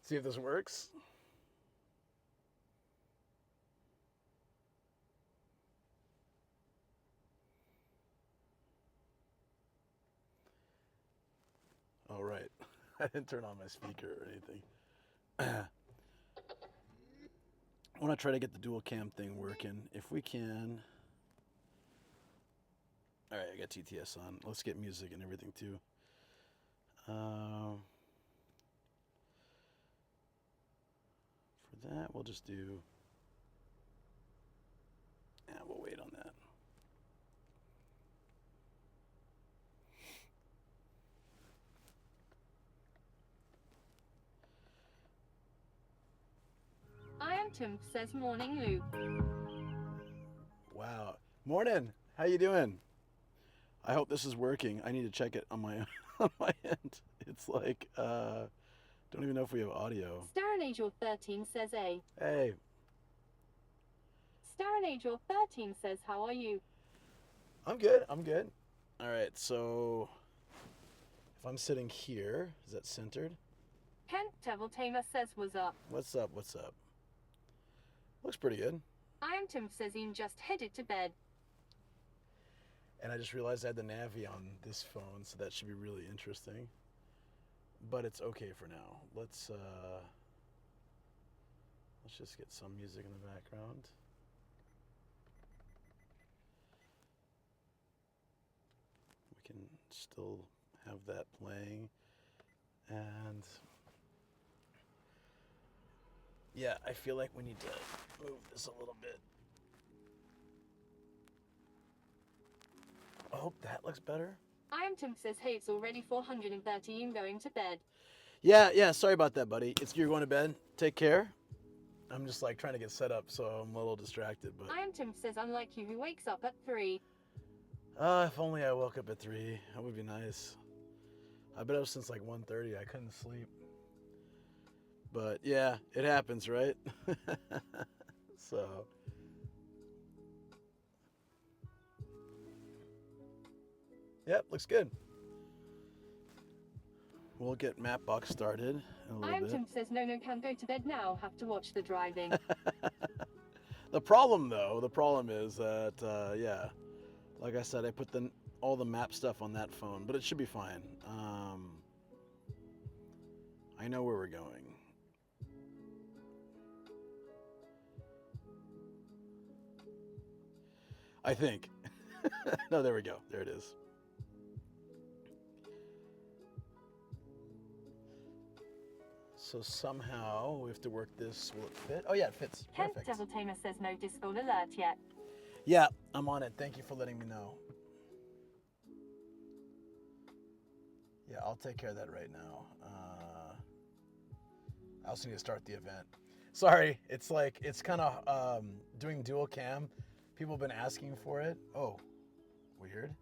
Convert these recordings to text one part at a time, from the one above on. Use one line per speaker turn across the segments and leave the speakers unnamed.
See if this works. All right. I didn't turn on my speaker or anything. I want to try to get the dual cam thing working. If we can. All right, I got TTS on. Let's get music and everything too. For that, we'll just do. Yeah, we'll wait on that.
I am Tim, says Morning Luke.
Wow. Morning. How you doing? I hope this is working. I need to check it on my on my end. It's like don't even know if we have audio.
Star Angel 13 says A.
Hey.
Star Angel 13 says, how are you?
I'm good. I'm good. All right. So if I'm sitting here, is that centered?
Kent Devil Tamer says, what's up?
What's up? What's up? Looks pretty good.
I am Tim says, Ian just headed to bed.
And I just realized I had the Navi on this phone, so that should be really interesting. But it's okay for now. Let's just get some music in the background. We can still have that playing. And yeah, I feel like we need to move this a little bit. I hope that looks better.
I am Tim says, hey, it's already 413 going to bed.
Yeah, sorry about that, buddy. You're going to bed. Take care. I'm just like trying to get set up, so I'm a little distracted. But
I am Tim says, unlike you, who wakes up at 3.
If only I woke up at 3. That would be nice. I've been up since like 1:30. I couldn't sleep. But yeah, it happens, right? So. Yep, looks good. We'll get Mapbox started in a little bit.
I am Tim says, no, can't go to bed now. Have to watch the driving.
The problem is that, yeah, like I said, I put all the map stuff on that phone, but it should be fine. I know where we're going. I think. No, there we go. There it is. So somehow we have to work this. Will it fit? Oh yeah, it fits.
Kent
Perfect.
Devil Tamer says, no Discord alert yet.
Yeah, I'm on it. Thank you for letting me know. Yeah, I'll take care of that right now. I also need to start the event. Sorry, it's kind of doing dual cam. People have been asking for it. Oh, weird.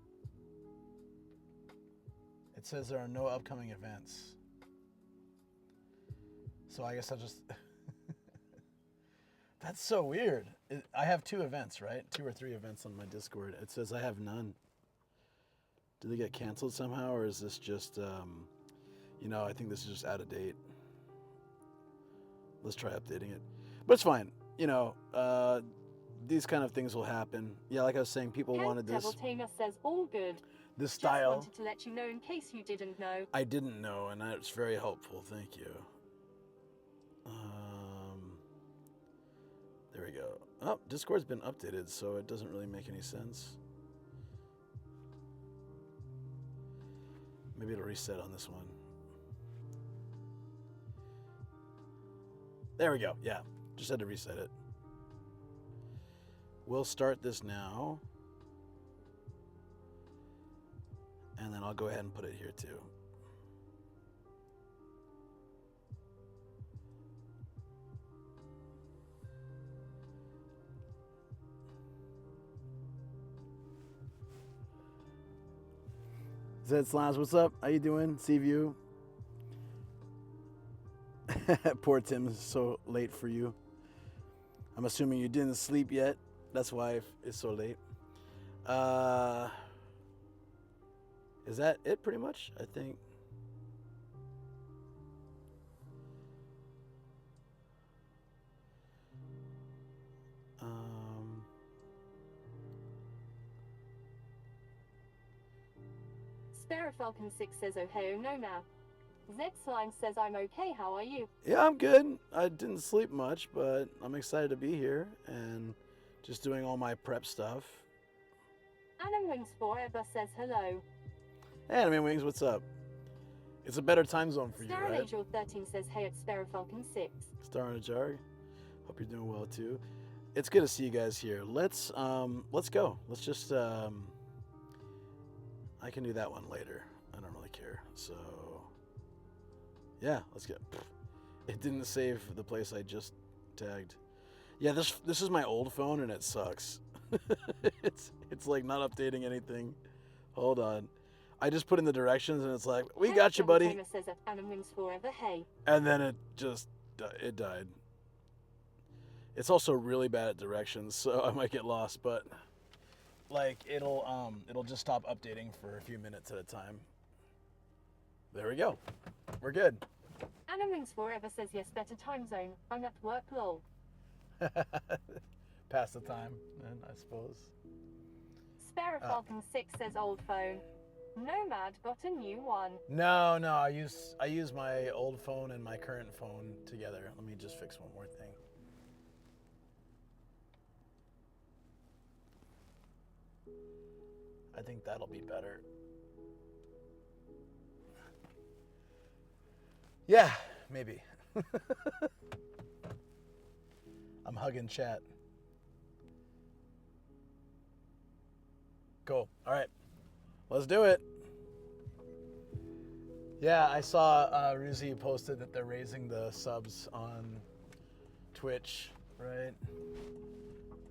It says there are no upcoming events. So I guess I'll just... That's so weird. I have 2 events, right? 2 or 3 events on my Discord. It says I have none. Did they get canceled somehow, or is this just, I think this is just out of date. Let's try updating it. But it's fine. These kind of things will happen. Yeah, like I was saying, people wanted this.
Devil Tamer says, all good.
This style.
Just wanted to let you know in case you didn't know.
I didn't know, and that's very helpful. Thank you. There we go. Oh, Discord's been updated, so it doesn't really make any sense. Maybe it'll reset on this one. There we go. Yeah, just had to reset it. We'll start this now. And then I'll go ahead and put it here too. Zed Slams, what's up? How you doing? Seaview. Poor Tim, so late for you. I'm assuming you didn't sleep yet. That's why it's so late. Is that it pretty much? I think.
Sparrow Falcon 6 says oh hey oh no now. Z Slime says I'm okay, how are you?
Yeah, I'm good. I didn't sleep much, but I'm excited to be here and just doing all my prep stuff.
Anna Wings Forever says hello.
Hey, Anime Wings, what's up? It's a better time zone for you,
Star
right?
Angel 13 says hey at Sparrow Falcon 6.
Star in a jar. Hope you're doing well too. It's good to see you guys here. Let's go. Let's just I can do that one later. I don't really care. So yeah, let's get. It didn't save the place I just tagged. Yeah, this is my old phone and it sucks. it's like not updating anything. Hold on. I just put in the directions and it's like, we got you, buddy.
Says at Anna Wings Forever hey.
And then it died. It's also really bad at directions, so I might get lost, but like it'll just stop updating for a few minutes at a time. There we go. We're good.
Anna Wings Forever says yes, better time zone. I'm at work, lol.
Pass the time, then, I suppose.
Sparrow Falcon 6 says old phone. Nomad got a new one.
No, I use my old phone and my current phone together. Let me just fix one more thing. I think that'll be better. Yeah, maybe. I'm hugging chat. Cool. All right. Let's do it. Yeah, I saw Ruzi posted that they're raising the subs on Twitch, right?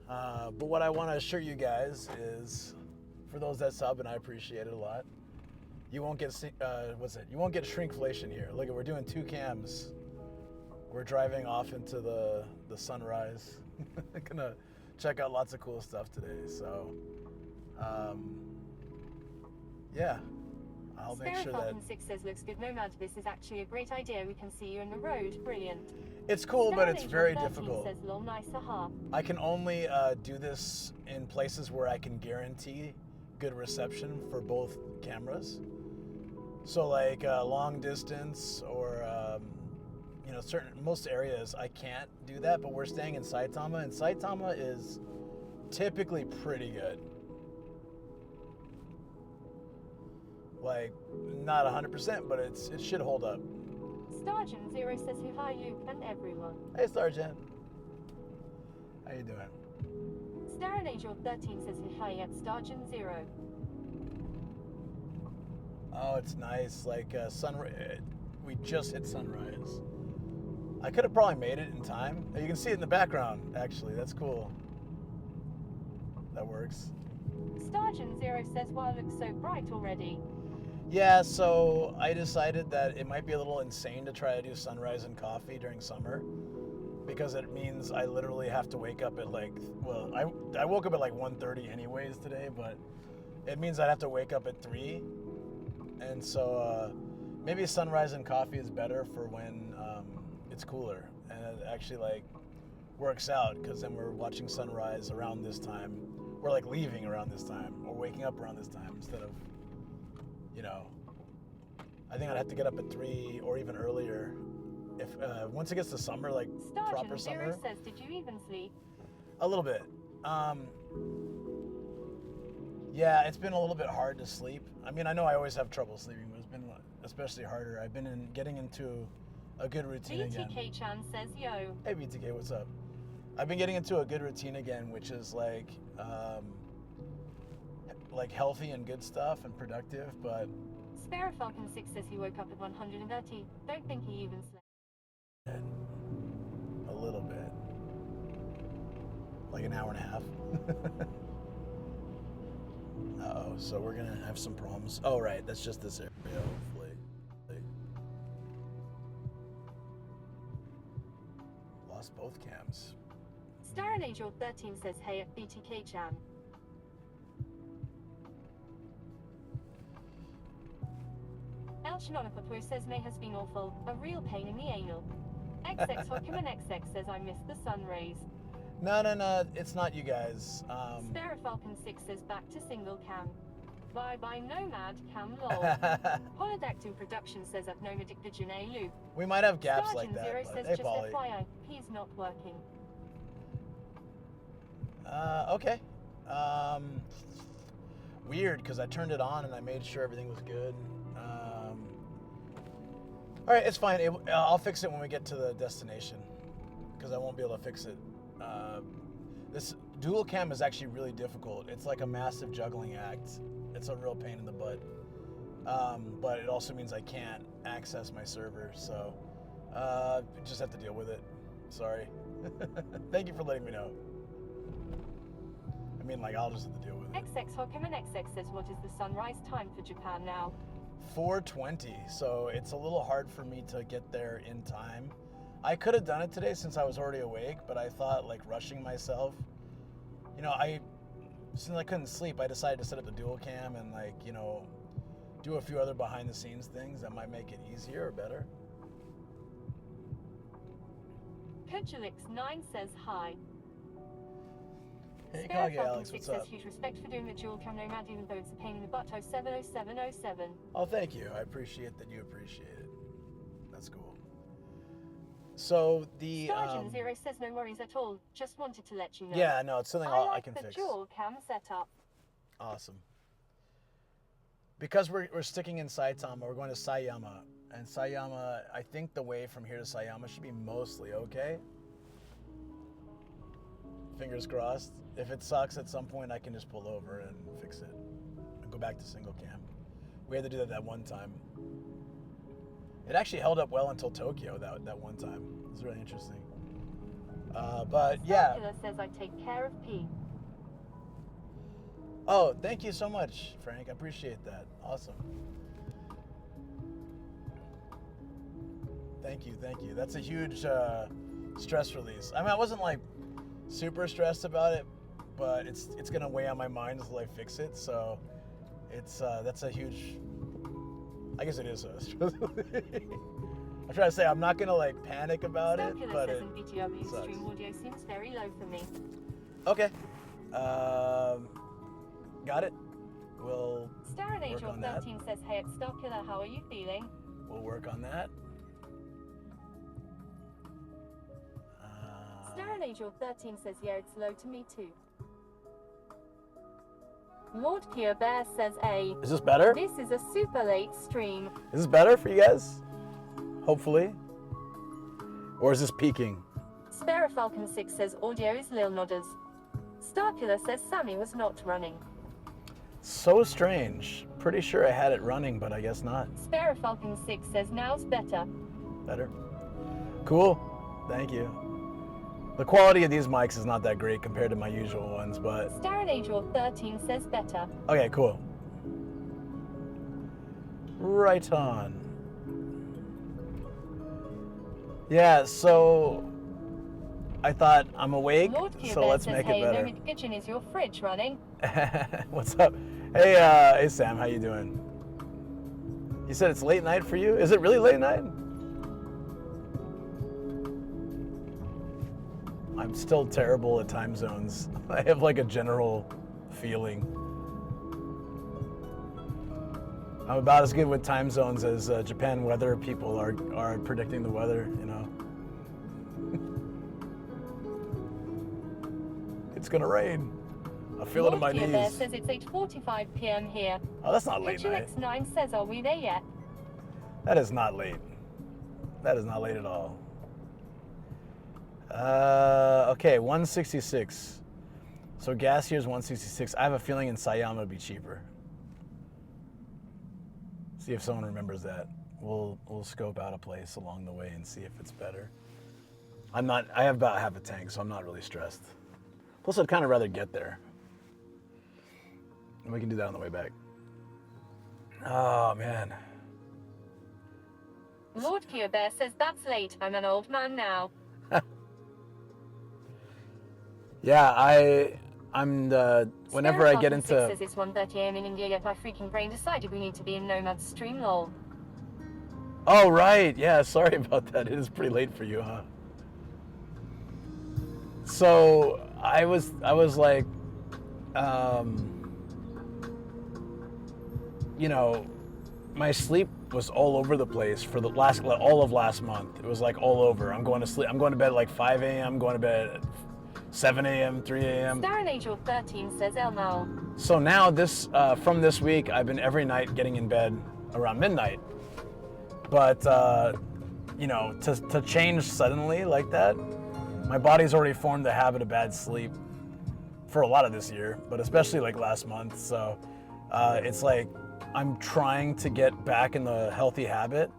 But what I want to assure you guys is, for those that sub, and I appreciate it a lot, you won't get You won't get shrinkflation here. Look, we're doing 2 cams. We're driving off into the sunrise. Gonna check out lots of cool stuff today. So, yeah, I'll make sure that.
Falcon 6 says looks good. Nomad, this is actually a great idea. We can see you in the road. Brilliant.
It's cool, but it's very
Angel 13
difficult.
Says lol nice, aha.
I can only do this in places where I can guarantee good reception for both cameras. So like long distance or most areas I can't do that, but we're staying in Saitama, and Saitama is typically pretty good. Like not 100%, but it should hold up.
Stargen 0 says who are you and everyone.
Hey Stargen. How you doing?
Star and Angel 13 says who hi at Stargen 0.
Oh, it's nice. Like we just hit sunrise. I could have probably made it in time. You can see it in the background, actually. That's cool. That works.
Stargen 0 says, wow, it looks so bright already.
Yeah, so I decided that it might be a little insane to try to do sunrise and coffee during summer, because it means I literally have to wake up at I woke up at like 1:30 anyways today, but it means I'd have to wake up at 3. And so maybe sunrise and coffee is better for when it's cooler, and it actually like works out, because then we're watching sunrise around this time. We're like leaving around this time or waking up around this time instead of, I think I'd have to get up at 3 or even earlier if once it gets to summer, like proper summer.
Stargen 0 says, did you even sleep?
A little bit. Yeah, it's been a little bit hard to sleep. I mean, I know I always have trouble sleeping, but it's been especially harder. I've been getting into a good routine again.
BTK-chan says, yo.
Hey BTK, what's up? I've been getting into a good routine again, which is like healthy and good stuff and productive, but...
Sparrow Falcon 6 says he woke up at 130. Don't think he even slept.
A little bit. Like an hour and a half. Uh-oh, so we're gonna have some problems. Oh, right, that's just this area, hopefully. Lost both cams.
Star and Angel 13 says, hey at BTK-chan. El Shenonapapoo says May has been awful, a real pain in the anal. XX Hokuman XX says I missed the sun rays.
No, it's not you guys.
Sparrow Falcon 6 says back to single cam. By Nomad Cam lol. Polydactyl Production says at Nomadic Vision A loop.
We might have gaps
Sergeant
like that.
Zero
But
says
hey,
just
Polly.
FYI, he's not working.
Okay. Weird, because I turned it on and I made sure everything was good. All right, it's fine. I'll fix it when we get to the destination, because I won't be able to fix it. This dual cam is actually really difficult. It's like a massive juggling act. It's a real pain in the butt. But it also means I can't access my server, so just have to deal with it. Sorry. Thank you for letting me know. I mean, like, I'll just have to deal with it.
XX Hokuman XX says what is the sunrise time for Japan now?
4:20, so it's a little hard for me to get there in time. I could have done it today since I was already awake, but I thought, like, rushing myself. You know, since I couldn't sleep, I decided to set up the dual cam and, like, you know, do a few other behind the scenes things that might make it easier or better.
Kudulix9 says hi.
Hey,
Spirit
Kage
Falcon
Alex,
6
what's
says
up?
huge respect for doing the dual cam nomad even though it's a pain in the butt. 070707.
Oh, thank you. I appreciate that you appreciate it. That's cool. So the
Sergeant Zero says no worries at all. Just wanted to let you know.
yeah, no, it's something
I
I
like
can
the
fix.
dual cam setup.
Awesome. Because we're sticking in Saitama, we're going to Sayama, and Sayama, I think the way from here to Sayama should be mostly okay. Fingers crossed. If it sucks at some point, I can just pull over and fix it and go back to single cam. We had to do that one time. It actually held up well until Tokyo that one time. It was really interesting. But yeah.
Circular says I take care of P.
Oh, thank you so much, Frank. I appreciate that. Awesome. Thank you, thank you. That's a huge stress release. I mean, I wasn't like super stressed about it, but it's gonna weigh on my mind until I fix it. So it's that's a huge. I guess it is a stress. I'm trying to say I'm not gonna like panic about it,
Circular
but
says
it
in VTW
sucks.
stream audio seems very low for me.
Okay. Got it. We'll
Starren
work
Angel
on that.
13 says, hey, it's Starkiller, how are you feeling?
We'll work on that.
Starren Angel 13 says, yeah, it's low to me too. Lord Pure Bear says, A.
Is this better?
This is a super late stream.
Is this better for you guys? Hopefully. Or is this peaking?
Spare Falcon 6 says, audio is Lil Nodders. Starkiller says, Sammy was not running.
So strange. Pretty sure I had it running, but I guess not.
Spare Falcon 6 says, now's better.
Better. Cool. Thank you. The quality of these mics is not that great compared to my usual ones, but...
Starren Angel 13 says, better.
Okay, cool. Right on. Yeah, so... I thought I'm awake,
Lord Pure
so
Bear
let's
says,
make
hey,
it better.
no pigeon, is your fridge running?
What's up? Hey, hey Sam, how you doing? You said it's late night for you? Is it really late night? I'm still terrible at time zones. I have like a general feeling. I'm about as good with time zones as Japan weather people are predicting the weather, you know. It's gonna rain. I feel it in my
Lord Pure Bear
knees.
says it's 8:45 p.m. here.
Oh, that's not late night.
X9 says, are we there yet?
That is not late. That is not late at all. Okay, 166. So gas here is 166. I have a feeling in Sayama it'd be cheaper. See if someone remembers that. We'll scope out a place along the way and see if it's better. I have about half a tank, so I'm not really stressed. Plus, I'd kind of rather get there. And we can do that on the way back. Oh, man.
Lord Pure Bear says, that's late. I'm an old man now.
Yeah, I'm the whenever I get into
says it's 1:30 a.m. in India, yet my freaking brain decided we need to be in Nomad stream lol.
Oh right, yeah, sorry about that. It is pretty late for you, huh? So I was like you know, my sleep was all over the place for all of last month. It was like all over. I'm going to bed at like 5 a.m., going to bed at 7 a.m., 3 a.m.
Darren Angel 13 says El now.
So now from this week, I've been every night getting in bed around midnight. But, you know, to change suddenly like that, my body's already formed the habit of bad sleep for a lot of this year, but especially like last month. So it's like I'm trying to get back in the healthy habit,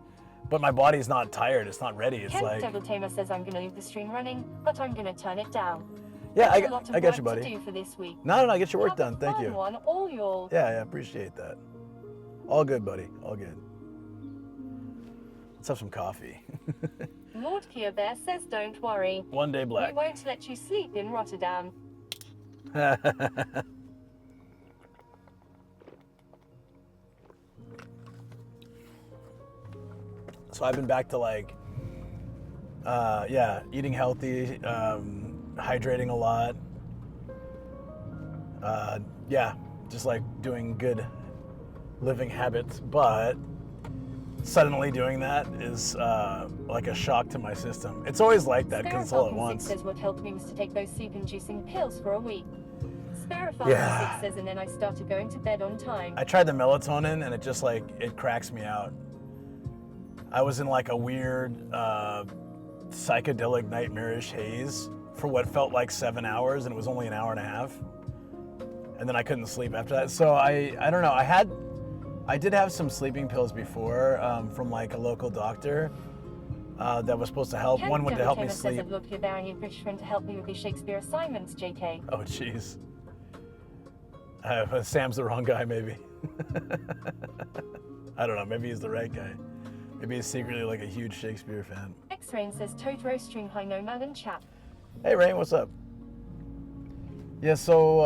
but my body's not tired. It's not ready. It's
Kent
like...
Devil Tamer says I'm going to leave the stream running, but I'm going to turn it down.
Yeah,
There's a lot of
I get
work
you, buddy.
To do for this week.
No, get your work
Have a
done. Thank
fun
you.
One, all yours.
Yeah, appreciate that. All good, buddy. All good. Let's have some coffee.
Lord Kia Bear says don't worry.
One day black.
We won't let you sleep in Rotterdam.
So I've been back to like, eating healthy, hydrating a lot. Just like doing good living habits. But suddenly doing that is like a shock to my system. It's always like that because it's all at once.
Says what helped me was to take those sleep-inducing pills for a week. Sparrowfalcon
Yeah.
6 says, and then I started going to bed on time.
I tried the melatonin and it just like, it cracks me out. I was in like a weird psychedelic nightmarish haze for what felt like 7 hours, and it was only an hour and a half. And then I couldn't sleep after that. So I don't know. I did have some sleeping pills before from like a local doctor that was supposed to help.
Ken
One would to help me
Says,
sleep.
I've looked here there, I need a British friend to help me with the Shakespeare assignments, JK.
Oh, jeez. Sam's the wrong guy, maybe. I don't know. Maybe he's the right guy. Maybe he's secretly like a huge Shakespeare fan.
X-Rain says, Totoro stream high no man and chap.
Hey, Rain, what's up? Yeah, so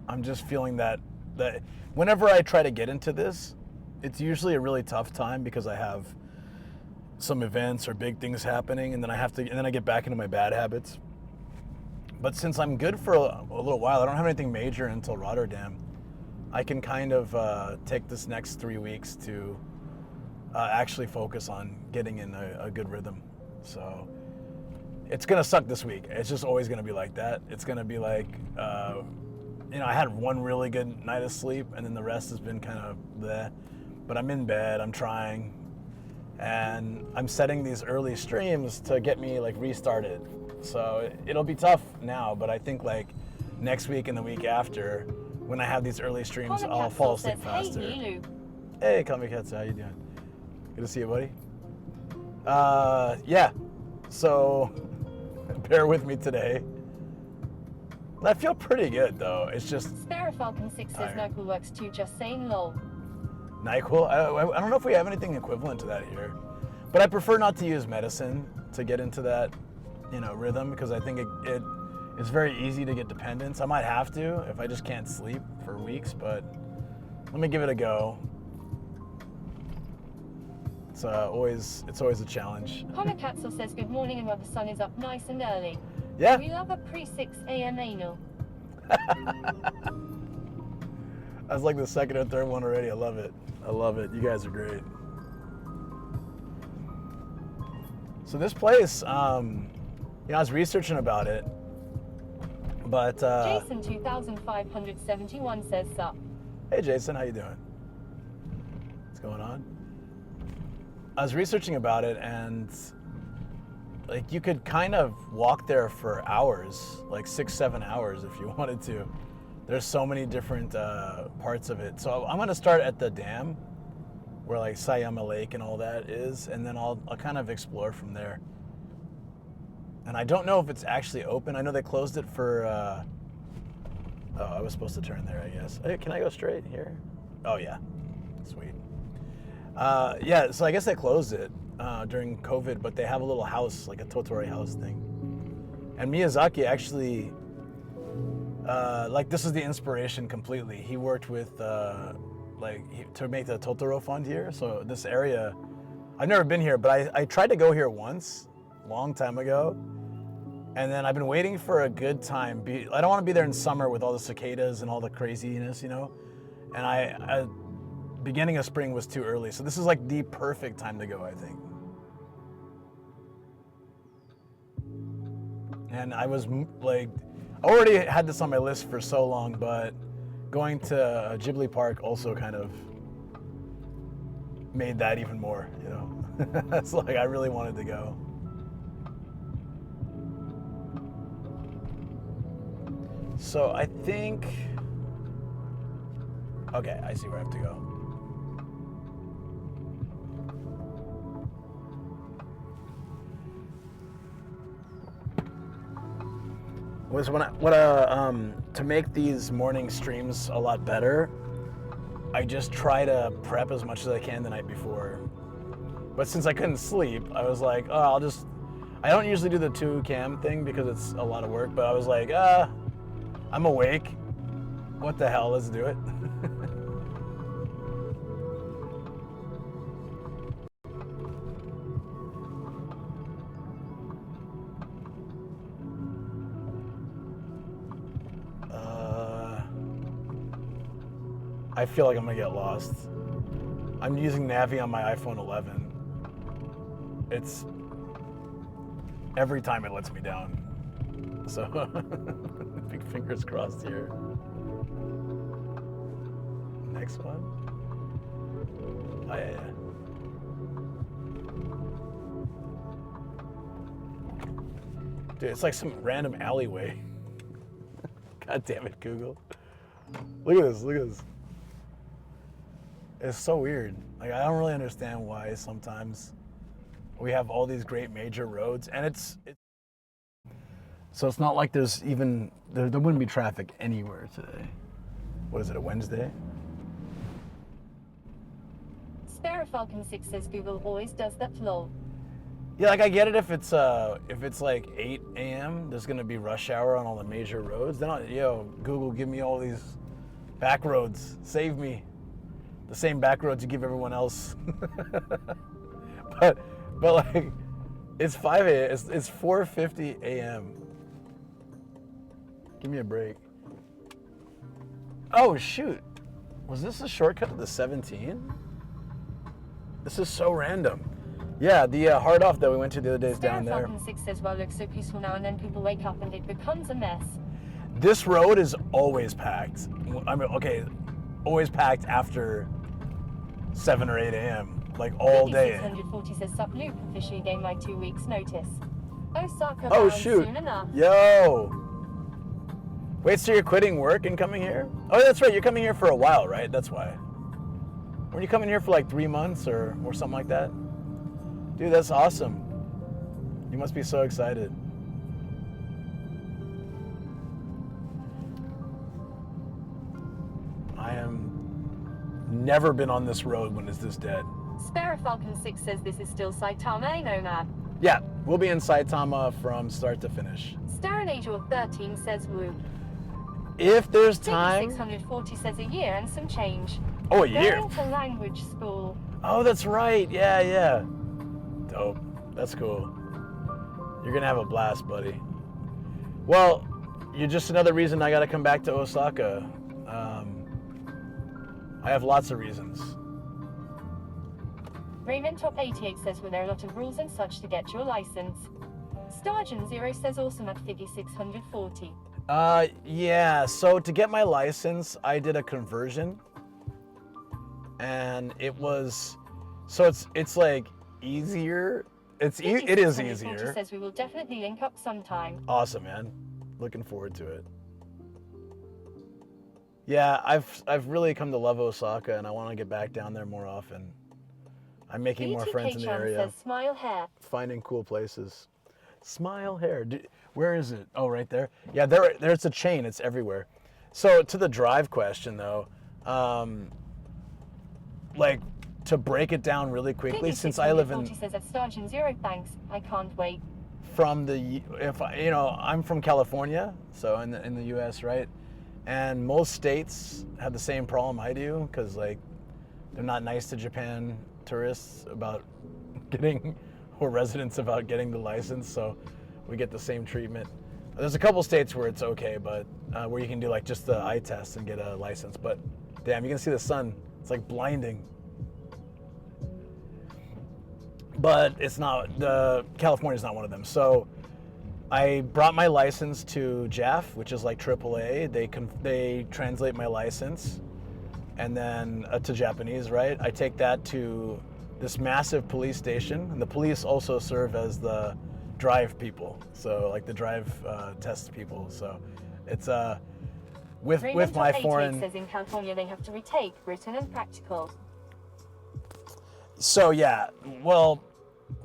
I'm just feeling that whenever I try to get into this, it's usually a really tough time because I have some events or big things happening, and then I get back into my bad habits. But since I'm good for a little while, I don't have anything major until Rotterdam. I can kind of take this next 3 weeks to actually focus on getting in a good rhythm. So it's gonna suck this week. It's just always gonna be like that. It's gonna be like, I had one really good night of sleep, and then the rest has been kind of bleh. But I'm in bed, I'm trying, and I'm setting these early streams to get me like restarted. So it'll be tough now, but I think like next week and the week after, when I have these early streams, I'll fall asleep faster.
Hey,
Hey, Kamikatsu, how you doing? Good to see you, buddy. Yeah, so bear with me today. I feel pretty good though. It's just
Sparrowfalcon 6 says
tired.
NyQuil works too, just saying lol.
NyQuil? I don't know if we have anything equivalent to that here, but I prefer not to use medicine to get into that, rhythm, because I think it is very easy to get dependence. I might have to if I just can't sleep for weeks, but let me give it a go. It's always a challenge.
Konakatsu says good morning and while the sun is up nice and early.
Yeah.
We love a pre-6 a.m. anal.
That's like the second or third one already. I love it. You guys are great. So this place, I was researching about it, but
Jason 2571 says sup.
Hey Jason, how you doing? What's going on? I was researching about it, and like you could kind of walk there for hours, like 6-7 hours if you wanted to. There's so many different parts of it. So I'm gonna start at the dam, where like Sayama Lake and all that is, and then I'll kind of explore from there. And I don't know if it's actually open. I know they closed it for. Oh, I was supposed to turn there, I guess. Hey, can I go straight here? Oh yeah, sweet. Yeah, so I guess they closed it during COVID, but they have a little house, like a Totoro house thing. And Miyazaki actually, this is the inspiration completely. He worked with, to make the Totoro fund here. So this area, I've never been here, but I tried to go here once, long time ago. And then I've been waiting for a good time. I don't want to be there in summer with all the cicadas and all the craziness, And beginning of spring was too early. So this is like the perfect time to go, I think. And I was like, I already had this on my list for so long, but going to Ghibli Park also kind of made that even more, you know. It's like I really wanted to go. So I think, okay, I see where I have to go. Was to make these morning streams a lot better, I just try to prep as much as I can the night before. But since I couldn't sleep, I was like, oh, I don't usually do the 2 cam thing because it's a lot of work, but I was like, I'm awake. What the hell, let's do it. I feel like I'm gonna get lost. I'm using Navi on my iPhone 11. It's every time it lets me down. So big fingers crossed here. Next one. Oh yeah. Dude, it's like some random alleyway. God damn it, Google. Look at this, look at this. It's so weird. Like, I don't really understand why sometimes we have all these great major roads, and so it's not like there's even, there wouldn't be traffic anywhere today. What is it, a Wednesday?
Sparrow Falcon 6 says Google always does that lol.
Yeah, like I get it if it's like 8 a.m., there's gonna be rush hour on all the major roads. Then Google, give me all these back roads, save me. The same back roads you give everyone else. but like, it's 5 a.m., it's 4:50 a.m. Give me a break. Oh shoot, was this a shortcut to the 17? This is so random. Yeah, the hard off that we went to the other day is down there.
Falcon 6 says, well, looks so peaceful now and then people wake up and it becomes a mess.
This road is always packed. I mean, okay, always packed after 7 or 8 a.m., like all day.
640 says, sup Luke, officially gave my 2 weeks notice. Osaka
Oh
bound
shoot.
soon enough.
Yo. Wait, so you're quitting work and coming here? Oh, that's right, you're coming here for a while, right? That's why. Were you coming here for like 3 months or something like that? Dude, that's awesome. You must be so excited. I am never been on this road when it's this dead.
Sparrow Falcon 6 says this is still Saitama, no map.
Yeah, we'll be in Saitama from start to finish.
Star and Angel 13 says woo.
If there's time.
640 says a year and some change.
Oh, a year.
Going to language school.
Oh, that's right. Yeah. Dope. That's cool. You're gonna have a blast, buddy. Well, you're just another reason I gotta come back to Osaka. I have lots of reasons.
Raymond Top 88 says, were there a lot of rules and such to get your license? Stargen 0 says awesome at figure 640.
Yeah, so to get my license, I did a conversion. And it was, so it's like easier. It is easier.
Says we will definitely link up sometime.
Awesome, man. Looking forward to it. Yeah, I've really come to love Osaka, and I want to get back down there more often. I'm making more friends in the area.
Says smile hair.
Finding cool places. Smile hair. Where is it? Oh, right there. Yeah, there's a chain. It's everywhere. So to the drive question though, like to break it down really quickly, since I live in.
Says at Stargen 0 thanks. I can't wait.
I'm from California, so in the U.S., right? And most states have the same problem I do, because like they're not nice to Japan tourists about getting, or residents about getting the license, so we get the same treatment. There's a couple states where it's okay, but where you can do like just the eye test and get a license. But Damn, you can see the sun. It's like blinding. But it's not, California's not one of them. So I brought my license to JAF, which is like AAA. They translate my license, and then to Japanese, right? I take that to this massive police station, and the police also serve as the drive people. So like the drive test people. So it's with my foreign.
Says in California they have to retake written and practical.
So yeah, well,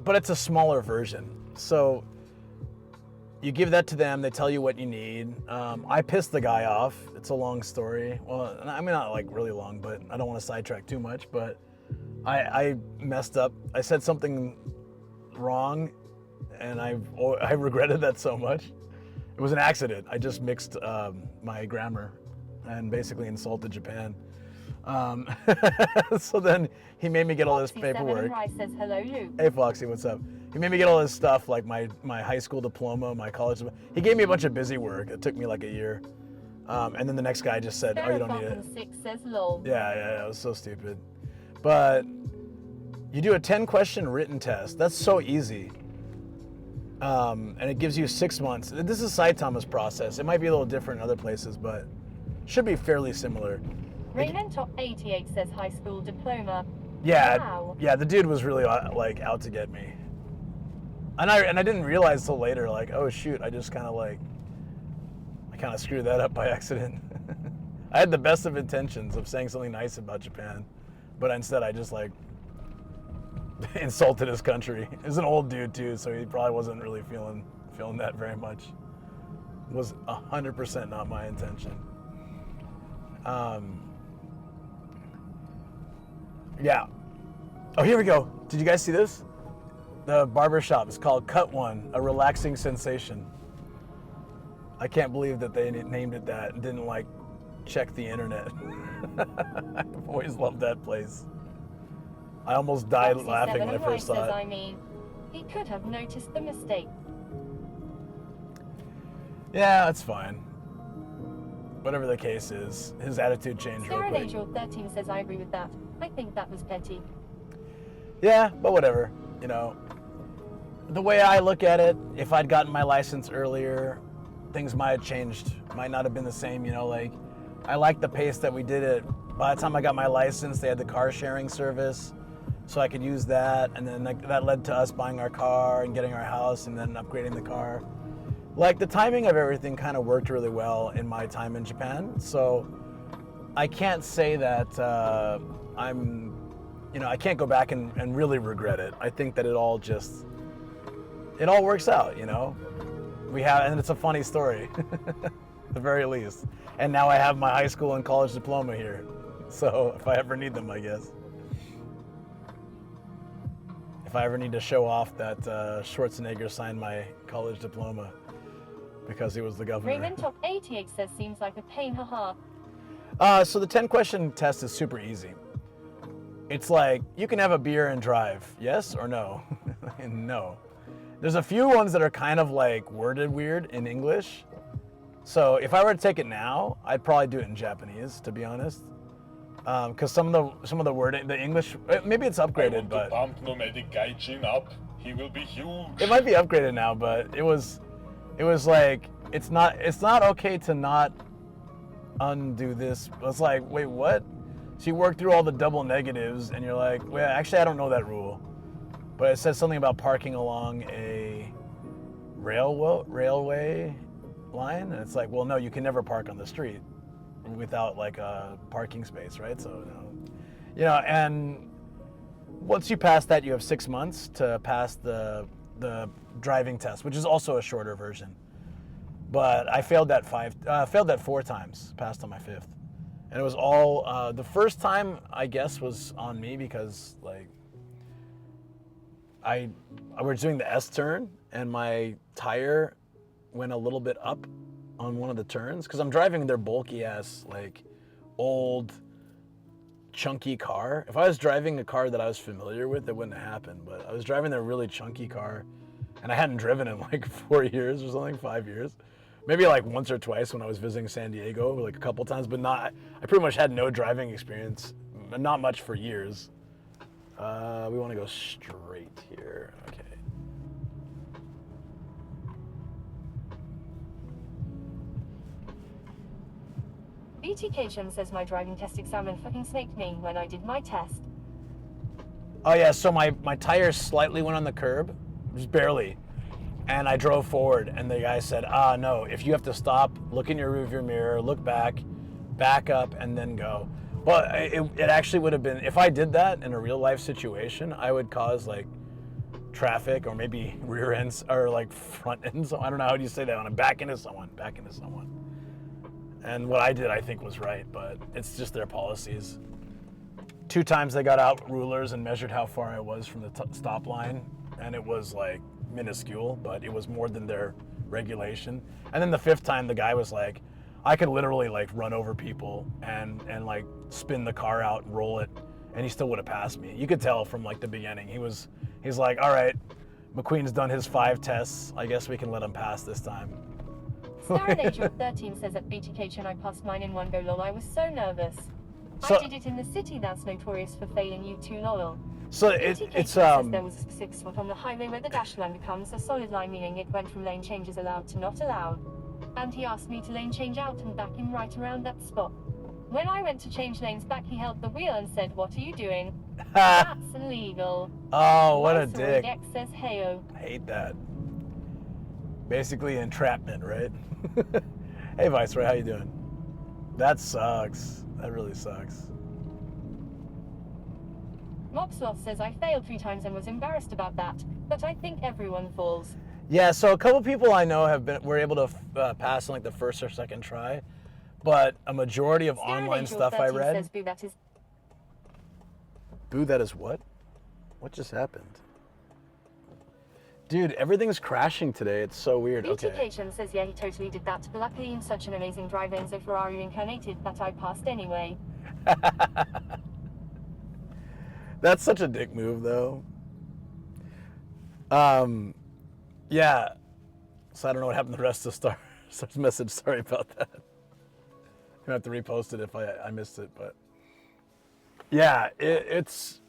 but it's a smaller version. So you give that to them, they tell you what you need. I pissed the guy off. It's a long story. Well, I mean, not like really long, but I don't want to sidetrack too much, but I messed up. I said something wrong, and I regretted that so much. It was an accident. I just mixed my grammar and basically insulted Japan. So then he made me get all this paperwork.
Says, hello, Luke.
Hey Foxy, what's up? He made me get all this stuff, like my high school diploma, my college diploma. He gave me a bunch of busy work. It took me like a year. And then the next guy just said, oh, you don't need it.
6 says lol.
Yeah, it was so stupid. But you do a 10-question written test. That's so easy. And it gives you 6 months. This is Saitama's process. It might be a little different in other places, but should be fairly similar.
Raymond Top 88 says high school diploma.
Yeah,
Wow.
yeah, the dude was really like out to get me. And I didn't realize till later, like, oh shoot, I kind of screwed that up by accident. I had the best of intentions of saying something nice about Japan, but instead I just like insulted his country. He's an old dude too, so he probably wasn't really feeling that very much. It was 100% not my intention. Yeah. Oh, here we go. Did you guys see this? The barber shop is called Cut One, a relaxing sensation. I can't believe that they named it that and didn't like check the internet. I've always loved that place. I almost died laughing when I first saw it.
I mean, he could have noticed the mistake.
Yeah, that's fine. Whatever the case is, his attitude changed real quick.
Angel 13 says I agree with that. I think that was petty.
Yeah, but whatever, you know. The way I look at it, if I'd gotten my license earlier, things might have changed. Might not have been the same, you know, like I liked the pace that we did it. By the time I got my license, they had the car sharing service, so I could use that, and then that led to us buying our car and getting our house and then upgrading the car. Like the timing of everything kind of worked really well in my time in Japan, so I can't say that I can't go back and really regret it. I think that it all works out, you know. And it's a funny story, at the very least. And now I have my high school and college diploma here, so if I ever need them, I guess. If I ever need to show off that Schwarzenegger signed my college diploma because he was the governor.
Raymond Top 88 says seems like a pain, haha.
So the 10-question test is super easy. It's like, you can have a beer and drive, yes or no? And no. There's a few ones that are kind of like worded weird in English. So if I were to take it now, I'd probably do it in Japanese, to be honest. Because some of the wording, the English, maybe it's upgraded, but
pump nomadic Gaijin up. He will be huge.
It might be upgraded now, but it was like, it's not okay to not undo this. It's like, wait, what? So you work through all the double negatives, and you're like, well, actually, I don't know that rule. But it says something about parking along a railway line, and it's like, well, no, you can never park on the street without like a parking space, right? So, and once you pass that, you have 6 months to pass the driving test, which is also a shorter version. But I failed that 4 times, passed on my 5th. And it was all, the first time, I guess, was on me because, like, I was doing the S turn, and my tire went a little bit up on one of the turns, because I'm driving their bulky-ass, like, old, chunky car. If I was driving a car that I was familiar with, it wouldn't have happened, but I was driving their really chunky car, and I hadn't driven in, like, 4 years or something, 5 years. Maybe like once or twice when I was visiting San Diego, like a couple times, but not. I pretty much had no driving experience, not much for years. We want to go straight here. Okay.
BTK Chum says my driving test examiner fucking snaked me when I did my test.
Oh yeah, so my tires slightly went on the curb, just barely, and I drove forward, and the guy said, no, if you have to stop, look in your rearview mirror, look back up, and then go. Well, it actually would have been, if I did that in a real life situation, I would cause like traffic or maybe rear ends or like front ends. I don't know how do you say that, on a back into someone. And what I did, I think, was right, but it's just their policies. 2 times they got out rulers and measured how far I was from the stop line, and it was like minuscule, but it was more than their regulation. And then the 5th time, the guy was like, I could literally like run over people and like spin the car out, roll it, and he still would have passed me. You could tell from like the beginning. He's like, all right, McQueen's done his 5 tests. I guess we can let him pass this time.
Star Angel 13 says at BTK Chum I passed mine in one go lol. I was so nervous.
So-
I did it in the city that's notorious for failing you too lol.
So
BTK
it's
says there was a specific spot on the highway where the dash line becomes a solid line, meaning it went from lane changes allowed to not allowed. And he asked me to lane change out and back in right around that spot. When I went to change lanes back, he held the wheel and said, "What are you doing?" That's illegal.
Oh, what a
Viceroy
dick.
Dex says, "Heyo."
I hate that. Basically entrapment, right? Hey Viceroy, how you doing? That sucks. That really sucks.
Mobsloth says I failed 3 times and was embarrassed about that, but I think everyone falls.
Yeah, so a couple people I know were able to pass on like the first or second try, but a majority of online
Angel
stuff I
13
read.
says, "Boo, that is..."
Boo, that is what? What just happened? Dude, everything's crashing today. It's so weird.
BTK
Okay.
Chum says, "Yeah, he totally did that, but luckily in such an amazing drive Enzo Ferrari incarnated that I passed anyway."
That's such a dick move, though. Yeah. So I don't know what happened to the rest of Star's message. Sorry about that. I'm gonna have to repost it if I missed it, but yeah, it's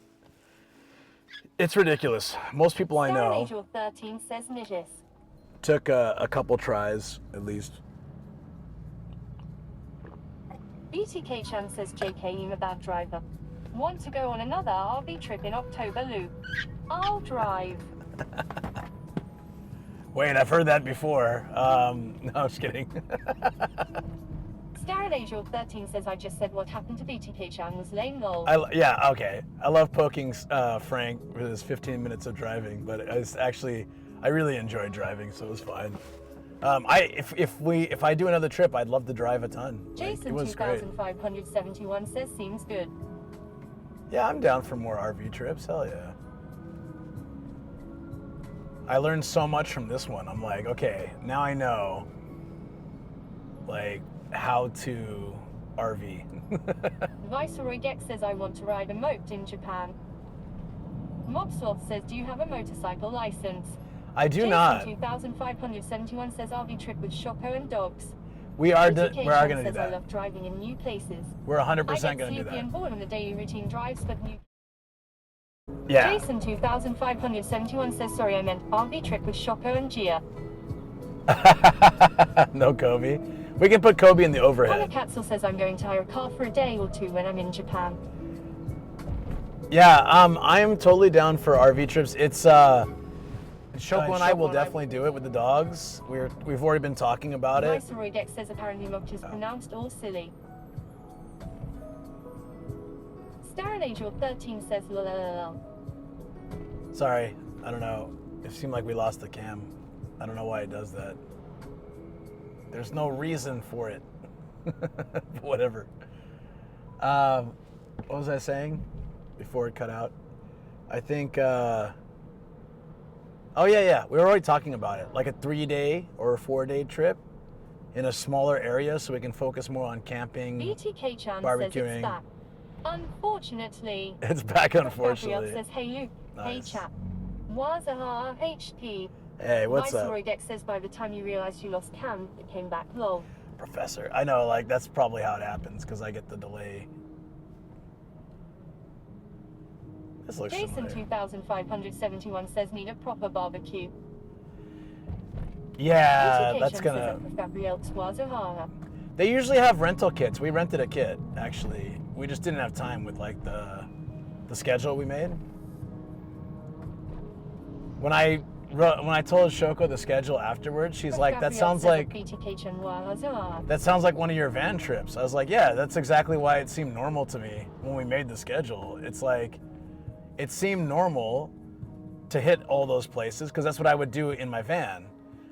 ridiculous. Most people I
Star
know
Angel 13 says, "Nijis."
took a couple tries at least.
BTK Chum says, "JK, I'm a bad driver. Want to go on another RV trip in October, Luke? I'll drive."
Wait, I've heard that before. No, I'm just kidding.
Star Angel 13 says, "I just said what happened to BTK Chum was lame lol."
Yeah, okay. I love poking Frank with his 15 minutes of driving, but I really enjoyed driving, so it was fine. If I do another trip, I'd love to drive a ton. Like,
Jason
it was great.
2571 says, "Seems good."
Yeah, I'm down for more RV trips. Hell yeah. I learned so much from this one. I'm like, okay, now I know, like, how to RV.
Viceroy Dex says, "I want to ride a moat in Japan." Mobsloth says, "Do you have a motorcycle license?"
I do
Jason
not.
2571 says, "RV trip with Choco and dogs."
We are
BTK
going to do
says, "I
that.
love driving in new places.
We're 100%
I
going
get
to do
sleepy and
that.
bored on the daily routine drives, but new..."
Yeah.
Jason 2571 says, "Sorry, I meant RV trip with Choco and Gia."
No Kobe. We can put Kobe in the overhead.
Katzel says, "I'm going to hire a car for a day or 2 when I'm in Japan."
Yeah, I am totally down for RV trips. It's Shoko and I will definitely do it with the dogs. We've already been talking about it.
Viceroy Dex says, "Apparently Moct is pronounced all silly." Star Angel 13 says, "Lol."
Sorry, I don't know. It seemed like we lost the cam. I don't know why it does that. There's no reason for it. Whatever. What was I saying before it cut out? I think, oh yeah, we were already talking about it. Like a 3-day or a 4-day trip in a smaller area so we can focus more on camping.
BTK Chan says,
Barbecuing.
"It's back. Unfortunately."
It's back,
Gabrielle
unfortunately.
says, "Hey Luke, hey
Nice.
chap. Wazaha HP.
Hey, what's up?
Viceroy says by the time you realized you lost Cam, it came back. Lol.
Professor. I know, like, that's probably how it happens, because I get the delay. This looks
Jason
familiar.
2571 says need a proper barbecue.
Yeah,
Education
that's
says
gonna...
up with Gabrielle Twazohara.
They usually have rental kits. We rented a kit, actually. We just didn't have time with, like, the schedule we made. When I told Shoko the schedule afterwards, she's like, that sounds like one of your van trips. I was like, yeah, that's exactly why it seemed normal to me when we made the schedule. It's like, it seemed normal to hit all those places because that's what I would do in my van.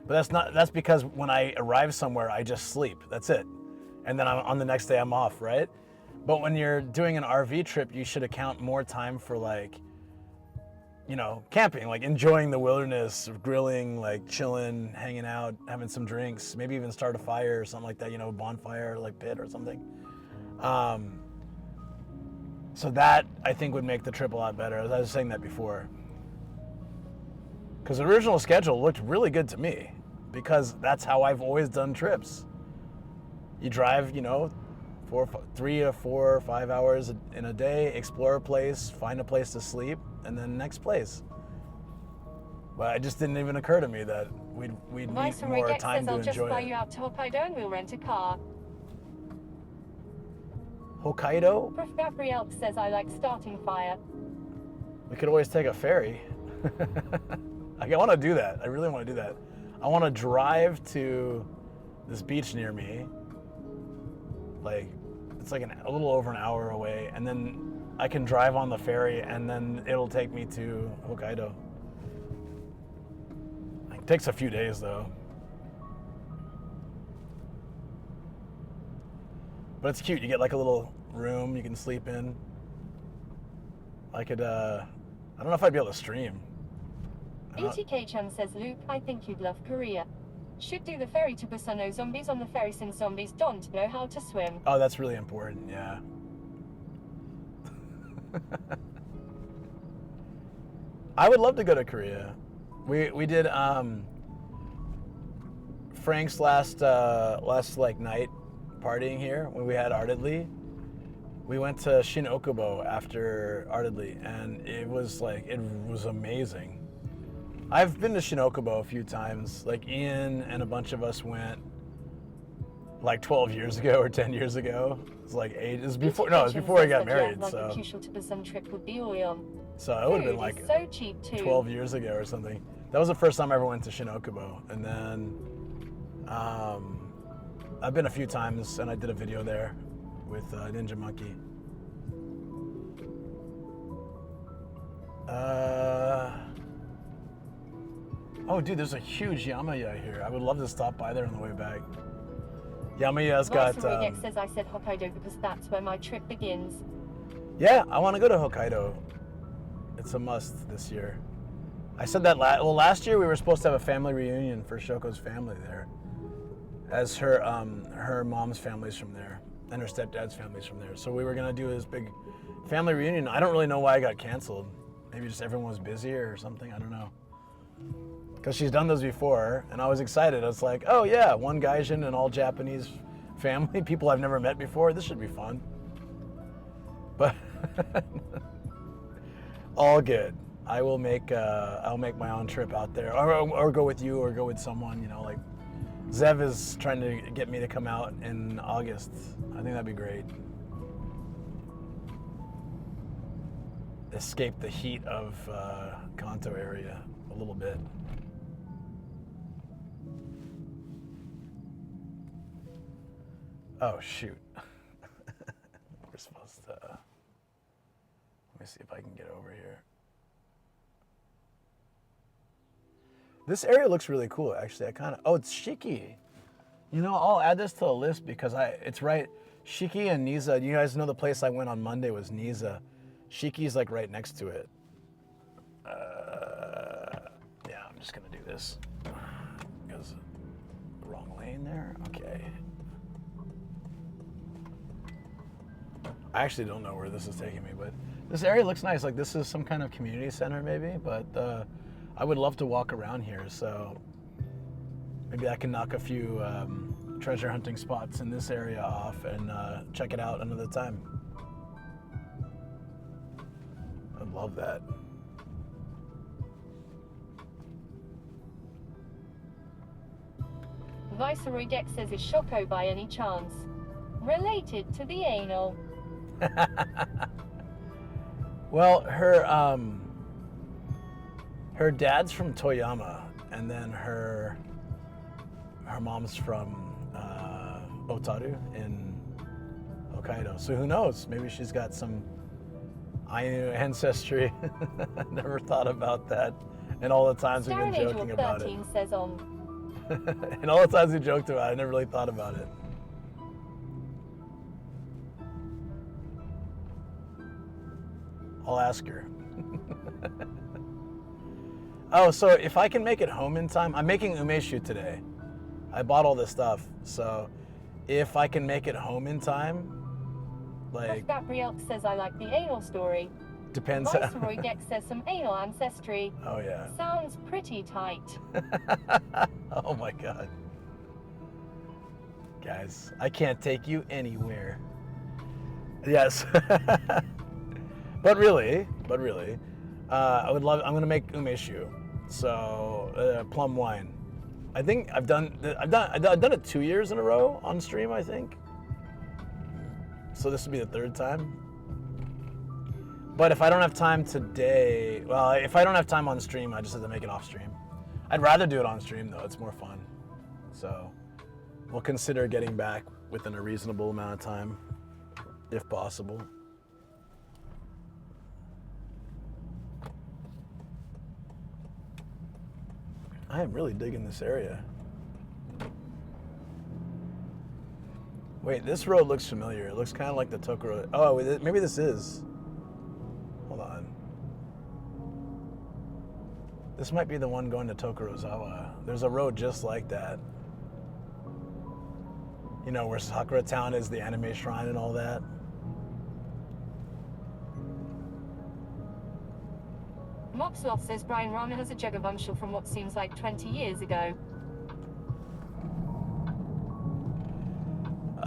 But that's because when I arrive somewhere, I just sleep. That's it. And then on the next day, I'm off, right? But when you're doing an RV trip, you should account more time for, like, you know, camping, like enjoying the wilderness, grilling, like chilling, hanging out, having some drinks, maybe even start a fire or something like that, you know, a bonfire, like pit or something. So that, I think, would make the trip a lot better. As I was saying that before. Because the original schedule looked really good to me, because that's how I've always done trips. You drive, you know, 3 or 4 or 5 hours in a day, explore a place, find a place to sleep, and then next place. But it just didn't even occur to me that we'd need more time to enjoy it.
I'll just fly you out to Hokkaido and we'll rent a car.
Hokkaido?
Prof. Gabrielle says I like starting fire.
We could always take a ferry. I want to do that. I really want to do that. I want to drive to this beach near me. Like, it's like a little over an hour away, and then I can drive on the ferry, and then it'll take me to Hokkaido. It takes a few days, though. But it's cute. You get like a little room you can sleep in. I could, I don't know if I'd be able to stream.
ETK-chan says, Luke, I think you'd love Korea. Should do the ferry to Busan. No zombies on the ferry since zombies don't know how to swim.
Oh, that's really important, yeah. I would love to go to Korea. We did Frank's last like night partying here when we had Ardedly. We went to Shin Okubo after Ardedly, and it was amazing. I've been to Shin Okubo a few times. Like, Ian and a bunch of us went like 12 years ago or 10 years ago. It's like ages before. No, it was before I got married. So
Trip would be oil.
So it would have been like
so cheap too.
12 years ago or something. That was the first time I ever went to Shin Okubo. And then I've been a few times, and I did a video there with Ninja Monkey. Oh, dude, there's a huge Yamaya here. I would love to stop by there on the way back. Yamaya's got...
says I said Hokkaido because that's where my trip begins.
Yeah, I want to go to Hokkaido. It's a must this year. I said that last year we were supposed to have a family reunion for Shoko's family there, as her mom's family's from there and her stepdad's family's from there. So we were gonna do this big family reunion. I don't really know why it got canceled. Maybe just everyone was busy or something. I don't know. Because she's done those before, and I was excited. I was like, oh yeah, one Gaijin and all Japanese family, people I've never met before. This should be fun. But all good. I'll make my own trip out there, or go with you, or go with someone. You know, like Zev is trying to get me to come out in August. I think that'd be great. Escape the heat of Kanto area a little bit. Oh shoot. We're supposed to, let me see if I can get over here. This area looks really cool, actually. Oh, it's Shiki. You know, I'll add this to the list because it's right, Shiki and Niza. You guys know the place I went on Monday was Niza. Shiki's like right next to it. Yeah, I'm just gonna do this. Because the wrong lane there, okay. I actually don't know where this is taking me, but this area looks nice. Like, this is some kind of community center maybe, but I would love to walk around here, so maybe I can knock a few treasure hunting spots in this area off and check it out another time. I love that.
Viceroy Dex says, is Shoko by any chance related to the anal?
Well, her dad's from Toyama, and then her mom's from Otaru in Hokkaido. So who knows? Maybe she's got some Ainu ancestry. I never thought about that. And all the times we've been joking about it.
Says on.
And all the times we joked about it, I never really thought about it. I'll ask her. Oh, so if I can make it home in time, I'm making umeshu today. I bought all this stuff, so if I can make it home in time, like...
Gabrielle says, I like the anal story.
Depends.
Viceroy Dex says some anal ancestry.
Oh, yeah.
Sounds pretty tight.
Oh, my God. Guys, I can't take you anywhere. Yes. But really, I'm going to make umeshu. So, plum wine. I think I've done it 2 years in a row on stream, I think. So this will be the third time. But if I don't have time today, well, if I don't have time on stream, I just have to make it off stream. I'd rather do it on stream though, it's more fun. So we'll consider getting back within a reasonable amount of time, if possible. I am really digging this area. Wait, this road looks familiar. It looks kind of like the Tokoro. Oh, maybe this is. Hold on. This might be the one going to Tokorozawa. There's a road just like that. You know, where Sakura Town is, the anime shrine and all that.
Moxloth says Brian Rana has a Jagavamshal from what seems like 20 years ago.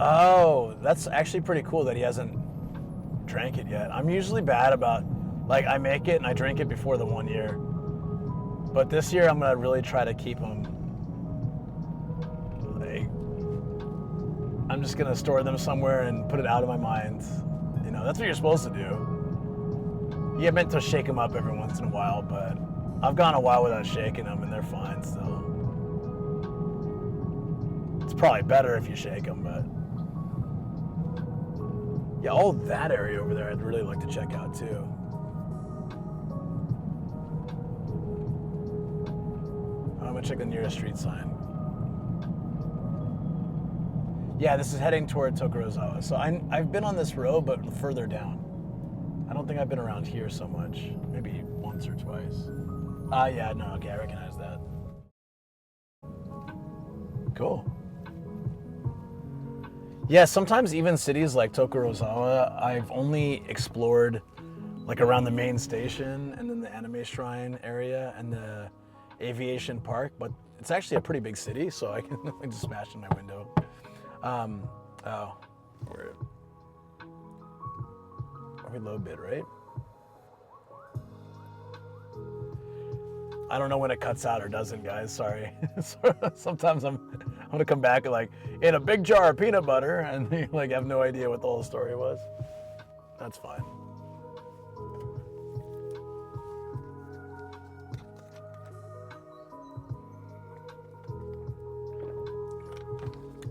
Oh, that's actually pretty cool that he hasn't drank it yet. I'm usually bad about, like, I make it and I drink it before the 1 year. But this year I'm going to really try to keep them, like, I'm just going to store them somewhere and put it out of my mind. You know, that's what you're supposed to do. You get meant to shake them up every once in a while, but I've gone a while without shaking them and they're fine still. It's probably better if you shake them, but yeah, all that area over there I'd really like to check out too. I'm gonna check the nearest street sign. Yeah, this is heading toward Tokorozawa. So I've been on this road, but further down. I don't think I've been around here so much. Maybe once or twice. Yeah, no, okay, I recognize that. Cool. Yeah, sometimes even cities like Tokorozawa, I've only explored like around the main station and then the anime shrine area and the aviation park, but it's actually a pretty big city, so I can just smash in my window. We low bid, right? I don't know when it cuts out or doesn't, guys. Sorry. Sometimes I'm gonna come back and like in a big jar of peanut butter, and you like have no idea what the whole story was. That's fine.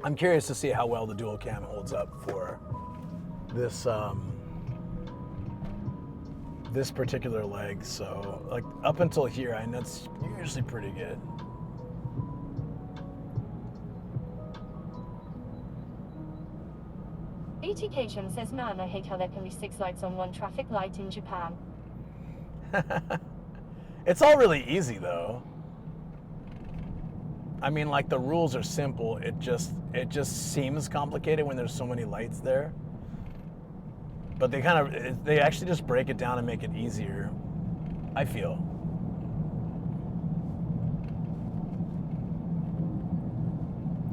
I'm curious to see how well the dual cam holds up for this this particular leg. So like up until here, I know it's usually pretty good.
BTK Jim says, man, I hate how there can be 6 lights on 1 traffic light in Japan.
It's all really easy though. I mean, like the rules are simple. It just seems complicated when there's so many lights there. But they actually just break it down and make it easier, I feel.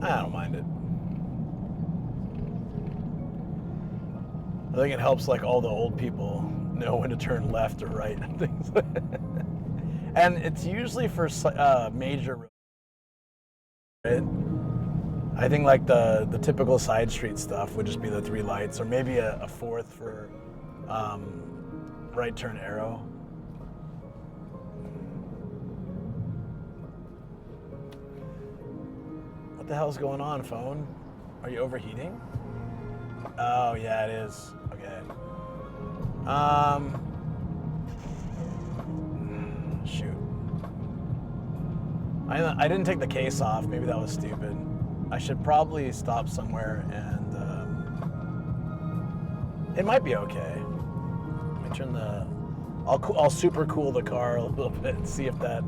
I don't mind it. I think it helps like all the old people know when to turn left or right and things like that. And it's usually for major roads, right? I think like the typical side street stuff would just be the 3 lights, or maybe a 4th for right turn arrow. What the hell's going on, phone? Are you overheating? Oh yeah, it is. Okay. Shoot. I didn't take the case off. Maybe that was stupid. I should probably stop somewhere and it might be okay. Let me turn the. I'll super cool the car a little bit and see if that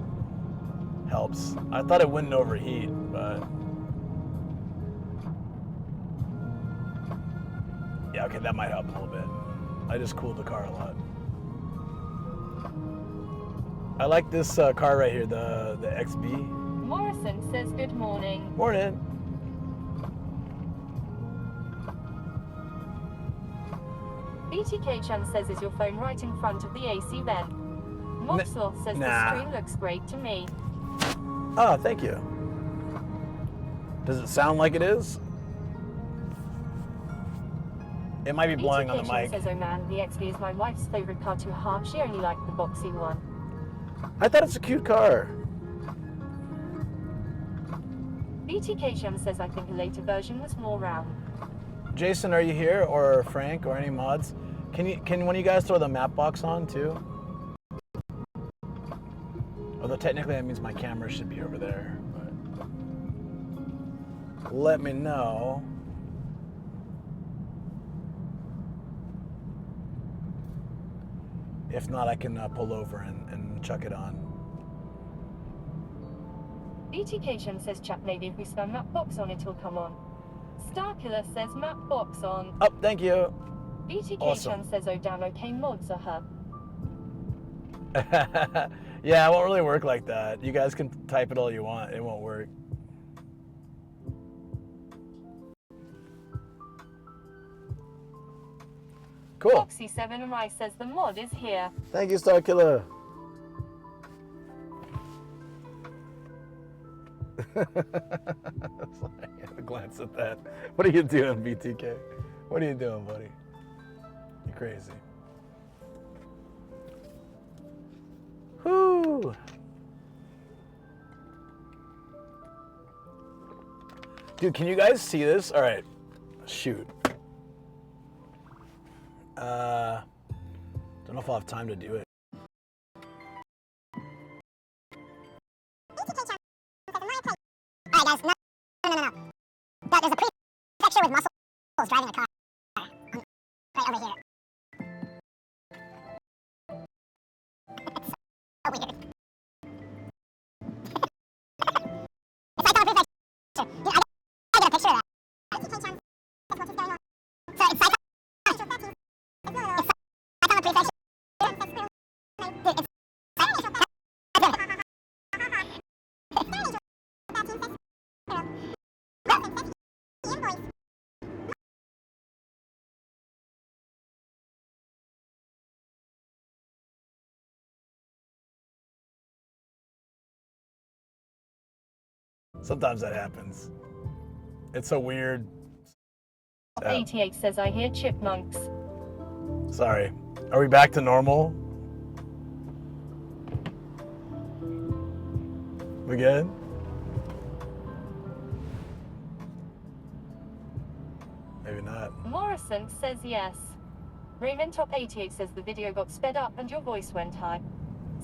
helps. I thought it wouldn't overheat, but yeah, okay, that might help a little bit. I just cooled the car a lot. I like this car right here, the XB.
Morrison says good morning.
Morning.
BTK Chan says, is your phone right in front of the AC vent? Moxloth says
nah.
the screen looks great to me.
Oh, thank you. Does it sound like it is? It might be blowing on the mic.
Says, oh man, the XB is my wife's favorite car to her. She only liked the boxy one.
I thought it's a cute car.
BTK Shem says, I think a later version was more round.
Jason, are you here, or Frank, or any mods? Can one of you guys throw the map box on too? Although technically that means my camera should be over there. But let me know. If not, I can pull over and chuck it on.
BTK Shem says, chat, maybe if we spam map box on, it'll come on. Starkiller says, map box on.
Oh, thank you.
BTK
Awesome.
Chan says, oh damn, okay, mods are her.
Yeah, it won't really work like that. You guys can type it all you want. It won't work. Cool.
Foxy7 and Rice says, the mod is here.
Thank you, Starkiller. I had a glance at that. What are you doing, BTK? What are you doing, buddy? You're crazy. Whoo! Dude, can you guys see this? All right, shoot. Don't know if I'll have time to do it.
Alright guys, no. There's a prefecture with muscles driving a car. Right over here. It's so weird. It's like on a prefecture. Dude, I gotta get a picture of that. So it's like on a prefecture. Dude, it's
Sometimes that happens. It's so weird.
88 says, I hear chipmunks.
Sorry. Are we back to normal? We good? Maybe not.
Morrison says yes. Raymond Top 88 says the video got sped up and your voice went high.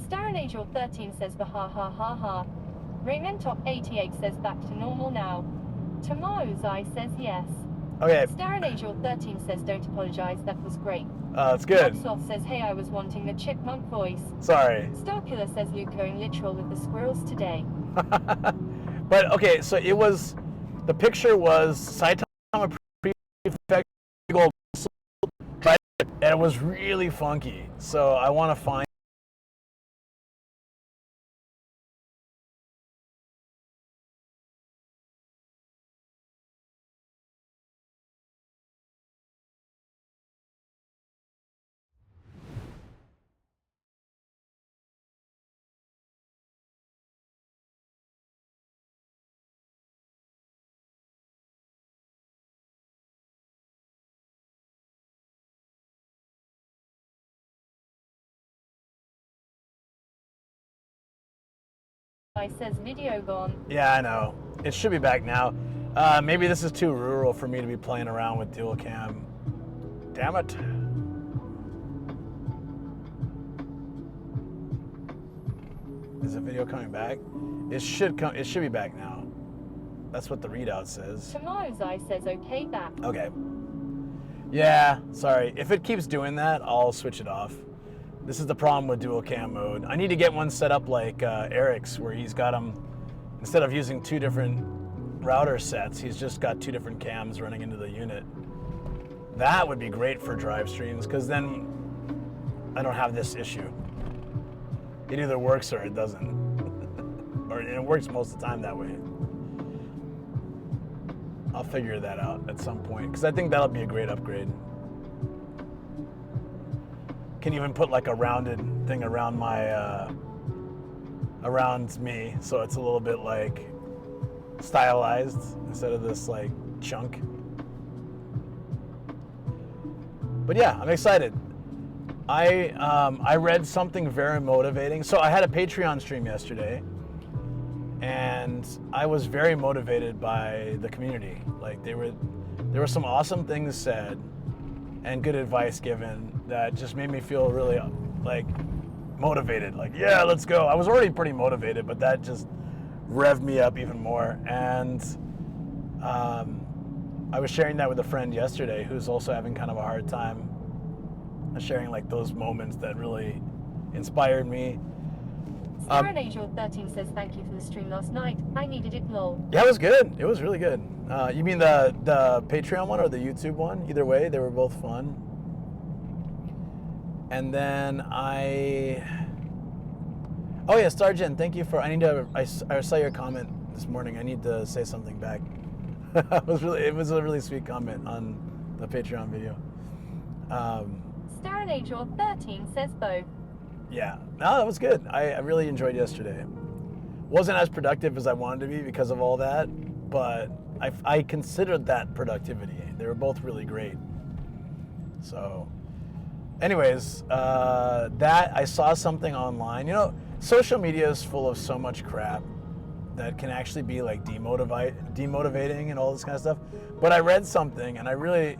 Starin Angel 13 says the ha ha ha ha. Raymond Top 88 says back to normal now. Tomorrow's Eye says yes.
Okay.
Starin Angel 13 says don't apologize, that was great.
That's good.
Mobsoft says hey, I was wanting the chipmunk voice.
Sorry.
Starkiller says Luke going literal with the squirrels today.
But okay, so it was, the picture was Saitama Prefect, right? And it was really funky. So I want to find
says video gone.
Yeah, I know. It should be back now. Maybe this is too rural for me to be playing around with dual cam. Damn it. Is the video coming back? It should be back now. That's what the readout says.
Tomorrow's says okay back.
Okay. Yeah, sorry. If it keeps doing that, I'll switch it off. This is the problem with dual cam mode. I need to get one set up like Eric's, where he's got them, instead of using two different router sets, he's just got two different cams running into the unit. That would be great for drive streams, because then I don't have this issue. It either works or it doesn't. Or it works most of the time that way. I'll figure that out at some point, because I think that'll be a great upgrade. Can even put like a rounded thing around my, around me, so it's a little bit like stylized instead of this like chunk. But yeah, I'm excited. I read something very motivating. So I had a Patreon stream yesterday, and I was very motivated by the community. Like there were some awesome things said and good advice given that just made me feel really like motivated. Like, yeah, let's go. I was already pretty motivated, but that just revved me up even more. And I was sharing that with a friend yesterday who's also having kind of a hard time sharing like those moments that really inspired me.
Sarah Angel 13 says thank you for the stream last night. I needed it, lol.
Yeah, it was good. It was really good. You mean the Patreon one or the YouTube one? Either way, they were both fun. And then oh yeah, Stargen, thank you for. I saw your comment this morning. I need to say something back. It was a really sweet comment on the Patreon video.
Star Angel 13 says both.
Yeah, no, that was good. I really enjoyed yesterday. Wasn't as productive as I wanted to be because of all that, but I considered that productivity. They were both really great. So, anyways, that I saw something online. You know, social media is full of so much crap that can actually be like demotivating and all this kind of stuff. But I read something and I really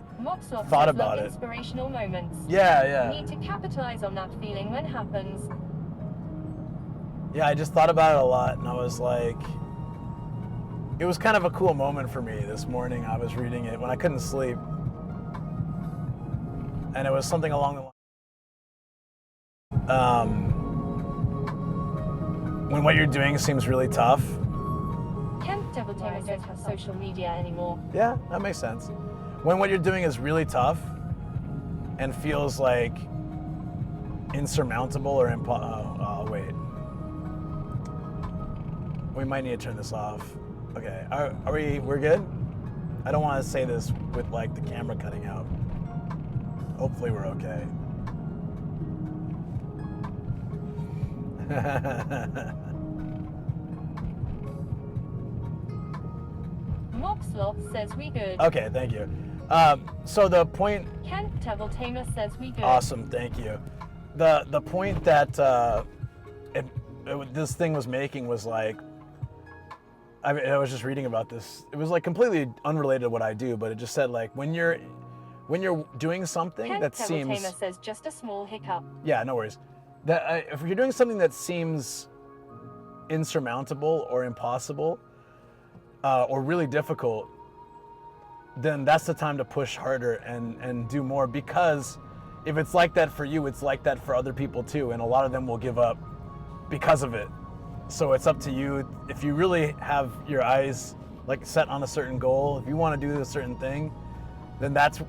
thought about it.
Inspirational moments.
Yeah.
You need to capitalize on that feeling when it happens.
Yeah, I just thought about it a lot, and I was like, it was kind of a cool moment for me this morning. I was reading it when I couldn't sleep, and it was something along the line. When what you're doing seems really tough.
Kent Devil Tamer don't have social media anymore.
Yeah, that makes sense. When what you're doing is really tough and feels like insurmountable or oh, wait. We might need to turn this off. Okay, we're good? I don't want to say this with like the camera cutting out. Hopefully we're okay.
Moxloth says we good.
Okay, thank you. So the point.
Kent Devil Tamer says we good.
Awesome, thank you. The point that this thing was making was like, I was just reading about this. It was like completely unrelated to what I do, but it just said like when you're doing something
Kent
that
Devil
seems.
Tamer says just a small hiccup.
Yeah, no worries. That if you're doing something that seems insurmountable or impossible, or really difficult, then that's the time to push harder and do more, because if it's like that for you, it's like that for other people too, and a lot of them will give up because of it. So it's up to you. If you really have your eyes like set on a certain goal, if you want to do a certain thing, then that's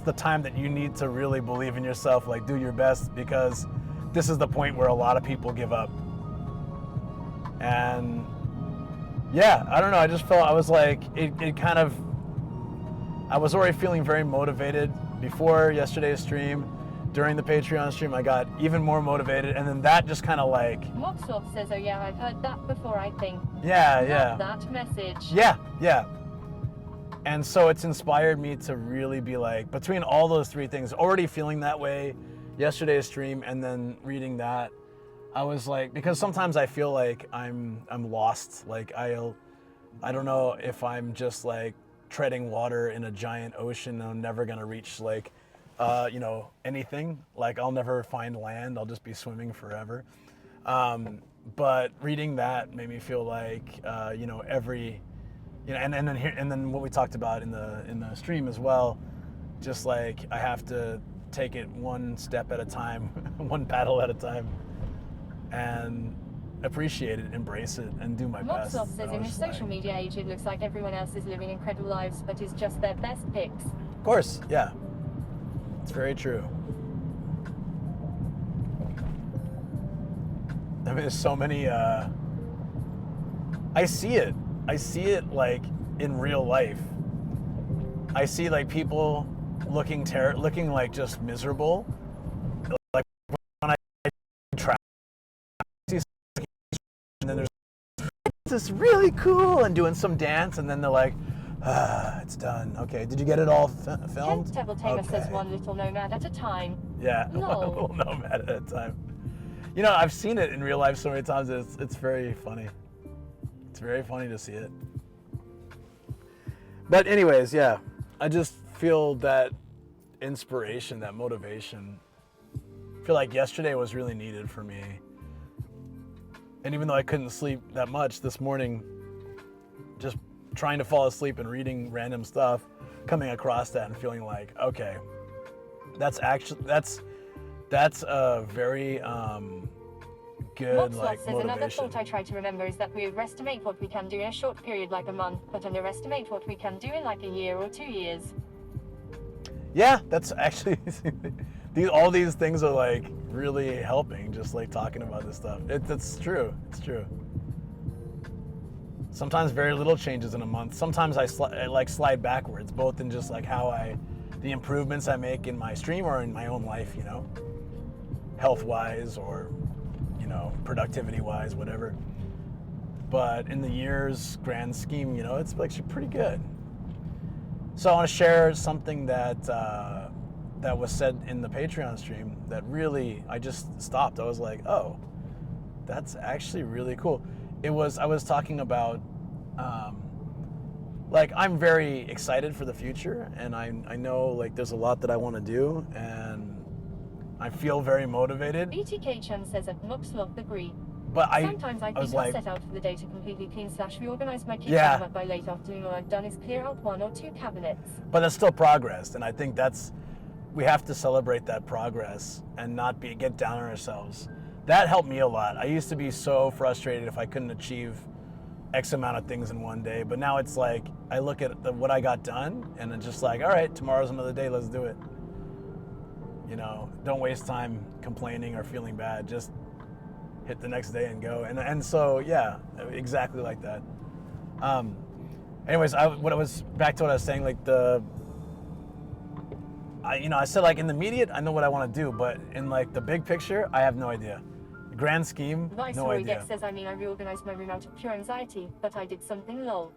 the time that you need to really believe in yourself, like do your best, because this is the point where a lot of people give up. And yeah, I don't know, I just felt, I was like, it kind of, I was already feeling very motivated before yesterday's stream. During the Patreon stream, I got even more motivated, and then that just kind of like...
Moxloth says, oh yeah, I've heard that before, I think.
Yeah.
Love that message.
Yeah. And so it's inspired me to really be like, between all those three things, already feeling that way, yesterday's stream, and then reading that, I was like, because sometimes I feel like I'm lost. Like I don't know if I'm just like treading water in a giant ocean and I'm never gonna reach like, anything. Like I'll never find land. I'll just be swimming forever. But reading that made me feel like, every, and then what we talked about in the stream as well, just like I have to take it one step at a time, one paddle at a time, and appreciate it, embrace it, and do my best.
Mobsoft says in this social media age, it looks like everyone else is living incredible lives, but is just their best pics.
Of course, yeah. It's very true. I mean, there's so many, I see it like in real life. I see like people looking like just miserable. Like when I travel, and then there's this really cool and doing some dance, and then they're like, it's done. Okay, did you get it all filmed?
Kent Devil Tamer says one little nomad at a time.
Yeah,
Lol.
one little nomad at a time. You know, I've seen it in real life so many times. It's very funny. It's very funny to see it. But anyways, yeah, I just feel that inspiration, that motivation. I feel like yesterday was really needed for me. And even though I couldn't sleep that much this morning, just trying to fall asleep and reading random stuff, coming across that and feeling like, okay, that's a very good like
says another
motivation.
thought I try to remember is that we overestimate what we can do in a short period like a month, but underestimate what we can do in like a year or 2 years.
Yeah, that's actually all these things are like really helping. Just like talking about this stuff, it's true. It's true. Sometimes very little changes in a month. Sometimes I slide backwards, both in just like the improvements I make in my stream or in my own life, health-wise or, productivity-wise, whatever. But in the year's grand scheme, it's actually pretty good. So I want to share something that was said in the Patreon stream that really, I just stopped. I was like, oh, that's actually really cool. I was talking about, I'm very excited for the future, and I know like there's a lot that I want to do, and I feel very motivated.
BTK Chan says at Mobslog agree.
But
sometimes I think I'll set out for the day to completely clean / reorganize my kitchen, but by late afternoon all I've done is clear out 1 or 2 cabinets.
But that's still progress, and I think we have to celebrate that progress and not get down on ourselves. That helped me a lot. I used to be so frustrated if I couldn't achieve X amount of things in one day, but now it's like I look at what I got done, and it's just like, all right, tomorrow's another day, let's do it. Don't waste time complaining or feeling bad. Just hit the next day and go. And so, yeah, exactly like that. Anyways, back to what I was saying, like I said like in the immediate, I know what I want to do, but in like the big picture, I have no idea. Grand scheme, no idea.
Says, I reorganized my room out of pure anxiety, but I did something lol.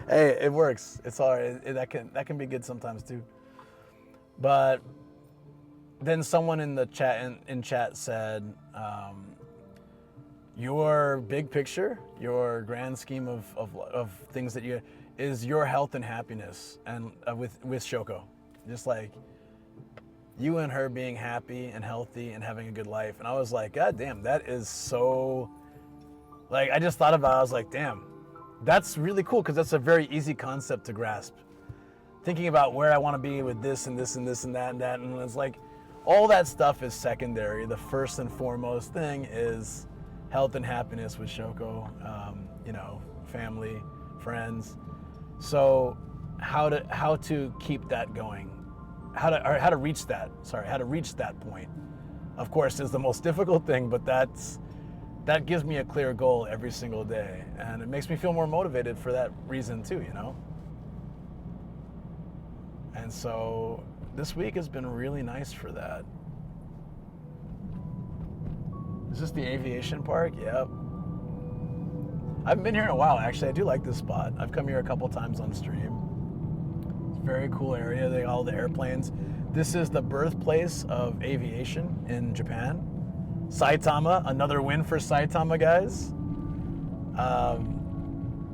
Hey, it works. It's all right. That can be good sometimes too. But then someone in the chat said, your big picture, your grand scheme of things that is your health and happiness, and with Shoko, just like you and her being happy and healthy and having a good life. And I was like, God damn, that is so, like, I just thought about it, I was like, damn, that's really cool, because that's a very easy concept to grasp. Thinking about where I want to be with this and this and this and that, and it's like, all that stuff is secondary. The first and foremost thing is health and happiness with Shoko, family, friends. So how to keep that going, how to reach that point, of course, is the most difficult thing, but that gives me a clear goal every single day, and it makes me feel more motivated for that reason too, And so this week has been really nice for that. Is this the aviation park? Yep. I haven't been here in a while, actually. I do like this spot. I've come here a couple times on stream. It's a very cool area. All the airplanes. This is the birthplace of aviation in Japan. Saitama, another win for Saitama, guys.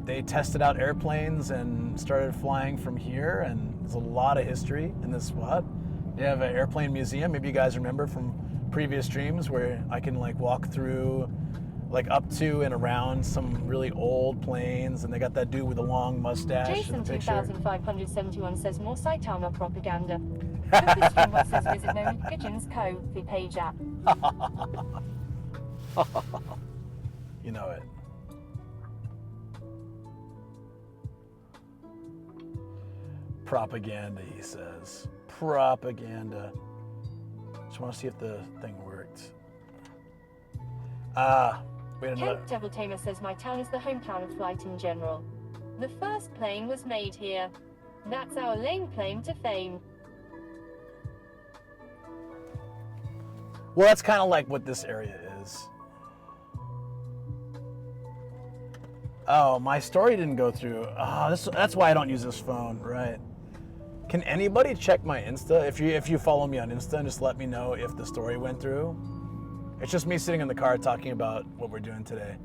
They tested out airplanes and started flying from here, and there's a lot of history in this spot. They have an airplane museum. Maybe you guys remember from previous streams where I can like walk through like up to and around some really old planes, and they got that dude with a long mustache in
Jason
the picture.
2571 says more Saitama propaganda. Cookie Streambox says visit Notifications Cove, the page app.
You know it. Propaganda, he says. Propaganda. Just want to see if the thing worked. Wait, another.
Kent Devil Tamer says my town is the hometown of flight in general. The first plane was made here. That's our lame claim to fame.
Well, that's kind of like what this area is. Oh, my story didn't go through. Oh, that's why I don't use this phone, right? Can anybody check my Insta? If you follow me on Insta, and just let me know if the story went through. It's just me sitting in the car talking about what we're doing today.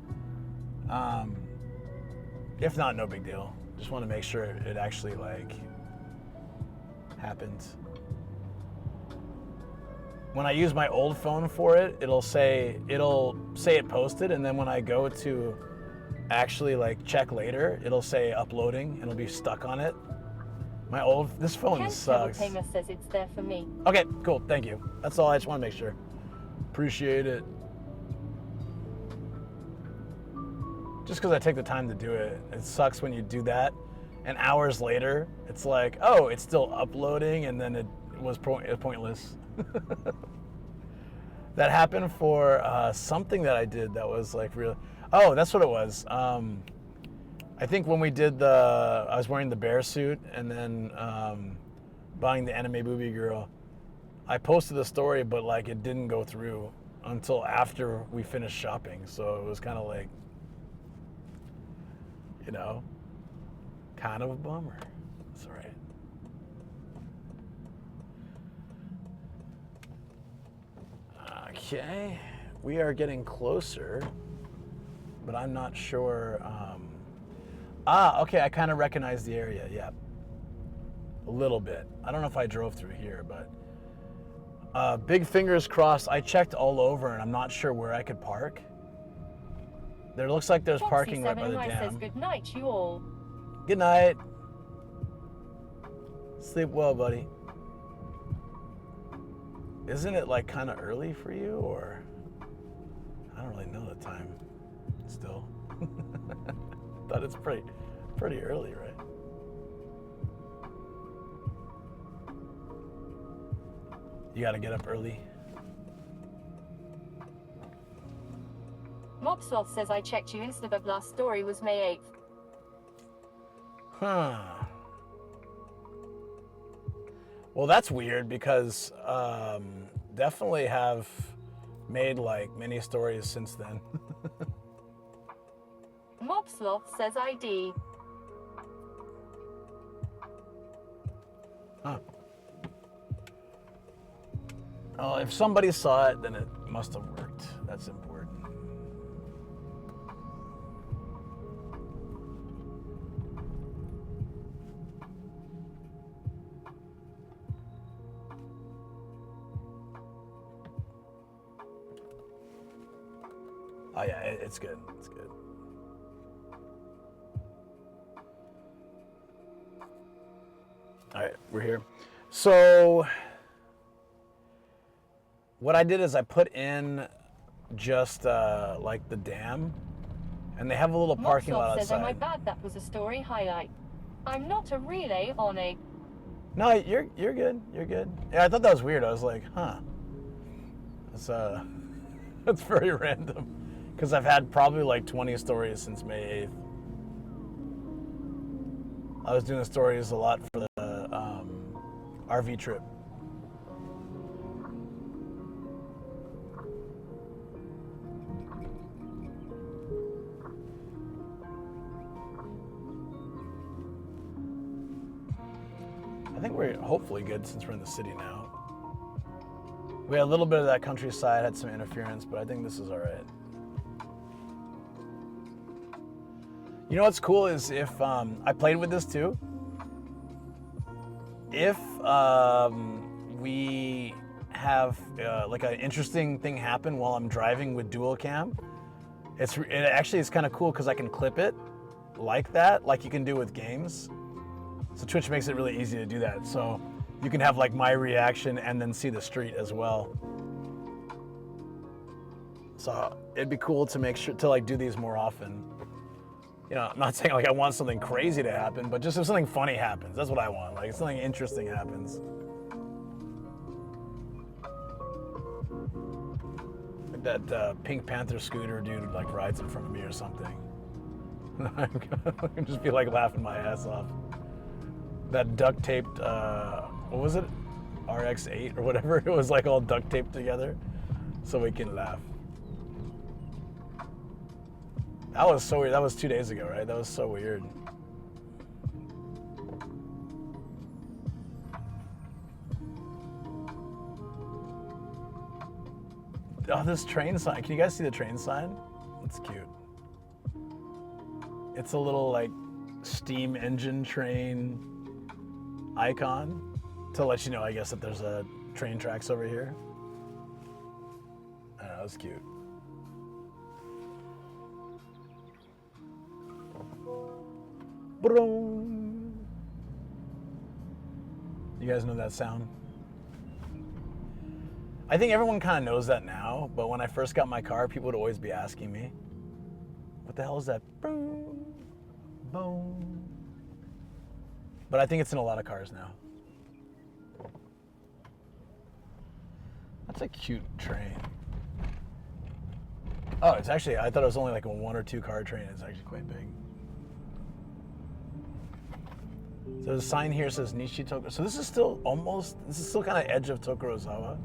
If not, no big deal. Just want to make sure it actually like happened. When I use my old phone for it, it'll say it posted, and then when I go to actually like check later, it'll say uploading, and it'll be stuck on it. This phone
Kent
sucks.
Devil Tamer says it's there for me.
Okay, cool, thank you. That's all, I just want to make sure. Appreciate it. Just because I take the time to do it, it sucks when you do that, and hours later, it's like, oh, it's still uploading, and then it was pointless. That happened for something that I did that was like real. Oh, that's what it was. I think when we did I was wearing the bear suit and then buying the anime booby girl. I posted the story, but like it didn't go through until after we finished shopping. So it was kind of like, you know, kind of a bummer. That's all right. Okay, we are getting closer, but I'm not sure. Okay, I kind of recognize the area, yeah. A little bit. I don't know if I drove through here, but big fingers crossed. I checked all over, and I'm not sure where I could park. There looks like there's parking right by the
Foxy7
dam.
says good night, you all.
Good night. Sleep well, buddy. Isn't it like kind of early for you, or I don't really know the time still. Thought it's pretty early, right? You gotta get up early.
Mobsloth says I checked you Insta, but last story was May 8th.
Huh. Well, that's weird because definitely have made like many stories since then.
Mobsloth says ID.
Huh. Well, if somebody saw it, then it must have worked. That's important. Oh yeah, it's good. It's good. All right, we're here. So what I did is I put in just like the dam, and they have a little parking lot
Mobsloth says, oh my
outside.
bad, that was a story highlight. I'm not a relay on a...
No, you're good. You're good. Yeah, I thought that was weird. I was like, huh. That's very random. Because I've had probably like 20 stories since May 8th. I was doing stories a lot for the RV trip. I think we're hopefully good since we're in the city now. We had a little bit of that countryside, had some interference, but I think this is all right. You know what's cool is if I played with this too. If we have like an interesting thing happen while I'm driving with dual cam, it actually is kind of cool because I can clip it like that, like you can do with games. So Twitch makes it really easy to do that. So you can have like my reaction and then see the street as well. So it'd be cool to make sure to like do these more often. You know, I'm not saying like I want something crazy to happen, but just if something funny happens, that's what I want. Like if something interesting happens. Like that Pink Panther scooter dude like rides in front of me or something. I'd just be like laughing my ass off. That duct taped, what was it? RX-8 or whatever. It was like all duct taped together so we can laugh. That was so weird. That was 2 days ago, right? That was so weird. Oh, this train sign. Can you guys see the train sign? It's cute. It's a little like steam engine train icon to let you know, I guess, that there's a train tracks over here. I don't know, it's cute. You guys know that sound? I think everyone kind of knows that now, but when I first got my car, people would always be asking me, what the hell is that? Boom, boom. But I think it's in a lot of cars now. That's a cute train. Oh, it's actually, I thought it was only like a 1 or 2 car train. It's actually quite big. So the sign here says Nishi Tokoro. So this is still kind of edge of Tokorozawa.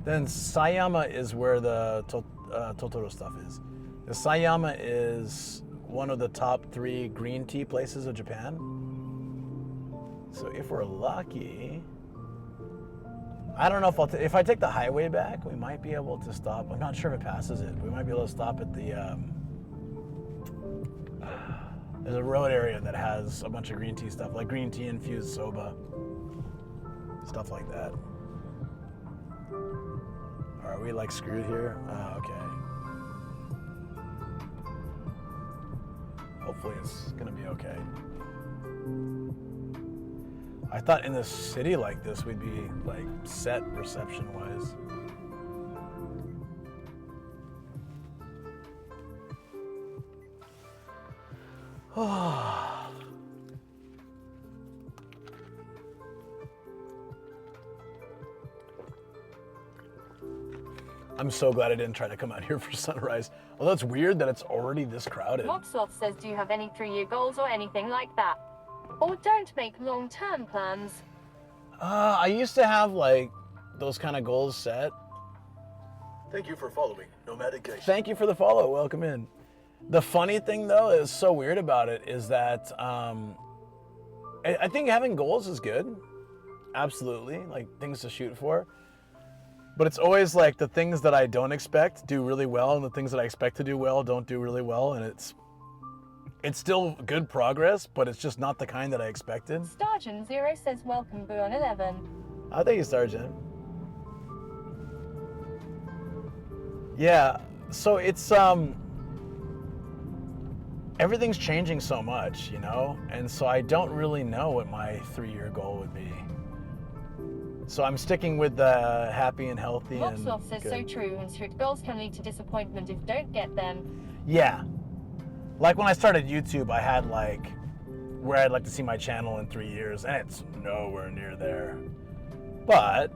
Then Sayama is where the Totoro stuff is. The Sayama is one of the top 3 green tea places of Japan. So if we're lucky, I don't know if I take the highway back, we might be able to stop. I'm not sure if it passes it. We might be able to stop at the, there's a road area that has a bunch of green tea stuff, like green tea infused soba, stuff like that. Are we like screwed here? Okay. Hopefully it's gonna be okay. I thought in a city like this we'd be like set reception-wise. I'm so glad I didn't try to come out here for sunrise. Although it's weird that it's already this crowded.
Mobsloth says, do you have any 3-year goals or anything like that? Or don't make long-term plans?
I used to have like those kind of goals set.
Thank you for following Nomadic Geisha.
Thank you for the follow. Welcome in. The funny thing though is so weird about it is that I think having goals is good. Absolutely, like things to shoot for. But it's always like the things that I don't expect do really well, and the things that I expect to do well don't do really well, and it's still good progress, but it's just not the kind that I expected.
Stargen0 says, welcome, Boo on 11.
Oh, thank you, Stargen. Yeah, so it's everything's changing so much, you know, and so I don't really know what my 3-year goal would be. So I'm sticking with the happy and healthy.
Mobsloth says, so true, and strict goals can lead to disappointment if don't get them.
Yeah. Like when I started YouTube, I had like where I'd like to see my channel in 3 years, and it's nowhere near there. But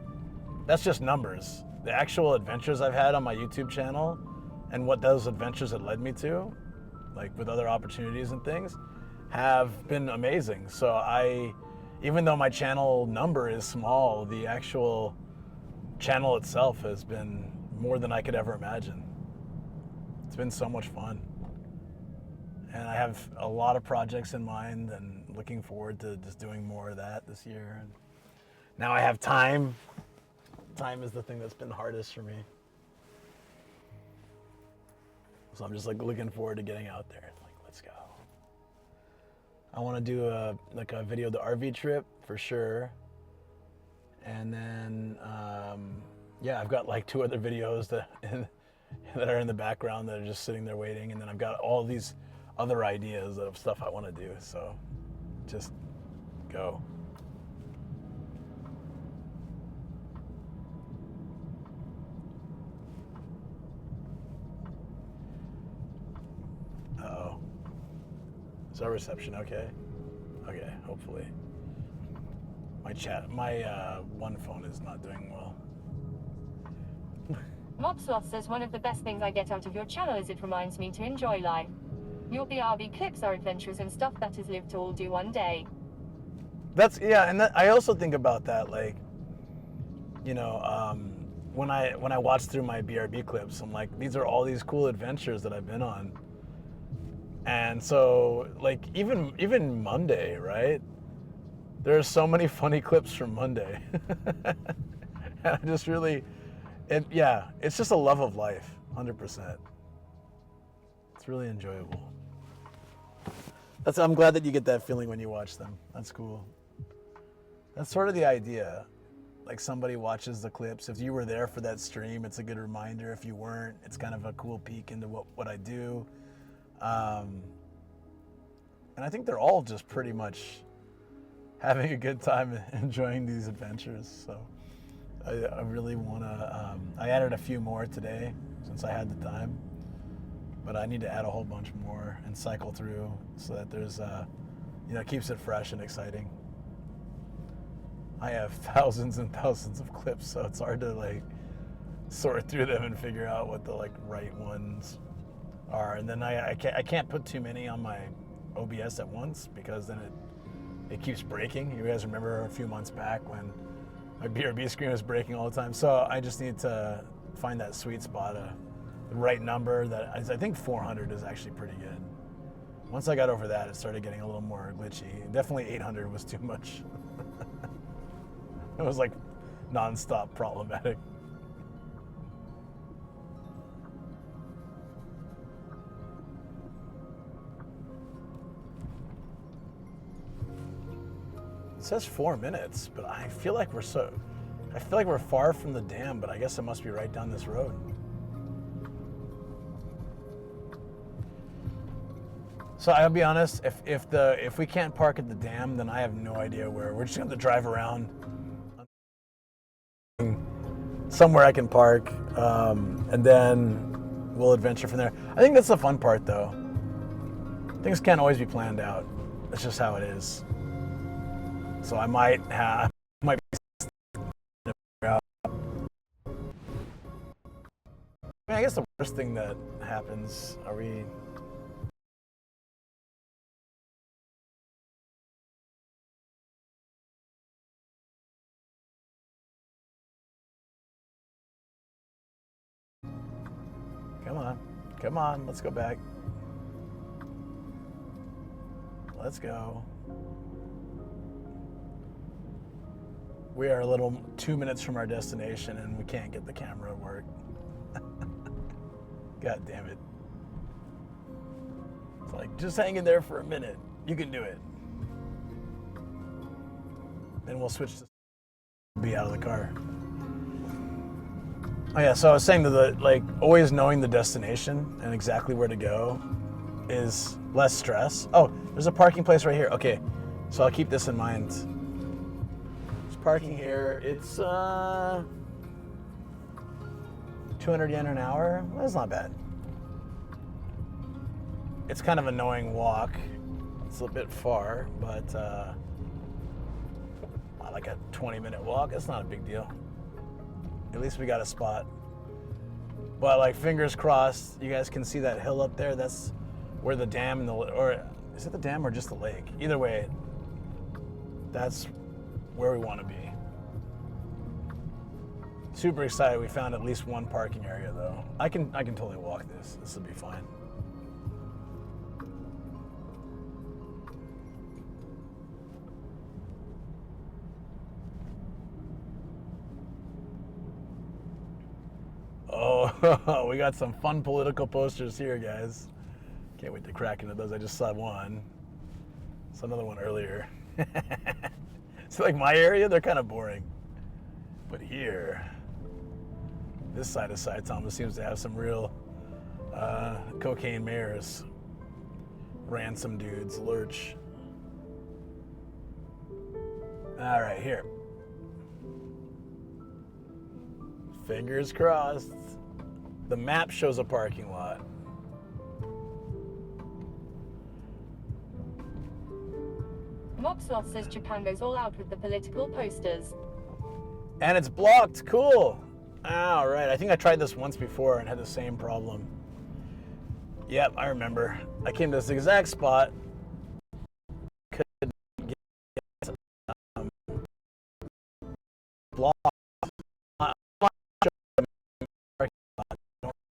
that's just numbers. The actual adventures I've had on my YouTube channel and what those adventures had led me to, like with other opportunities and things, have been amazing. So even though my channel number is small, the actual channel itself has been more than I could ever imagine. It's been so much fun. And I have a lot of projects in mind and looking forward to just doing more of that this year. And now I have time time is the thing that's been hardest for me. So I'm just like looking forward to getting out there. Like, let's go. I want to do a video of the RV trip for sure. And then, yeah, I've got like 2 other videos that are in the background that are just sitting there waiting. And then I've got all these other ideas of stuff I want to do. So just go. Uh-oh. Is our reception okay? Okay, hopefully. My one phone is not doing well.
Mobsloth says one of the best things I get out of your channel is it reminds me to enjoy life. Your BRB clips are adventures and stuff that is lived to all do one day.
That's, yeah, and I also think about that, like, you know, when I watch through my BRB clips, I'm like, these are all these cool adventures that I've been on. And so, like, even Monday, right? There are so many funny clips from Monday. And I just really, yeah, it's just a love of life, 100%. It's really enjoyable. I'm glad that you get that feeling when you watch them. That's cool. That's sort of the idea. Like, somebody watches the clips. If you were there for that stream, it's a good reminder. If you weren't, it's kind of a cool peek into what I do. And I think they're all just pretty much having a good time enjoying these adventures. So I really want to, I added a few more today since I had the time, but I need to add a whole bunch more and cycle through so that there's, you know, keeps it fresh and exciting. I have thousands and thousands of clips, so it's hard to like sort through them and figure out what the like right ones are. And then I can't put too many on my OBS at once because then it keeps breaking. You guys remember a few months back when my BRB screen was breaking all the time. So I just need to find that sweet spot, the right number. That I think 400 is actually pretty good. Once I got over that, it started getting a little more glitchy. Definitely 800 was too much. It was like non-stop problematic. It says 4 minutes, but I feel like we're far from the dam, but I guess it must be right down this road. So I'll be honest, if we can't park at the dam, then I have no idea where. We're just gonna have to drive around somewhere I can park, and then we'll adventure from there. I think that's the fun part, though. Things can't always be planned out. That's just how it is. So I might be. I mean, I guess the worst thing that happens, are we? Come on, let's go back. Let's go. We are a little 2 minutes from our destination and we can't get the camera to work. God damn it. It's like, just hang in there for a minute. You can do it. Then we'll switch to be out of the car. Oh yeah, so I was saying that like always knowing the destination and exactly where to go is less stress. Oh, there's a parking place right here. Okay, so I'll keep this in mind. There's parking here. It's 200 yen an hour. That's not bad. It's kind of an annoying walk. It's a bit far, but like a 20-minute walk. It's not a big deal. At least we got a spot. But like, fingers crossed, you guys can see that hill up there. That's where the dam and or is it the dam or just the lake? Either way, that's where we want to be. Super excited. We found at least one parking area though. I can totally walk this. This will be fine. We got some fun political posters here, guys. Can't wait to crack into those. I just saw one. Saw another one earlier. It's like my area, they're kind of boring. But here, this side of Saitama seems to have some real cocaine mayors. Ransom dudes, lurch. All right, here. Fingers crossed. The map shows a parking lot.
Moxloth says Japan goes all out with the political posters.
And it's blocked. Cool. All right. I think I tried this once before and had the same problem. Yep, I remember. I came to this exact spot. Couldn't get blocked.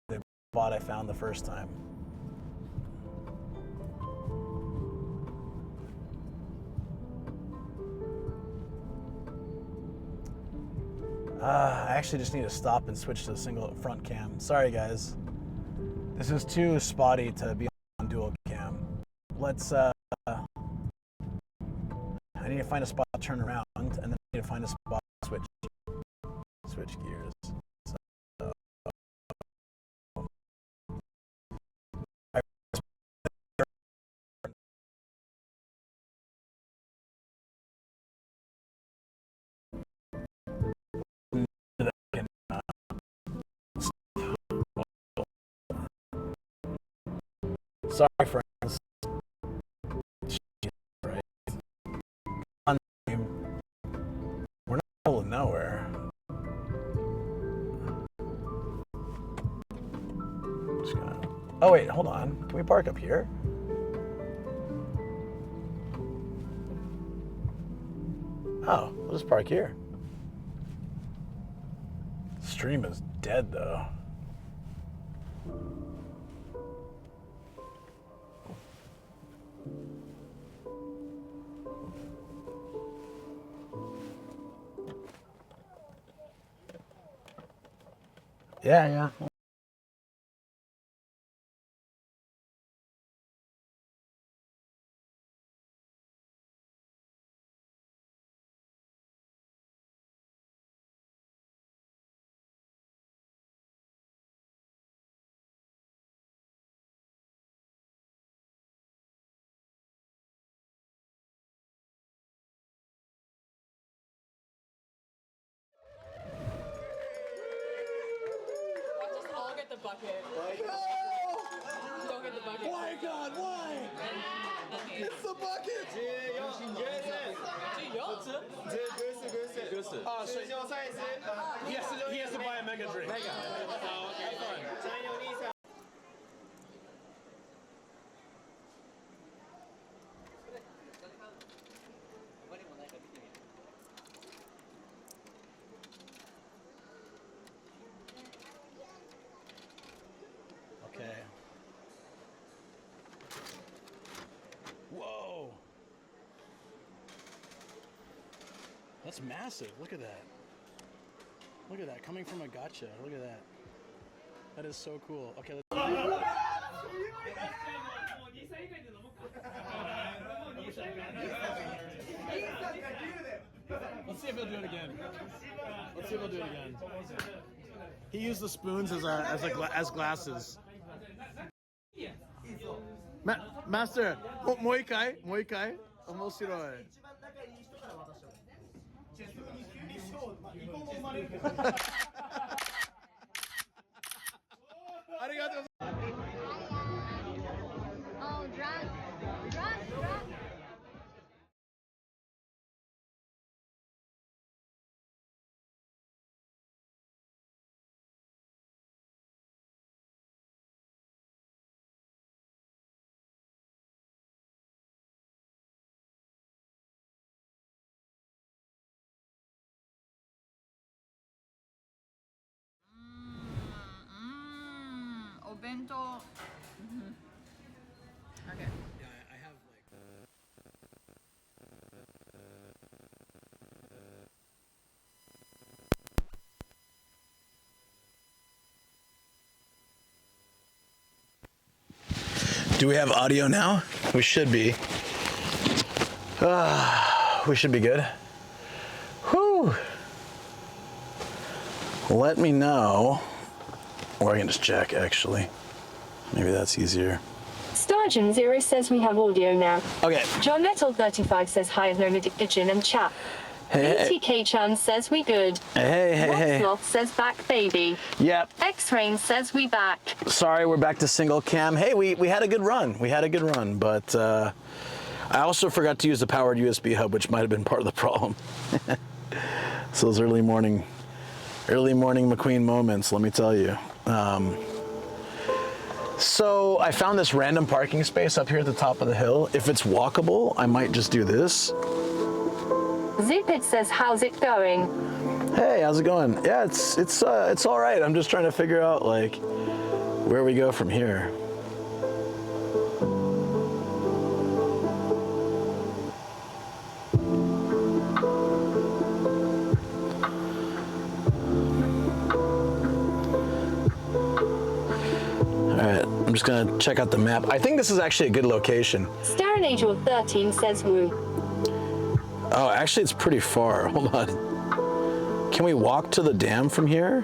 The spot I found the first time. I actually just need to stop and switch to the single front cam. Sorry, guys. This is too spotty to be on dual cam. Let's, I need to find a spot to turn around, and then I need to find a spot to switch gears. So, sorry, friends. Right. We're not in the middle of nowhere. Just gonna... Oh wait, hold on. Can we park up here? Oh, we'll just park here. Stream is dead though. Yeah.
Just all get the bucket. Don't get the bucket.
Why, God? Why? It's the bucket! He has to buy a mega drink.
Okay. Whoa. That's massive. Look at that. Look at that. Coming from a gacha. Look at that. That is so cool. Okay, let's... Let's see if he'll do it again. Let's see if he'll do it again. He used the spoons as glasses. Master, もう一回面白い。ありがとう。
Oh, drunk.
Obento. Okay.
Yeah, I have like... Do we have audio now? We should be. We should be good. Whew. Let me know. Or I can just check, actually. Maybe that's easier.
Stargen Zero says we have audio now.
Okay.
John Metal 35 says hi, Nomadic and chat.
Hey,
BTK Chan says we good.
hey.
Sloth says back baby.
Yep.
X-Rain says we back.
Sorry, we're back to single cam. Hey, we had a good run. But I also forgot to use the powered USB hub, which might have been part of the problem. So those early morning McQueen moments, let me tell you. So I found this random parking space up here at the top of the hill. If it's walkable, I might just do this.
Zipit says, how's it going?
Hey, how's it going? Yeah, it's all right. I'm just trying to figure out like where we go from here. I'm just gonna check out the map. I think this is actually a good location.
Starren Angel 13 says woo.
Oh, actually it's pretty far. Hold on. Can we walk to the dam from here?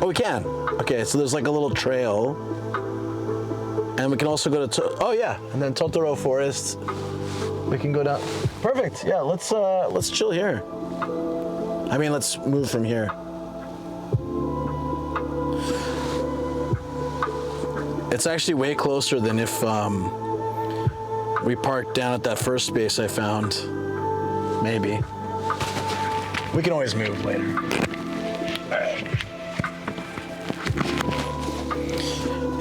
Oh, we can. Okay, so there's like a little trail. And we can also go to, oh yeah, and then Totoro Forest. We can go down. Perfect, yeah, let's chill here. I mean, let's move from here. It's actually way closer than if we parked down at that first space I found. Maybe. We can always move later.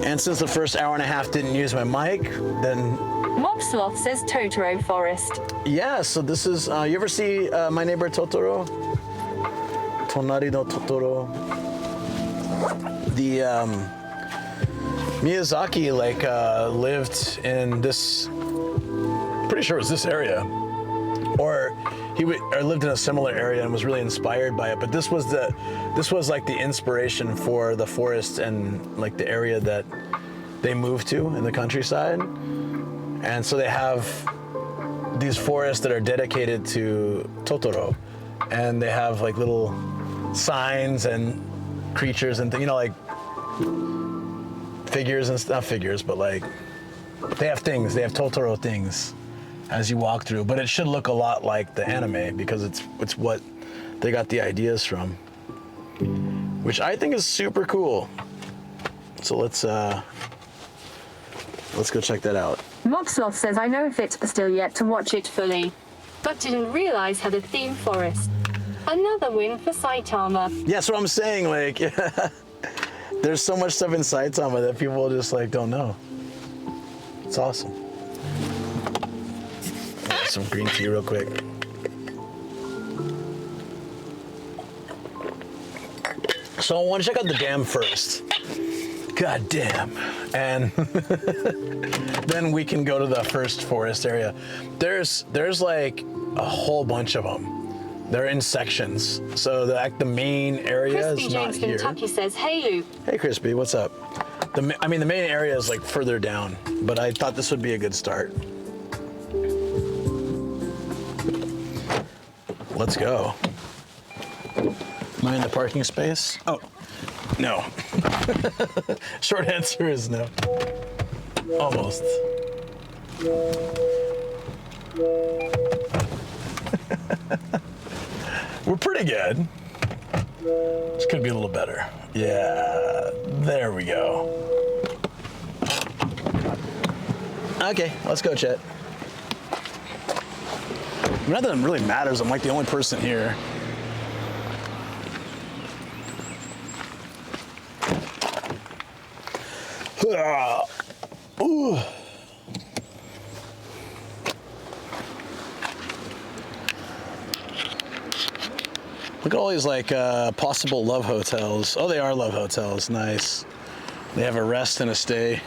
And since the first hour and a half didn't use my mic, then...
Mobsloth says Totoro Forest.
Yeah, so this is, you ever see My Neighbor Totoro? Tonari no Totoro. The, Miyazaki lived in this, pretty sure it was this area, or lived in a similar area and was really inspired by it. But this was like the inspiration for the forest and like the area that they moved to in the countryside. And so they have these forests that are dedicated to Totoro, and they have like little signs and creatures and like figures and not figures, but like they have things. They have Totoro things as you walk through. But it should look a lot like the anime because it's what they got the ideas from, which I think is super cool. So let's go check that out.
Mobsloth says, I know if it's still yet to watch it fully, but didn't realize had a theme forest. Another win for Saitama.
Yeah, that's what I'm saying. Like, there's so much stuff in Saitama that people just like don't know. It's awesome. Some green tea real quick. So I want to check out the dam first. God damn. And then we can go to the first forest area. There's like a whole bunch of them. They're in sections. So the main area
Crispy
is not
James
here.
Kentucky says, hey Luke.
Hey Crispy, what's up? The main area is like further down, but I thought this would be a good start. Let's go. Am I in the parking space? Oh, no. Short answer is no. Almost. We're pretty good. This could be a little better. Yeah, there we go. Okay, let's go, Chet. Not that it really matters, I'm like the only person here. Ooh. Look at all these like possible love hotels. Oh, they are love hotels. Nice. They have a rest and a stay.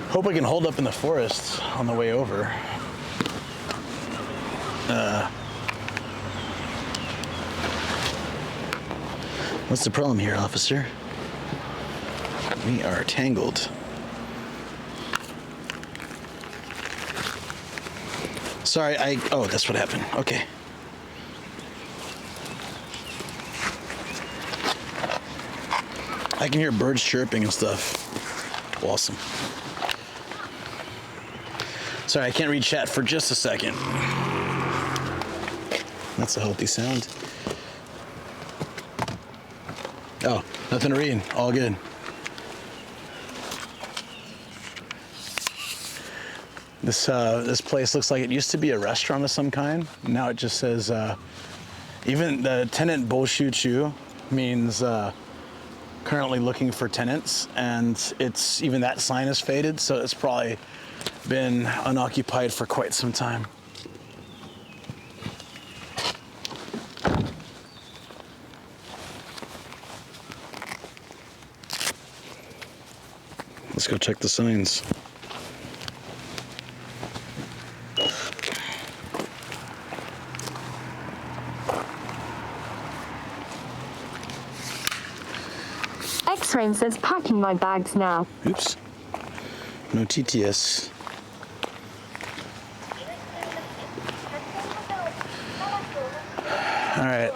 Hope I can hold up in the forest on the way over. What's the problem here, officer? We are tangled. Sorry, oh, that's what happened. Okay. I can hear birds chirping and stuff. Awesome. Sorry, I can't read chat for just a second. That's a healthy sound. Oh, nothing to read. All good. This place looks like it used to be a restaurant of some kind. Now it just says, even the tenant Boshuchu means currently looking for tenants, and even that sign is faded, so it's probably been unoccupied for quite some time. Let's go check the signs.
X-Rain says packing my bags now.
Oops. No TTS. All right.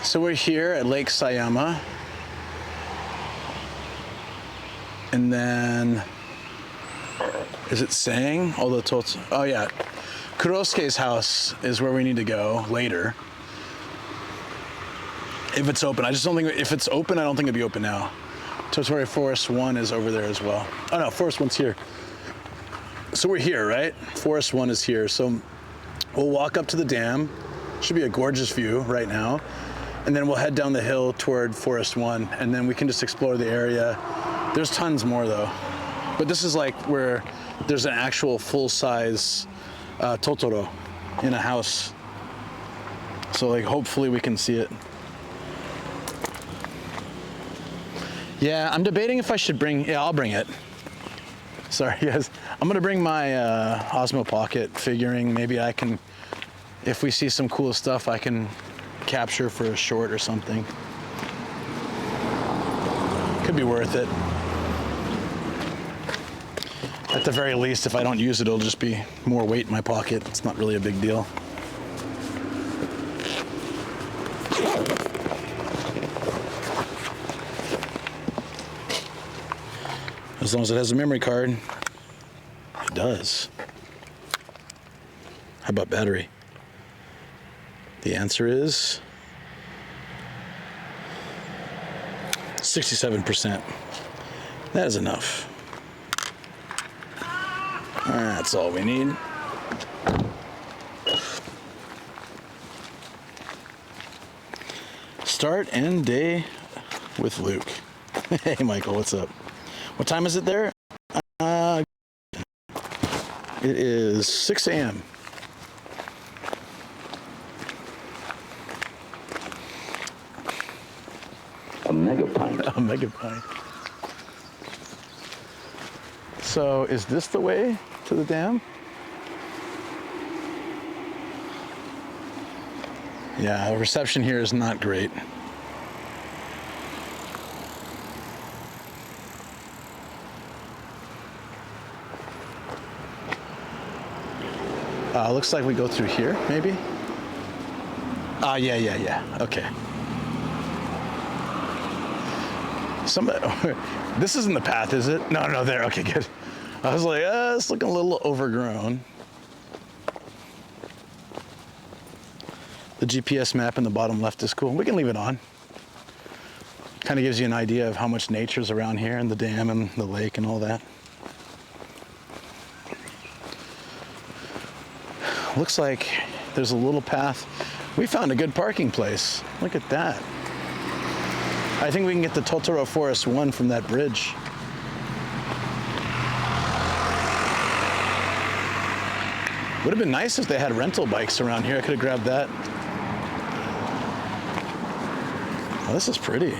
So we're here at Lake Sayama. And then, is it saying all the Totoro? Oh yeah. Kurosuke's house is where we need to go later. If it's open. I just don't think, if it's open, I don't think it'd be open now. Totoro Forest 1 is over there as well. Oh no, Forest 1's here. So we're here, right? Forest 1 is here. So we'll walk up to the dam. Should be a gorgeous view right now. And then we'll head down the hill toward Forest 1, and then we can just explore the area. There's tons more though. But this is like where there's an actual full-size Totoro in a house. So like hopefully we can see it. Yeah, I'm debating if I should bring, yeah, I'll bring it. Sorry, guys. I'm gonna bring my Osmo Pocket, figuring maybe I can, if we see some cool stuff, I can capture for a short or something. Could be worth it. At the very least, if I don't use it, it'll just be more weight in my pocket. It's not really a big deal. As long as it has a memory card. It does. How about battery? The answer is 67%. That is enough. That's all we need. Start and day with Luke. Hey, Michael, what's up? What time is it there? It is 6 a.m.
A mega pint.
A mega pint. So, is this the way to the dam? Yeah, the reception here is not great. Looks like we go through here, maybe? Yeah. Okay. This isn't the path, is it? No, there. Okay, good. I was like, it's looking a little overgrown. The GPS map in the bottom left is cool. We can leave it on. Kind of gives you an idea of how much nature's around here and the dam and the lake and all that. Looks like there's a little path. We found a good parking place. Look at that. I think we can get the Totoro Forest 1 from that bridge. Would have been nice if they had rental bikes around here. I could have grabbed that. Oh, this is pretty.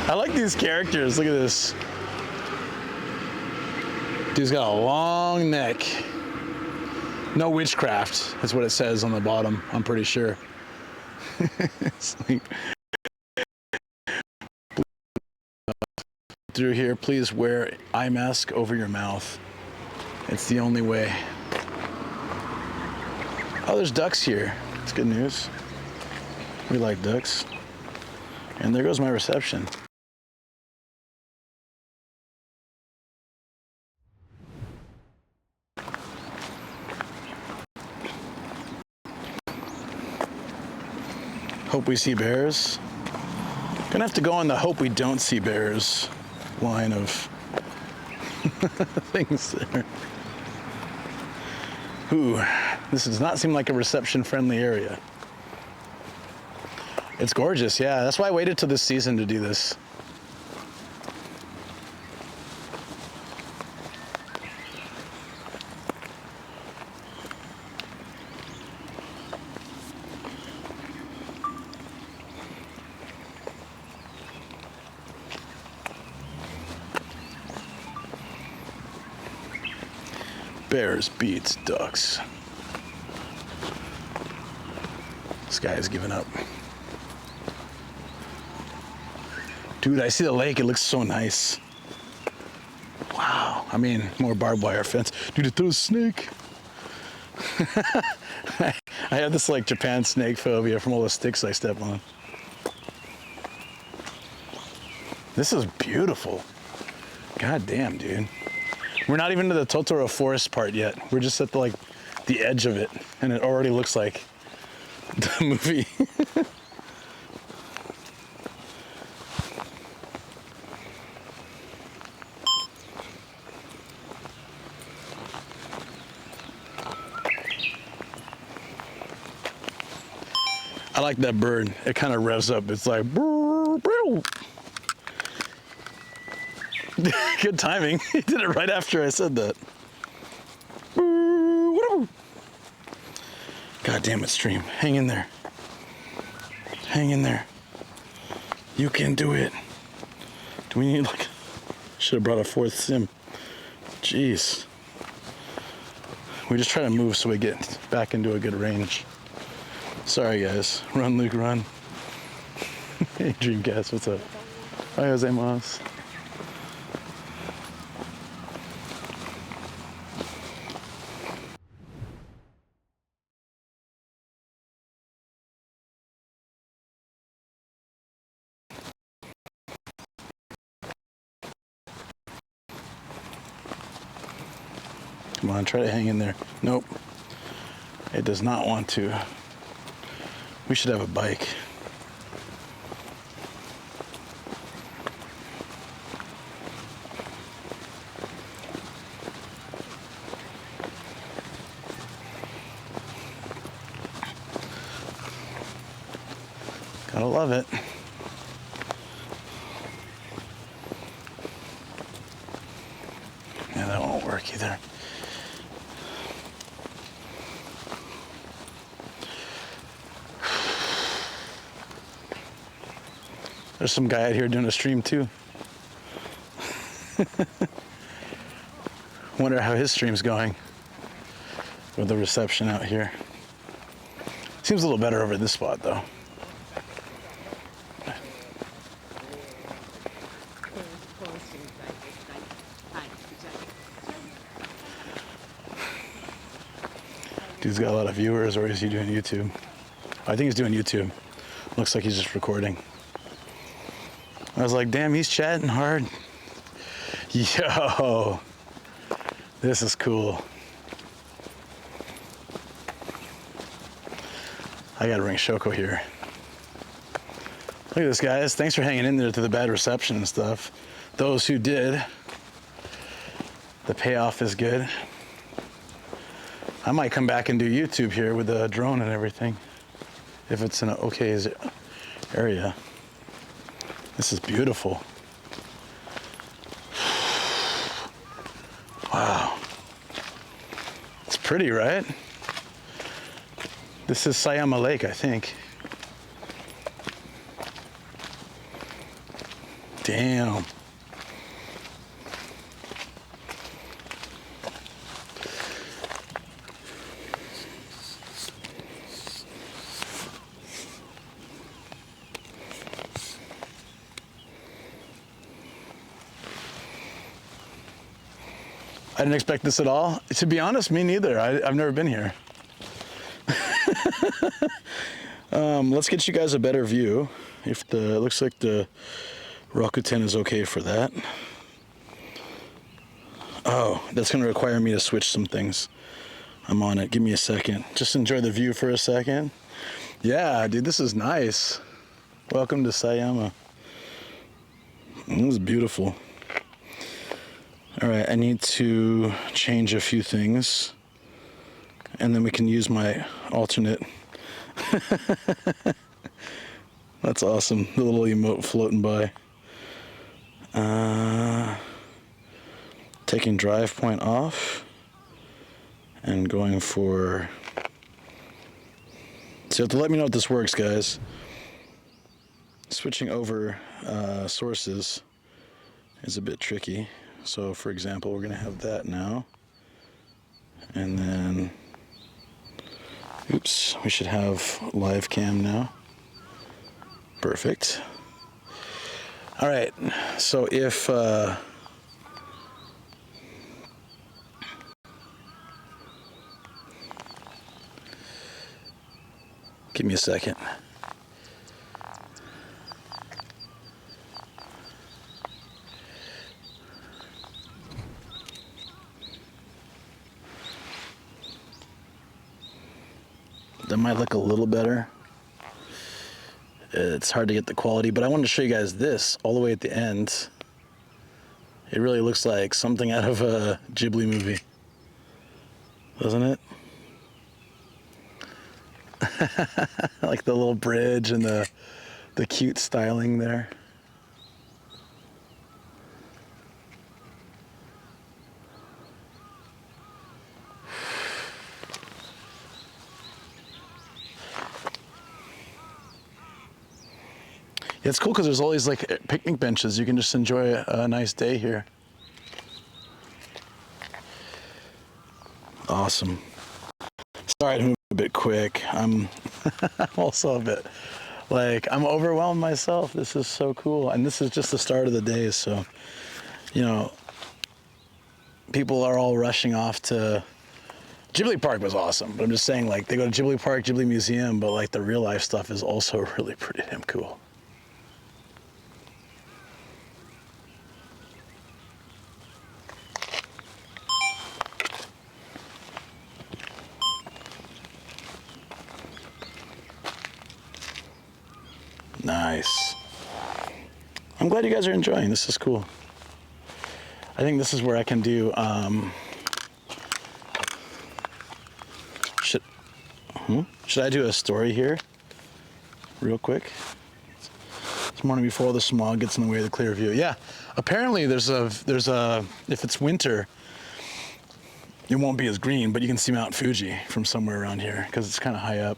I like these characters. Look at this. Dude's got a long neck. No witchcraft, is what it says on the bottom, I'm pretty sure. It's like, through here, please wear eye mask over your mouth. It's the only way. Oh, there's ducks here. It's good news. We like ducks. And there goes my reception. Hope we see bears. Gonna have to go on the hope we don't see bears line of things there. Ooh, this does not seem like a reception-friendly area. It's gorgeous, yeah. That's why I waited till this season to do this. Bears beats ducks. This guy is giving up. Dude, I see the lake. It looks so nice. Wow. I mean, more barbed wire fence. Dude, it throws a snake. I have this like Japan snake phobia from all the sticks I step on. This is beautiful. God damn, dude. We're not even to the Totoro forest part yet. We're just at the edge of it, and it already looks like the movie. I like that bird. It kind of revs up. It's like, brrr, brrr. Good timing. He did it right after I said that. God damn it, stream. Hang in there. Hang in there. You can do it. Do we need should have brought a fourth sim. Jeez. We just try to move so we get back into a good range. Sorry guys. Run, Luke, run. Hey Dreamcast, what's up? Hi, Jose Moss. Come on, try to hang in there. Nope. It does not want to. We should have a bike. Gotta love it. Yeah, that won't work either. There's some guy out here doing a stream too. Wonder how his stream's going with the reception out here. Seems a little better over this spot though. Dude's got a lot of viewers, or is he doing YouTube? I think he's doing YouTube. Looks like he's just recording. I was like, damn, he's chatting hard. Yo, this is cool. I gotta bring Shoko here. Look at this, guys. Thanks for hanging in there through the bad reception and stuff. Those who did, the payoff is good. I might come back and do YouTube here with the drone and everything, if it's in an okay area. This is beautiful. Wow. It's pretty, right? This is Sayama Lake, I think. Damn. I didn't expect this at all. To be honest, me neither. I've never been here. Let's get you guys a better view. If it looks like the Rakuten is okay for that. Oh, that's gonna require me to switch some things. I'm on it. Give me a second. Just enjoy the view for a second. Yeah, dude, this is nice. Welcome to Sayama. This is beautiful. All right, I need to change a few things, and then we can use my alternate. That's awesome. The little emote floating by. Taking drive point off and going for. So you have to let me know if this works, guys. Switching over sources is a bit tricky. So, for example, we're going to have that now. And then, oops, we should have live cam now. Perfect. All right, so if, give me a second. That might look a little better. It's hard to get the quality, but I wanted to show you guys this all the way at the end. It really looks like something out of a Ghibli movie, doesn't it? Like the little bridge and the cute styling there. Yeah, it's cool because there's all these like picnic benches. You can just enjoy a nice day here. Awesome. Sorry to move a bit quick. I'm also a bit like, I'm overwhelmed myself. This is so cool. And this is just the start of the day. So, you know, people are all rushing off to Ghibli Park was awesome. But I'm just saying, like, they go to Ghibli Park, Ghibli Museum, but like the real life stuff is also really pretty damn cool. Nice. I'm glad you guys are enjoying. This is cool. I think this is where I can do, should I do a story here real quick? This morning before the smog gets in the way of the clear view. Yeah, apparently there's a, if it's winter, it won't be as green, but you can see Mount Fuji from somewhere around here because it's kind of high up.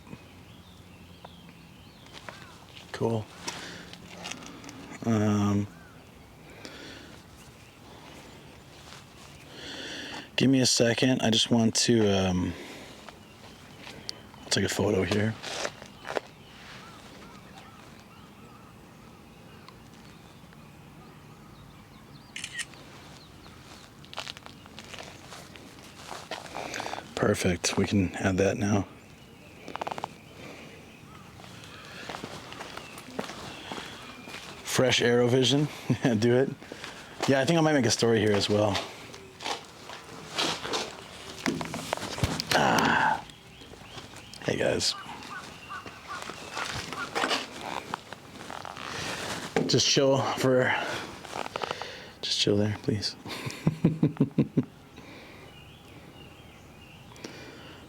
Cool. Give me a second. I just want to take a photo here. Perfect. We can add that now. Fresh Aerovision. Do it. Yeah, I think I might make a story here as well. Hey guys. Just chill there, please.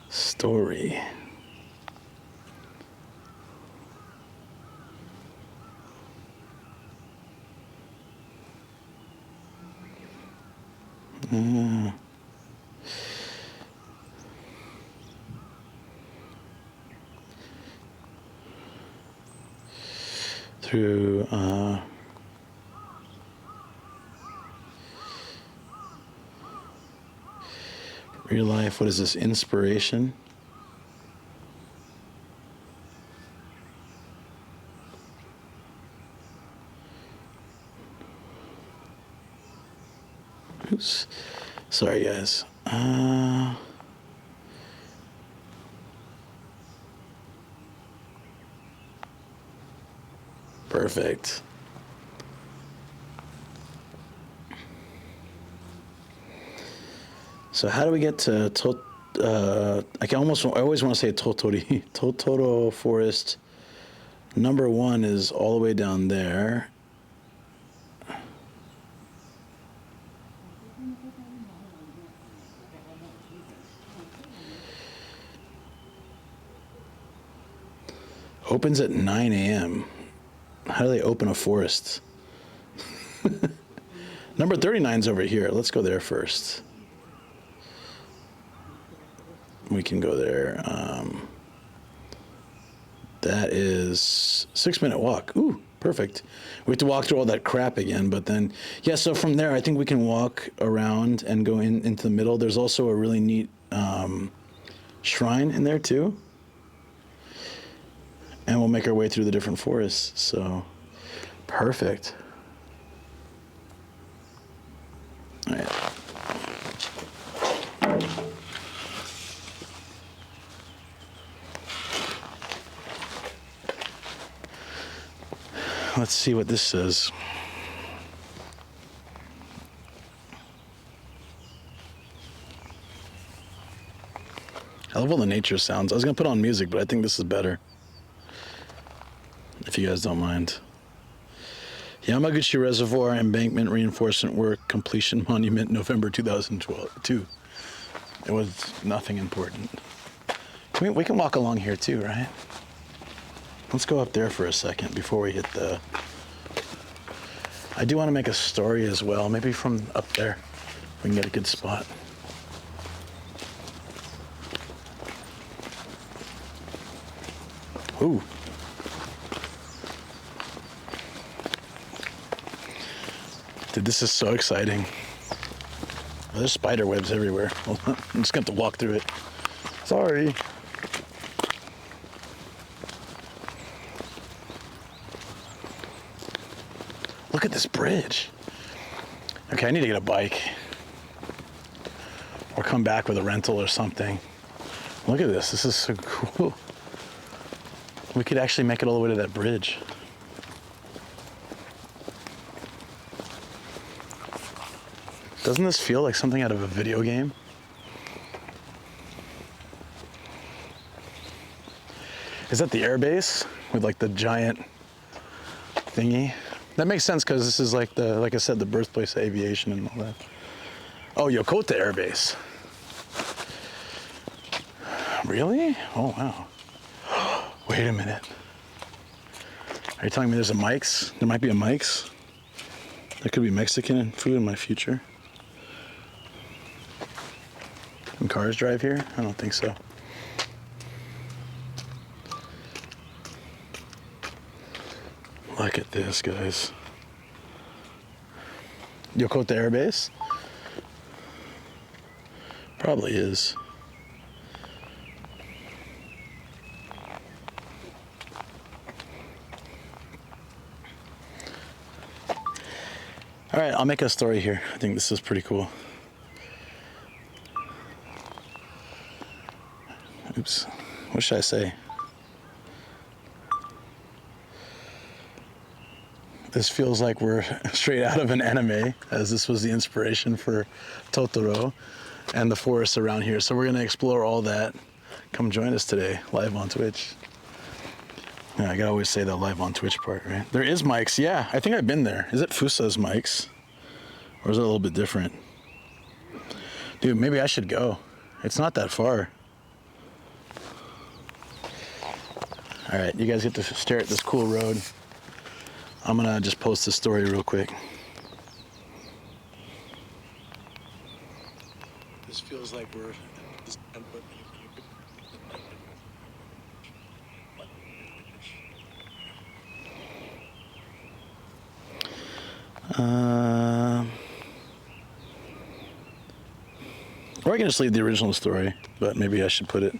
Story. Through Real life, what is this? Inspiration? Oops. Sorry, guys. Perfect. So how do we get to I always want to say Totori. Totoro Forest. Number 1 is all the way down there. Opens at 9 a.m. How do they open a forest? Number 39's over here. Let's go there first. We can go there. That is 6-minute walk. Ooh, perfect. We have to walk through all that crap again, but then, yeah, so from there, I think we can walk around and go into the middle. There's also a really neat shrine in there, too. And we'll make our way through the different forests, so perfect. All right. Let's see what this says. I love all the nature sounds. I was gonna put on music, but I think this is better. If you guys don't mind. Yamaguchi Reservoir Embankment Reinforcement Work Completion Monument, November 2012. It was nothing important. We can walk along here too, right? Let's go up there for a second before we hit the... I do want to make a story as well. Maybe from up there we can get a good spot. Ooh. Dude, this is so exciting. Oh, there's spider webs everywhere. Hold on. I'm just going to have to walk through it. Sorry. Look at this bridge. Okay, I need to get a bike. Or come back with a rental or something. Look at this. This is so cool. We could actually make it all the way to that bridge. Doesn't this feel like something out of a video game? Is that the airbase with like the giant thingy? That makes sense because this is like like I said, the birthplace of aviation and all that. Oh, Yokota Air Base. Really? Oh, wow. Wait a minute. Are you telling me there's a Mike's? There might be a Mike's? There could be Mexican food in my future. Can cars drive here? I don't think so. Look at this, guys. Yokota Air Base? Probably is. All right, I'll make a story here. I think this is pretty cool. Oops. What should I say? This feels like we're straight out of an anime, as this was the inspiration for Totoro and the forests around here. So we're going to explore all that. Come join us today, live on Twitch. Yeah, I gotta always say that live on Twitch part, right? There is Mike's. Yeah, I think I've been there. Is it Fusa's Mike's? Or is it a little bit different? Dude, maybe I should go. It's not that far. All right, you guys get to stare at this cool road. I'm gonna just post this story real quick. This feels like we're... probably can just leave the original story, but maybe I should put it.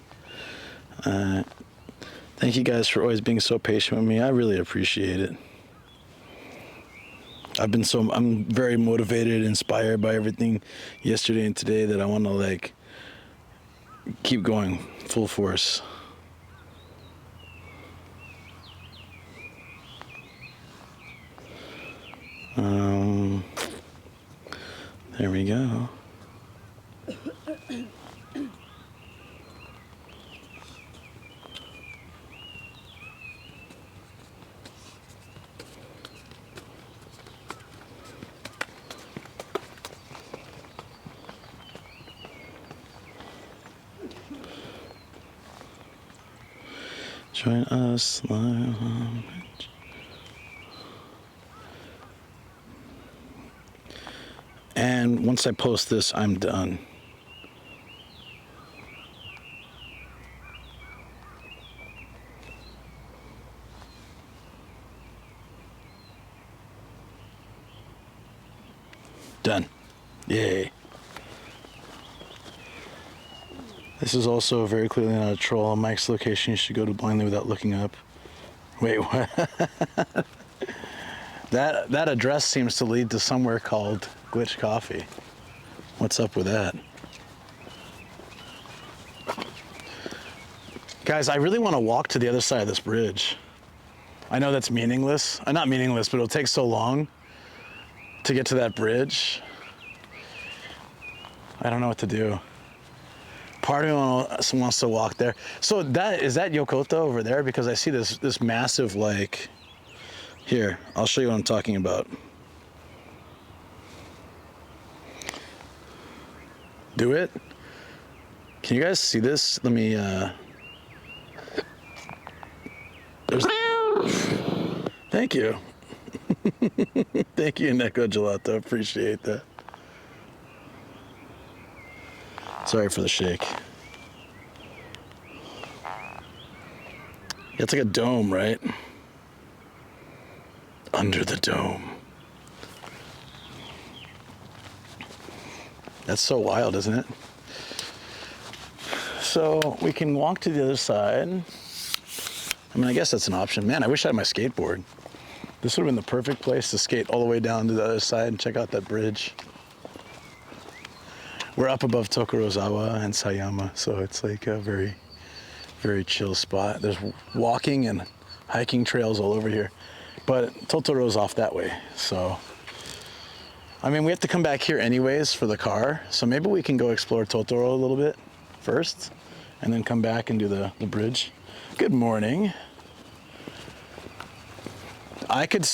Thank you guys for always being so patient with me. I really appreciate it. I'm very motivated, inspired by everything yesterday and today that I want to like keep going full force. There we go. Join us live. And once I post this, I'm done. Done. Yay. This is also very clearly not a troll. Mike's location, you should go to blindly without looking up. Wait, what? That address seems to lead to somewhere called Glitch Coffee. What's up with that? Guys, I really want to walk to the other side of this bridge. I know that's meaningless. Not meaningless, but it'll take so long to get to that bridge. I don't know what to do. Part of me wants to walk there. So is that Yokota over there? Because I see this massive, like, here, I'll show you what I'm talking about. Do it? Can you guys see this? Let me, Thank you. Thank you, Neko Gelato. Appreciate that. Sorry for the shake. It's like a dome, right? Under the dome. That's so wild, isn't it? So we can walk to the other side. I mean, I guess that's an option. Man, I wish I had my skateboard. This would have been the perfect place to skate all the way down to the other side and check out that bridge. We're up above Tokorozawa and Sayama, so it's like a very, very chill spot. There's walking and hiking trails all over here, but Totoro's off that way, so. I mean, we have to come back here anyways for the car, so maybe we can go explore Totoro a little bit first, and then come back and do the bridge. Good morning. I could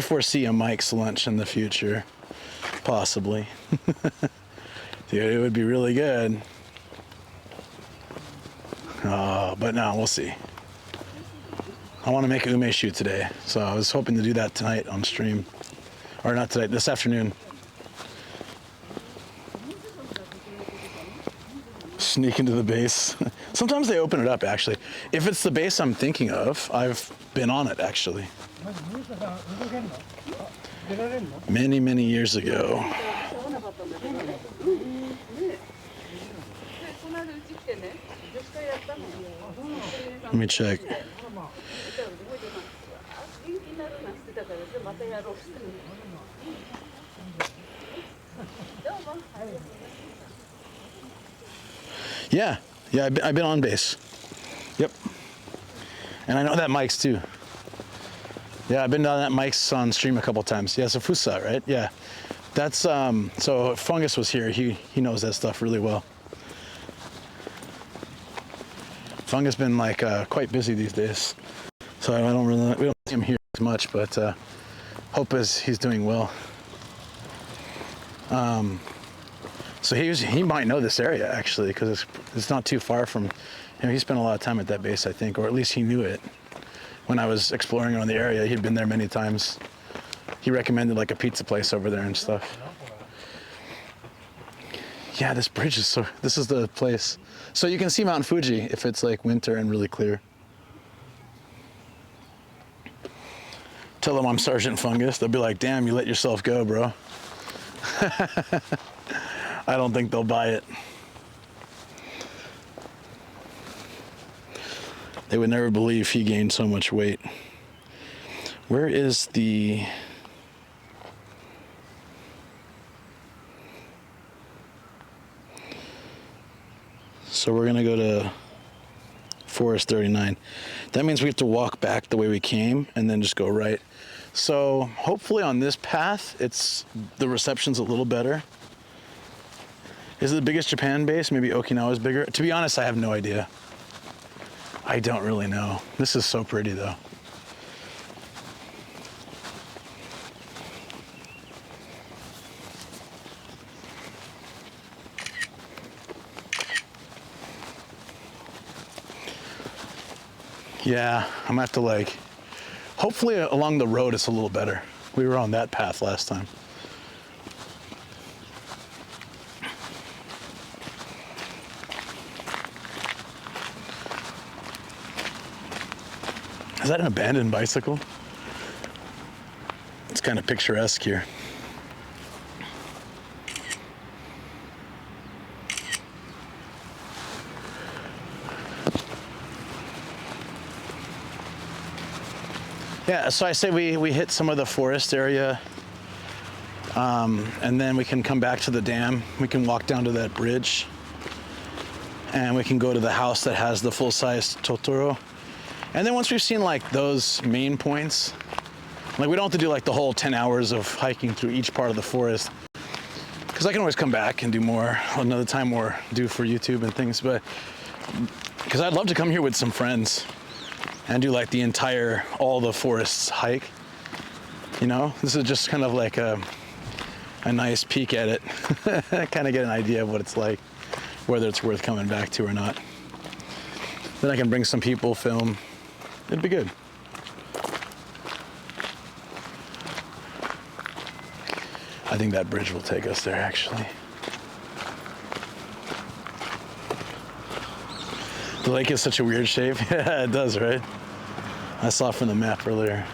foresee a Mike's lunch in the future, possibly. Dude, it would be really good. But no, we'll see. I want to make a umeshu today, so I was hoping to do that tonight on stream. Or not tonight, this afternoon. Sneak into the base. Sometimes they open it up, actually. If it's the base I'm thinking of, I've been on it, actually. Many, many years ago. Let me check. Yeah, I've been on base. Yep. And I know that Mike's too. Yeah, I've been down that Mike's on stream a couple times. Yeah, so Fusa, right? Yeah. That's, so Fungus was here. He knows that stuff really well. Fungus been like quite busy these days. So we don't see him here as much, but hope he's doing well. So he might know this area actually, because it's not too far from, he spent a lot of time at that base, I think, or at least he knew it. When I was exploring around the area, he'd been there many times. He recommended like a pizza place over there and stuff. Yeah, this bridge is this is the place. So you can see Mount Fuji if it's like winter and really clear. Tell them I'm Sergeant Fungus. They'll be like, damn, you let yourself go, bro. I don't think they'll buy it. They would never believe he gained so much weight. Where is the... So we're gonna go to Forest 39. That means we have to walk back the way we came and then just go right. So hopefully on this path, the reception's a little better. Is it the biggest Japan base? Maybe Okinawa's bigger? To be honest, I have no idea. I don't really know. This is so pretty though. Yeah, I'm gonna have to like, hopefully along the road it's a little better. We were on that path last time. Is that an abandoned bicycle? It's kind of picturesque here. Yeah, so I say we hit some of the forest area, and then we can come back to the dam. We can walk down to that bridge, and we can go to the house that has the full-size Totoro. And then once we've seen like those main points, like we don't have to do like the whole 10 hours of hiking through each part of the forest, because I can always come back and do more another time or do for YouTube and things, but because I'd love to come here with some friends and do like all the forests hike, you know? This is just kind of like a nice peek at it, kind of get an idea of what it's like, whether it's worth coming back to or not. Then I can bring some people, film. It'd be good. I think that bridge will take us there, actually. The lake is such a weird shape. Yeah, it does, right? I saw it from the map earlier.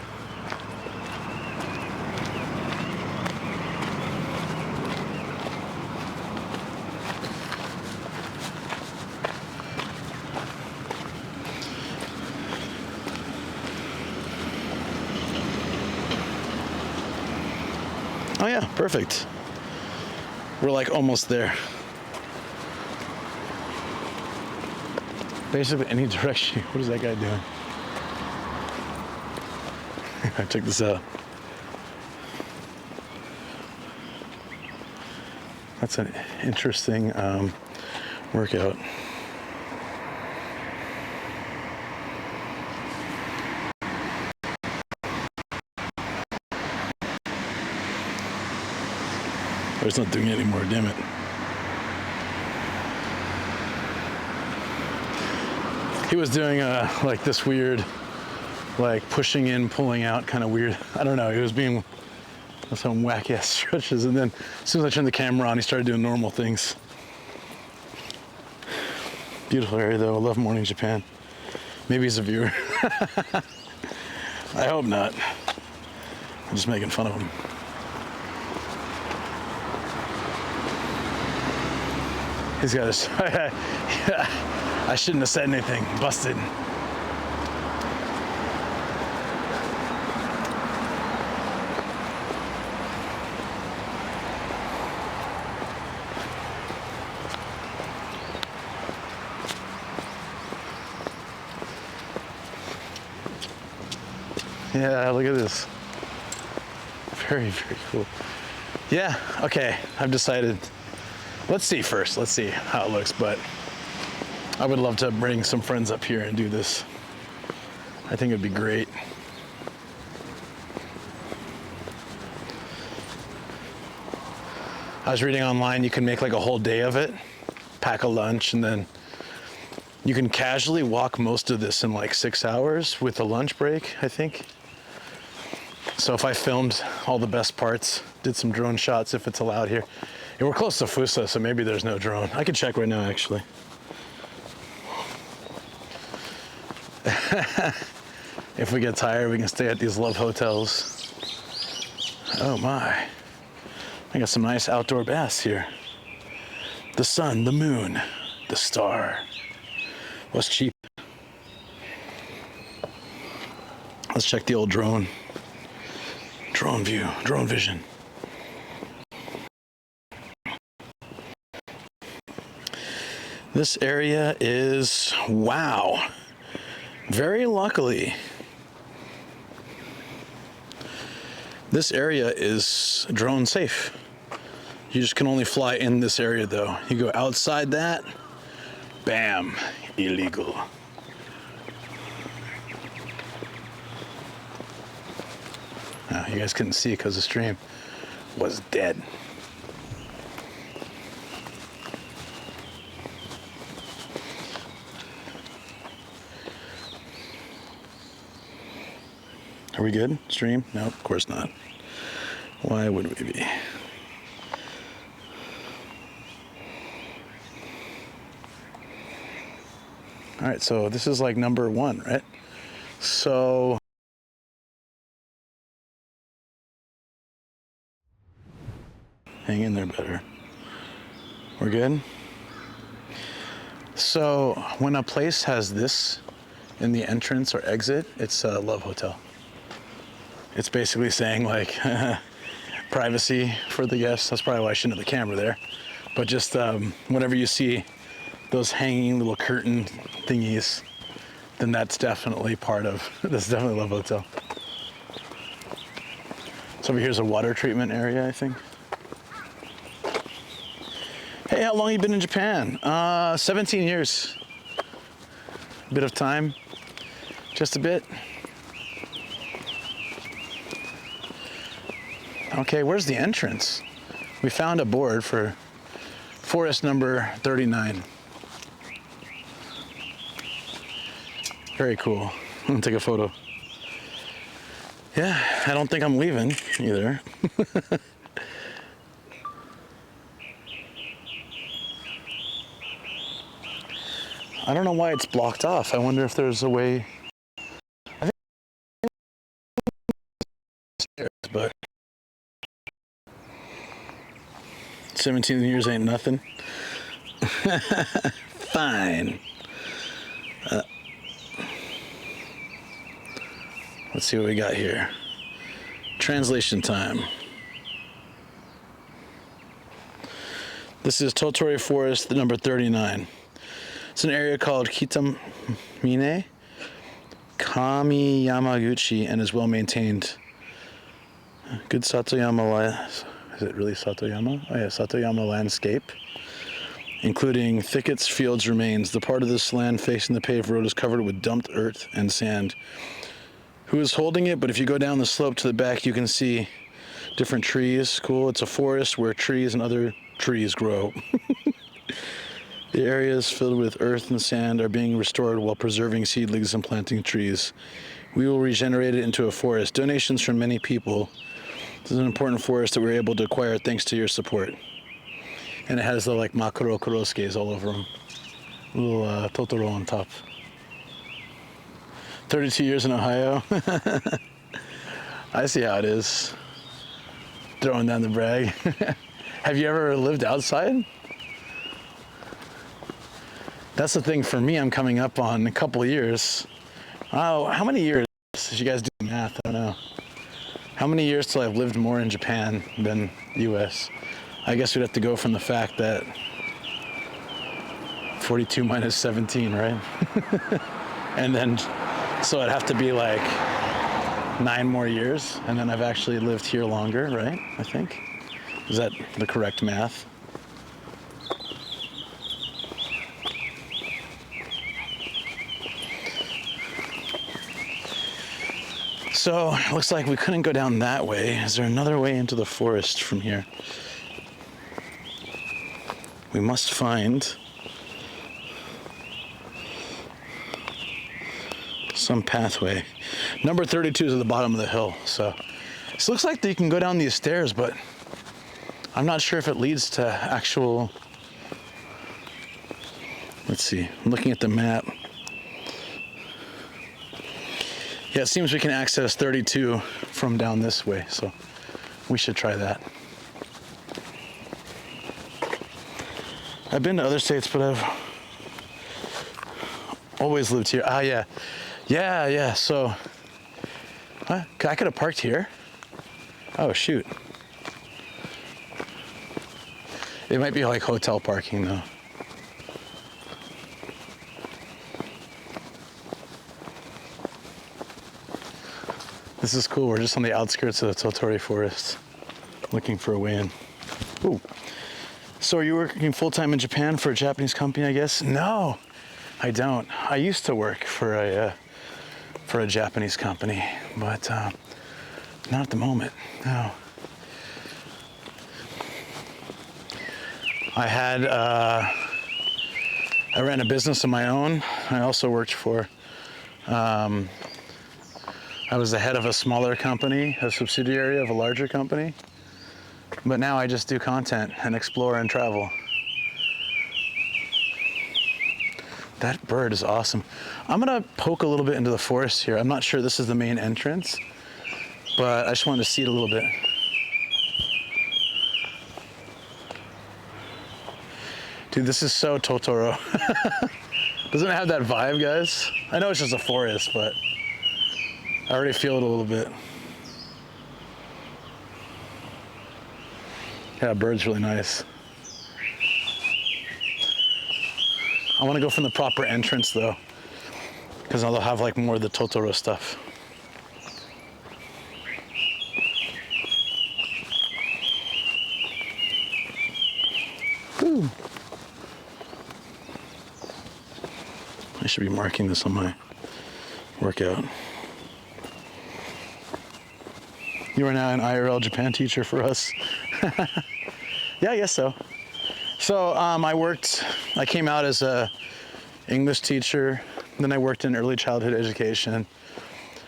Oh yeah, perfect. We're like almost there. Basically any direction. What is that guy doing? Check this out. That's an interesting workout. Oh, it's not doing it anymore, damn it. He was doing like this weird, like pushing in, pulling out, kind of weird. I don't know, he was being some wacky ass stretches, and then as soon as I turned the camera on, he started doing normal things. Beautiful area though, I love Morning Japan. Maybe he's a viewer. I hope not. I'm just making fun of him. He's got his, I shouldn't have said anything, busted. Yeah, look at this. Very, very cool. Yeah, okay, I've decided. Let's see first, let's see how it looks, but I would love to bring some friends up here and do this. I think it'd be great. I was reading online, you can make like a whole day of it, pack a lunch, and then you can casually walk most of this in like 6 hours with a lunch break, I think. So if I filmed all the best parts, did some drone shots if it's allowed here. And we're close to Fusa, so maybe there's no drone. I could check right now, actually. If we get tired, we can stay at these love hotels. Oh my. I got some nice outdoor baths here. The sun, the moon, the star. What's cheap? Let's check the old drone view, drone vision. This area is, wow, very luckily, this area is drone safe. You just can only fly in this area though. You go outside that, bam, illegal. You guys couldn't see it because the stream was dead. Are we good? Stream? No, of course not. Why would we be? All right, so this is like number 1, right? So hang in there better. We're good? So when a place has this in the entrance or exit, it's a love hotel. It's basically saying like privacy for the guests. That's probably why I shouldn't have the camera there. But just whenever you see those hanging little curtain thingies, then that's definitely that's definitely love hotel. So over here's a water treatment area, I think. Hey, how long you been in Japan? 17 years. A bit of time, just a bit. Okay, where's the entrance? We found a board for forest number 39. Very cool. I'm gonna take a photo. Yeah, I don't think I'm leaving either. I don't know why it's blocked off. I wonder if there's a way. I think stairs, but 17 years ain't nothing. Fine. Let's see what we got here. Translation time. This is Totoro Forest, number 39. It's an area called Kitamine, Kami-Yamaguchi, and is well maintained. Good Satoyama, is it really Satoyama? Oh yeah, Satoyama landscape, including thickets, fields, remains. The part of this land facing the paved road is covered with dumped earth and sand. Who is holding it? But if you go down the slope to the back, you can see different trees. Cool. It's a forest where trees and other trees grow. The areas filled with earth and sand are being restored while preserving seedlings and planting trees. We will regenerate it into a forest. Donations from many people. This is an important forest that we were able to acquire thanks to your support. And it has the like makuro kuroskes all over them. Little Totoro on top. 32 years in Ohio. I see how it is. Throwing down the brag. Have you ever lived outside? That's the thing for me. I'm coming up on a couple of years. Oh, how many years? If you guys do math, I don't know. How many years till I've lived more in Japan than US? I guess we'd have to go from the fact that 42 minus 17, right? And then, so it'd have to be like 9 more years, and then I've actually lived here longer, right? I think. Is that the correct math? So, it looks like we couldn't go down that way. Is there another way into the forest from here? We must find some pathway. Number 32 is at the bottom of the hill. So it looks like you can go down these stairs, but I'm not sure if it leads to actual. Let's see. I'm looking at the map. Yeah, it seems we can access 32 from down this way, so we should try that. I've been to other states, but I've always lived here. Ah, yeah. Yeah. So What? I could have parked here. Oh, shoot. It might be like hotel parking though. This is cool. We're just on the outskirts of the Totoro forest, looking for a way in. Ooh. So are you working full-time in Japan for a Japanese company, I guess? No, I don't. I used to work for a Japanese company, but not at the moment, no. I ran a business of my own. I also worked for, I was the head of a smaller company, a subsidiary of a larger company. But now I just do content and explore and travel. That bird is awesome. I'm gonna poke a little bit into the forest here. I'm not sure this is the main entrance, but I just wanted to see it a little bit. Dude, this is so Totoro. Doesn't it have that vibe, guys? I know it's just a forest, but I already feel it a little bit. Yeah, bird's really nice. I want to go from the proper entrance though, because they'll have like more of the Totoro stuff. Woo. I should be marking this on my workout. You are now an IRL Japan teacher for us. Yeah, I guess so. So I came out as a English teacher, then I worked in early childhood education,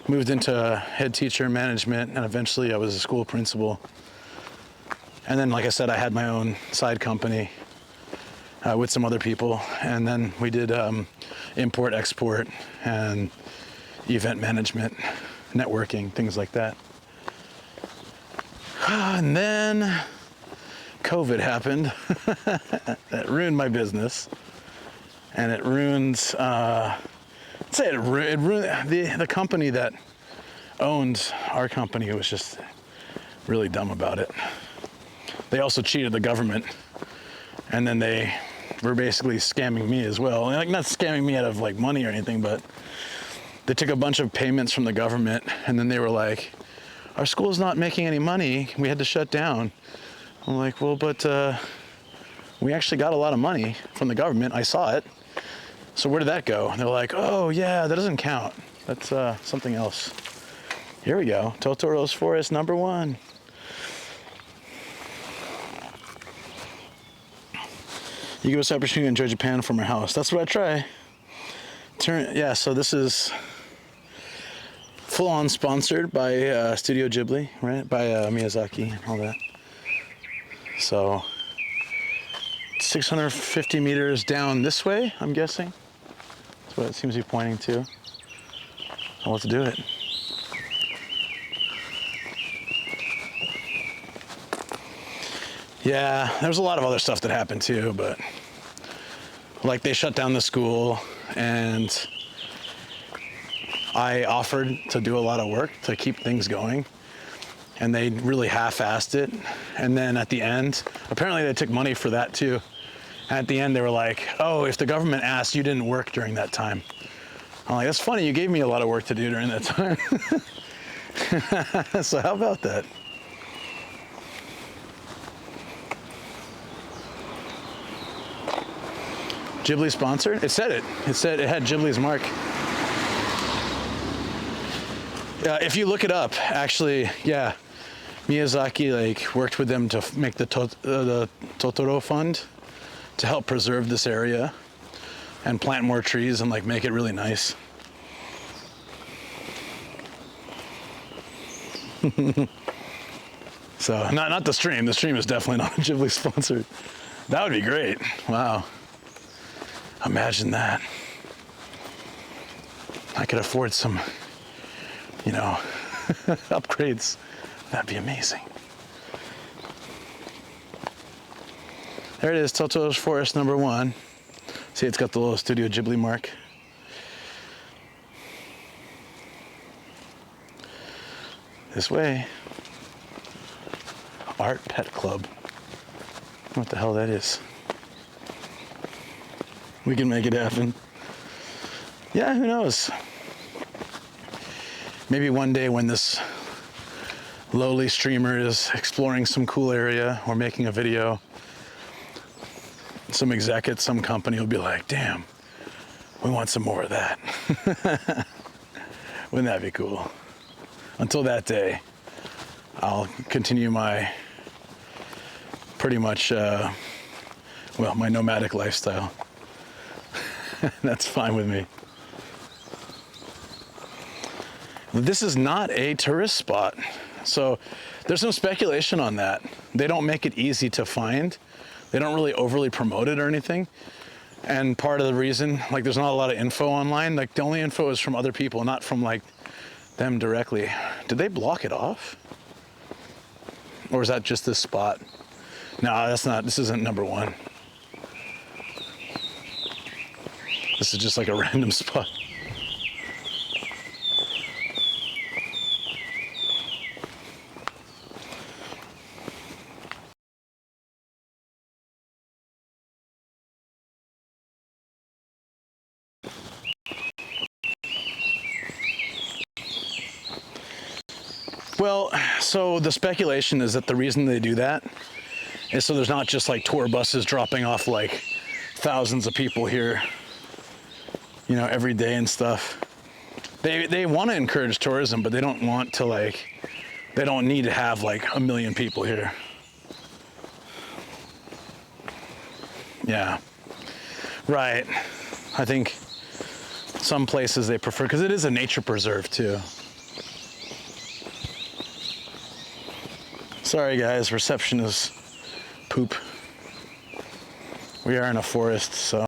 moved into head teacher management, and eventually I was a school principal. And then, like I said, I had my own side company with some other people, and then we did import, export, and event management, networking, things like that. And then COVID happened. That ruined my business, and it ruined. I'd say it ruined the company that owned our company. Was just really dumb about it. They also cheated the government, and then they were basically scamming me as well. Like, not scamming me out of like money or anything, but they took a bunch of payments from the government, and then they were like, our school's not making any money, we had to shut down. I'm like, well, but we actually got a lot of money from the government. I saw it. So where did that go? And they're like, oh yeah, that doesn't count. That's something else. Here we go. Totoro's Forest #1. You give us the opportunity to enjoy Japan from our house. That's what I try. Yeah, so this is full-on sponsored by Studio Ghibli, right? By Miyazaki and all that. So 650 meters down this way, I'm guessing. That's what it seems to be pointing to. So let's do it. Yeah, there's a lot of other stuff that happened too, but like they shut down the school, and I offered to do a lot of work to keep things going, and they really half-assed it. And then at the end, apparently they took money for that too. At the end, they were like, oh, if the government asked, you didn't work during that time. I'm like, that's funny, you gave me a lot of work to do during that time. So how about that? Ghibli sponsored? It said it. It said it had Ghibli's mark. If you look it up, actually, yeah, Miyazaki like worked with them to make the Totoro Fund to help preserve this area and plant more trees and like make it really nice. So not the stream. The stream is definitely not Ghibli sponsored. That would be great. Wow. Imagine that. I could afford some, you know, upgrades. That'd be amazing. There it is, Totoro's Forest #1. See, it's got the little Studio Ghibli mark. This way. Art Pet Club. What the hell that is. We can make it happen. Yeah, who knows? Maybe one day when this lowly streamer is exploring some cool area or making a video, some exec at some company will be like, damn, we want some more of that. Wouldn't that be cool? Until that day, I'll continue my pretty much, well, my nomadic lifestyle. That's fine with me. This is not a tourist spot, so there's some speculation on that. They don't make it easy to find. They don't really overly promote it or anything. And part of the reason, like, there's not a lot of info online. Like, the only info is from other people, not from, like, them directly. Did they block it off? Or is that just this spot? No, that's not, this isn't number one. This is just like a random spot. Well, so the speculation is that the reason they do that is so there's not just like tour buses dropping off like thousands of people here, you know, every day and stuff. They want to encourage tourism, but they don't want to, like, they don't need to have like 1 million people here. Yeah, right. I think some places they prefer, because it is a nature preserve too. Sorry guys, reception is poop. We are in a forest, so.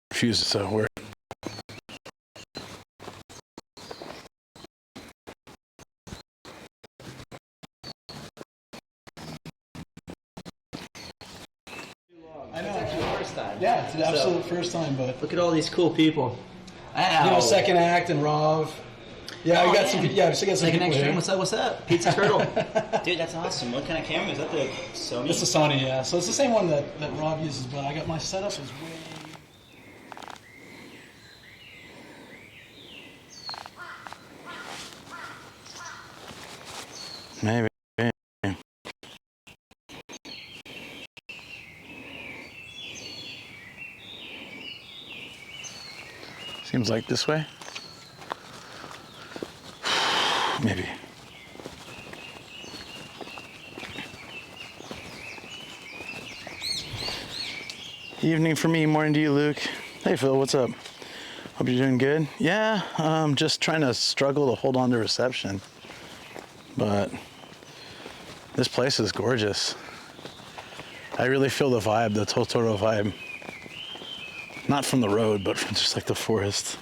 Refuse, so we're.
I know.
It's actually the first time.
Yeah, it's an absolute first time, but
Look at all these cool people.
you know, second act and Rob. Yeah,
Oh,
we got
yeah.
some. Yeah, we still got some
Second
people
extreme,
here.
what's up? What's up? Pizza Turtle. Dude, that's awesome. What kind of camera is that? The Sony?
It's a Sony, yeah. So it's the same one that Rob uses, but I got my setup is way.
Maybe. Seems like this way. Maybe. Evening for me, morning to you, Luke. Hey, Phil, what's up? Hope you're doing good. Yeah, just trying to struggle to hold on to reception. But this place is gorgeous. I really feel the vibe, the Totoro vibe. Not from the road, but from just like the forest.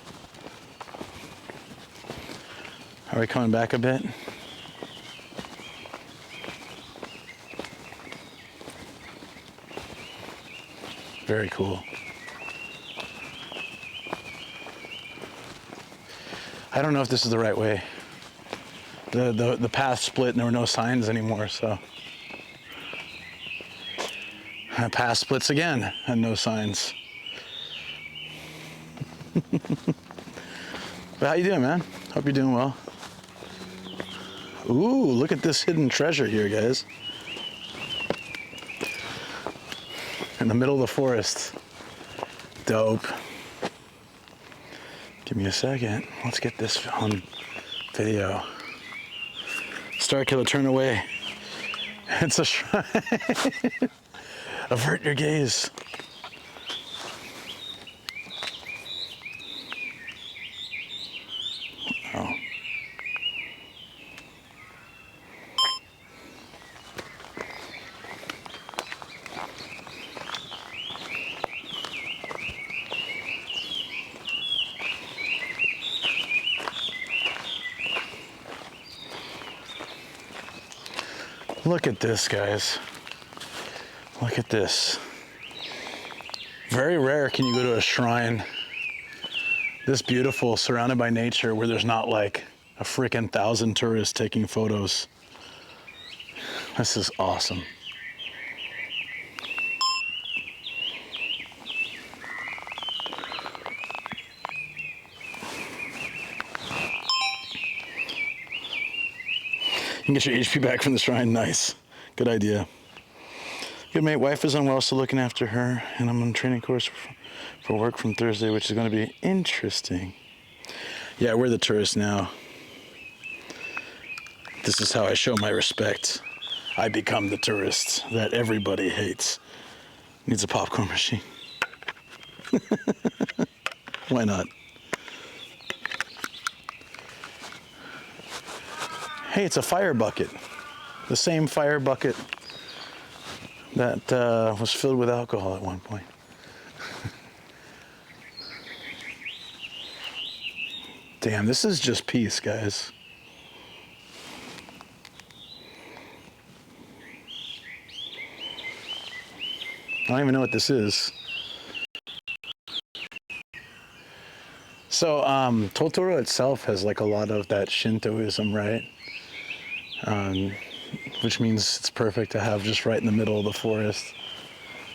Are we coming back a bit? Very cool. I don't know if this is the right way. The path split and there were no signs anymore, so. The path splits again and no signs. But how you doing, man? Hope you're doing well. Ooh, look at this hidden treasure here, guys. In the middle of the forest. Dope. Give me a second. Let's get this on video. Star Killer, turn away. It's a shrine. Avert your gaze. Oh. Look at this, guys. Look at this. Very rare can you go to a shrine this beautiful, surrounded by nature, where there's not like a freaking 1,000 tourists taking photos. This is awesome. You can get your HP back from the shrine. Nice. Good idea. Good mate. Wife is unwell, so looking after her. And I'm on a training course for work from Thursday, which is going to be interesting. Yeah, we're the tourists now. This is how I show my respect. I become the tourist that everybody hates. Needs a popcorn machine. Why not? Hey, it's a fire bucket. The same fire bucket that was filled with alcohol at one point. Damn, this is just peace, guys. I don't even know what this is. So, Totoro itself has like a lot of that Shintoism, right? Which means it's perfect to have just right in the middle of the forest.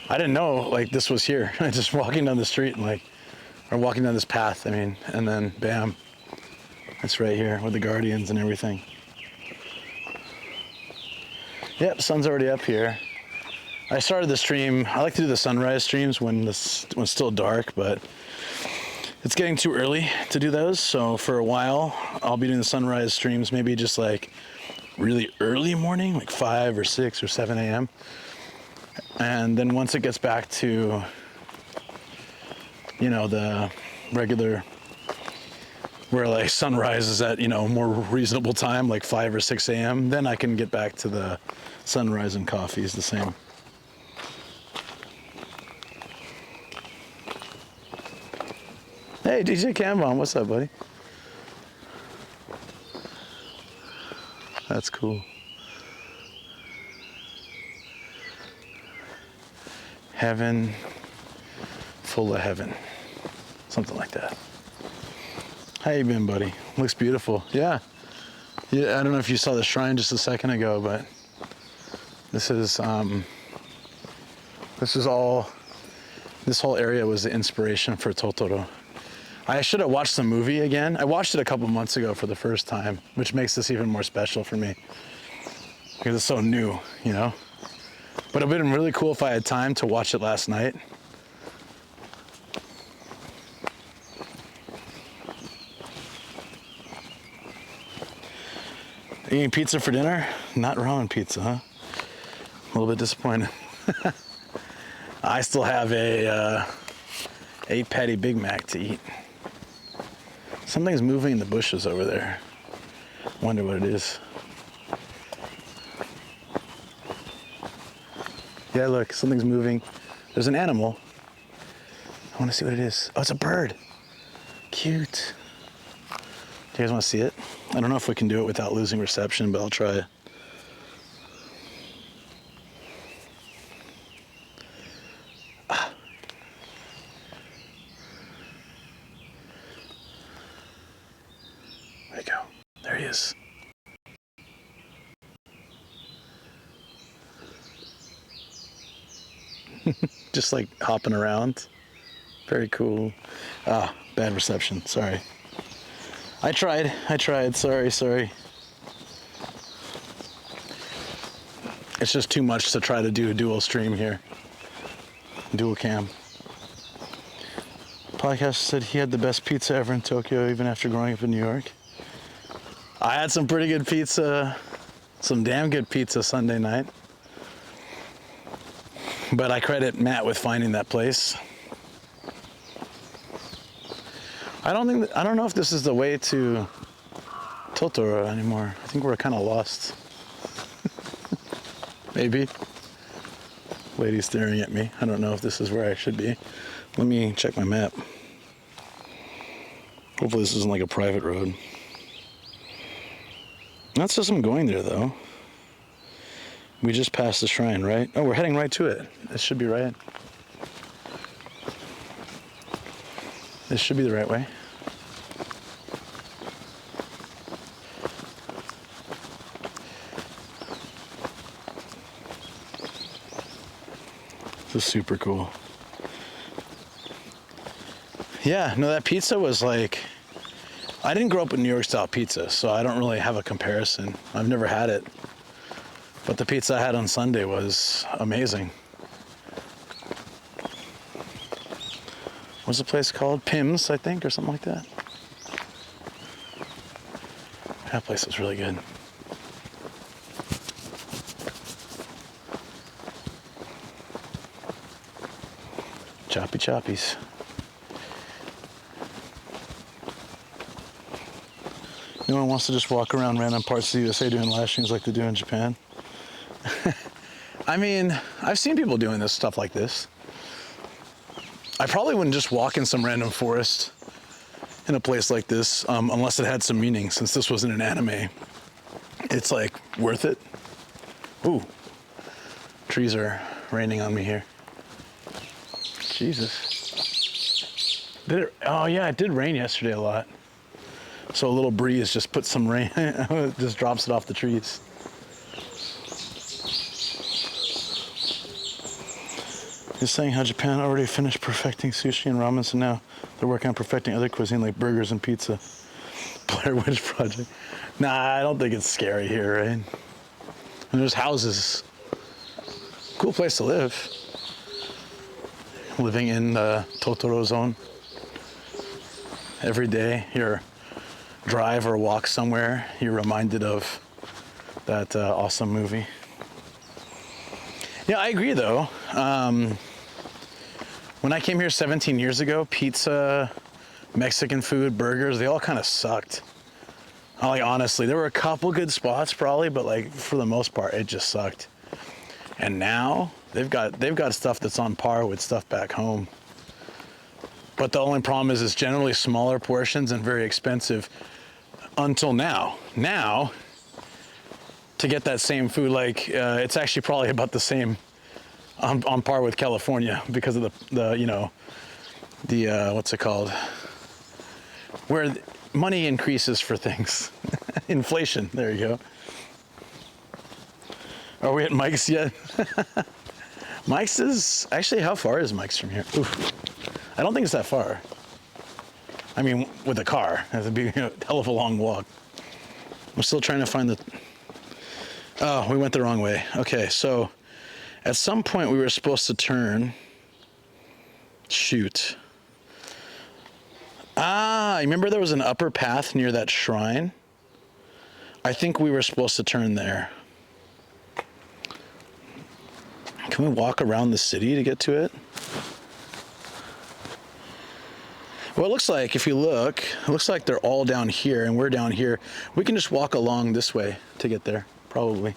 I didn't know like this was here. Just walking down the street and like, or walking down this path, I mean, and then bam, it's right here with the guardians and everything. Yep, sun's already up here. I started the stream, I like to do the sunrise streams when it's still dark, but it's getting too early to do those. So for a while, I'll be doing the sunrise streams, maybe just like really early morning, like 5 or 6 or 7 a.m. And then once it gets back to, you know, the regular, where like sunrise is at, you know, more reasonable time, like 5 or 6 a.m., then I can get back to the sunrise and coffee is the same. Hey, DJ Cambon, what's up, buddy? That's cool. Heaven, full of heaven. Something like that. How you been, buddy? Looks beautiful. Yeah. Yeah, I don't know if you saw the shrine just a second ago, but this whole area was the inspiration for Totoro. I should have watched the movie again. I watched it a couple months ago for the first time, which makes this even more special for me because it's so new, you know? But it would have been really cool if I had time to watch it last night. Eating pizza for dinner? Not ramen pizza, huh? A little bit disappointed. I still have a 8-patty Big Mac to eat. Something's moving in the bushes over there. Wonder what it is. Yeah, look, something's moving. There's an animal. I want to see what it is. Oh, it's a bird. Cute. Do you guys want to see it? I don't know if we can do it without losing reception, but I'll try it. There you go. There he is. Just like hopping around. Very cool. Ah, bad reception. Sorry. I tried. Sorry. It's just too much to try to do a dual stream here. Dual cam. Podcast said he had the best pizza ever in Tokyo, even after growing up in New York. I had some pretty good pizza, some damn good pizza Sunday night. But I credit Matt with finding that place. I don't know if this is the way to Totoro anymore. I think we're kind of lost. Maybe. Lady staring at me. I don't know if this is where I should be. Let me check my map. Hopefully this isn't like a private road. That says I'm going there though. We just passed the shrine, right? Oh, we're heading right to it. This should be right. This should be the right way. This is super cool. Yeah, no, that pizza was like, I didn't grow up with New York style pizza, so I don't really have a comparison. I've never had it. But the pizza I had on Sunday was amazing. What's the place called? Pim's, I think, or something like that. That place was really good. Choppy choppies. No one wants to just walk around random parts of the USA doing lashings like they do in Japan. I mean, I've seen people doing this stuff like this. I probably wouldn't just walk in some random forest in a place like this unless it had some meaning. Since this wasn't an anime, it's like worth it. Ooh, trees are raining on me here. Jesus. Did it? Oh yeah, it did rain yesterday a lot. So a little breeze just puts some rain, just drops it off the trees. He's saying how Japan already finished perfecting sushi and ramen, so now they're working on perfecting other cuisine like burgers and pizza. Blair Witch Project. Nah, I don't think it's scary here, right? And there's houses. Cool place to live. Living in the Totoro zone. Every day you're drive or walk somewhere, you're reminded of that awesome movie. Yeah, I agree though. When I came here 17 years ago, pizza, Mexican food, burgers, they all kind of sucked. Like honestly, there were a couple good spots probably, but like for the most part, it just sucked. And now they've got stuff that's on par with stuff back home. But the only problem is it's generally smaller portions and very expensive until now. Now, to get that same food, like it's actually probably about the same on par with California because of the what's it called? Where money increases for things. Inflation, there you go. Are we at Mike's yet? Mike's is, actually how far is Mike's from here? Oof. I don't think it's that far. I mean, with a car, it'd be a hell of a long walk. I'm still trying to find the, oh, we went the wrong way. Okay, so at some point we were supposed to turn, shoot. Ah, remember there was an upper path near that shrine? I think we were supposed to turn there. Can we walk around the city to get to it? Well, it looks like, if you look, it looks like they're all down here and we're down here. We can just walk along this way to get there, probably.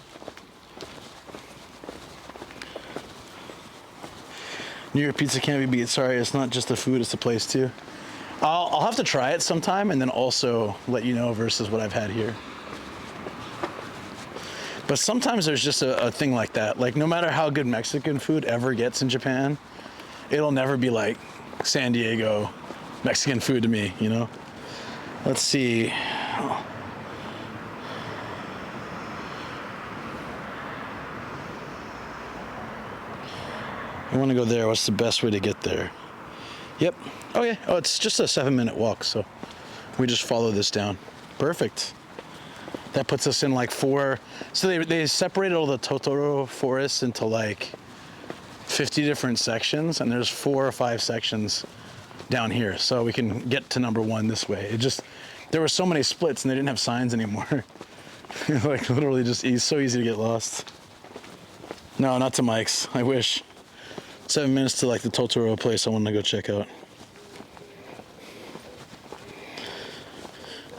New York pizza can't be beat. Sorry, it's not just the food, it's the place too. I'll have to try it sometime and then also let you know versus what I've had here. But sometimes there's just a thing like that. Like no matter how good Mexican food ever gets in Japan, it'll never be like San Diego Mexican food to me, you know? Let's see. I want to go there. What's the best way to get there? Yep. Oh yeah. Oh, it's just a 7-minute walk, so we just follow this down. Perfect. That puts us in like 4. So they separated all the Totoro forests into like 50 different sections, and there's 4 or 5 sections down here, so we can get to number 1 this way. It just, there were so many splits and they didn't have signs anymore. Like literally just so easy to get lost. No, not to Mike's. I wish. 7 minutes to like the Totoro place I wanted to go check out.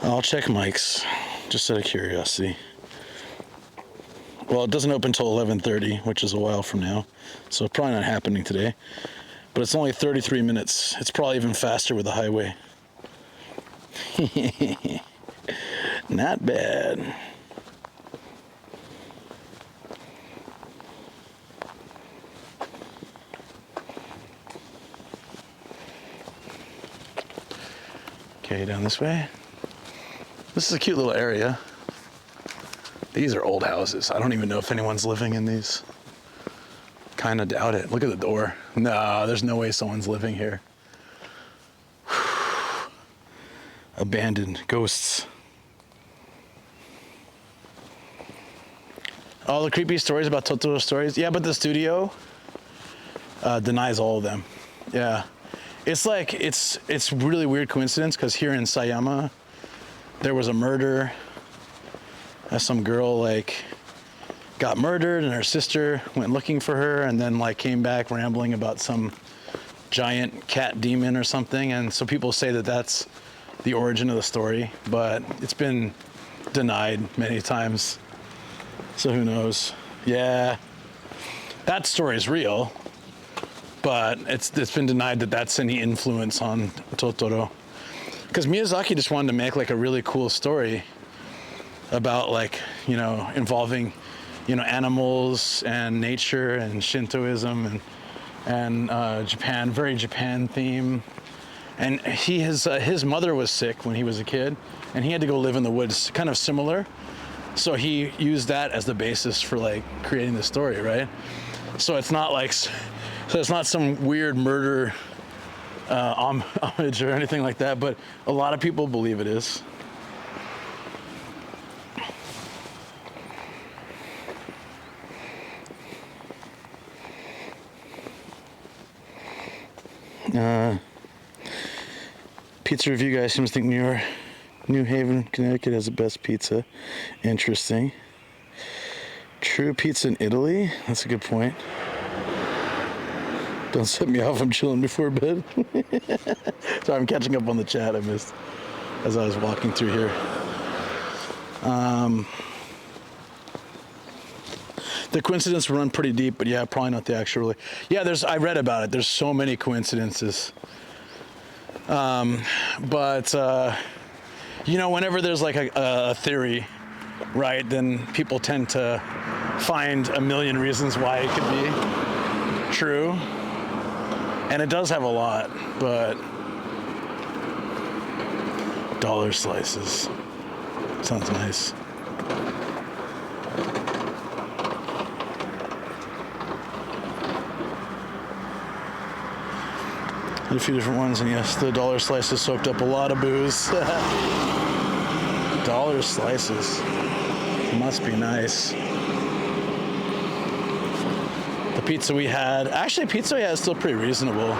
I'll check Mike's, just out of curiosity. Well, it doesn't open until 11:30, which is a while from now, so it's probably not happening today. But it's only 33 minutes. It's probably even faster with the highway. Not bad. Okay, down this way. This is a cute little area. These are old houses. I don't even know if anyone's living in these. Kind of doubt it. Look at the door. No, there's no way someone's living here. Abandoned ghosts. All the creepy stories about Totoro stories. Yeah, but the studio denies all of them. Yeah. It's like, it's really weird coincidence because here in Sayama, there was a murder. Some girl like got murdered and her sister went looking for her and then like came back rambling about some giant cat demon or something. And so people say that that's the origin of the story, but it's been denied many times. So who knows? Yeah, that story is real, but it's been denied that that's any influence on Totoro. Because Miyazaki just wanted to make like a really cool story about like, you know, involving, you know, animals and nature and Shintoism and Japan, very Japan theme. And his mother was sick when he was a kid and he had to go live in the woods, kind of similar. So he used that as the basis for like creating the story, right? So it's not like, so it's not some weird murder homage or anything like that, but a lot of people believe it is. Pizza review guy seems to think New Haven, Connecticut has the best pizza. Interesting. True pizza in Italy? That's a good point. Don't set me off, I'm chilling before bed. Sorry, I'm catching up on the chat I missed as I was walking through here. The coincidence run pretty deep, but yeah, probably not the actual. Yeah, I read about it. There's so many coincidences. But you know, whenever there's like a theory, right, then people tend to find a million reasons why it could be true. And it does have a lot, but dollar slices. Sounds nice. Had a few different ones, and yes, the dollar slices soaked up a lot of booze. Dollar slices. Must be nice. The pizza we had, actually pizza we had is still pretty reasonable.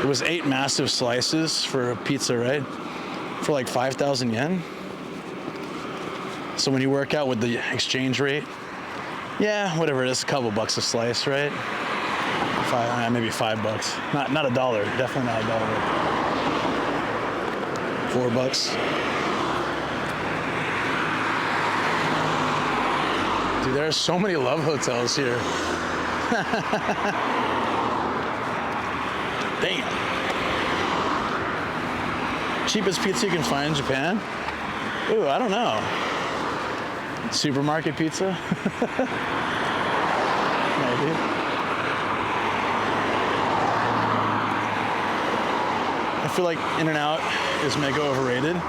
It was 8 massive slices for a pizza, right? For like 5,000 yen. So when you work out with the exchange rate, yeah, whatever it is, a couple bucks a slice, right? Maybe $5. Not $1, definitely not $1. $4. Dude, there are so many love hotels here. Damn. Cheapest pizza you can find in Japan? Ooh, I don't know. Supermarket pizza? Maybe. I feel like In-N-Out is mega overrated.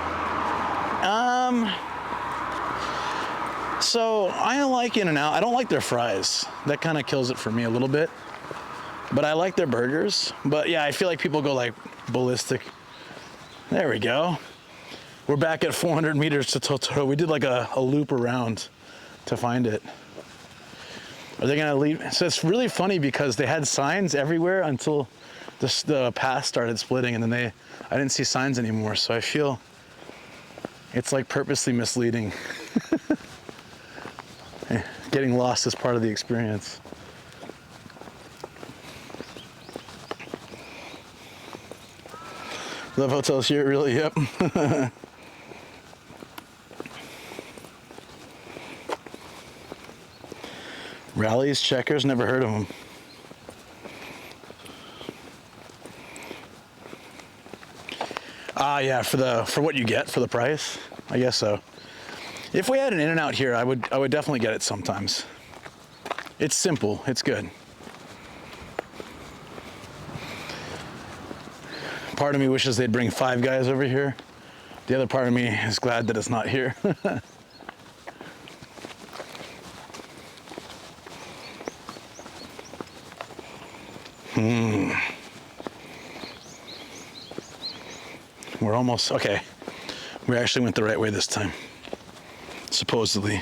So I like In-N-Out. I don't like their fries. That kind of kills it for me a little bit. But I like their burgers. But yeah, I feel like people go like ballistic. There we go. We're back at 400 meters to Totoro. We did like a loop around to find it. Are they gonna leave? So it's really funny because they had signs everywhere until the path started splitting, and then I didn't see signs anymore. So I feel it's like purposely misleading. Getting lost is part of the experience. Love hotels here, really, yep. Rallies, Checkers, never heard of them. Yeah, for what you get for the price, I guess so. If we had an In-N-Out here, I would definitely get it sometimes. It's simple, it's good. part of me wishes they'd bring 5 guys over here. The other part of me is glad that it's not here. We're almost, okay. We actually went the right way this time, supposedly.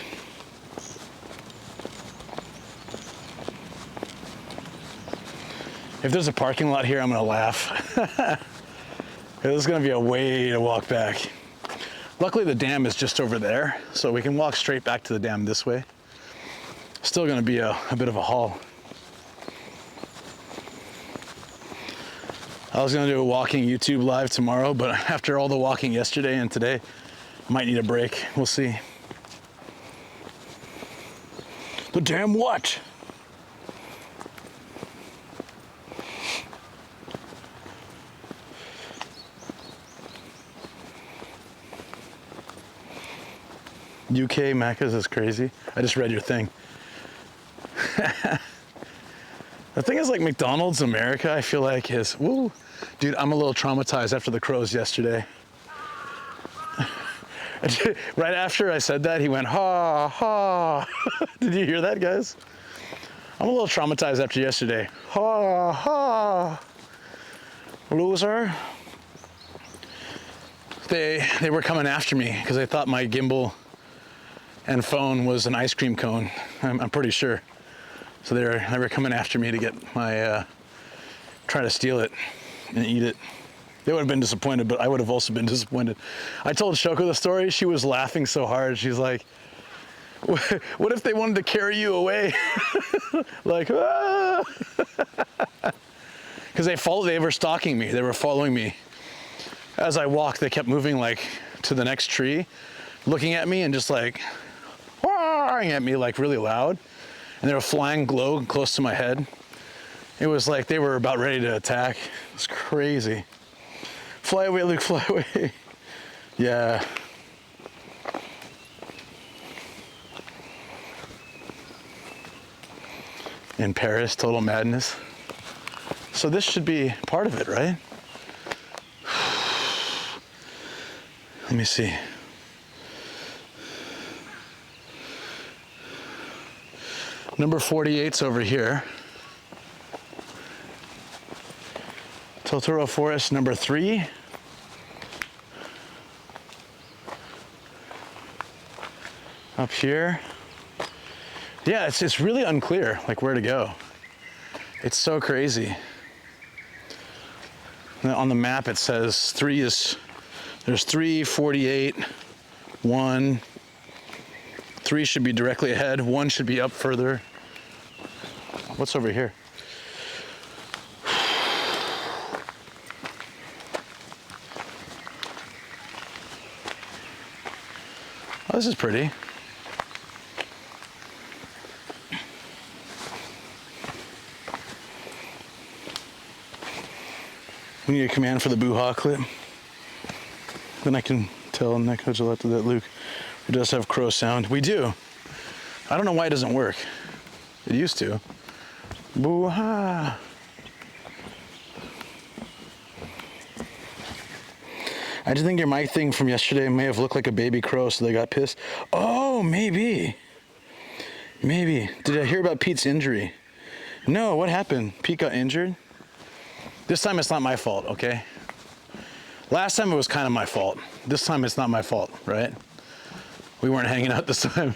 If there's a parking lot here, I'm gonna laugh. This is gonna be a way to walk back. Luckily the dam is just over there, so we can walk straight back to the dam this way. Still gonna be a bit of a haul. I was gonna do a walking YouTube live tomorrow, but after all the walking yesterday and today, I might need a break. We'll see. The damn what? UK Macca's is crazy. I just read your thing. The thing is, like, McDonald's America, I feel like is, woo. Dude, I'm a little traumatized after the Crows yesterday. Right after I said that, he went, ha, ha. Did you hear that, guys? I'm a little traumatized after yesterday. Ha, ha. Loser. They were coming after me because they thought my gimbal and phone was an ice cream cone. I'm pretty sure. So they were coming after me to get my, try to steal it and eat it. They would have been disappointed, but I would have also been disappointed. I told Shoko the story. She was laughing so hard. She's like, what if they wanted to carry you away? Like, ah. Because they were stalking me. They were following me. As I walked, they kept moving like to the next tree, looking at me and just like, roaring at me like really loud. And they were flying low close to my head. It was like they were about ready to attack. It's crazy. Fly away, Luke, fly away. Yeah. In Paris, total madness. So this should be part of it, right? Let me see. Number 48's over here. Totoro Forest number 3. Up here. Yeah, it's really unclear, like where to go. It's so crazy. And on the map it says there's 3, 48, 1. 3 should be directly ahead, 1 should be up further. What's over here? Oh, this is pretty. We need a command for the boo-ha clip. Then I can tell Neko Gillette that Luke does have crow sound. We do. I don't know why it doesn't work. It used to. Boo-ha. I just think your mic thing from yesterday may have looked like a baby crow, so they got pissed. Oh, maybe. Maybe. Did I hear about Pete's injury? No, what happened? Pete got injured? This time it's not my fault, okay? Last time it was kind of my fault. This time it's not my fault, right? We weren't hanging out this time.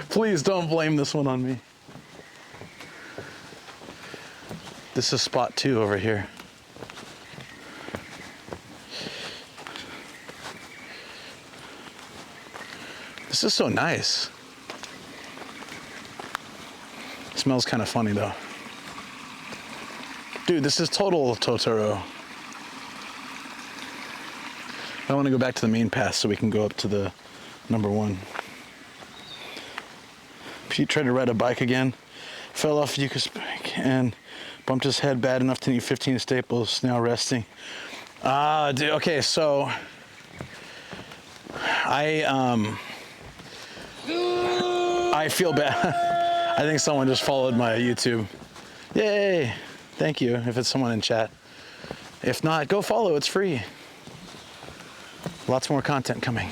Please don't blame this one on me. This is spot 2 over here. This is so nice. It smells kind of funny though. Dude, this is total Totoro. I want to go back to the main path so we can go up to the number 1. Pete tried to ride a bike again, fell off Yuka's bike and bumped his head bad enough to need 15 staples, now resting. Dude, okay, so I feel bad. I think someone just followed my YouTube. Yay! Thank you, if it's someone in chat. If not, go follow. It's free. Lots more content coming.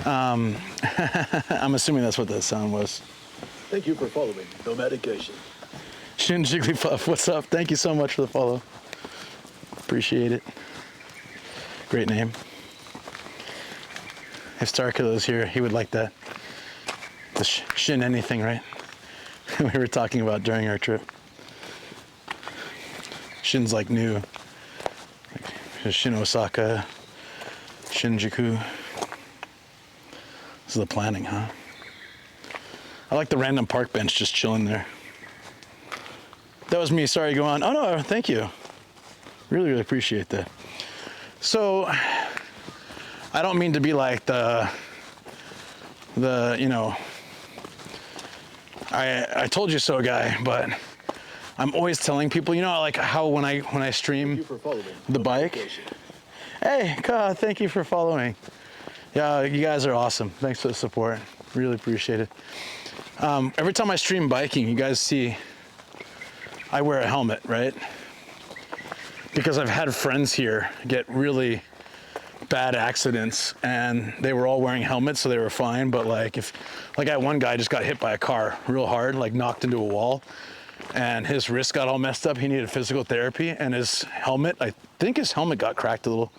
I'm assuming that's what that sound was.
Thank you for following. No medication.
Shin Jigglypuff, what's up? Thank you so much for the follow. Appreciate it. Great name. If Starkiller was here, he would like that. The Shin anything, right? We were talking about during our trip. Shin's like new. Like Shin Osaka, Shinjuku. This is the planning, huh? I like the random park bench just chilling there. That was me. Sorry, go on. Oh no, thank you. Really, really appreciate that. So, I don't mean to be like the you know, I told you so guy, but I'm always telling people, you know, like how when I stream
Thank you for following.
the
No
bike.
medication.
Hey, Ka, thank you for following. Yeah, you guys are awesome. Thanks for the support. Really appreciate it. Every time I stream biking, you guys see I wear a helmet, right? Because I've had friends here get really bad accidents and they were all wearing helmets, so they were fine. But like I had one guy just got hit by a car real hard, like knocked into a wall, and his wrist got all messed up. He needed physical therapy, and his helmet, I think his helmet got cracked a little.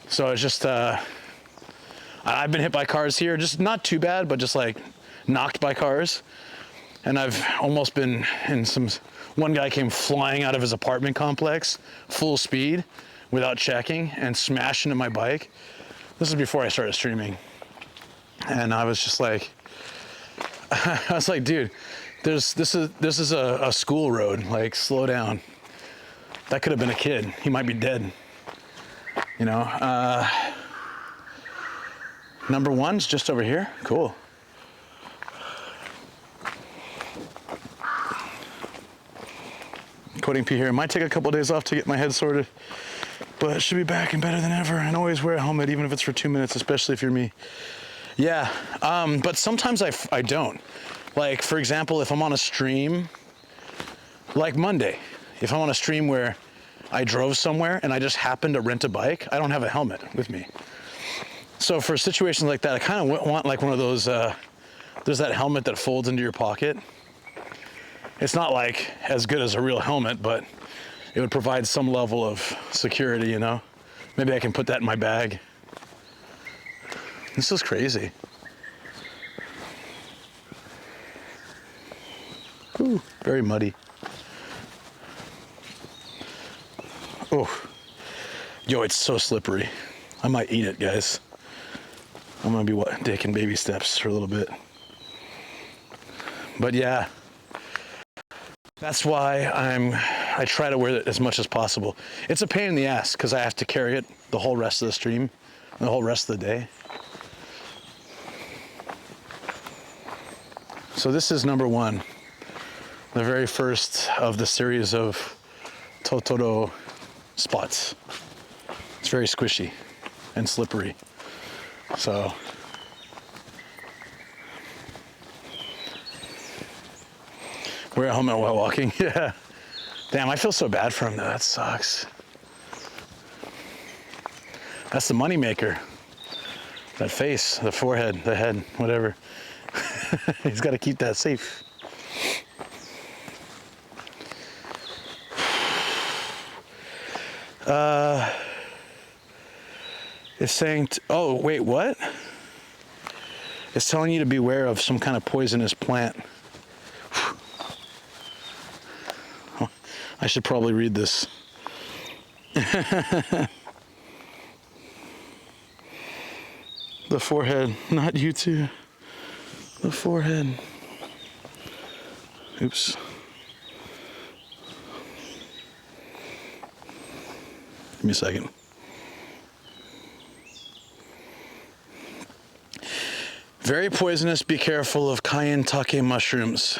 So it's just, I've been hit by cars here, just not too bad, but just like knocked by cars. And I've almost been in one guy came flying out of his apartment complex, full speed, without checking, and smashed into my bike. This is before I started streaming. And I was just like, I was like, dude, this is a school road, like slow down. That could have been a kid. He might be dead. You know, number one's just over here. Cool. Quoting P here. It might take a couple days off to get my head sorted, but should be back and better than ever. And always wear a helmet, even if it's for 2 minutes, especially if you're me. Yeah, but sometimes I don't. Like, for example, if I'm on a stream, like Monday, if I'm on a stream where I drove somewhere and I just happened to rent a bike, I don't have a helmet with me. So for situations like that, I kind of want like one of those, there's that helmet that folds into your pocket. It's not like as good as a real helmet, but it would provide some level of security, you know? Maybe I can put that in my bag. This is crazy. Ooh, very muddy. Oh, yo, it's so slippery. I might eat it, guys. I'm gonna be taking baby steps for a little bit. But yeah, that's why I try to wear it as much as possible. It's a pain in the ass because I have to carry it the whole rest of the stream, the whole rest of the day. So this is number one, the very first of the series of Totoro spots. It's very squishy and slippery. So wear a helmet while walking. Yeah. Damn, I feel so bad for him though. That sucks. That's the money maker. That face, the forehead, the head, whatever. He's got to keep that safe. It's saying, oh, wait, what? It's telling you to beware of some kind of poisonous plant. I should probably read this. The forehead, not you too. The forehead. Oops. Give me a second. Very poisonous. Be careful of cayenne take mushrooms.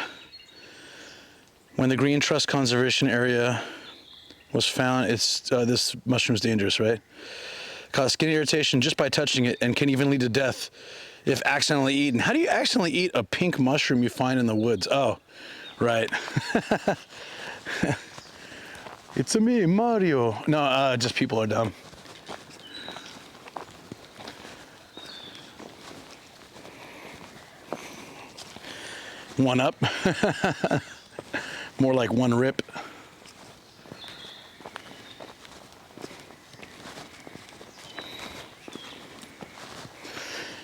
When the Green Trust Conservation Area was found, this mushroom's dangerous, right? Cause skin irritation just by touching it and can even lead to death if accidentally eaten. How do you accidentally eat a pink mushroom you find in the woods? Oh, right. It's me, Mario. No, just people are dumb. One up. More like one rip.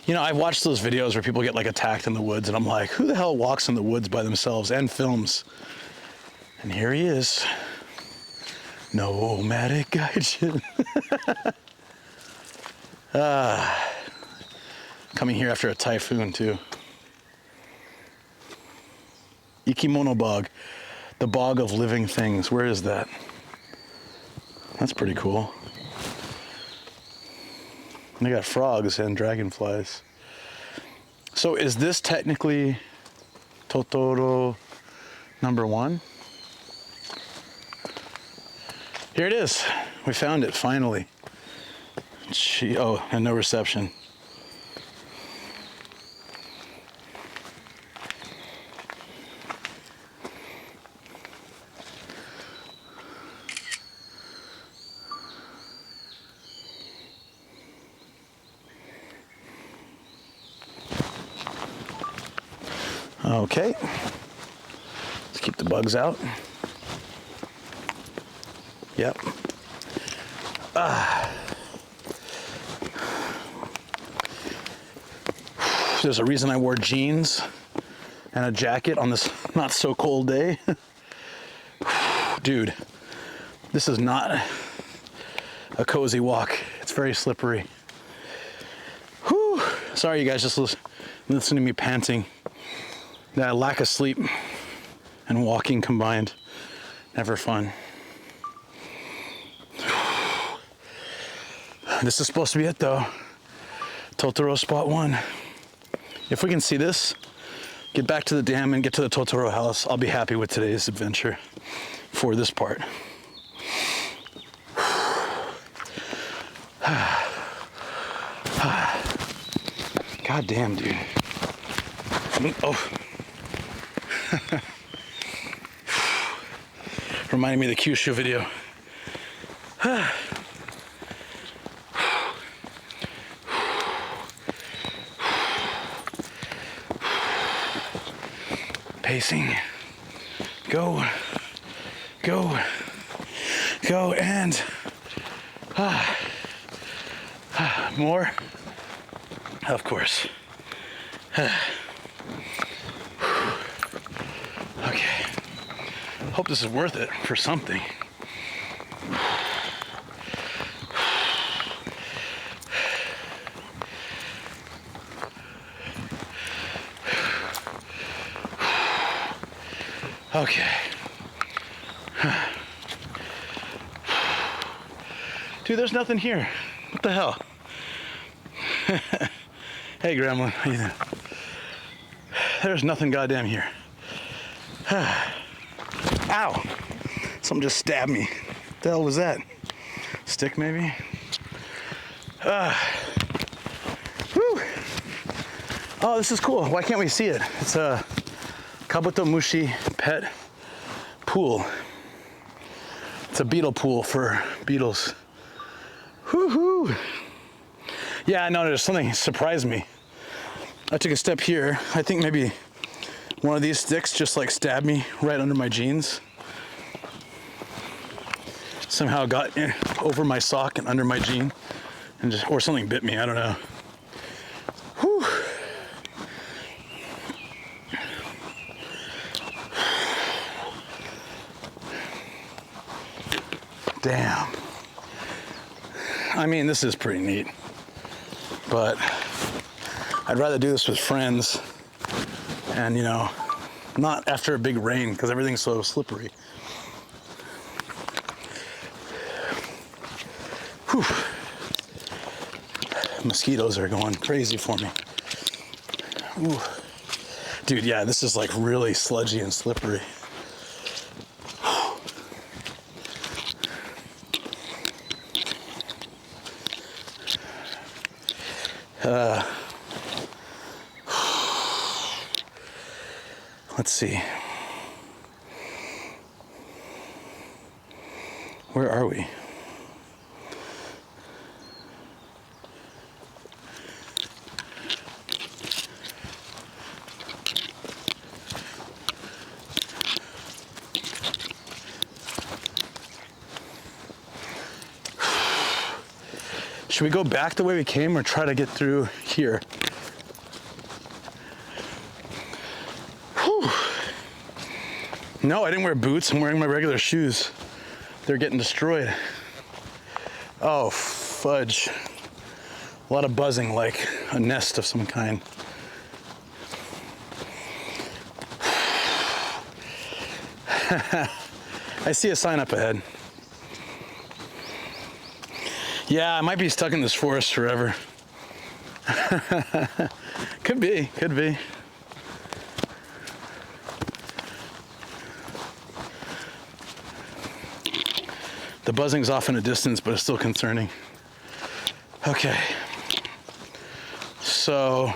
You know, I've watched those videos where people get like attacked in the woods, and I'm like, who the hell walks in the woods by themselves and films? And here he is. Nomadic Gaijin. Coming here after a typhoon too. Ikimono bog, the bog of living things. Where is that? That's pretty cool. They got frogs and dragonflies. So is this technically Totoro #1? Here it is. We found it finally. Oh, and no reception. Okay, let's keep the bugs out. Yep. There's a reason I wore jeans and a jacket on this not so cold day. Dude, this is not a cozy walk. It's very slippery. Whew. Sorry, you guys, just listen to me panting. That lack of sleep and walking combined, never fun. This is supposed to be it though. Totoro spot 1. If we can see this, get back to the dam and get to the Totoro house, I'll be happy with today's adventure for this part. God damn, dude. Oh. Reminding me of the Kyushu video. Pacing. Go. Go. Go and more. Of course. Okay. Hope this is worth it for something. Okay. Dude, there's nothing here. What the hell? Hey, Gremlin. How you doing? There's nothing goddamn here. Ow! Something just stabbed me. What the hell was that? Stick, maybe? Whew. Oh, this is cool. Why can't we see it? It's a Kabuto Mushi pet pool. It's a beetle pool for beetles. Woohoo! Yeah, I know there's something surprised me. I took a step here. I think maybe one of these sticks just like stabbed me right under my jeans. Somehow got over my sock and under my jean, and just, or something bit me. I don't know. Whew. Damn. I mean, this is pretty neat, but I'd rather do this with friends and, you know, not after a big rain because everything's so slippery. Whew. Mosquitoes are going crazy for me. Ooh. Dude, yeah, this is like really sludgy and slippery. Let's see. Where are we? Should we go back the way we came or try to get through here? Whew. No, I didn't wear boots. I'm wearing my regular shoes. They're getting destroyed. Oh, fudge. A lot of buzzing, like a nest of some kind. I see a sign up ahead. Yeah, I might be stuck in this forest forever. Could be, could be. The buzzing's off in a distance, but it's still concerning. Okay. So,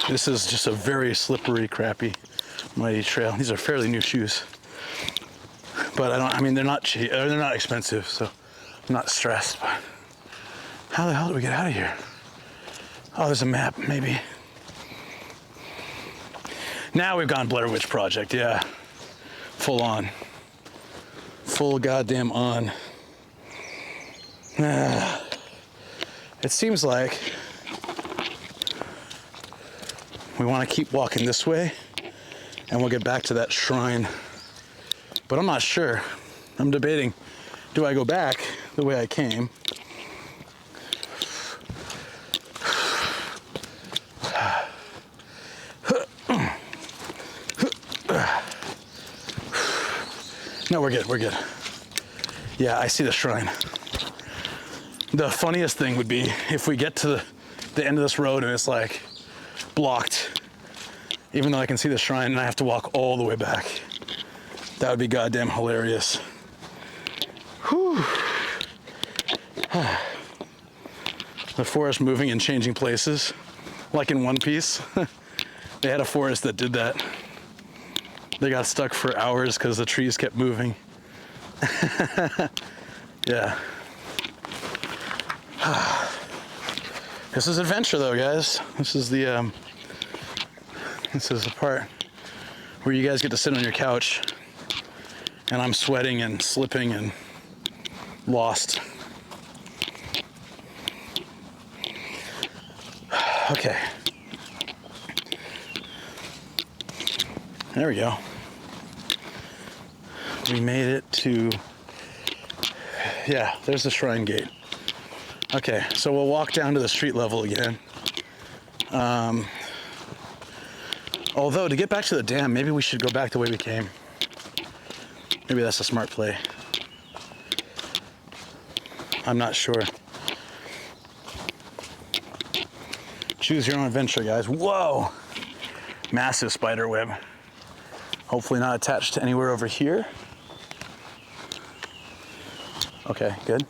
this is just a very slippery, crappy, muddy trail. These are fairly new shoes. But I mean, they're not cheap, they're not expensive, so I'm not stressed. But how the hell do we get out of here? Oh, there's a map, maybe. Now we've gone Blair Witch Project, yeah. Full on. Full goddamn on. It seems like we want to keep walking this way and we'll get back to that shrine. But I'm not sure. I'm debating, do I go back the way I came? No, we're good, we're good. Yeah, I see the shrine. The funniest thing would be if we get to the end of this road and it's like blocked, even though I can see the shrine and I have to walk all the way back. That would be goddamn hilarious. Whew. The forest moving and changing places, like in One Piece. They had a forest that did that. They got stuck for hours because the trees kept moving. Yeah. This is adventure though, guys. This is the part where you guys get to sit on your couch and I'm sweating and slipping and lost. Okay. There we go. We made it to, yeah, there's the shrine gate. Okay, so we'll walk down to the street level again. Although, to get back to the dam, maybe we should go back the way we came. Maybe that's a smart play. I'm not sure. Choose your own adventure, guys. Whoa! Massive spider web. Hopefully not attached to anywhere over here. Okay, good.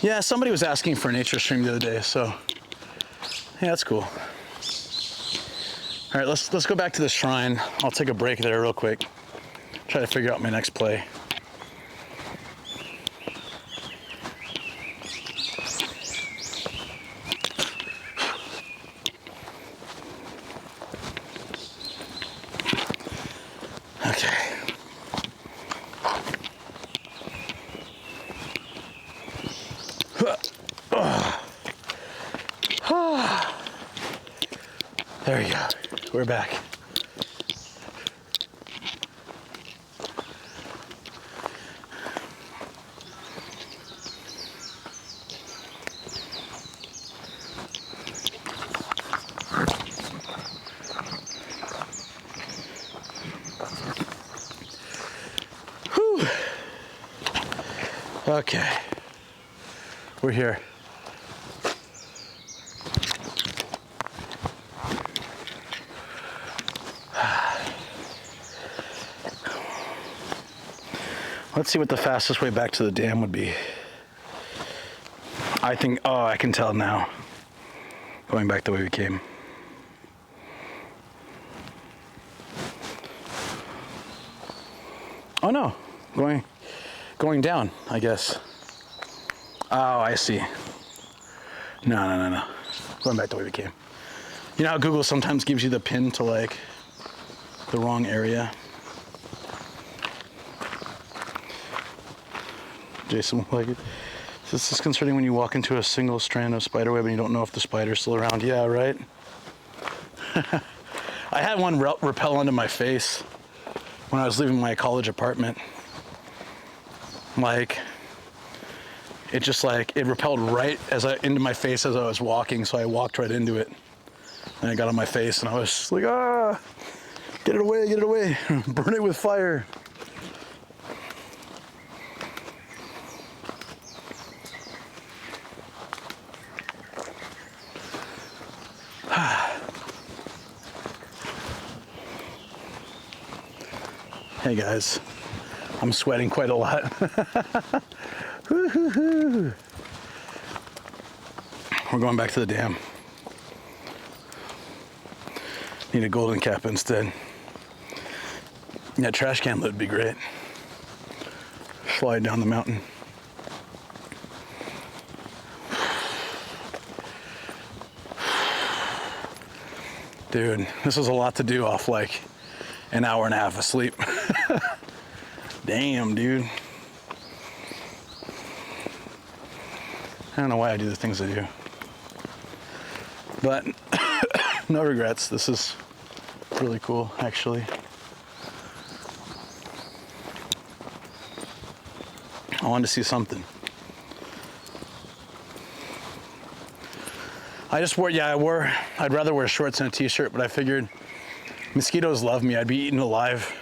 Yeah, somebody was asking for a nature stream the other day, so yeah, that's cool. All right, let's go back to the shrine. I'll take a break there real quick. Try to figure out my next play. There you go. We're back. Whew. Okay. We're here. Let's see what the fastest way back to the dam would be. I think, oh, I can tell now. Going back the way we came. Oh no, going down, I guess. Oh, I see. No. Going back the way we came. You know how Google sometimes gives you the pin to like the wrong area? Jason will like it. This is concerning when you walk into a single strand of spider web and you don't know if the spider's still around. Yeah, right? I had one repel onto my face when I was leaving my college apartment. Like, it just like, it repelled right into my face as I was walking, so I walked right into it. And it got on my face and I was just like, ah, get it away, burn it with fire. Hey guys, I'm sweating quite a lot. We're going back to the dam. Need a golden cap instead. Yeah, trash can lid would be great. Slide down the mountain. Dude, this was a lot to do off like an hour and a half of sleep. Damn, dude. I don't know why I do the things I do. But no regrets. This is really cool, actually. I wanted to see something. I'd rather wear shorts and a t-shirt, but I figured mosquitoes love me. I'd be eaten alive.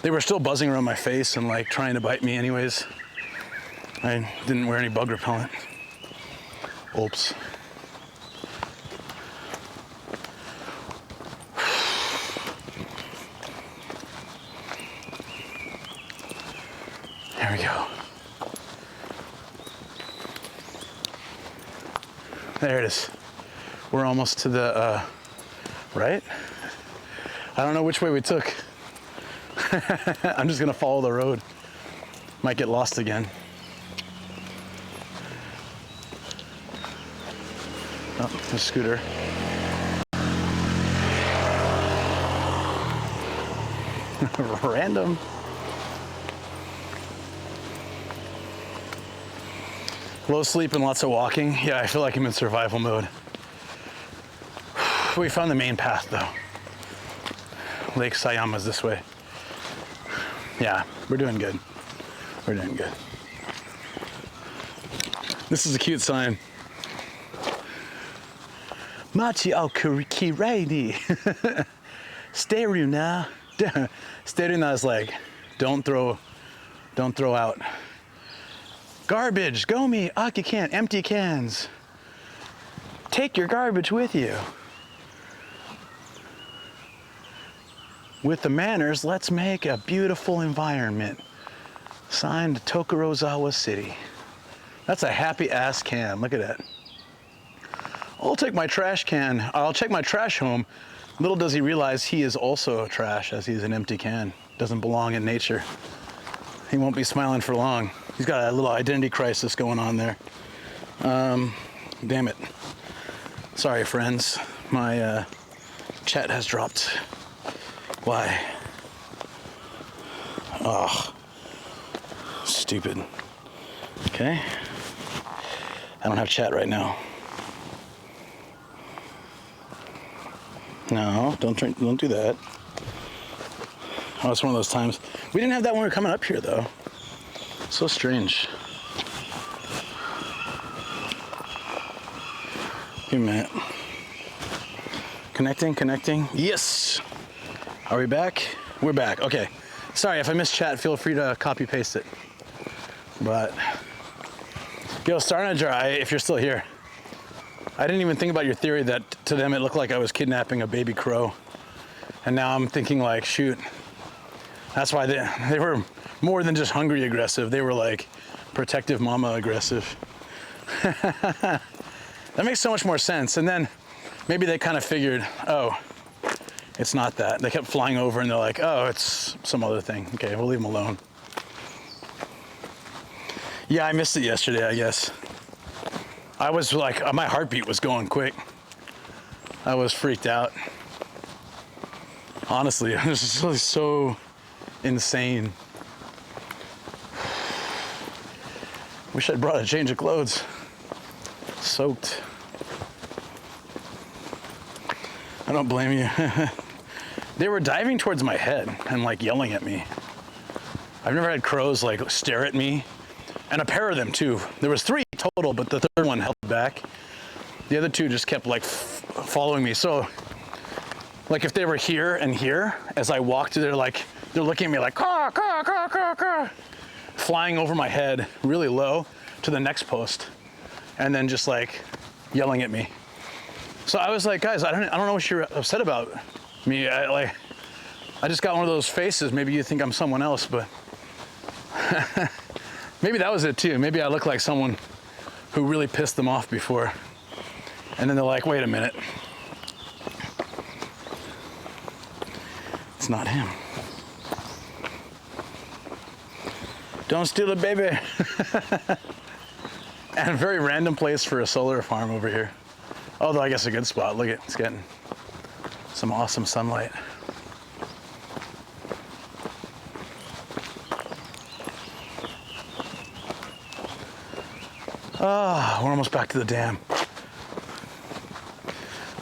They were still buzzing around my face and like trying to bite me anyways. I didn't wear any bug repellent. Oops. There we go. There it is. We're almost to the, right? I don't know which way we took. I'm just gonna follow the road. Might get lost again. Oh, the scooter. Random. Low sleep and lots of walking. Yeah, I feel like I'm in survival mode. We found the main path though. Lake Sayama's this way. Yeah, we're doing good. We're doing good. This is a cute sign. Machi ao kiriraini. Steruna. Steruna is like, don't throw out. Garbage, gomi, aki can, empty cans. Take your garbage with you. With the manners, let's make a beautiful environment. Signed Tokorozawa City. That's a happy ass can, look at that. I'll take my trash can, I'll take my trash home. Little does he realize he is also trash as he's an empty can. Doesn't belong in nature. He won't be smiling for long. He's got a little identity crisis going on there. Damn it. Sorry, friends. My chat has dropped. Why? Oh, stupid. Okay. I don't have chat right now. No, don't do that. Oh, it's one of those times. We didn't have that when we were coming up here, though. So strange. Give me a minute. Connecting. Yes! Are we back? We're back. Okay. Sorry, if I missed chat, feel free to copy paste it. But, yo, Starna Dry, if you're still here. I didn't even think about your theory that to them it looked like I was kidnapping a baby crow. And now I'm thinking like, shoot, that's why they were more than just hungry aggressive. They were like protective mama aggressive. That makes so much more sense. And then maybe they kind of figured, oh, It's not that. They kept flying over and they're like, oh, it's some other thing. Okay, we'll leave them alone. Yeah, I missed it yesterday, I guess. I was like, my heartbeat was going quick. I was freaked out. Honestly, it was just really so insane. Wish I'd brought a change of clothes. Soaked. I don't blame you. They were diving towards my head and like yelling at me. I've never had crows like stare at me. And a pair of them too. There was 3 total, but the third one held back. The other 2 just kept like following me. So like if they were here and here, as I walked, they're looking at me like, caw, caw, caw, caw, caw, flying over my head really low to the next post. And then just like yelling at me. So I was like, guys, I don't know what you're upset about me. I just got one of those faces. Maybe you think I'm someone else, but maybe that was it too. Maybe I look like someone who really pissed them off before. And then they're like, wait a minute. It's not him. Don't steal it, baby. And a very random place for a solar farm over here. Although I guess a good spot. Look, it's getting some awesome sunlight. Ah, we're almost back to the dam.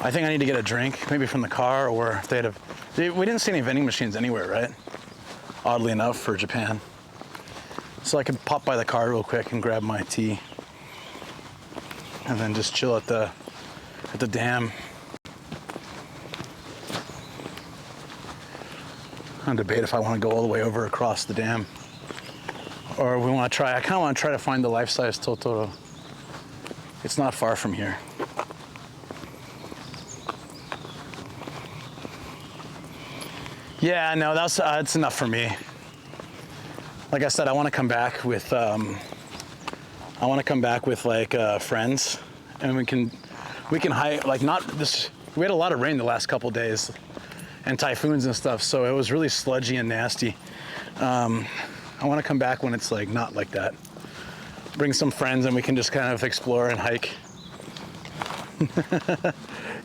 I think I need to get a drink, maybe from the car, or if we didn't see any vending machines anywhere, right? Oddly enough for Japan. So I could pop by the car real quick and grab my tea. And then just chill at the dam. I'm debate if I want to go all the way over across the dam. Or I kind of want to try to find the life-size Totoro. It's not far from here. Yeah, no, that's enough for me. Like I said, I want to come back with friends, and we can hike. Like not this. We had a lot of rain the last couple days, and typhoons and stuff. So it was really sludgy and nasty. I want to come back when it's like not like that. Bring some friends, and we can just kind of explore and hike.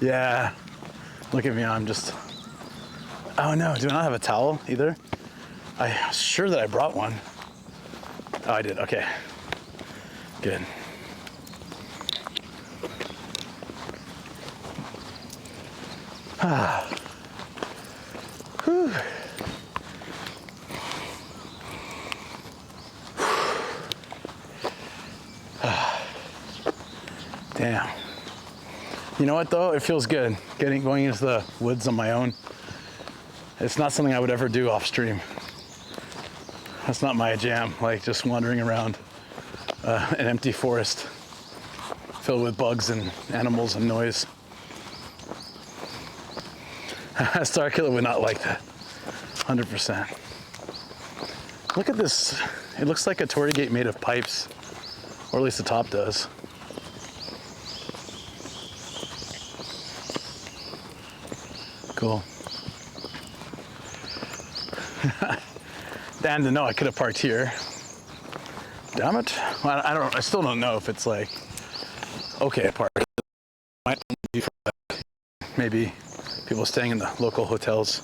Yeah. Look at me. I'm just. Oh no, do I not have a towel either? I'm sure that I brought one. Oh, I did, okay. Good. Ah. Whew. Damn. You know what though? It feels good going into the woods on my own. It's not something I would ever do off stream. That's not my jam, like just wandering around an empty forest filled with bugs and animals and noise. Star Killer would not like that, 100%. Look at this, it looks like a torii gate made of pipes, or at least the top does. Cool. Damn to know I could have parked here. Damn it. Well, I still don't know if it's like, okay, park. Might be for maybe people staying in the local hotels,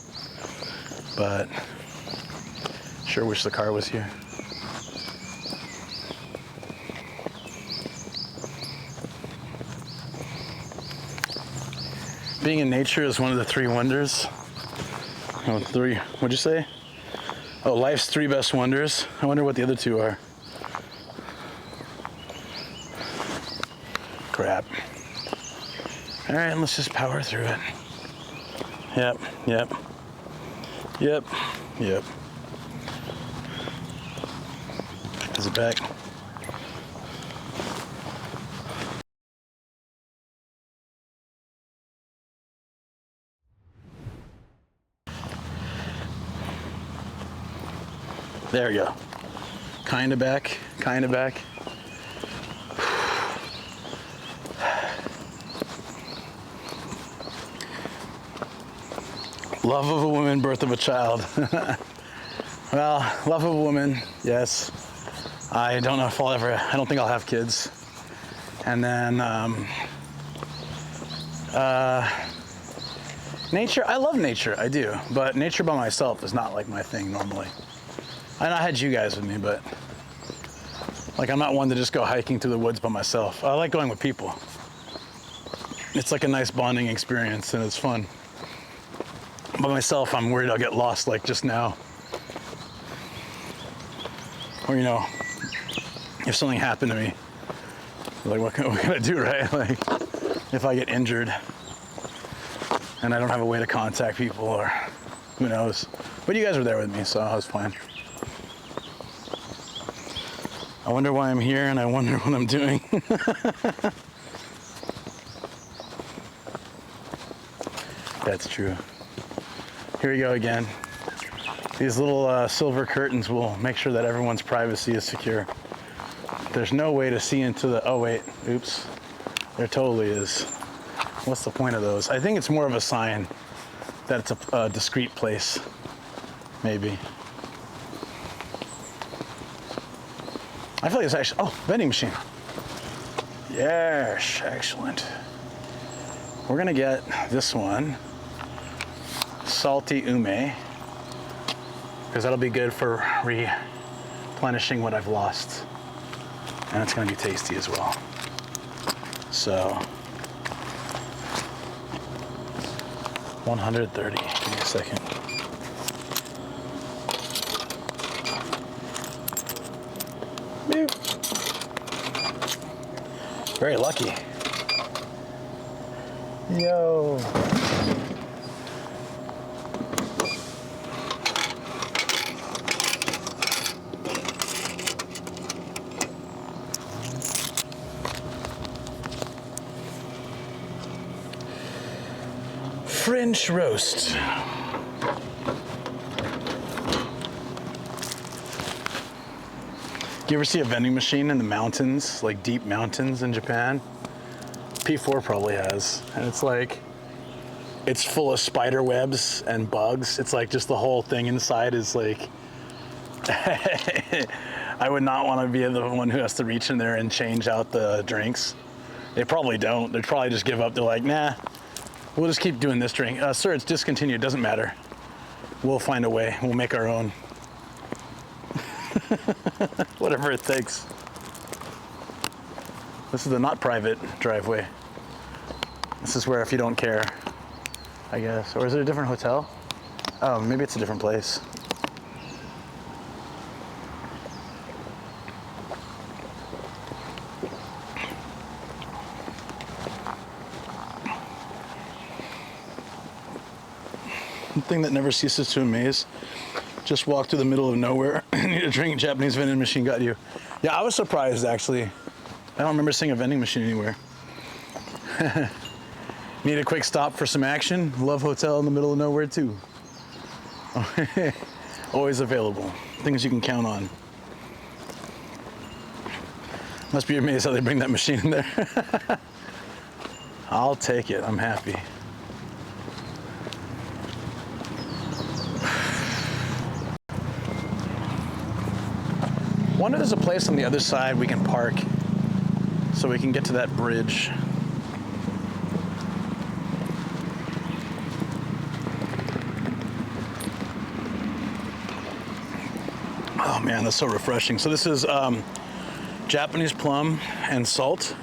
but sure wish the car was here. Being in nature is one of the 3 wonders. Oh, 3, what'd you say? Oh, life's 3 best wonders. I wonder what the other 2 are. Crap. All right, let's just power through it. Yep. Is it back? There we go. Kinda back. Love of a woman, birth of a child. Well, love of a woman, yes. I don't know if I'll ever, I don't think I'll have kids. And then, nature, I love nature, I do. But nature by myself is not like my thing normally. And I had you guys with me, but like I'm not one to just go hiking through the woods by myself. I like going with people. It's like a nice bonding experience and it's fun. By myself, I'm worried I'll get lost like just now. Or, you know, if something happened to me, like what can I do, right? Like if I get injured and I don't have a way to contact people or who knows. But you guys were there with me, so I was fine. I wonder why I'm here and I wonder what I'm doing. That's true. Here we go again. These little silver curtains will make sure that everyone's privacy is secure. There's no way to see into the, oh wait, oops. There totally is. What's the point of those? I think it's more of a sign that it's a discreet place, maybe. I feel like it's actually, oh, vending machine. Yes, excellent. We're gonna get this one, salty ume, because that'll be good for replenishing what I've lost. And it's gonna be tasty as well. So, 130, give me a second. Boop. Very lucky. Yo. French roast. You ever see a vending machine in the mountains, like deep mountains in Japan? P4 probably has. And it's like, it's full of spider webs and bugs. It's like just the whole thing inside is like, I would not want to be the one who has to reach in there and change out the drinks. They probably don't. They'd probably just give up. They're like, nah, we'll just keep doing this drink. Sir, it's discontinued. Doesn't matter. We'll find a way. We'll make our own. Whatever it takes. This is the not private driveway. This is where if you don't care, I guess. Or is it a different hotel? Oh, maybe it's a different place. The thing that never ceases to amaze. Just walk through the middle of nowhere, need a drink, Japanese vending machine got you. Yeah, I was surprised actually. I don't remember seeing a vending machine anywhere. Need a quick stop for some action? Love Hotel in the middle of nowhere too. Always available. Things you can count on. Must be amazed how they bring that machine in there. I'll take it, I'm happy. I wonder if there's a place on the other side we can park so we can get to that bridge. Oh man, that's so refreshing. So this is Japanese plum and salt.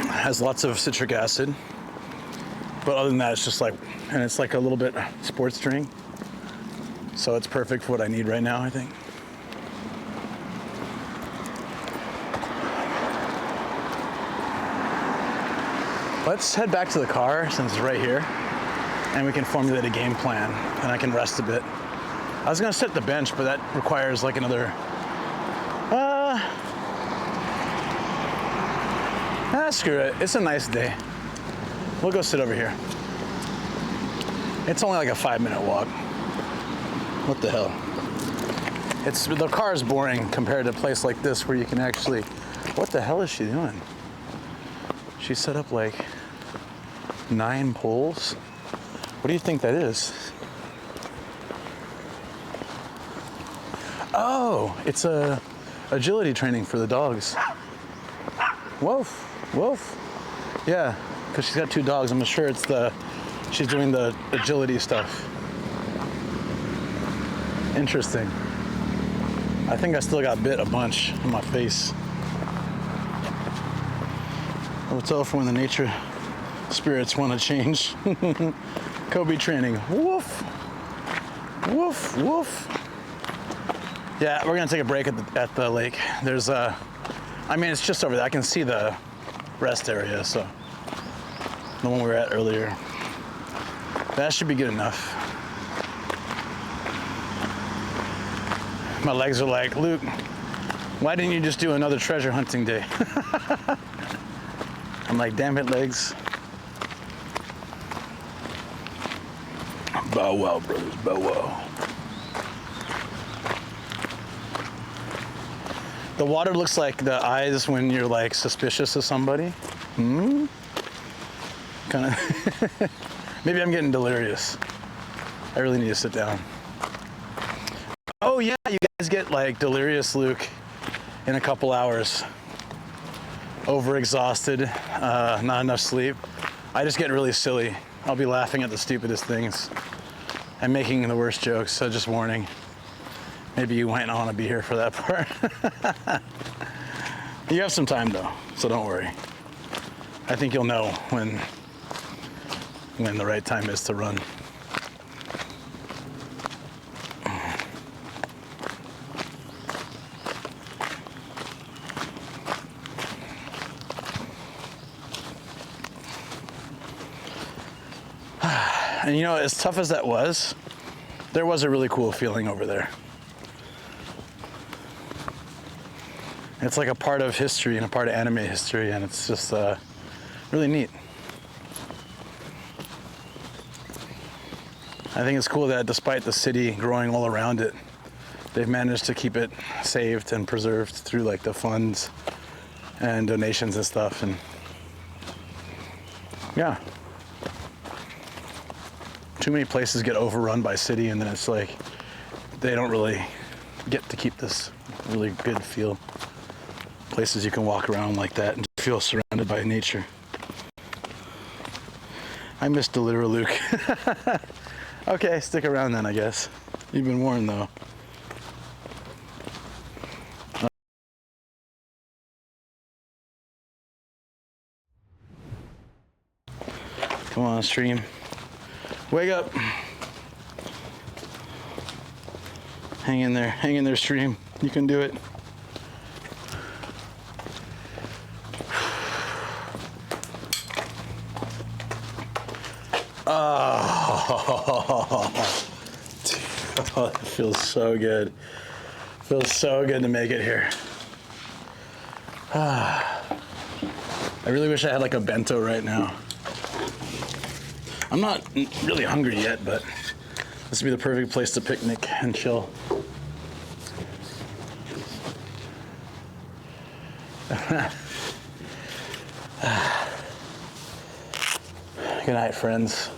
Has lots of citric acid. But other than that, it's just like, and it's like a little bit sports drink. So it's perfect for what I need right now, I think. Let's head back to the car since it's right here and we can formulate a game plan and I can rest a bit. I was gonna sit at the bench, but that requires like another, screw it. It's a nice day. We'll go sit over here. It's only like a 5-minute walk. What the hell? The car is boring compared to a place like this where you can actually, what the hell is she doing? She set up like 9 poles. What do you think that is? Oh, it's a agility training for the dogs. Woof, woof. Yeah, because she's got 2 dogs. I'm sure she's doing the agility stuff. Interesting. I think I still got bit a bunch in my face. I'll tell for when the nature spirits want to change. Kobe training. Woof. Woof, woof. Yeah, we're gonna take a break at the lake. There's I mean, it's just over there. I can see the rest area, so the one we were at earlier. That should be good enough. My legs are like, Luke, why didn't you just do another treasure hunting day? I'm like, damn it, legs. Bow wow, brothers, bow wow. The water looks like the eyes when you're like suspicious of somebody. Kind of. Maybe I'm getting delirious. I really need to sit down. Oh yeah, you guys get like delirious Luke in a couple hours. Overexhausted, not enough sleep. I just get really silly. I'll be laughing at the stupidest things and making the worst jokes, so just warning. Maybe you might not want to be here for that part. You have some time though, so don't worry. I think you'll know when the right time is to run. And you know, as tough as that was, there was a really cool feeling over there. It's like a part of history and a part of anime history, and it's just really neat. I think it's cool that despite the city growing all around it, they've managed to keep it saved and preserved through like the funds and donations and stuff. And yeah, too many places get overrun by city, and then it's like they don't really get to keep this really good feel. Places you can walk around like that and feel surrounded by nature. I missed the literal Luke. Okay, stick around then, I guess. You've been warned though. Come on, stream. Wake up. Hang in there, stream. You can do it. Oh, it feels so good. Feels so good to make it here. I really wish I had like a bento right now. I'm not really hungry yet, but this would be the perfect place to picnic and chill. Good night, friends.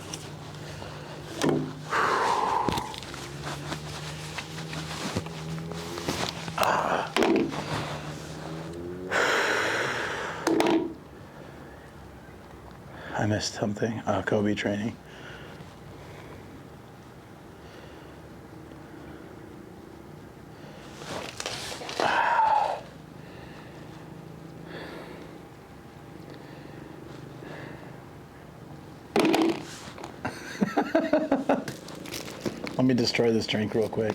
I missed something. Kobe training. Let me destroy this drink real quick.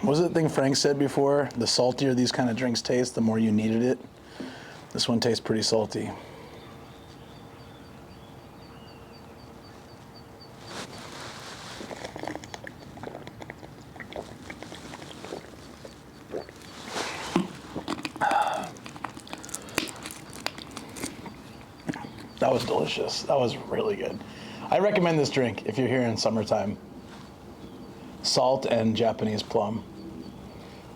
What was the thing Frank said before? The saltier these kind of drinks taste, the more you needed it. This one tastes pretty salty. That was delicious. That was really good. I recommend this drink if you're here in summertime. salt and Japanese plum.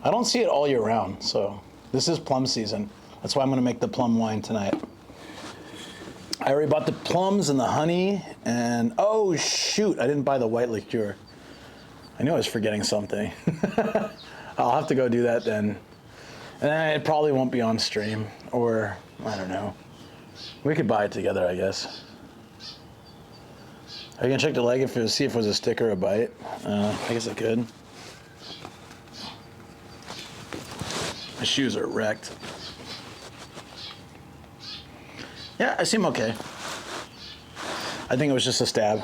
I don't see it all year round, so this is plum season. That's why I'm gonna make the plum wine tonight. I already bought the plums and the honey, and oh shoot, I didn't buy the white liqueur. I knew I was forgetting something. I'll have to go do that then. And it probably won't be on stream, or I don't know. We could buy it together, I guess. Are you gonna check the leg see if it was a stick or a bite? I guess I could. My shoes are wrecked. Yeah, I seem okay. I think it was just a stab.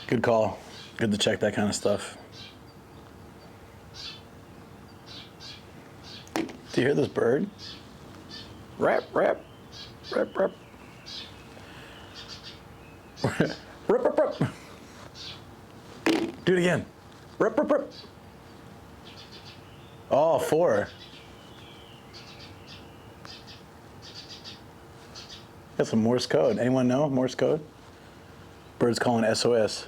Good call. Good to check that kind of stuff. Do you hear this bird? Rap, rap, rap, rap. Rip, rip, rip. Do it again. Rip, rip, rip. Oh, 4. Got some Morse code. Anyone know Morse code? Birds calling SOS.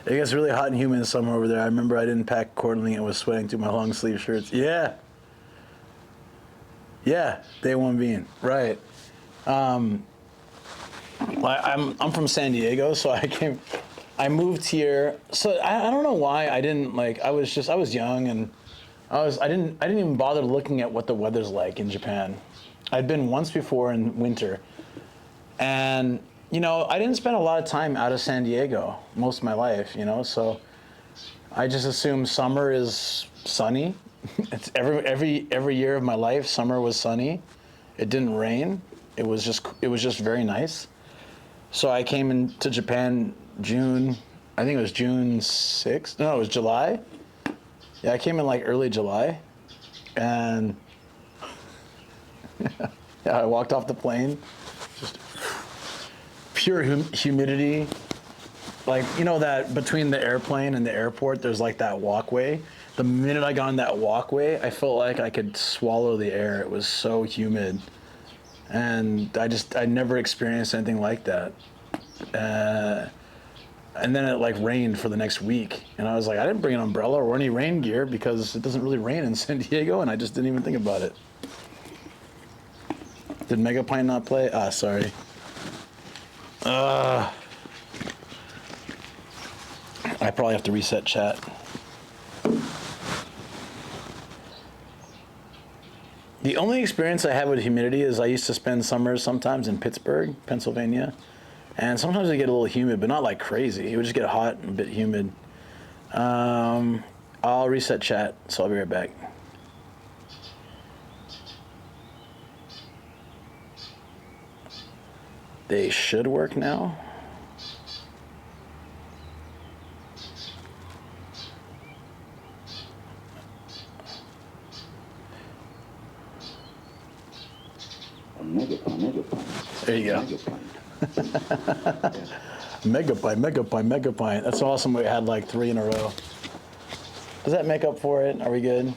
It gets really hot and humid in summer over there. I remember I didn't pack accordingly and was sweating through my long sleeve shirts. Yeah. Yeah, day one bean. Right. I'm from San Diego, so I moved here. So I don't know why I didn't I was young and I didn't even bother looking at what the weather's like in Japan. I'd been once before in winter, and I didn't spend a lot of time out of San Diego most of my life, so I just assumed summer is sunny. It's every year of my life, summer was sunny. It didn't rain. It was just very nice. So I came into Japan June, I think it was June 6th. No, it was July. Yeah, I came in early July, and yeah, I walked off the plane, just pure humidity. That between the airplane and the airport, there's that walkway. The minute I got on that walkway, I felt like I could swallow the air. It was so humid. And I never experienced anything like that. And then it rained for the next week. And I was like, I didn't bring an umbrella or any rain gear because it doesn't really rain in San Diego, and I just didn't even think about it. Did Megapine not play? Ah, sorry. I probably have to reset chat. The only experience I have with humidity is I used to spend summers sometimes in Pittsburgh, Pennsylvania, and sometimes it get a little humid, but not crazy. It would just get hot and a bit humid. I'll reset chat, so I'll be right back. They should work now. There you go. Megapine. That's awesome. We had 3 in a row. Does that make up for it? Are we good?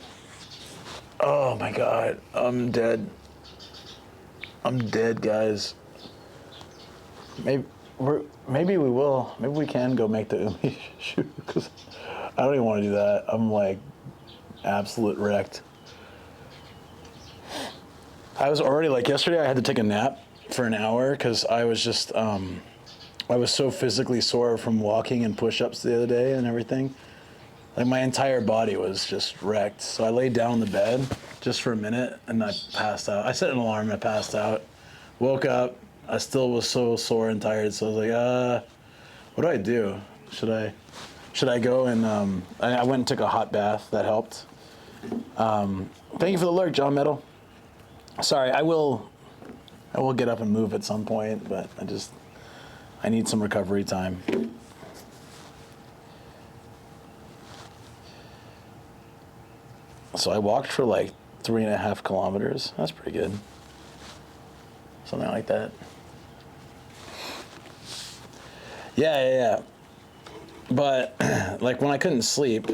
Oh my God, I'm dead. I'm dead, guys. Maybe we will. Maybe we can go make the Umi shoot, because I don't even want to do that. I'm absolute wrecked. I was already yesterday I had to take a nap for an hour because I was just I was so physically sore from walking and push-ups the other day and everything. My entire body was just wrecked. So I laid down on the bed just for a minute and I passed out. I set an alarm and I passed out. Woke up. I still was so sore and tired. So I was what do I do? Should I go and I went and took a hot bath. That helped. Thank you for the lurk, John Metal. Sorry, I will get up and move at some point, but I need some recovery time. So I walked for 3.5 kilometers. That's pretty good. Something like that. Yeah. But when I couldn't sleep,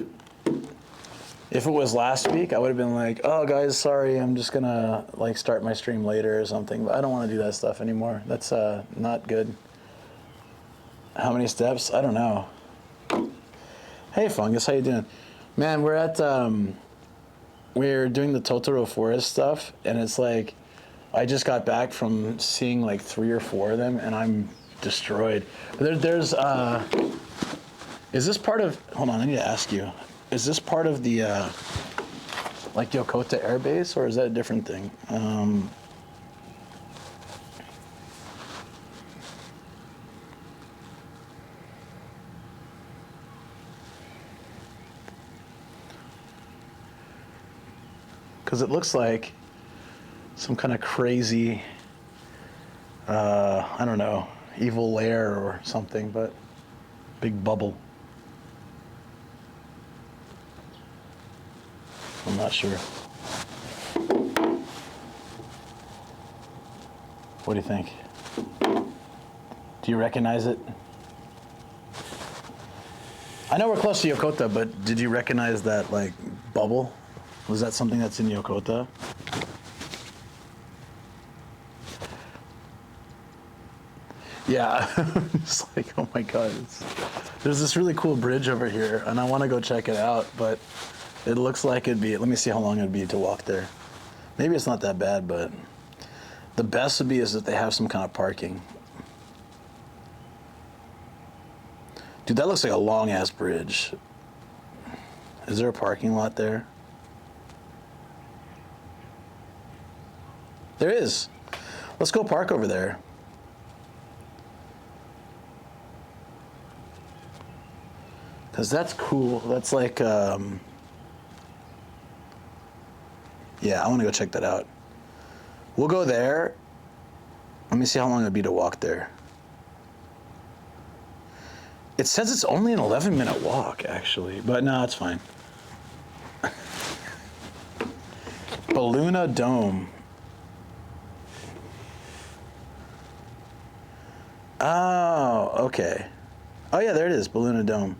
if it was last week, I would have been oh guys, sorry, I'm just gonna start my stream later or something. But I don't want to do that stuff anymore. That's not good. How many steps? I don't know. Hey, Fungus, how you doing? Man, we're at, we're doing the Totoro forest stuff, and it's like, I just got back from seeing like 3 or 4 of them, and I'm destroyed. There's, is this part of, hold on, I need to ask you. Is this part of the, like Yokota Air Base, or is that a different thing? Because it looks like some kind of crazy, I don't know, evil lair or something, but big bubble. I'm not sure. What do you think? Do you recognize it? I know we're close to Yokota, but did you recognize that, like, bubble? Was that something that's in Yokota? Yeah, it's like, oh my God. There's this really cool bridge over here, and I want to go check it out, but it looks like it'd be, let me see how long it'd be to walk there. Maybe it's not that bad, but the best would be is that they have some kind of parking. Dude, that looks like a long-ass bridge. Is there a parking lot there? There is. Let's go park over there. Because that's cool. That's like, yeah, I want to go check that out. We'll go there. Let me see how long it'd be to walk there. It says it's only an 11-minute walk, actually, but no, it's fine. Balluna Dome. Oh, okay. Oh yeah, there it is, Balluna Dome.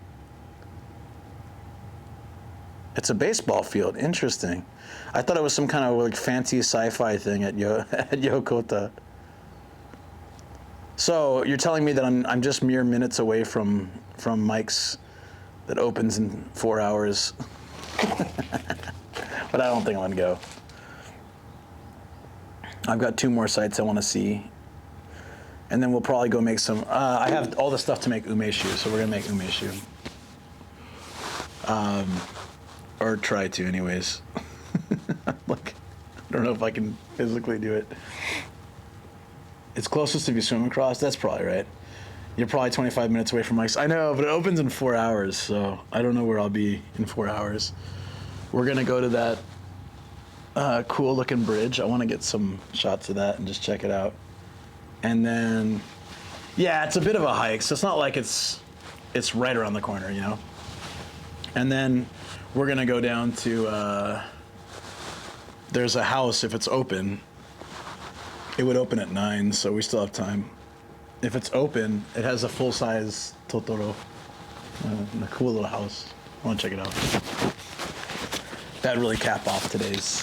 It's a baseball field. Interesting. I thought it was some kind of like fancy sci-fi thing at at Yokota. So you're telling me that I'm just mere minutes away from Mike's that opens in 4 hours, but I don't think I'm gonna go. I've got 2 more sites I want to see, and then we'll probably go make some. I have all the stuff to make umeshu, so we're gonna make umeshu. Or try to, anyways. Like, I don't know if I can physically do it. It's closest if you swim across. That's probably right. You're probably 25 minutes away from Mike's. I know, but it opens in 4 hours, so I don't know where I'll be in 4 hours. We're gonna go to that cool-looking bridge. I want to get some shots of that and just check it out. And then, yeah, it's a bit of a hike, so it's not like it's right around the corner, you know. And then we're gonna go down to. There's a house. If it's open, it would open at 9, so we still have time. If it's open, it has a full-size Totoro, a cool little house. I want to check it out. That really cap off today's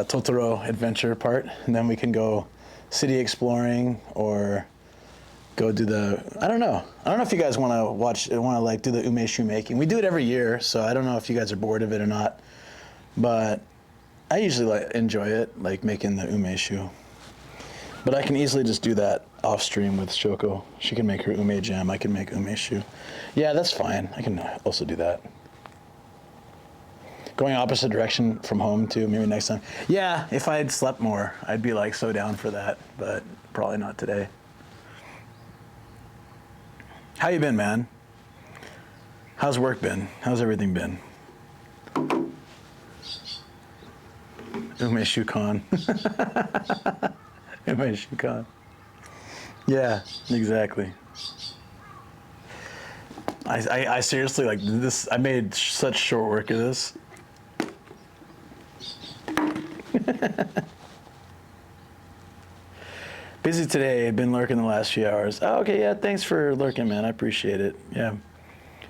Totoro adventure part, and then we can go city exploring or go do the. I don't know if you guys want to like do the umeshu making. We do it every year, so I don't know if you guys are bored of it or not. But I usually enjoy it, like making the umeshu. But I can easily just do that off stream with Shoko. She can make her ume jam. I can make umeshu. Yeah, that's fine. I can also do that. Going opposite direction from home too, maybe next time. Yeah, if I had slept more, I'd be like so down for that, but probably not today. How you been, man? How's work been? How's everything been? Umeshu Khan. Umeshu Khan. Yeah, exactly. I seriously, like, this, I made such short work of this. Busy today, been lurking the last few hours. Oh, okay, yeah, thanks for lurking, man. I appreciate it. Yeah.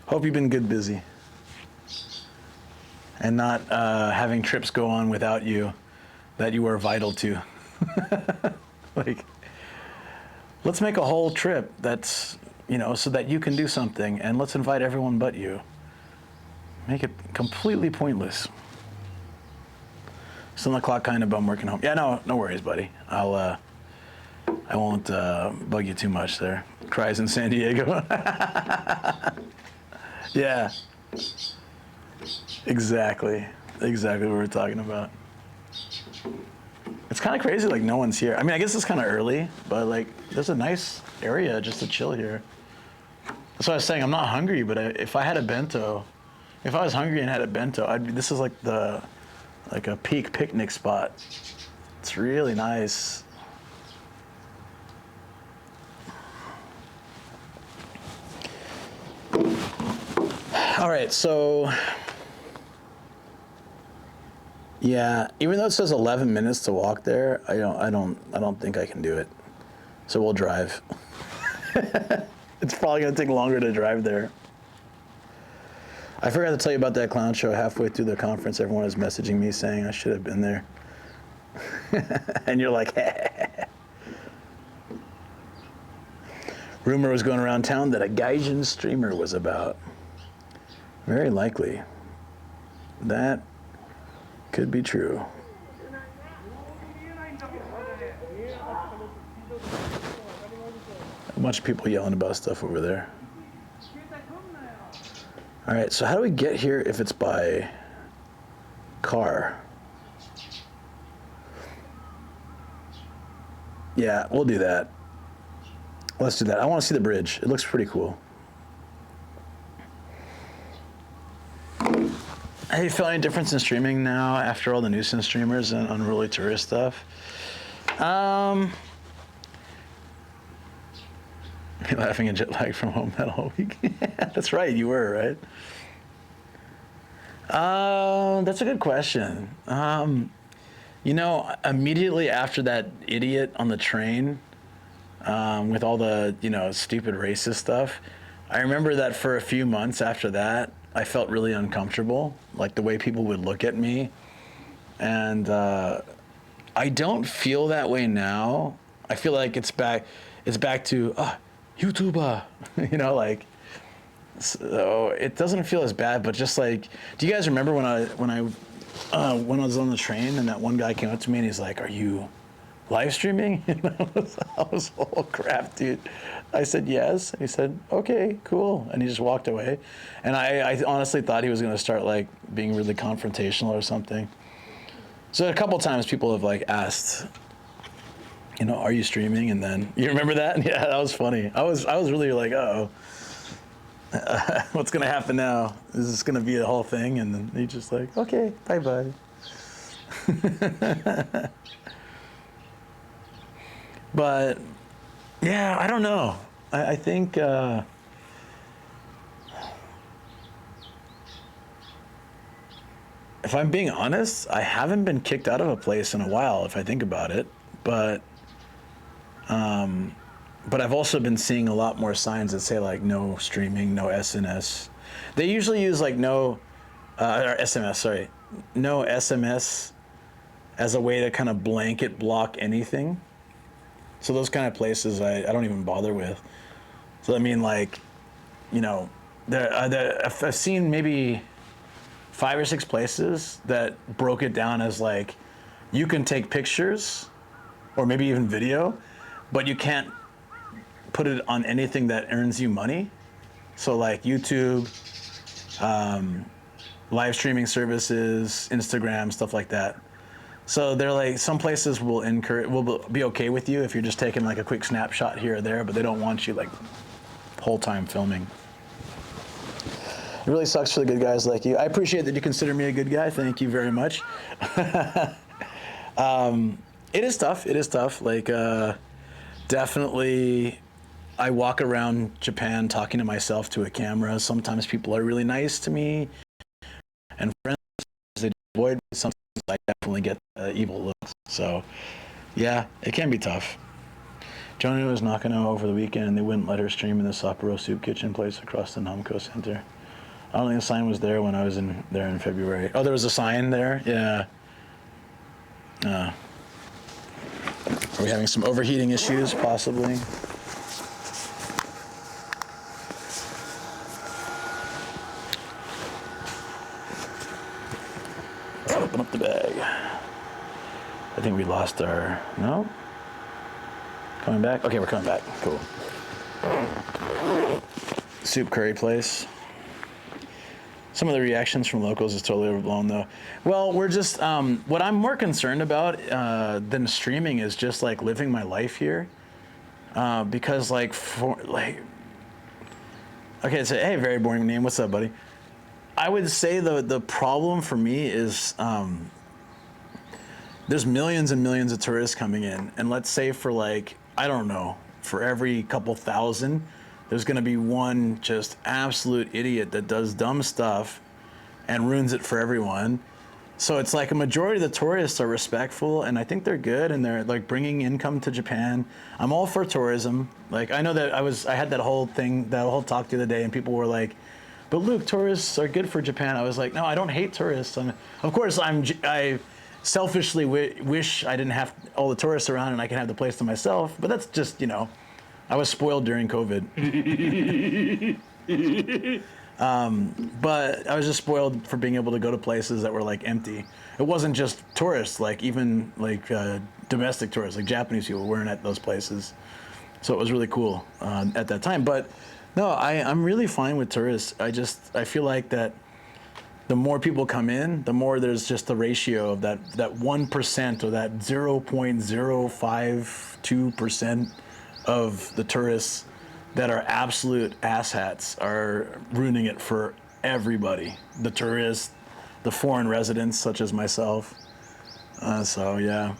Hope you've been good busy. And not having trips go on without you that you are vital to. Like, let's make a whole trip that's you know, so that you can do something, and let's invite everyone but you. Make it completely pointless. Still on the clock, kind of, but I'm working home. Yeah, no worries, buddy. I won't bug you too much there. Cries in San Diego. Yeah. Exactly what we're talking about. It's kind of crazy, like no one's here. I mean, I guess it's kind of early, but like there's a nice area just to chill here. That's what I was saying. I'm not hungry, but if I had a bento, if I was hungry and had a bento, this is like a peak picnic spot. It's really nice. All right, so yeah, even though it says 11 minutes to walk there, I don't think I can do it. So we'll drive. It's probably gonna take longer to drive there. I forgot to tell you about that clown show. Halfway through the conference, everyone was messaging me saying I should have been there. And you're like, rumor was going around town that a Gaijin streamer was about. Very likely. That could be true. A bunch of people yelling about stuff over there. All right, so how do we get here if it's by car? Yeah, we'll do that. Let's do that. I want to see the bridge. It looks pretty cool. Have you felt any difference in streaming now after all the nuisance streamers and unruly tourist stuff? You're laughing at jet lag from home that whole week. That's right, you were, right? That's a good question. You know, immediately after that idiot on the train with all the, you know, stupid racist stuff, I remember that for a few months after that, I felt really uncomfortable, like the way people would look at me. And I don't feel that way now. I feel like it's back to, YouTuber, you know, like, so it doesn't feel as bad, but just like, do you guys remember when I was on the train and that one guy came up to me and he's like, "Are you live streaming?" And I was, oh crap, dude. I said yes. And he said, "Okay, cool." And he just walked away. And I honestly thought he was gonna start like being really confrontational or something. So a couple times people have like asked, you know, "Are you streaming?" And then, you remember that? Yeah, that was funny. I was really like, uh-oh. What's gonna happen now? Is this gonna be a whole thing? And then he just like, "Okay, bye-bye." But yeah, I don't know. I think if I'm being honest, I haven't been kicked out of a place in a while, if I think about it. But I've also been seeing a lot more signs that say like no streaming, no SNS. They usually use like no, or SMS, sorry, no SMS as a way to kind of blanket block anything. So those kind of places I don't even bother with. So I mean, like, you know, I've seen maybe 5 or 6 places that broke it down as like, you can take pictures or maybe even video, but you can't put it on anything that earns you money. So like YouTube, live streaming services, Instagram, stuff like that. So they're like, some places will be okay with you if you're just taking like a quick snapshot here or there, but they don't want you like whole time filming. It really sucks for the good guys like you. I appreciate that you consider me a good guy. Thank you very much. It is tough. It is tough. Like, definitely, I walk around Japan talking to myself to a camera. Sometimes people are really nice to me and friends. They avoid me. Sometimes I definitely get evil looks. So, yeah, it can be tough. Joni was Nakano over the weekend, and they wouldn't let her stream in the Sapporo Soup Kitchen place across the Namco Center. I don't think the sign was there when I was there in February. Oh, there was a sign there? Yeah. Are we having some overheating issues, possibly? think we lost our, no? Coming back? Okay, we're coming back. Cool. Soup curry place. Some of the reactions from locals is totally overblown though. Well, we're just, what I'm more concerned about than streaming is just like living my life here. Because okay, so hey, very boring name. What's up, buddy? I would say the problem for me is there's millions and millions of tourists coming in, and let's say for like, I don't know, for every couple thousand, there's gonna be one just absolute idiot that does dumb stuff and ruins it for everyone. So it's like a majority of the tourists are respectful, and I think they're good, and they're like bringing income to Japan. I'm all for tourism. Like, I know that I had that whole thing, that whole talk the other day, and people were like, but Luke, tourists are good for Japan. I was like, no, I don't hate tourists. Of course, I selfishly wish I didn't have all the tourists around and I can have the place to myself, but that's just, you know, I was spoiled during COVID. But I was just spoiled for being able to go to places that were like empty. It wasn't just tourists, like even like domestic tourists, like Japanese people weren't at those places. So it was really cool at that time. But no, I'm really fine with tourists. I feel like that the more people come in, the more there's just the ratio of that 1% or that 0.052% of the tourists that are absolute asshats are ruining it for everybody. The tourists, the foreign residents such as myself. So yeah,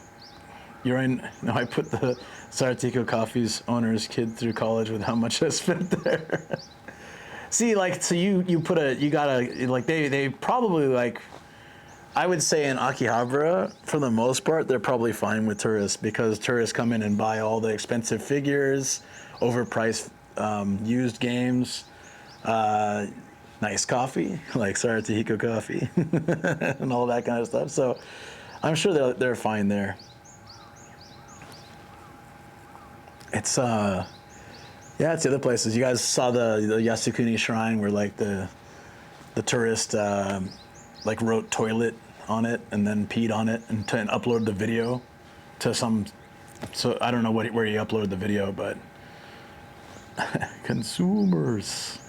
you're in. No, I put the Sartico Coffee's owner's kid through college with how much I spent there. See, like, so you gotta, like, they probably, like, I would say in Akihabara, for the most part, they're probably fine with tourists because tourists come in and buy all the expensive figures, overpriced used games, nice coffee, like Saratico coffee, and all that kind of stuff. So I'm sure they're fine there. It's yeah, it's the other places. You guys saw the Yasukuni Shrine where like the tourist like wrote toilet on it and then peed on it and uploaded the video to some. So I don't know where you uploaded the video, but consumers.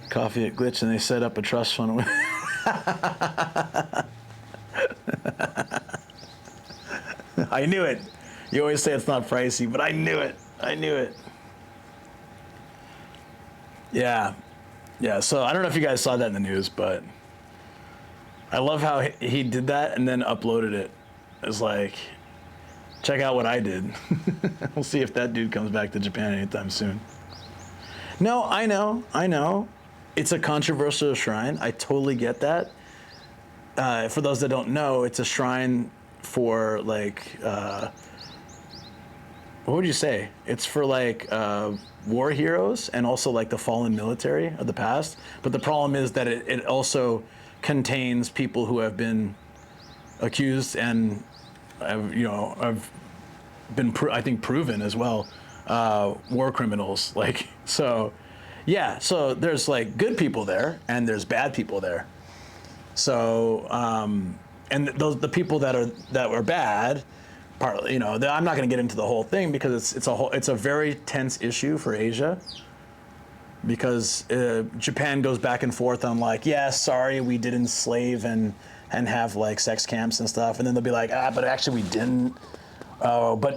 Coffee at Glitch, and they set up a trust fund. I knew it. You always say it's not pricey, but I knew it. I knew it. Yeah. Yeah, so I don't know if you guys saw that in the news, but I love how he did that and then uploaded it. It's like, check out what I did. We'll see if that dude comes back to Japan anytime soon. No, I know. It's a controversial shrine. I totally get that. For those that don't know, it's a shrine for like, what would you say? It's for like war heroes and also like the fallen military of the past. But the problem is that it also contains people who have been accused and have been I think proven as well, war criminals. Like, so yeah, so there's like good people there and there's bad people there. So and the people that are bad, partly, you know, I'm not going to get into the whole thing because it's a very tense issue for Asia, because Japan goes back and forth on like, yeah, sorry, we did enslave and have like sex camps and stuff, and then they'll be like, but actually we didn't. But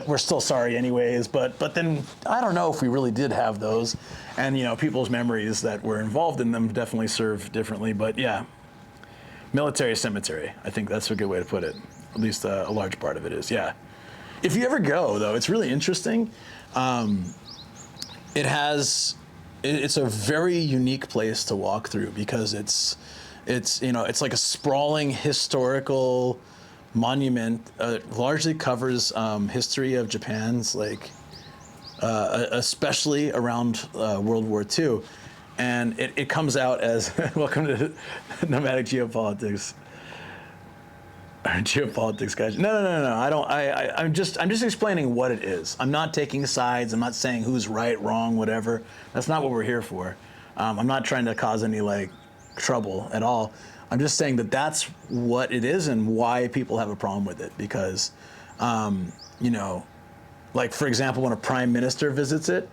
we're still sorry anyways. But then I don't know if we really did have those, and people's memories that were involved in them definitely serve differently. But yeah, military cemetery. I think that's a good way to put it. At least a large part of it is. Yeah. If you ever go though, it's really interesting. It's a very unique place to walk through because it's like a sprawling historical monument. Largely covers history of Japan's, like especially around World War II, and it comes out as welcome to nomadic geopolitics. Geopolitics guys. No. I'm just explaining what it is. I'm not taking sides. I'm not saying who's right, wrong, whatever. That's not what we're here for. I'm not trying to cause any like trouble at all. I'm just saying that that's what it is and why people have a problem with it because, you know, like for example, when a prime minister visits it,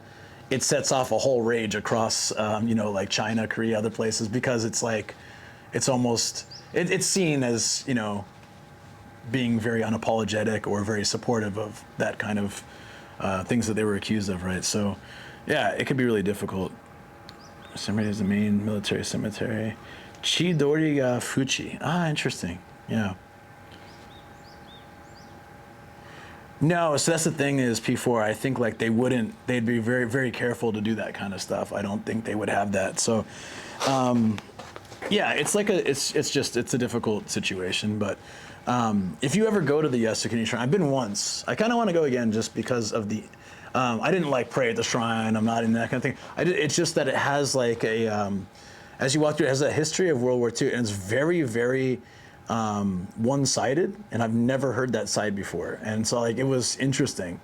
it sets off a whole rage across, you know, like China, Korea, other places because it's like, it's almost, it's seen as, you know, being very unapologetic or very supportive of that kind of things that they were accused of, right? So, yeah, it could be really difficult. Cemetery is the main military cemetery. Chidori Fuchi. Ah, interesting. Yeah. No, so that's the thing is P4. I think like they'd be very, very careful to do that kind of stuff. I don't think they would have that. So, yeah, it's like it's a difficult situation. But if you ever go to the Yasukuni Shrine, I've been once. I kind of want to go again just because of the. I didn't like pray at the shrine. I'm not in that kind of thing. It's just that it has like a, as you walk through, it has a history of World War II, and it's very, very one-sided. And I've never heard that side before, and so like it was interesting.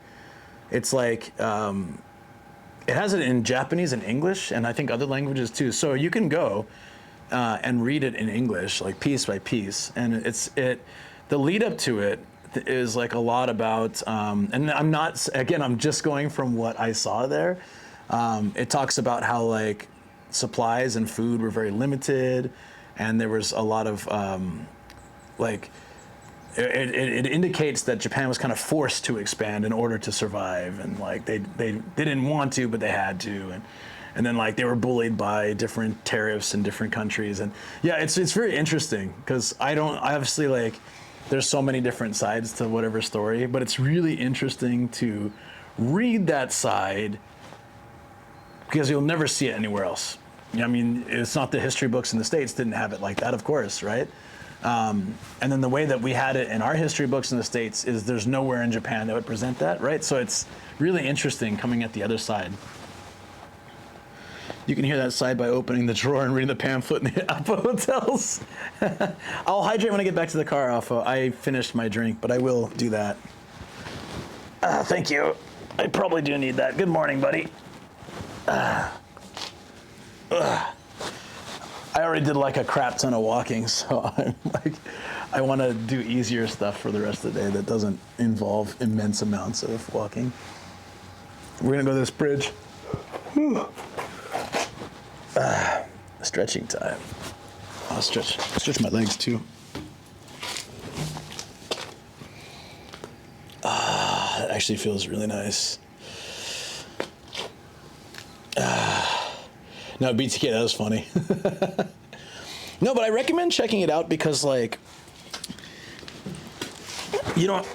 It's like it has it in Japanese and English, and I think other languages too. So you can go and read it in English, like piece by piece, and the lead up to it is like a lot about, and I'm just going from what I saw there. It talks about how like supplies and food were very limited, and there was a lot of like, it indicates that Japan was kind of forced to expand in order to survive, and like they didn't want to, but they had to, and then like they were bullied by different tariffs in different countries, and yeah, it's very interesting because I obviously like. There's so many different sides to whatever story, but it's really interesting to read that side because you'll never see it anywhere else. I mean, it's not the history books in the States didn't have it like that, of course, right? And then the way that we had it in our history books in the States is there's nowhere in Japan that would present that, right? So it's really interesting coming at the other side. You can hear that side by opening the drawer and reading the pamphlet in the Alpha hotels. I'll hydrate when I get back to the car, Alpha. I finished my drink, but I will do that. Thank you. I probably do need that. Good morning, buddy. I already did like a crap ton of walking, so I'm like, I want to do easier stuff for the rest of the day that doesn't involve immense amounts of walking. We're gonna go to this bridge. Stretching time. I'll stretch my legs too. It actually feels really nice. No, BTK, that was funny. No, but I recommend checking it out because like, you don't,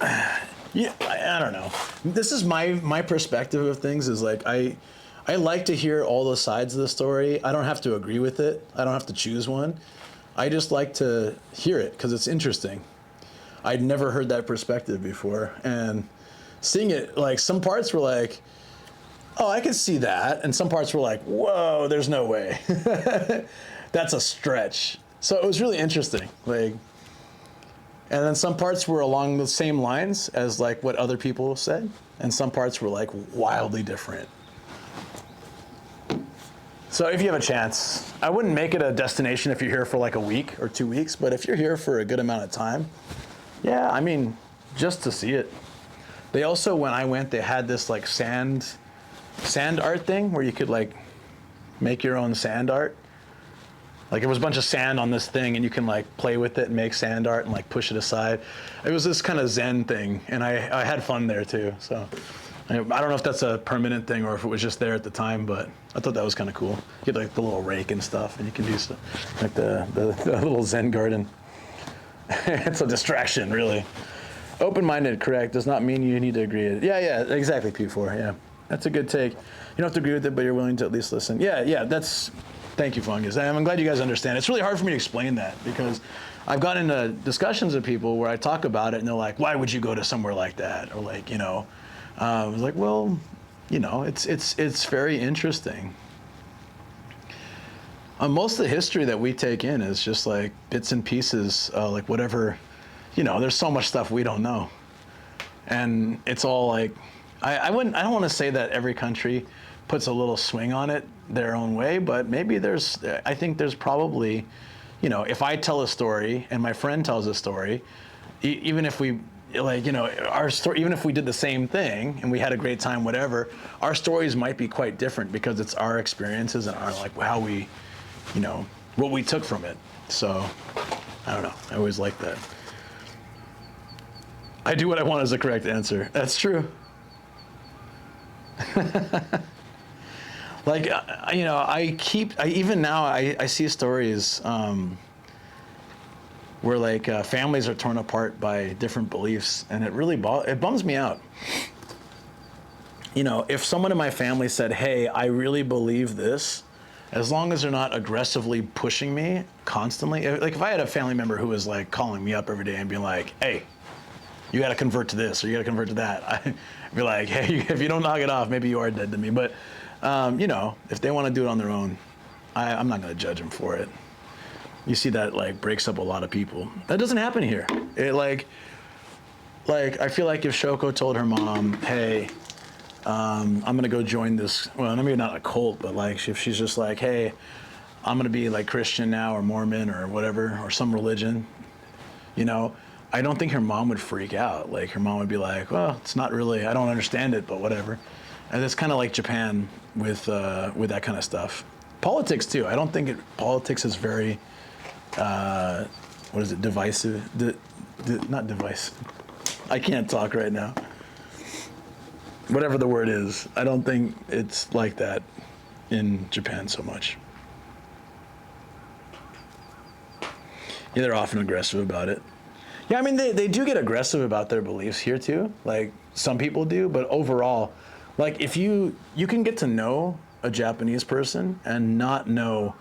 yeah, I don't know. This is my perspective of things is like, I like to hear all the sides of the story. I don't have to agree with it. I don't have to choose one. I just like to hear it because it's interesting. I'd never heard that perspective before. And seeing it, like some parts were like, oh, I can see that. And some parts were like, whoa, there's no way. That's a stretch. So it was really interesting. Like, and then some parts were along the same lines as like what other people said. And some parts were like wildly different. So if you have a chance, I wouldn't make it a destination if you're here for like a week or 2 weeks, but if you're here for a good amount of time, yeah, I mean, just to see it. They also, when I went, they had this like sand art thing where you could like make your own sand art. Like it was a bunch of sand on this thing and you can like play with it and make sand art and like push it aside. It was this kind of Zen thing and I had fun there too, so. I don't know if that's a permanent thing or if it was just there at the time, but I thought that was kind of cool. You get like the little rake and stuff, and you can do stuff like the little Zen garden. It's a distraction, really. Open-minded, correct, does not mean you need to agree. Yeah, exactly, P4, yeah. That's a good take. You don't have to agree with it, but you're willing to at least listen. Yeah, that's, thank you, Fungus. I'm glad you guys understand. It's really hard for me to explain that because I've gotten into discussions with people where I talk about it and they're like, why would you go to somewhere like that? Or like, you know, I was like, well, you know, it's very interesting. Most of the history that we take in is just like bits and pieces, like whatever, you know, there's so much stuff we don't know. And it's all like, I don't want to say that every country puts a little swing on it their own way, but maybe I think there's probably you know, if I tell a story and my friend tells a story, even if we, like, you know, our story, even if we did the same thing and we had a great time, whatever, our stories might be quite different because it's our experiences and our, like, how we, you know, what we took from it. So, I don't know. I always like that. I do what I want is the correct answer. That's true. Like, you know, even now, I see stories where, like, families are torn apart by different beliefs, and it really it bums me out. You know, if someone in my family said, hey, I really believe this, as long as they're not aggressively pushing me constantly, like if I had a family member who was like calling me up every day and being like, hey, you got to convert to this or you got to convert to that, I'd be like, hey, if you don't knock it off, maybe you are dead to me. But, you know, if they want to do it on their own, I'm not going to judge them for it. You see that, like, breaks up a lot of people. That doesn't happen here. It, like I feel like if Shoko told her mom, hey, I'm going to go join this, well, maybe not a cult, but, like, if she's just like, hey, I'm going to be, like, Christian now or Mormon or whatever, or some religion, you know, I don't think her mom would freak out. Like, her mom would be like, well, it's not really, I don't understand it, but whatever. And it's kind of like Japan with that kind of stuff. Politics, too. I don't think politics is very, what is it, divisive? Not divisive. I can't talk right now. Whatever the word is. I don't think it's like that in Japan so much. Yeah, they're often aggressive about it. Yeah, I mean, they do get aggressive about their beliefs here too. Like, some people do, but overall, like, if you can get to know a Japanese person and not know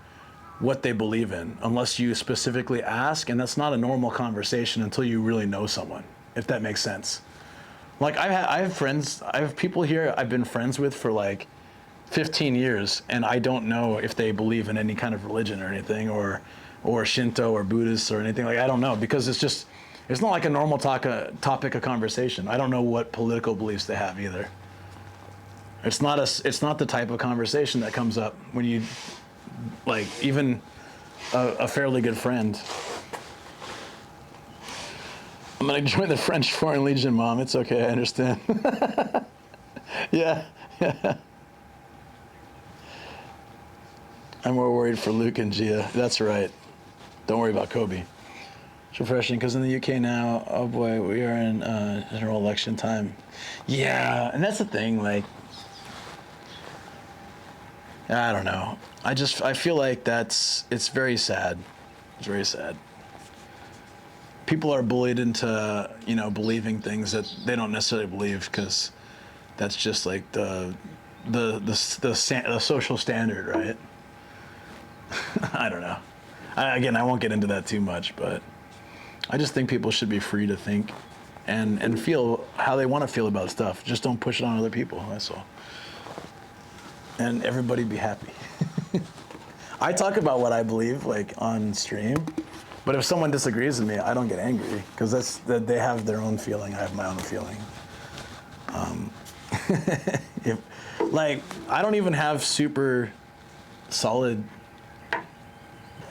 what they believe in unless you specifically ask, and that's not a normal conversation until you really know someone, if that makes sense. Like, I have friends, I have people here I've been friends with for like 15 years, and I don't know if they believe in any kind of religion or anything, or Shinto or Buddhist or anything. Like, I don't know, because it's not like a normal topic of conversation. I don't know what political beliefs they have either. It's not the type of conversation that comes up when you, like, even a fairly good friend. I'm gonna join the French Foreign Legion, Mom. It's okay, I understand. Yeah. I'm more worried for Luke and Gia. That's right. Don't worry about Kobe. It's refreshing because in the UK now, oh boy, we are in general election time. Yeah, and that's the thing, like, I don't know. I feel like it's very sad. It's very sad. People are bullied into, you know, believing things that they don't necessarily believe because that's just like the social standard, right? I don't know. Again, I won't get into that too much, but I just think people should be free to think and feel how they want to feel about stuff. Just don't push it on other people, that's all. And everybody be happy. I talk about what I believe, like, on stream, but if someone disagrees with me, I don't get angry, because they have their own feeling, I have my own feeling. Like, I don't even have super solid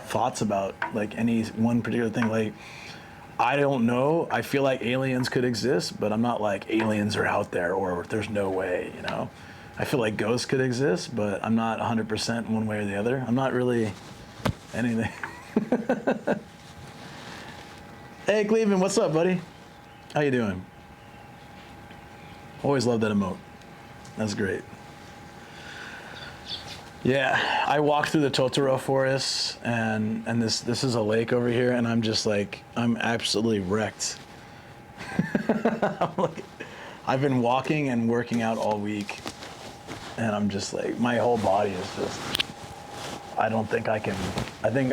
thoughts about, like, any one particular thing. Like, I don't know. I feel like aliens could exist, but I'm not like aliens are out there or there's no way, you know. I feel like ghosts could exist, but I'm not 100% one way or the other. I'm not really anything. Hey, Cleveland, what's up, buddy? How you doing? Always love that emote. That's great. Yeah, I walked through the Totoro forest, and this is a lake over here, and I'm just like, I'm absolutely wrecked. I've been walking and working out all week, and I'm just like, my whole body is just, I don't think I can, I think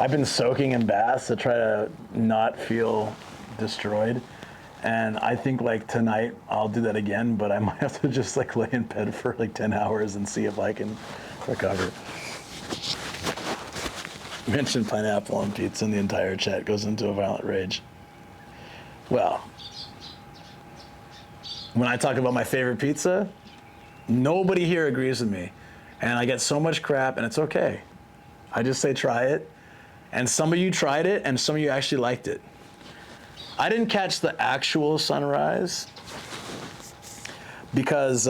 I've been soaking in baths to try to not feel destroyed. And I think, like, tonight I'll do that again, but I might have to just, like, lay in bed for like 10 hours and see if I can recover. Mention pineapple on pizza and the entire chat goes into a violent rage. Well, when I talk about my favorite pizza, nobody here agrees with me. And I get so much crap, and it's okay. I just say try it. And some of you tried it, and some of you actually liked it. I didn't catch the actual sunrise because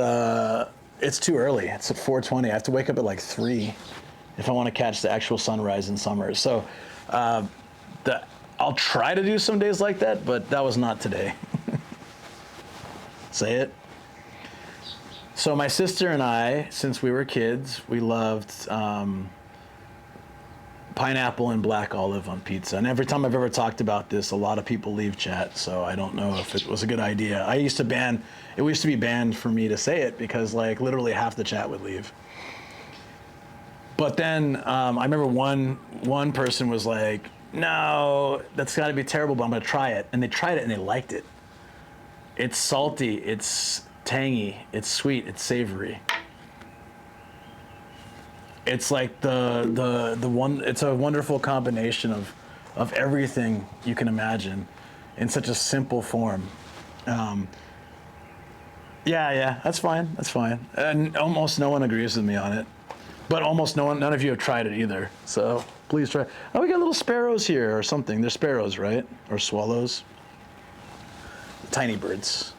it's too early. It's at 4:20. I have to wake up at like 3 if I want to catch the actual sunrise in summer. So I'll try to do some days like that, but that was not today. Say it. So my sister and I, since we were kids, we loved pineapple and black olive on pizza. And every time I've ever talked about this, a lot of people leave chat, so I don't know if it was a good idea. It used to be banned for me to say it because like literally half the chat would leave. But then I remember one person was like, no, that's gotta be terrible, but I'm gonna try it. And they tried it and they liked it. It's salty, it's tangy, it's sweet, it's savory. It's like it's a wonderful combination of everything you can imagine in such a simple form. Yeah, that's fine. And almost no one agrees with me on it. But almost none of you have tried it either. So please try. Oh, we got little sparrows here or something. They're sparrows, right? Or swallows. Tiny birds.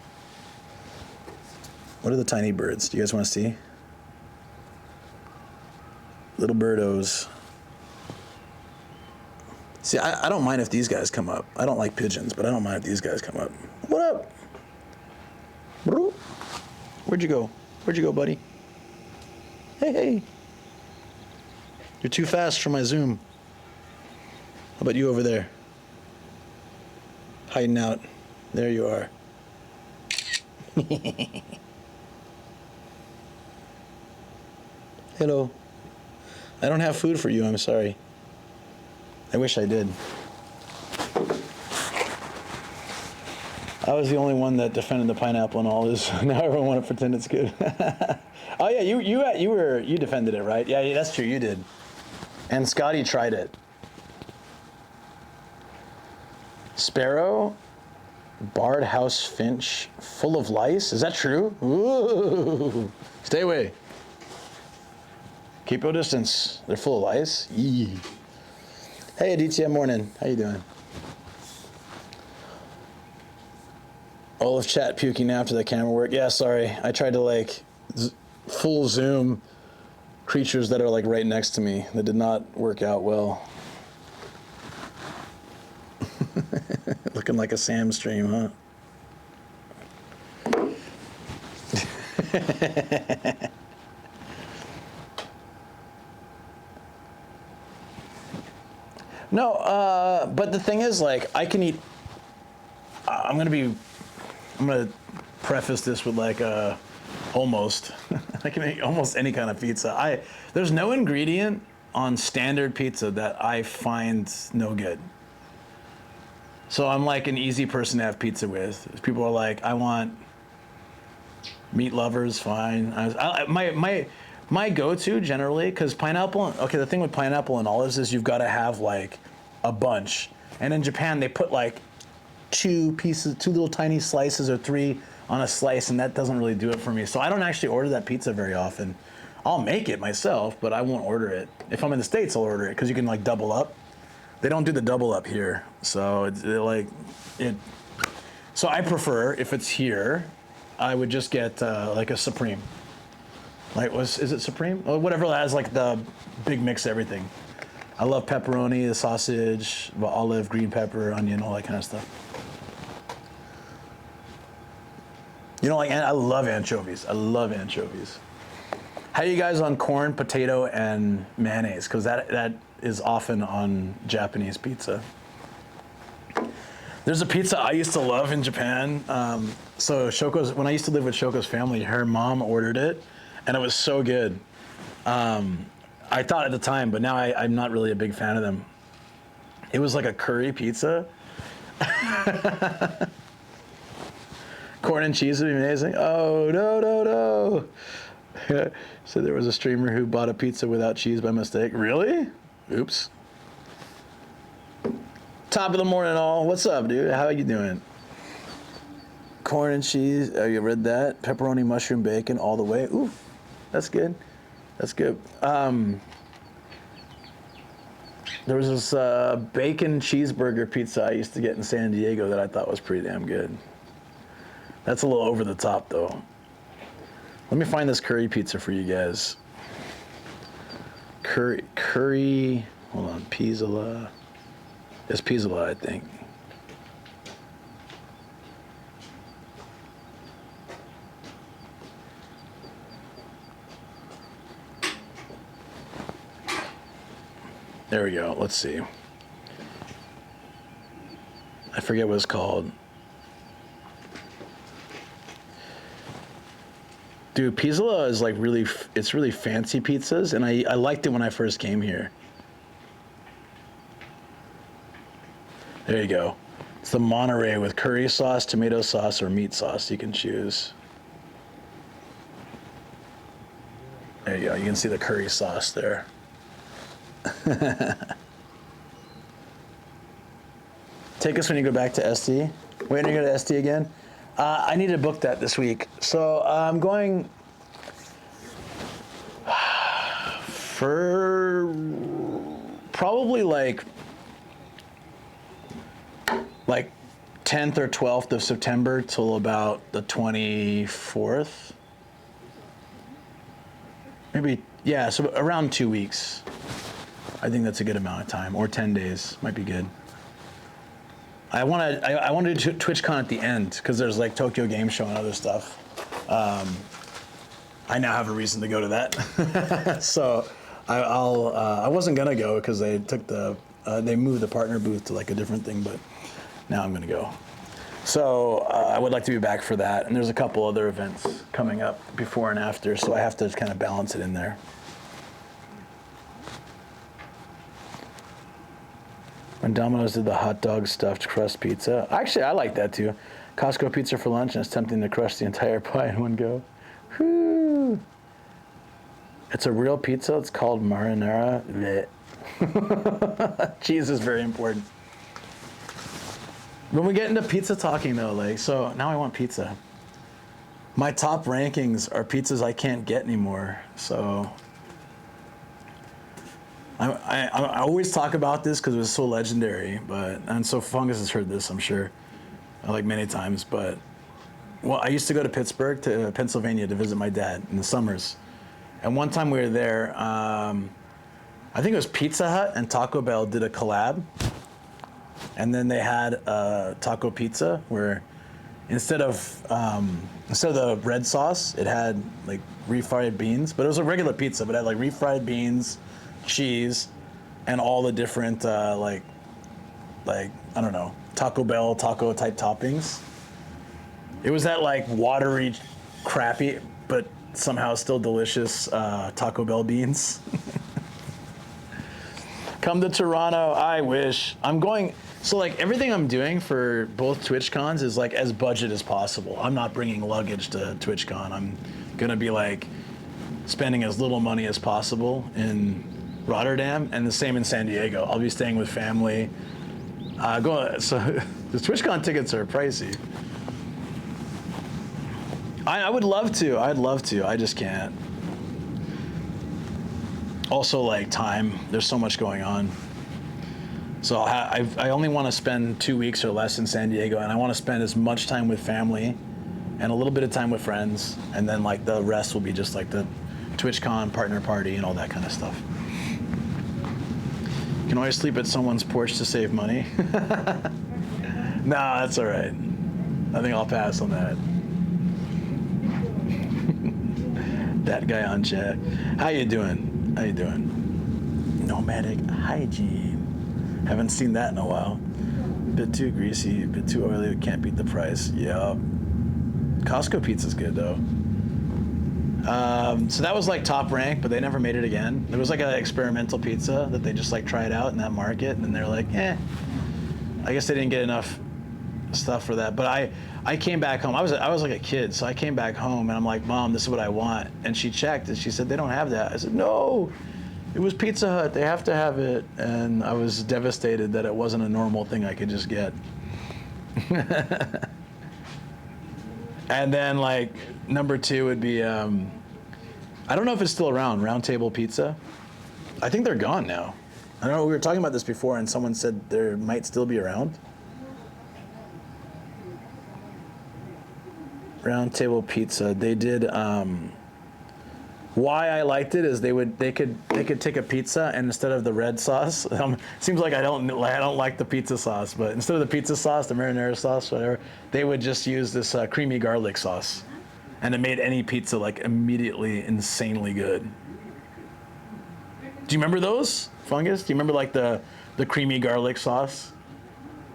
What are the tiny birds? Do you guys want to see? Little birdos. See, I don't mind if these guys come up. I don't like pigeons, but I don't mind if these guys come up. What up? Where'd you go? Where'd you go, buddy? Hey. You're too fast for my zoom. How about you over there? Hiding out. There you are. Hello. I don't have food for you, I'm sorry. I wish I did. I was the only one that defended the pineapple and all this. Now everyone want to pretend it's good. Oh yeah, you defended it, right? Yeah, that's true, you did. And Scotty tried it. Sparrow, barred house finch, full of lice. Is that true? Ooh. Stay away. Keep your distance. They're full of lice. Yee. Hey Aditya, morning. How you doing? All of chat puking after the camera work. Yeah, sorry. I tried to like full zoom creatures that are like right next to me. That did not work out well. Looking like a Sam stream, huh? No, but the thing is, like, I can eat. I'm gonna preface this with like almost. I can eat almost any kind of pizza. There's no ingredient on standard pizza that I find no good. So I'm like an easy person to have pizza with. People are like, I want meat lovers, fine. My go-to generally, because pineapple. Okay, the thing with pineapple and olives is you've got to have like a bunch. And in Japan, they put like two little tiny slices or 3 on a slice, and that doesn't really do it for me. So I don't actually order that pizza very often. I'll make it myself, but I won't order it. If I'm in the States, I'll order it because you can like double up. They don't do the double up here, so So I prefer, if it's here, I would just get like a Supreme. Like, is it Supreme? Or whatever has like the big mix of everything. I love pepperoni, the sausage, olive, green pepper, onion, all that kind of stuff. You know, like, I love anchovies. I love anchovies. How are you guys on corn, potato, and mayonnaise? Because that is often on Japanese pizza. There's a pizza I used to love in Japan. So when I used to live with Shoko's family, her mom ordered it, and it was so good. I thought at the time, but now I'm not really a big fan of them. It was like a curry pizza. Corn and cheese would be amazing. Oh, no. So there was a streamer who bought a pizza without cheese by mistake. Really? Oops. Top of the morning, all. What's up, dude? How are you doing? Corn and cheese. Oh, you read that? Pepperoni, mushroom, bacon, all the way. Ooh, that's good. That's good. There was this bacon cheeseburger pizza I used to get in San Diego that I thought was pretty damn good. That's a little over the top, though. Let me find this curry pizza for you guys. Curry, hold on, Pizzola. It's Pizzola, I think. There we go. Let's see. I forget what it's called. Dude, Pizzola is like really, it's really fancy pizzas, and I liked it when I first came here. There you go. It's the Monterey with curry sauce, tomato sauce, or meat sauce. You can choose. There you go. You can see the curry sauce there. Take us when you go back to SD. When are you going to SD again? I need to book that this week. So I'm going for probably like 10th or 12th of September till about the 24th. Maybe, yeah, so around 2 weeks. I think that's a good amount of time, or 10 days might be good. I want to do TwitchCon at the end because there's like Tokyo Game Show and other stuff. I now have a reason to go to that. So I wasn't gonna go because they took they moved the partner booth to like a different thing, but now I'm gonna go. So I would like to be back for that, and there's a couple other events coming up before and after, so I have to kind of balance it in there. When Domino's did the hot dog stuffed crust pizza. Actually, I like that too. Costco pizza for lunch, and it's tempting to crush the entire pie in one go. Whoo! It's a real pizza. It's called marinara. Blech. Cheese is very important. When we get into pizza talking though, like, so now I want pizza. My top rankings are pizzas I can't get anymore, so. I always talk about this because it was so legendary, and so Fungus has heard this, I'm sure, like many times, but, well, I used to go to Pittsburgh, to Pennsylvania to visit my dad in the summers. And one time we were there, I think it was Pizza Hut and Taco Bell did a collab. And then they had taco pizza where instead of the red sauce, it had like refried beans, but it was a regular pizza, but it had like refried beans, cheese, and all the different like I don't know, Taco Bell taco type toppings. It was that like watery, crappy, but somehow still delicious Taco Bell beans. Come to Toronto, I wish. I'm going, so like everything I'm doing for both TwitchCons is like as budget as possible. I'm not bringing luggage to TwitchCon. I'm gonna be like spending as little money as possible in Rotterdam, and the same in San Diego. I'll be staying with family. So the TwitchCon tickets are pricey. I would love to. I'd love to. I just can't. Also, like time. There's so much going on. So I only want to spend 2 weeks or less in San Diego, and I want to spend as much time with family and a little bit of time with friends, and then like the rest will be just like the TwitchCon partner party and all that kind of stuff. You can always sleep at someone's porch to save money. Nah, that's all right. I think I'll pass on that. That guy on chat. How you doing? How you doing? Nomadic hygiene. Haven't seen that in a while. Bit too greasy, bit too oily. Can't beat the price. Yeah. Costco pizza's good though. So that was like top rank, but they never made it again. There was like an experimental pizza that they just like tried out in that market, and then they're like, I guess they didn't get enough stuff for that. But I came back home. I was like a kid, so I came back home and I'm like, Mom, this is what I want. And she checked and she said, they don't have that. I said, no, it was Pizza Hut. They have to have it. And I was devastated that it wasn't a normal thing I could just get. And then like number 2 would be, I don't know if it's still around, Round Table Pizza. I think they're gone now. I know we were talking about this before, and someone said there might still be around. Round Table Pizza. They did. Why I liked it is they could take a pizza and instead of the red sauce, seems like I don't like the pizza sauce, but instead of the pizza sauce, the marinara sauce, whatever, they would just use this creamy garlic sauce, and it made any pizza like immediately insanely good. Do you remember those, Fungus? Do you remember like the creamy garlic sauce?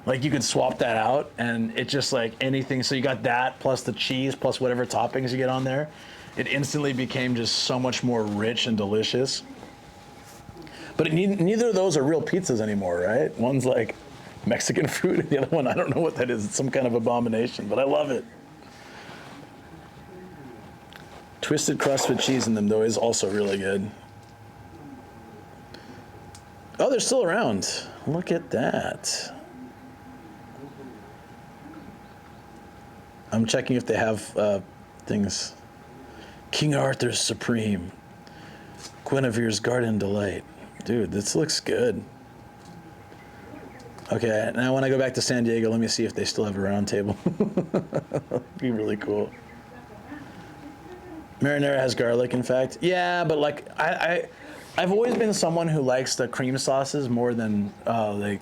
Like you could swap that out, and it just like anything. So you got that plus the cheese plus whatever toppings you get on there. It instantly became just so much more rich and delicious. But neither of those are real pizzas anymore, right? One's like Mexican food, and the other one, I don't know what that is. It's some kind of abomination, but I love it. Twisted crust with cheese in them, though, is also really good. Oh, they're still around. Look at that. I'm checking if they have things. King Arthur's Supreme. Guinevere's Garden Delight. Dude, this looks good. Okay, now when I go back to San Diego, let me see if they still have a round table. That'd be really cool. Marinara has garlic, in fact. Yeah, but like, I've always been someone who likes the cream sauces more than like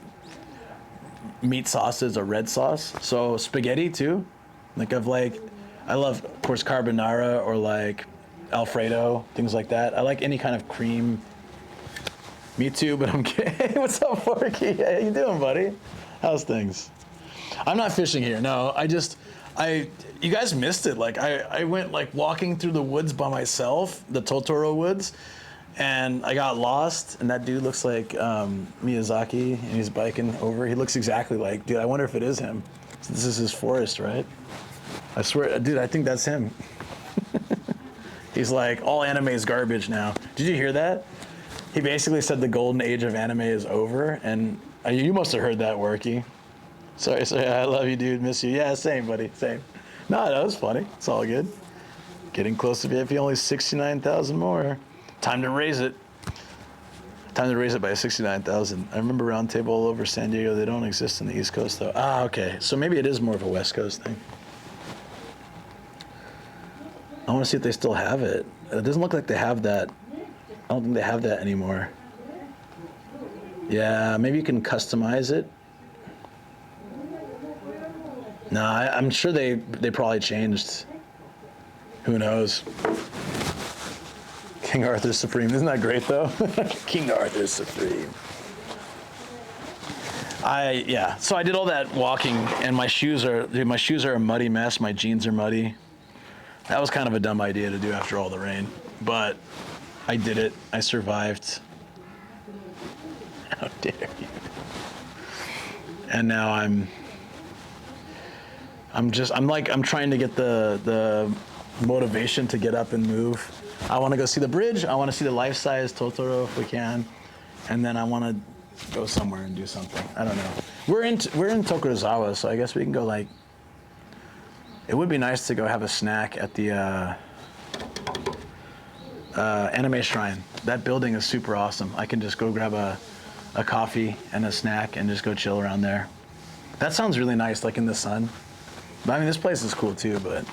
meat sauces or red sauce. So spaghetti too. Like I love, of course, carbonara or like Alfredo, things like that. I like any kind of cream. Me too, but I'm kidding. Hey, what's up, Forky? How you doing, buddy? How's things? I'm not fishing here. No, you guys missed it. Like I went like walking through the woods by myself, the Totoro woods, and I got lost. And that dude looks like Miyazaki, and he's biking over. He looks exactly like, dude, I wonder if it is him. So this is his forest, right? I swear, dude, I think that's him. He's like, all anime is garbage now. Did you hear that? He basically said the golden age of anime is over, and you must have heard that, Worky. Sorry, I love you, dude, miss you. Yeah, same, buddy, same. No, that was funny. It's all good. Getting close to VIP, only 69,000 more. Time to raise it. Time to raise it by 69,000. I remember Round Table all over San Diego. They don't exist on the East Coast, though. Ah, okay. So maybe it is more of a West Coast thing. I want to see if they still have it. It doesn't look like they have that. I don't think they have that anymore. Yeah, maybe you can customize it. No, I'm sure they probably changed. Who knows? King Arthur's Supreme. Isn't that great, though? King Arthur's Supreme. Yeah. So I did all that walking, and my shoes are a muddy mess. My jeans are muddy. That was kind of a dumb idea to do after all the rain, but I did it. I survived. How dare you? And now I'm trying to get the motivation to get up and move. I want to go see the bridge. I want to see the life-size Totoro if we can, and then I want to go somewhere and do something. I don't know. We're in Tokorozawa, so I guess we can go like. It would be nice to go have a snack at the anime shrine. That building is super awesome. I can just go grab a coffee and a snack and just go chill around there. That sounds really nice, like in the sun. But I mean, this place is cool too, but.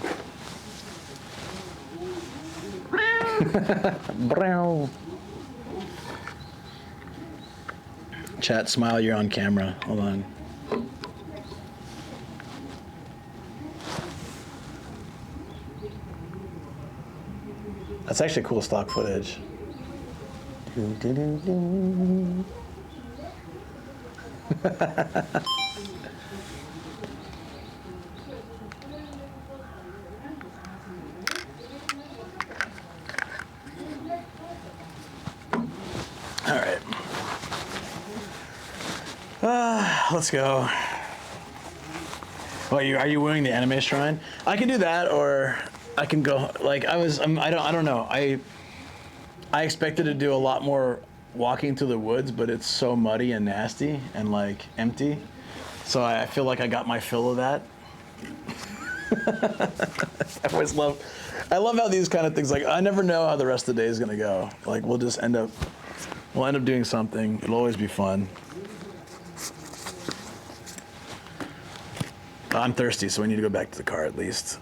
Chat, smile, you're on camera. Hold on. That's actually cool stock footage. All right. Let's go. Well, are you winning the anime shrine? I can do that, or I can go. Like I don't know. I expected to do a lot more walking through the woods, but it's so muddy and nasty and like empty. So I feel like I got my fill of that. I love how these kind of things, like I never know how the rest of the day is gonna go. Like we'll just end up We'll end up doing something. It'll always be fun. I'm thirsty, so we need to go back to the car at least.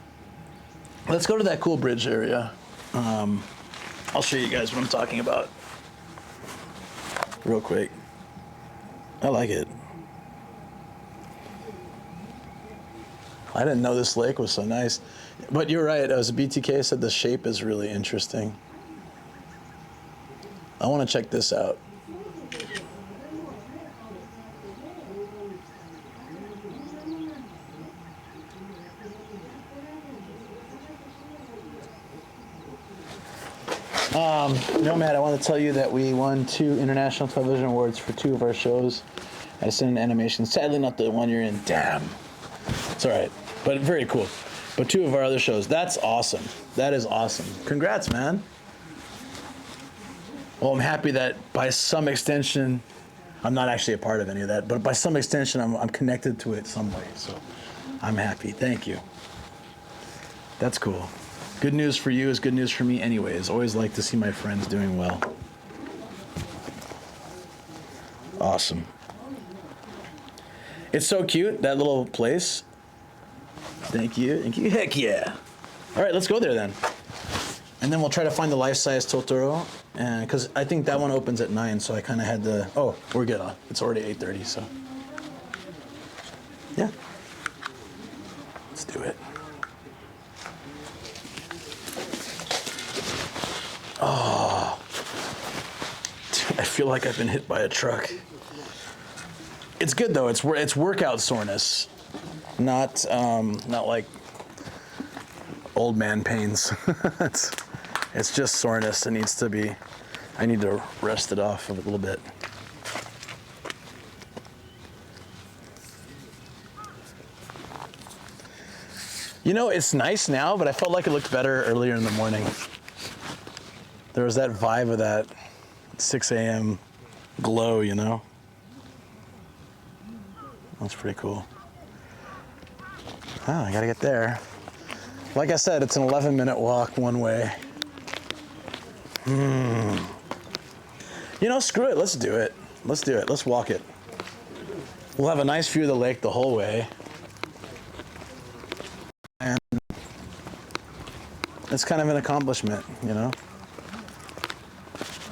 Let's go to that cool bridge area. I'll show you guys what I'm talking about real quick. I like it. I didn't know this lake was so nice. But you're right, as BTK said, the shape is really interesting. I want to check this out. Nomad, I want to tell you that we won 2 International Television Awards for 2 of our shows. I sent an animation. Sadly, not the one you're in. Damn. It's all right, but very cool. But 2 of our other shows. That's awesome. That is awesome. Congrats, man. Well, I'm happy that by some extension, I'm not actually a part of any of that, but by some extension, I'm connected to it some way. So I'm happy. Thank you. That's cool. Good news for you is good news for me anyways. Always like to see my friends doing well. Awesome. It's so cute, that little place. Thank you. Thank you. Heck yeah. All right, let's go there then. And then we'll try to find the life-size Totoro. And because I think that one opens at 9, so I kind of had to. Oh, we're good on. It's already 8:30, so. Yeah. Let's do it. Oh. Dude, I feel like I've been hit by a truck. It's good though. It's workout soreness, not like old man pains. it's just soreness that needs to be. I need to rest it off a little bit. You know, it's nice now, but I felt like it looked better earlier in the morning. There was that vibe of that 6 a.m. glow, you know? That's pretty cool. Oh, I gotta get there. Like I said, it's an 11-minute walk one way. You know, screw it, let's do it. Let's do it, let's walk it. We'll have a nice view of the lake the whole way. And it's kind of an accomplishment, you know?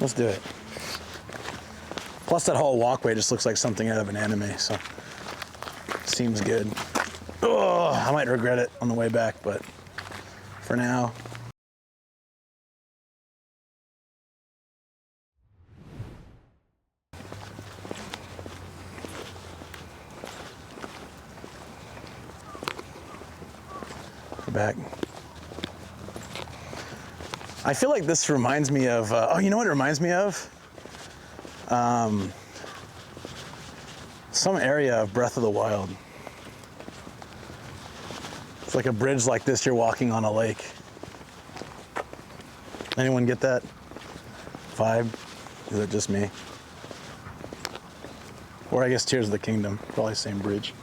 Let's do it. Plus that whole walkway just looks like something out of an anime, so seems good. Oh, I might regret it on the way back, but for now. We're back. I feel like this reminds me of, oh, you know what it reminds me of? Some area of Breath of the Wild. It's like a bridge like this, you're walking on a lake. Anyone get that vibe? Is it just me? Or I guess Tears of the Kingdom, probably same bridge.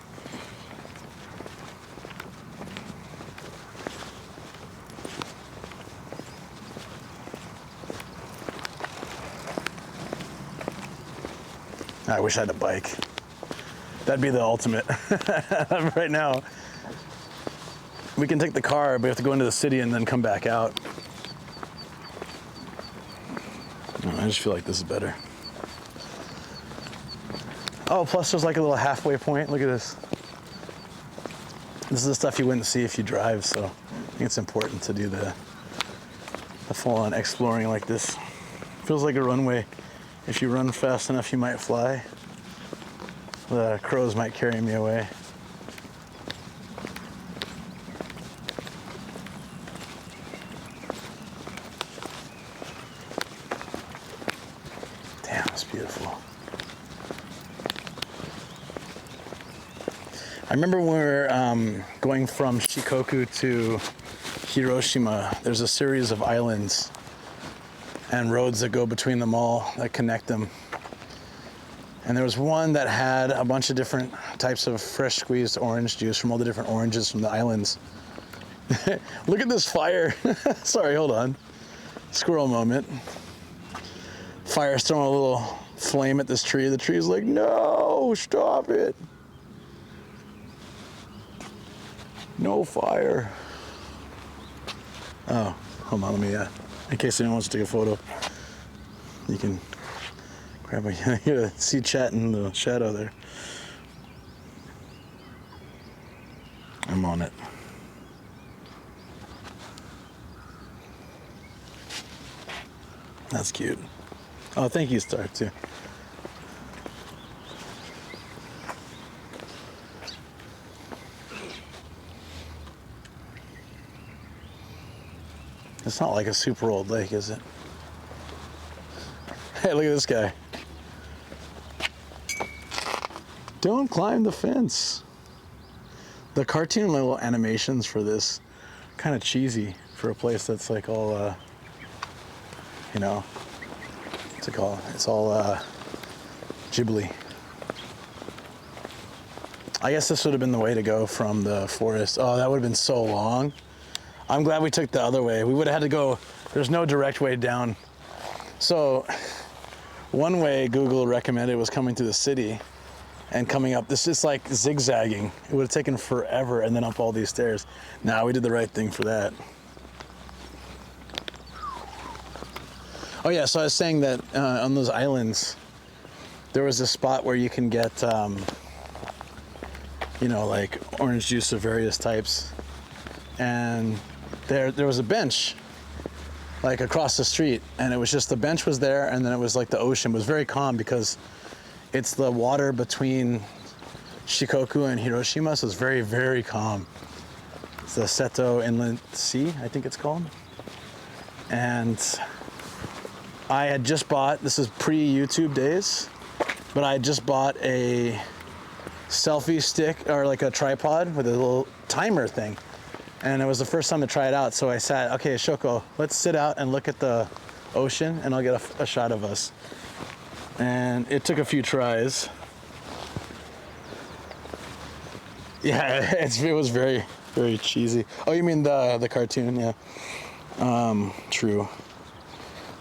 I wish I had a bike. That'd be the ultimate. Right now, we can take the car, but we have to go into the city and then come back out. I just feel like this is better. Oh, plus there's like a little halfway point. Look at this. This is the stuff you wouldn't see if you drive, so I think it's important to do the full-on exploring like this. Feels like a runway. If you run fast enough, you might fly. The crows might carry me away. Damn, it's beautiful. I remember when we were going from Shikoku to Hiroshima, there's a series of islands and roads that go between them all that connect them. And there was one that had a bunch of different types of fresh squeezed orange juice from all the different oranges from the islands. Look at this fire. Sorry, hold on. Squirrel moment. Fire's throwing a little flame at this tree. The tree's like, no, stop it. No fire. Oh, hold on, let me, in case anyone wants to take a photo, you can grab a, you see chat in the shadow there. I'm on it. That's cute. Oh, thank you, Star, too. It's not like a super old lake, is it? Hey, look at this guy. Don't climb the fence. The cartoon little animations for this kind of cheesy for a place that's like all, you know, what's it called? It's all Ghibli. I guess this would have been the way to go from the forest. Oh, that would have been so long. I'm glad we took the other way. We would have had to go, there's no direct way down. So one way Google recommended was coming to the city and coming up. This is like zigzagging. It would have taken forever and then up all these stairs. Nah, we did the right thing for that. Oh yeah, so I was saying that on those islands, there was a spot where you can get, you know, like orange juice of various types. And there was a bench like across the street, and it was just the bench was there, and then it was like the ocean. It was very calm because it's the water between Shikoku and Hiroshima, so it's very, very calm. It's the Seto Inland Sea, I think it's called. And I had just bought, this is pre-YouTube days, but I had just bought a selfie stick or like a tripod with a little timer thing. And it was the first time to try it out, so I said, okay, Shoko, let's sit out and look at the ocean, and I'll get a shot of us. And it took a few tries. Yeah, it was very, very cheesy. Oh, you mean the cartoon? Yeah. True.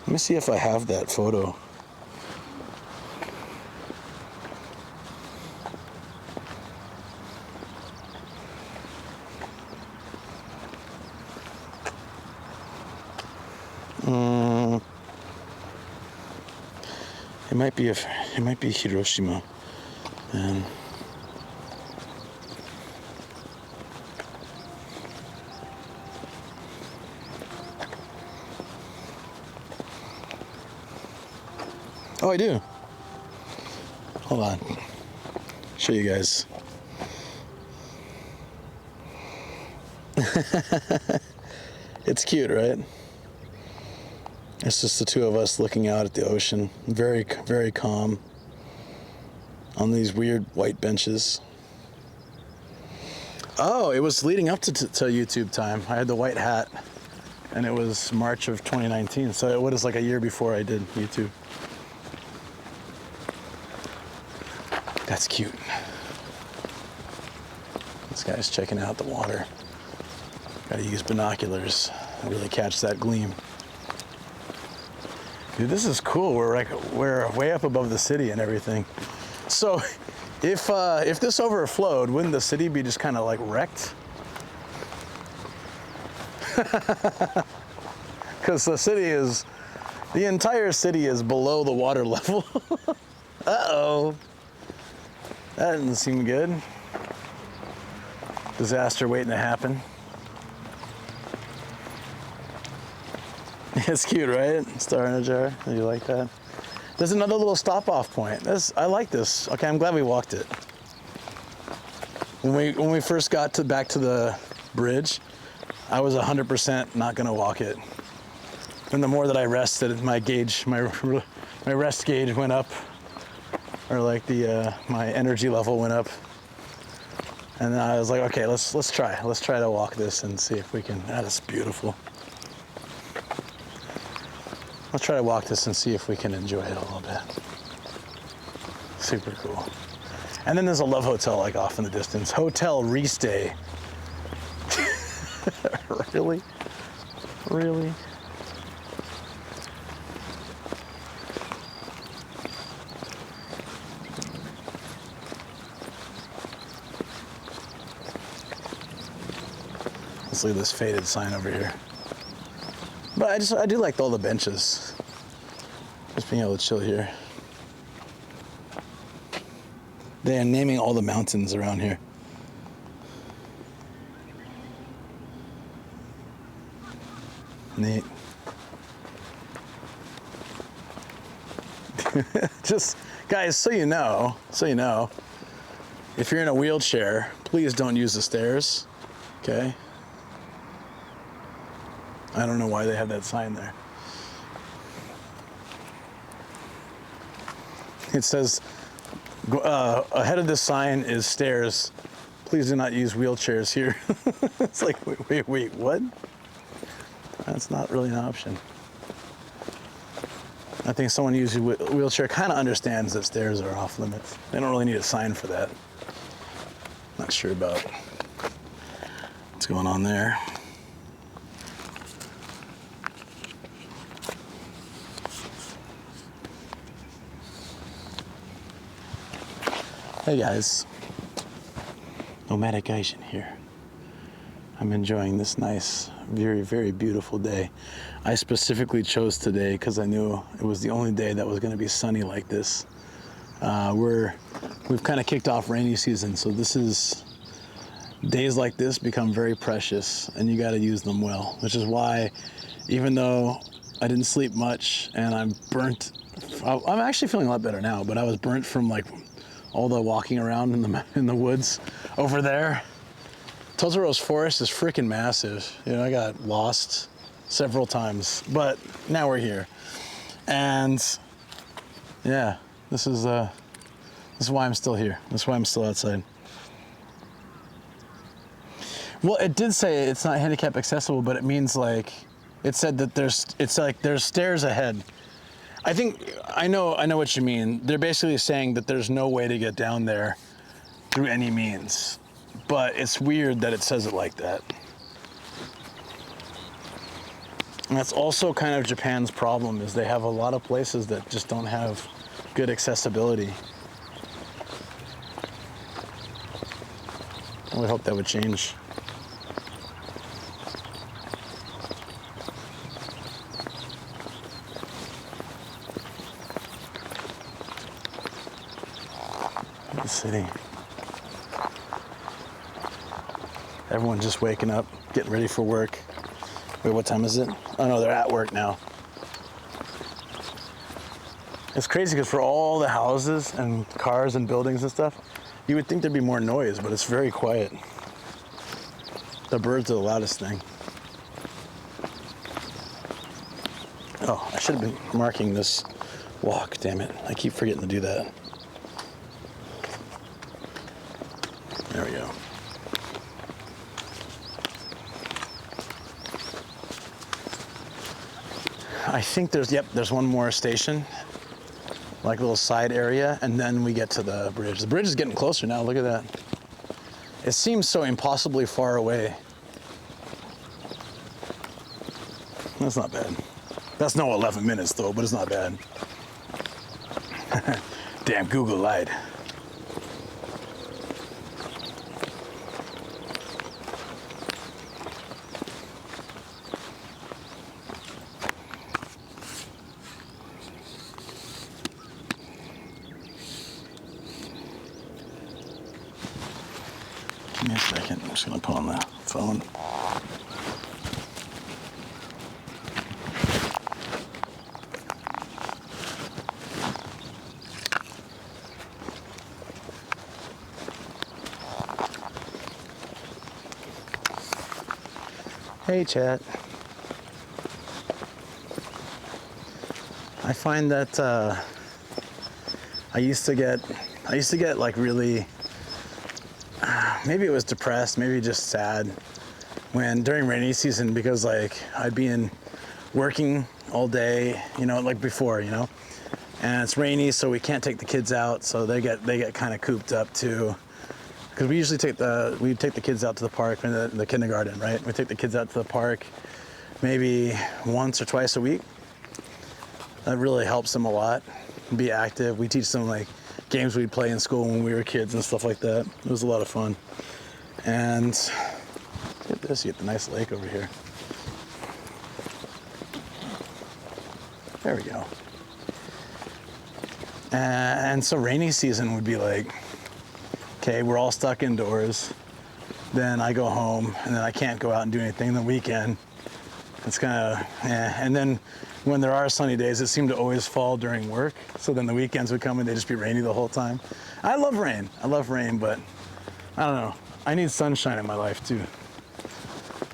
Let me see if I have that photo. It might be Hiroshima. And oh, I do. Hold on. Show you guys. It's cute, right? It's just the two of us looking out at the ocean. Very, very calm. On these weird white benches. Oh, it was leading up to YouTube time. I had the white hat, and it was March of 2019. So it was like a year before I did YouTube. That's cute. This guy's checking out the water. Gotta use binoculars to really catch that gleam. Dude, this is cool. We're way up above the city and everything. So, if this overflowed, wouldn't the city be just kind of like wrecked? Because the entire city is below the water level. Uh-oh. That didn't seem good. Disaster waiting to happen. It's cute, right? Star in a jar. You like that? There's another little stop-off point. I like this. Okay, I'm glad we walked it. When we first got back to the bridge, I was 100% not gonna walk it. And the more that I rested, my rest gauge went up, or like my energy level went up. And then I was like, okay, let's try to walk this and see if we can. That is beautiful. Let's try to walk this and see if we can enjoy it a little bit. Super cool. And then there's a love hotel like off in the distance. Hotel Restay. Really? Really? Let's look at this faded sign over here. But I do like all the benches. Just being able to chill here. They are naming all the mountains around here. Neat. Just, guys, so you know, if you're in a wheelchair, please don't use the stairs, okay? I don't know why they have that sign there. It says, ahead of this sign is stairs. Please do not use wheelchairs here. It's like, wait, what? That's not really an option. I think someone using a wheelchair kind of understands that stairs are off limits. They don't really need a sign for that. Not sure about what's going on there. Hey guys, Nomadic Asian here. I'm enjoying this nice, very, very beautiful day. I specifically chose today because I knew it was the only day that was going to be sunny like this. We've kind of kicked off rainy season, so days like this become very precious, and you got to use them well. Which is why, even though I didn't sleep much and I'm burnt, I'm actually feeling a lot better now. But I was burnt from like all the walking around in the woods over there. Totoro's forest is freaking massive. You know, I got lost several times, but now we're here. And yeah, this is why I'm still here. This is why I'm still outside. Well, it did say it's not handicap accessible, but it means like, it said that there's stairs ahead. I know what you mean. They're basically saying that there's no way to get down there through any means. But it's weird that it says it like that. And that's also kind of Japan's problem, is they have a lot of places that just don't have good accessibility. I would hope that would change. The city. Everyone just waking up, getting ready for work. Wait, what time is it? Oh no, they're at work now. It's crazy because for all the houses and cars and buildings and stuff, you would think there'd be more noise, but it's very quiet. The birds are the loudest thing. Oh, I should have been marking this walk, damn it. I keep forgetting to do that. There we go. I think there's one more station, like a little side area, and then we get to the bridge. The bridge is getting closer now, look at that. It seems so impossibly far away. That's not bad. That's no 11 minutes though, but it's not bad. Damn, Google lied. Give me a second, I'm just gonna put on the phone. Hey, chat. I find that I used to get like really, maybe it was depressed, maybe just sad during rainy season, because like I'd be working all day, you know, like before, you know, and it's rainy, so we can't take the kids out, so they get kind of cooped up too. Because we usually take the kids out to the park in the kindergarten, right? We take the kids out to the park maybe once or twice a week. That really helps them a lot. Be active. We teach them like games we'd play in school when we were kids and stuff like that. It was a lot of fun. And this, you get the nice lake over here. There we go. And so rainy season would be like, okay, we're all stuck indoors. Then I go home, and then I can't go out and do anything the weekend. It's kind of, and then when there are sunny days, it seemed to always fall during work. So then the weekends would come and they'd just be rainy the whole time. I love rain, but I don't know. I need sunshine in my life too.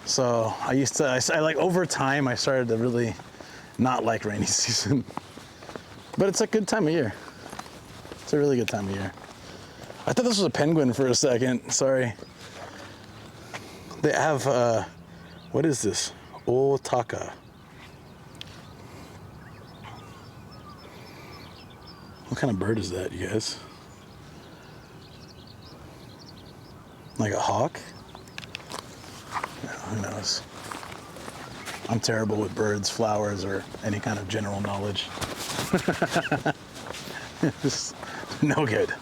So I like over time, I started to really not like rainy season. But it's a good time of year. It's a really good time of year. I thought this was a penguin for a second, sorry. They have, what is this? Otaka. What kind of bird is that, you guys? Like a hawk? No, who knows? I'm terrible with birds, flowers, or any kind of general knowledge. Just no good.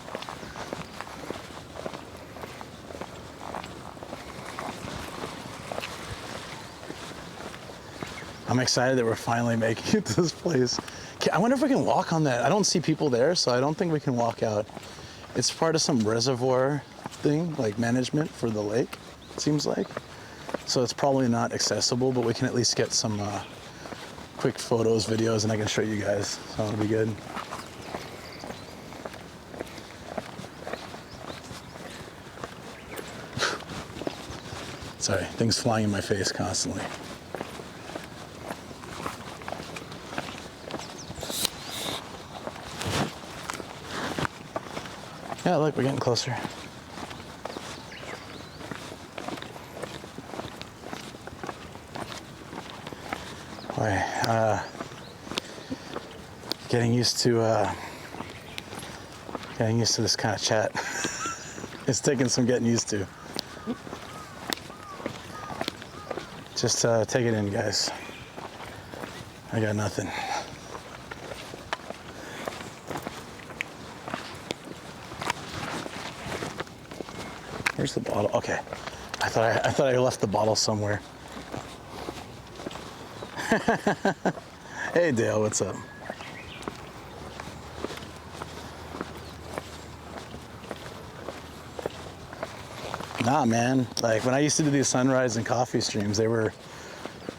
I'm excited that we're finally making it to this place. I wonder if we can walk on that. I don't see people there, so I don't think we can walk out. It's part of some reservoir thing, like management for the lake, it seems like. So it's probably not accessible, but we can at least get some quick photos, videos, and I can show you guys, so it'll be good. Sorry, things flying in my face constantly. Yeah, look, we're getting closer. Boy, getting used to this kind of chat. It's taking some getting used to. Just take it in, guys. I got nothing. Where's the bottle? Okay, I thought I left the bottle somewhere. Hey Dale, what's up? Nah, man. Like when I used to do these sunrise and coffee streams, they were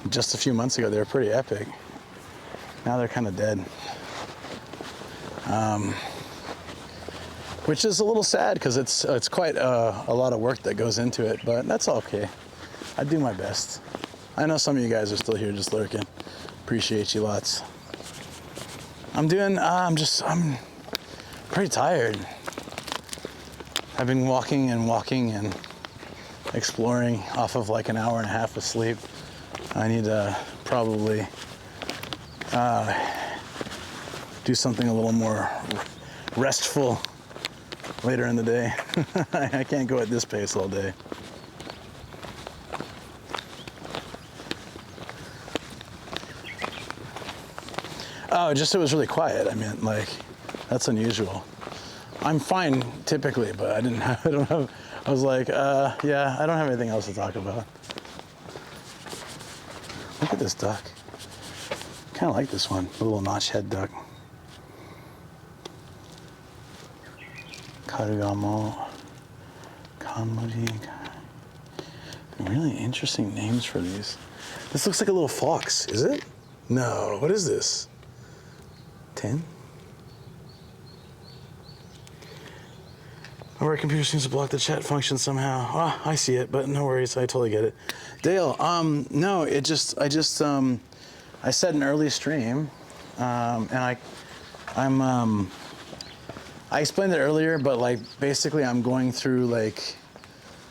just a few months ago. They were pretty epic. Now they're kind of dead. Which is a little sad because it's quite a lot of work that goes into it, but that's okay. I do my best. I know some of you guys are still here just lurking. Appreciate you lots. I'm pretty tired. I've been walking and exploring off of like an hour and a half of sleep. I need to probably do something a little more restful later in the day. I can't go at this pace all day. Oh, it was really quiet. I mean, like, that's unusual. I'm fine typically, but I was like, yeah, I don't have anything else to talk about. Look at this duck. Kind of like this one, the little notch head duck. Karugamo, Kanmuri. Really interesting names for these. This looks like a little fox, is it? No, what is this? 10? Our computer seems to block the chat function somehow. Oh, I see it, but no worries, I totally get it. Dale, no, I said an early stream, and I explained it earlier, but like basically I'm going through like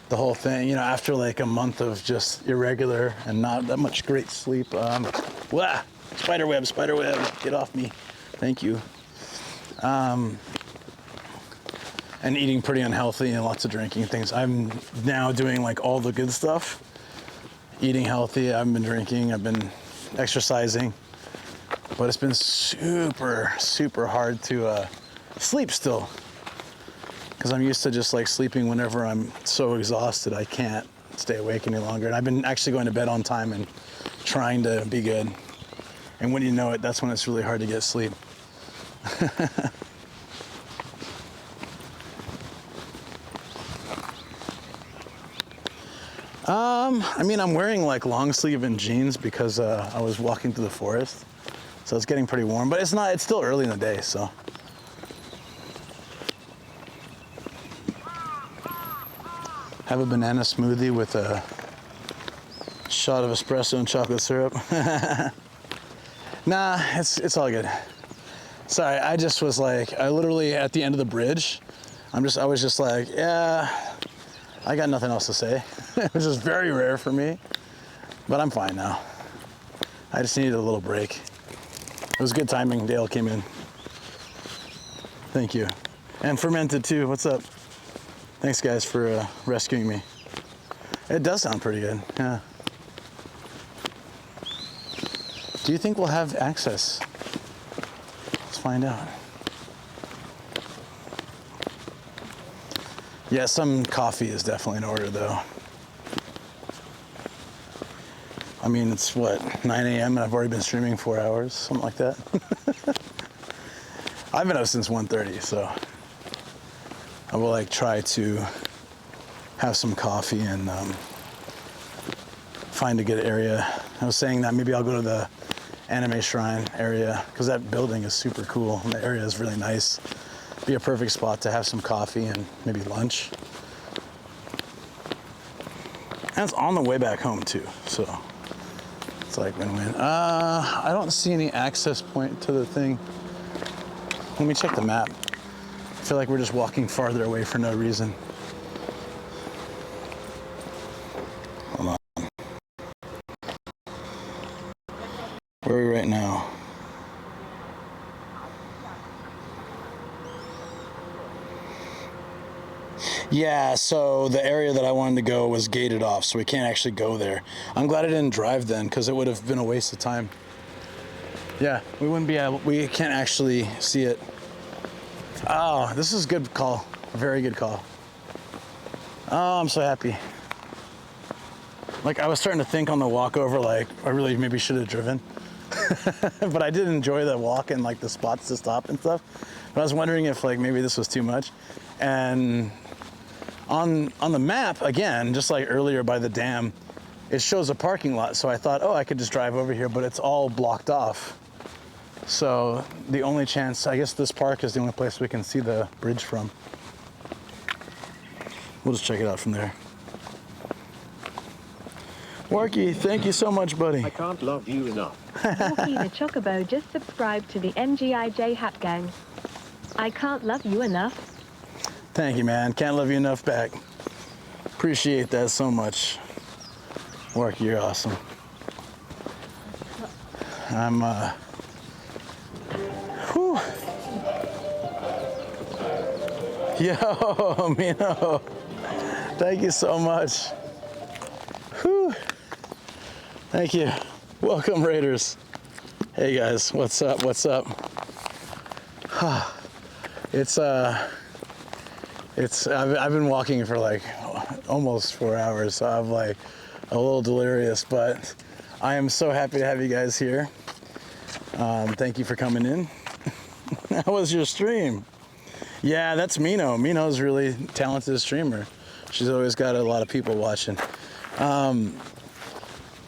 the whole thing, you know, after like a month of just irregular and not that much great sleep. Spider web, get off me. Thank you. And eating pretty unhealthy and lots of drinking things. I'm now doing like all the good stuff. Eating healthy, I've been drinking, I've been exercising, but it's been super, super hard to sleep still. Because I'm used to just like sleeping whenever I'm so exhausted I can't stay awake any longer. And I've been actually going to bed on time and trying to be good. And when you know it, that's when it's really hard to get sleep. I mean, I'm wearing like long sleeve and jeans because I was walking through the forest. So it's getting pretty warm, but it's still early in the day, so. Have a banana smoothie with a shot of espresso and chocolate syrup. Nah, it's all good. Sorry, I just was like, I literally at the end of the bridge, I was just like, yeah, I got nothing else to say, which is very rare for me, but I'm fine now. I just needed a little break. It was good timing. Dale came in. Thank you. And Fermented too. What's up? Thanks guys for rescuing me. It does sound pretty good, yeah. Do you think we'll have access? Let's find out. Yeah, some coffee is definitely in order though. I mean, it's what, 9 a.m. and I've already been streaming 4 hours, something like that. I've been up since 1:30, so I will like try to have some coffee and find a good area. I was saying that maybe I'll go to the anime shrine area because that building is super cool and the area is really nice. Be a perfect spot to have some coffee and maybe lunch. And it's on the way back home too, so it's like win-win. I don't see any access point to the thing. Let me check the map. I feel like we're just walking farther away for no reason. Hold on. Where are we right now? Yeah, so the area that I wanted to go was gated off, so we can't actually go there. I'm glad I didn't drive then, because it would have been a waste of time. Yeah, we can't actually see it. Oh, this is a good call. Very good call. Oh, I'm so happy. Like, I was starting to think on the walk over, like, I really maybe should have driven. But I did enjoy the walk and, like, the spots to stop and stuff. But I was wondering if, like, maybe this was too much. And on the map, again, just like earlier by the dam, it shows a parking lot. So I thought, oh, I could just drive over here, but it's all blocked off. So the only chance, I guess this park is the only place we can see the bridge from. We'll just check it out from there. Warky, thank you so much, buddy.
I can't love you enough.
Warky the Chocobo just subscribed to the MGIJ Hat Gang. I can't love you enough.
Thank you, man. Can't love you enough back. Appreciate that so much. Warky, you're awesome. I'm, whew. Yo, Mino. Thank you so much. Whew. Thank you. Welcome, Raiders. Hey guys, what's up? What's up? I've been walking for like almost 4 hours, so I'm like a little delirious, but I am so happy to have you guys here. Thank you for coming in. How was your stream? Yeah, that's Mino. Mino's a really talented streamer. She's always got a lot of people watching.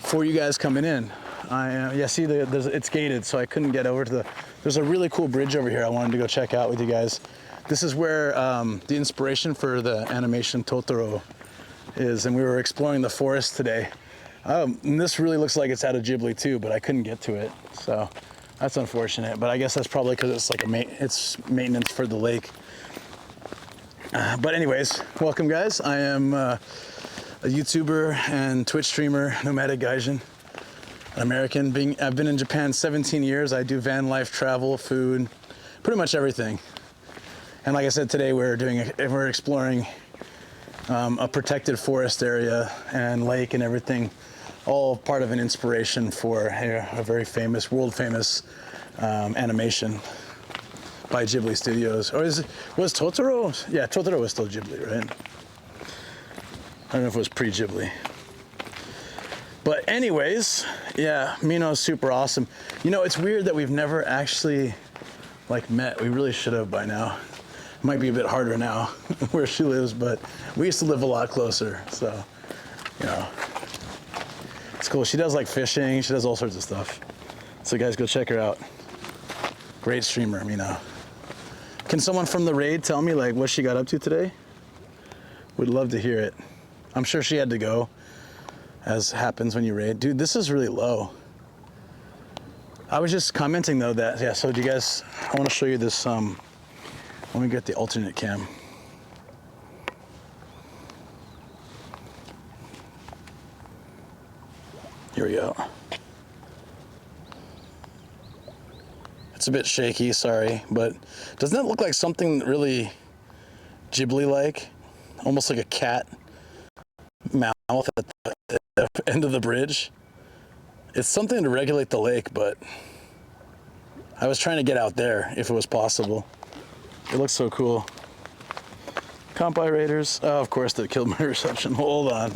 For you guys coming in, yeah, see, it's gated, so I couldn't get over to there's a really cool bridge over here I wanted to go check out with you guys. This is where the inspiration for the animation Totoro is, and we were exploring the forest today. And this really looks like it's out of Ghibli too, but I couldn't get to it, so that's unfortunate. But I guess that's probably because it's like it's maintenance for the lake. But anyways, welcome guys. I am a YouTuber and Twitch streamer, Nomadic Gaijin, an American. I've been in Japan 17 years. I do van life, travel, food, pretty much everything. And like I said, today we're exploring a protected forest area and lake and everything, all part of an inspiration for a very famous, world famous animation by Ghibli Studios. Or was Totoro? Yeah, Totoro was still Ghibli, right? don't know if it was pre-Ghibli. But anyways, yeah, Mino's super awesome. You know, it's weird that we've never actually like met. We really should have by now. It might be a bit harder now where she lives, but we used to live a lot closer. So, you know, it's cool. She does like fishing. She does all sorts of stuff. So guys, go check her out. Great streamer, Mino. Can someone from the raid tell me like what she got up to today? Would love to hear it. I'm sure she had to go, as happens when you raid. Dude, this is really low. I was just commenting though that, yeah, so do you guys, I want to show you this, let me get the alternate cam. Here we go. It's a bit shaky, sorry, but doesn't that look like something really Ghibli-like? Almost like a cat mouth at the end of the bridge. It's something to regulate the lake, but I was trying to get out there if it was possible. It looks so cool. Compi Raiders. Oh, of course, they killed my reception. Hold on.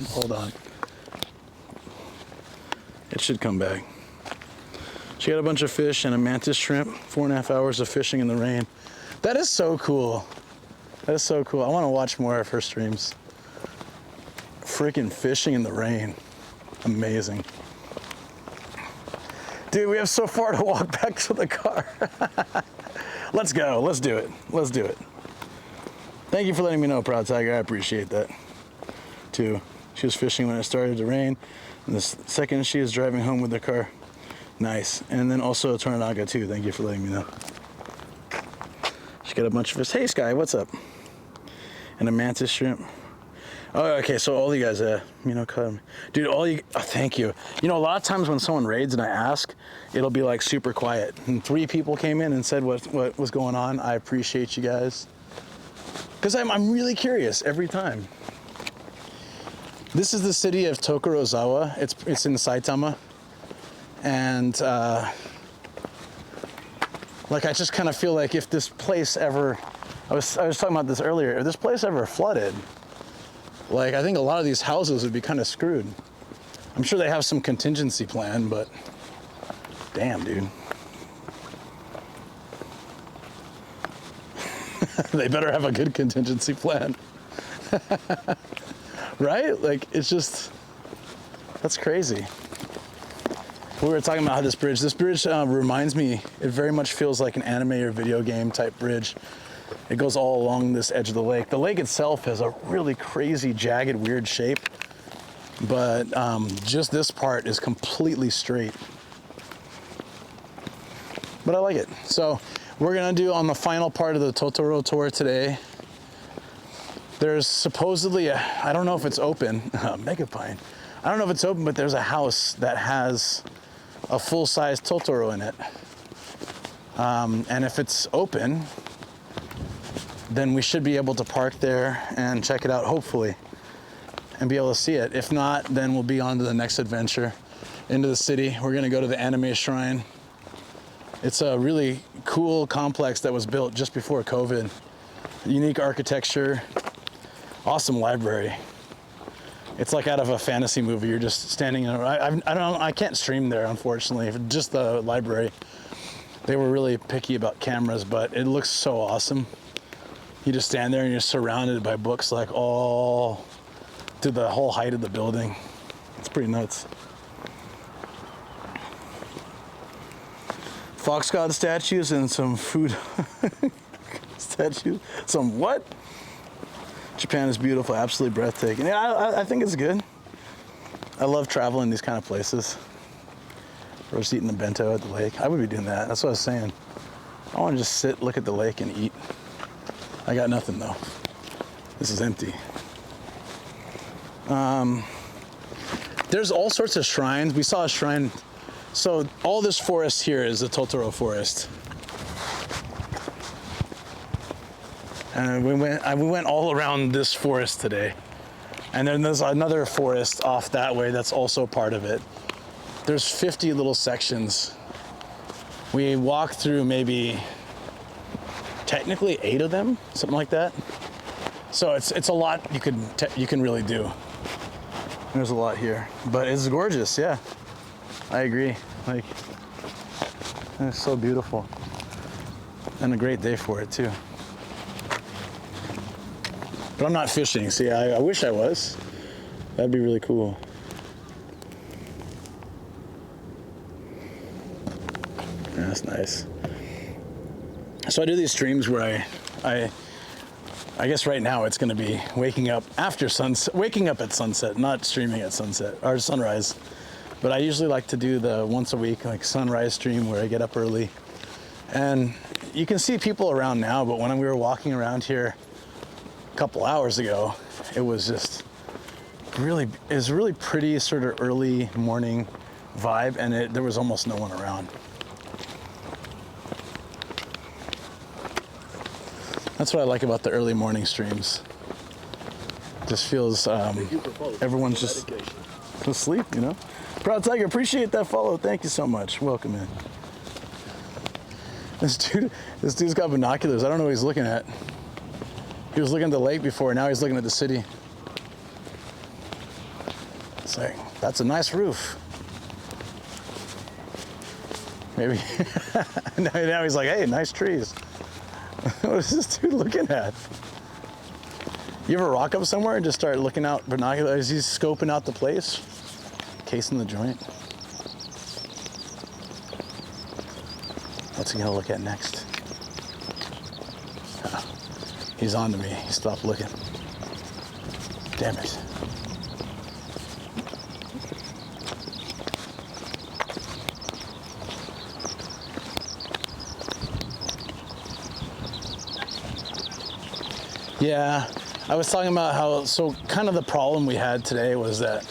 It should come back. She got a bunch of fish and a mantis shrimp. 4.5 hours of fishing in the rain. That is so cool. That is so cool. I want to watch more of her streams. Freaking fishing in the rain. Amazing. Dude, we have so far to walk back to the car. Let's go. Let's do it. Let's do it. Thank you for letting me know, Proud Tiger. I appreciate that, too. She was fishing when it started to rain. And the second she is driving home with the car. Nice. And then also Toranaga, too. Thank you for letting me know. She got a bunch of fish. Hey, Sky, what's up? And a mantis shrimp. Oh, okay, so all you guys, you know, dude, thank you. You know, a lot of times when someone raids and I ask, it'll be like super quiet. And 3 people came in and said what was going on. I appreciate you guys. Because I'm really curious every time. This is the city of Tokorozawa. It's in Saitama. And, like, I just kind of feel like if this place ever, I was talking about this earlier, if this place ever flooded, like, I think a lot of these houses would be kind of screwed. I'm sure they have some contingency plan, but damn, dude. They better have a good contingency plan. Right? Like, it's just, that's crazy. We were talking about how this bridge reminds me, it very much feels like an anime or video game type bridge. It goes all along this edge of the lake. The lake itself has a really crazy, jagged, weird shape, but just this part is completely straight. But I like it. So we're gonna do on the final part of the Totoro tour today. There's supposedly I don't know if it's open, Megapine. I don't know if it's open, but there's a house that has a full-size Totoro in it. And if it's open, then we should be able to park there and check it out, hopefully, and be able to see it. If not, then we'll be on to the next adventure into the city. We're gonna go to the anime shrine. It's a really cool complex that was built just before COVID. Unique architecture, awesome library. It's like out of a fantasy movie. You're just standing in I can't stream there, unfortunately, just the library. They were really picky about cameras, but it looks so awesome. You just stand there and you're surrounded by books like all to the whole height of the building. It's pretty nuts. Fox God statues and some food statues. Some what? Japan is beautiful, absolutely breathtaking. Yeah, I think it's good. I love traveling these kind of places. Or just eating a bento at the lake. I would be doing that. That's what I was saying. I want to just sit, look at the lake, and eat. I got nothing though. This is empty. There's all sorts of shrines. We saw a shrine. So all this forest here is the Totoro forest. And we went all around this forest today. And then there's another forest off that way that's also part of it. There's 50 little sections. We walked through maybe technically 8 of them, something like that. So it's a lot you can really do. There's a lot here, but it's gorgeous. Yeah, I agree. Like, it's so beautiful, and a great day for it too. But I'm not fishing. See, I wish I was. That'd be really cool. Yeah, that's nice. So I do these streams where I guess right now it's going to be waking up after sunset, waking up at sunset, not streaming at sunset or sunrise. But I usually like to do the once a week, like sunrise stream where I get up early. And you can see people around now, but when we were walking around here a couple hours ago, it was just really, it was a really pretty sort of early morning vibe, and there was almost no one around. That's what I like about the early morning streams. Just feels everyone's just asleep, you know? Proud Tiger, appreciate that follow. Thank you so much. Welcome in. This dude's got binoculars. I don't know what he's looking at. He was looking at the lake before, now he's looking at the city. It's like, that's a nice roof. Maybe. Now he's like, hey, nice trees. What is this dude looking at? You ever rock up somewhere and just start looking out binoculars? He's scoping out the place, casing the joint. What's he gonna look at next? Oh, he's on to me. He stopped looking. Damn it. Yeah, I was talking about how, so kind of the problem we had today was that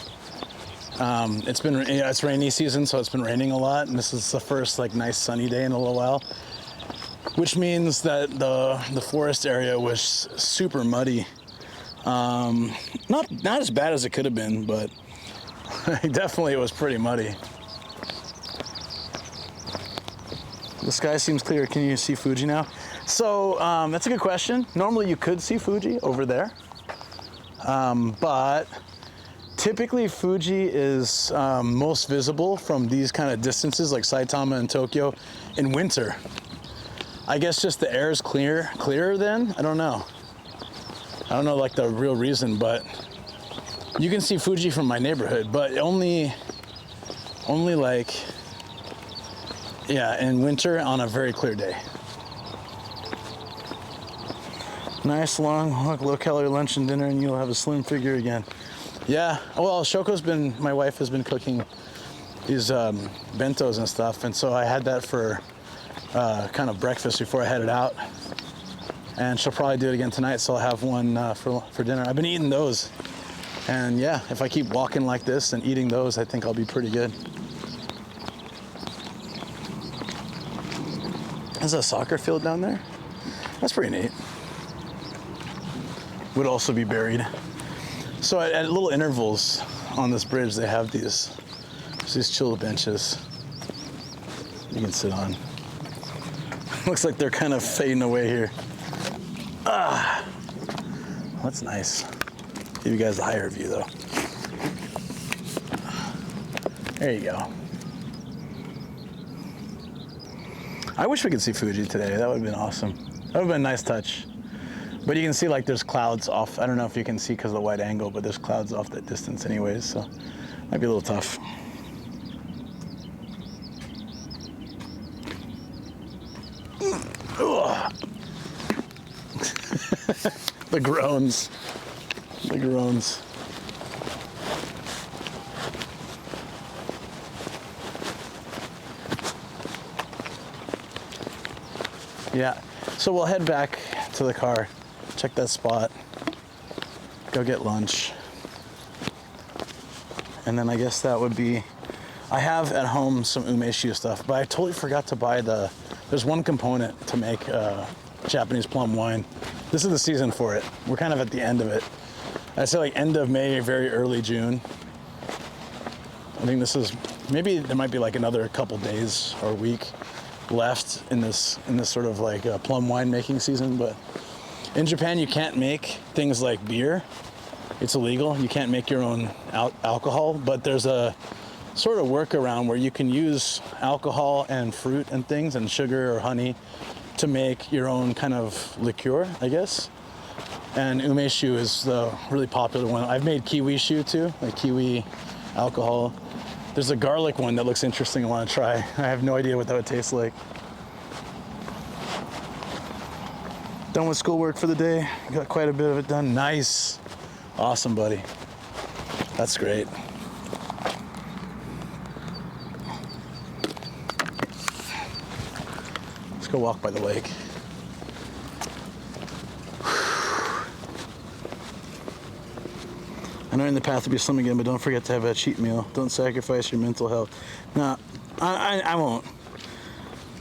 it's rainy season, so it's been raining a lot, and this is the first like nice sunny day in a little while, which means that the forest area was super muddy. Not as bad as it could have been, but definitely it was pretty muddy. The sky seems clear. Can you see Fuji now? So that's a good question. Normally you could see Fuji over there, but typically Fuji is most visible from these kind of distances like Saitama and Tokyo in winter. I guess just the air is clearer then? I don't know. I don't know like the real reason, but you can see Fuji from my neighborhood, but only like, yeah, in winter on a very clear day. Nice long, low-calorie lunch and dinner, and you'll have a slim figure again. Yeah, well, my wife has been cooking these bentos and stuff, and so I had that for kind of breakfast before I headed out. And she'll probably do it again tonight, so I'll have one for dinner. I've been eating those, and yeah, if I keep walking like this and eating those, I think I'll be pretty good. There's a soccer field down there. That's pretty neat. Would also be buried. So at little intervals on this bridge, they have these chill benches you can sit on. Looks like they're kind of fading away here. Ah, that's nice. Give you guys a higher view though. There you go. I wish we could see Fuji today. That would have been awesome. That would have been a nice touch. But you can see like there's clouds off. I don't know if you can see because of the wide angle, but there's clouds off that distance anyways, so might be a little tough. The groans. The groans. Yeah, so we'll head back to the car, check that spot, go get lunch, and then I guess that would be, I have at home some umeshu stuff, but I totally forgot to buy there's one component to make Japanese plum wine. This is the season for it. We're kind of at the end of it. I'd say like end of May, very early June. I think this is, maybe there might be like another couple days or a week left in this sort of like plum wine making season, but in Japan you can't make things like beer it's illegal. You can't make your own alcohol, but there's a sort of workaround where you can use alcohol and fruit and things and sugar or honey to make your own kind of liqueur, I guess. And umeshu is the really popular one. I've made kiwi shu too, like kiwi alcohol. There's a garlic one that looks interesting I want to try. I have no idea what that would taste like. Done with schoolwork for the day. Got quite a bit of it done. Nice. Awesome, buddy. That's great. Let's go walk by the lake. I know in the path will be slim again, but don't forget to have a cheat meal. Don't sacrifice your mental health. No, I won't.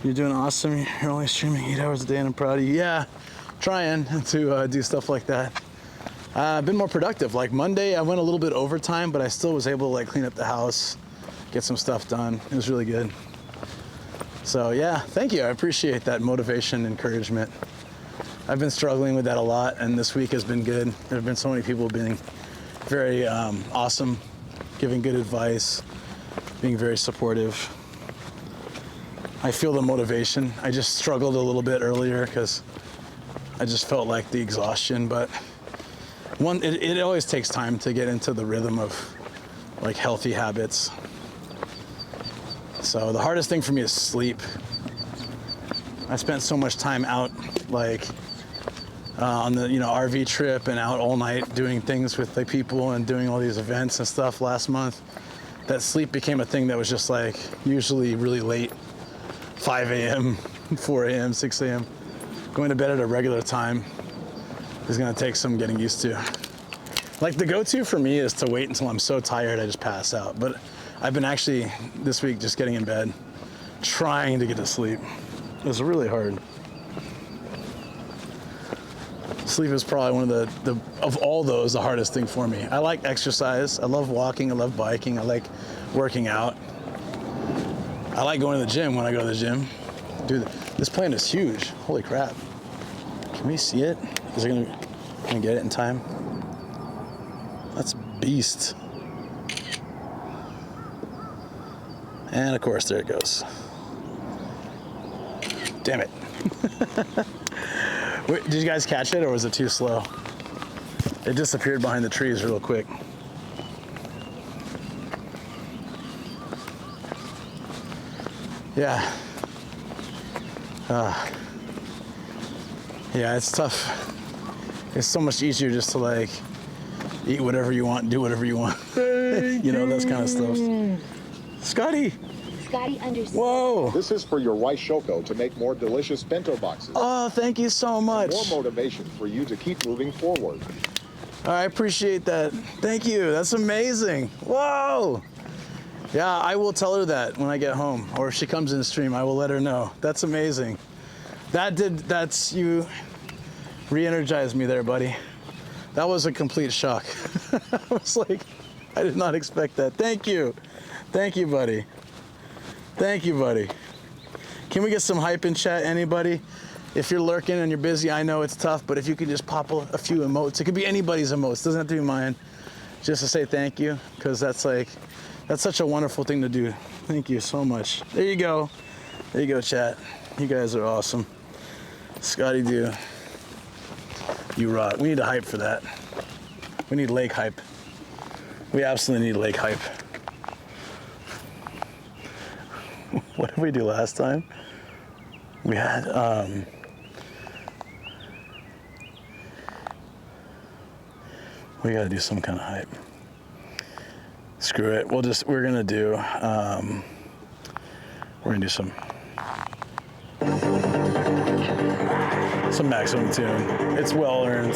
You're doing awesome. You're only streaming 8 hours a day, and I'm proud of you. Yeah, trying to do stuff like that. I've been more productive. Like Monday, I went a little bit overtime, but I still was able to like clean up the house, get some stuff done. It was really good. So yeah, thank you. I appreciate that motivation, encouragement. I've been struggling with that a lot, and this week has been good. There have been so many people being very awesome, giving good advice, being very supportive. I feel the motivation. I just struggled a little bit earlier because I just felt like the exhaustion, but it always takes time to get into the rhythm of like healthy habits. So the hardest thing for me is sleep. I spent so much time out, like on the RV trip and out all night doing things with like people and doing all these events and stuff last month, that sleep became a thing that was just like usually really late, 5 a.m., 4 a.m., 6 a.m. Going to bed at a regular time is gonna take some getting used to. Like the go-to for me is to wait until I'm so tired I just pass out. But I've been actually this week just getting in bed, trying to get to sleep. It was really hard. Sleep is probably one of the of all those, the hardest thing for me. I like exercise. I love walking. I love biking. I like working out. I like going to the gym when I go to the gym. Dude, this plant is huge. Holy crap. Can we see it? Is it gonna get it in time? That's beast. And of course, there it goes. Damn it. Wait, did you guys catch it or was it too slow? It disappeared behind the trees real quick. Yeah. Yeah, it's tough. It's so much easier just to like eat whatever you want, do whatever you want. You know, that kind of stuff. Scotty!
Scotty understands.
Whoa!
This is for your wife Shoko to make more delicious bento boxes.
Oh, thank you so much.
More motivation for you to keep moving forward.
I appreciate that. Thank you. That's amazing. Whoa! Yeah, I will tell her that when I get home, or if she comes in the stream, I will let her know. That's amazing. That's you re-energized me there, buddy. That was a complete shock. I was like, I did not expect that. Thank you. Thank you, buddy. Thank you, buddy. Can we get some hype in chat, anybody? If you're lurking and you're busy, I know it's tough, but if you could just pop a few emotes, it could be anybody's emotes, doesn't have to be mine, just to say thank you, because that's such a wonderful thing to do. Thank you so much. There you go. There you go, chat. You guys are awesome. Scotty Doo, you rock. We need a hype for that. We need lake hype. We absolutely need lake hype. What did we do last time? We had, we gotta do some kind of hype. Screw it. We're gonna do some maximum tune. It's well earned.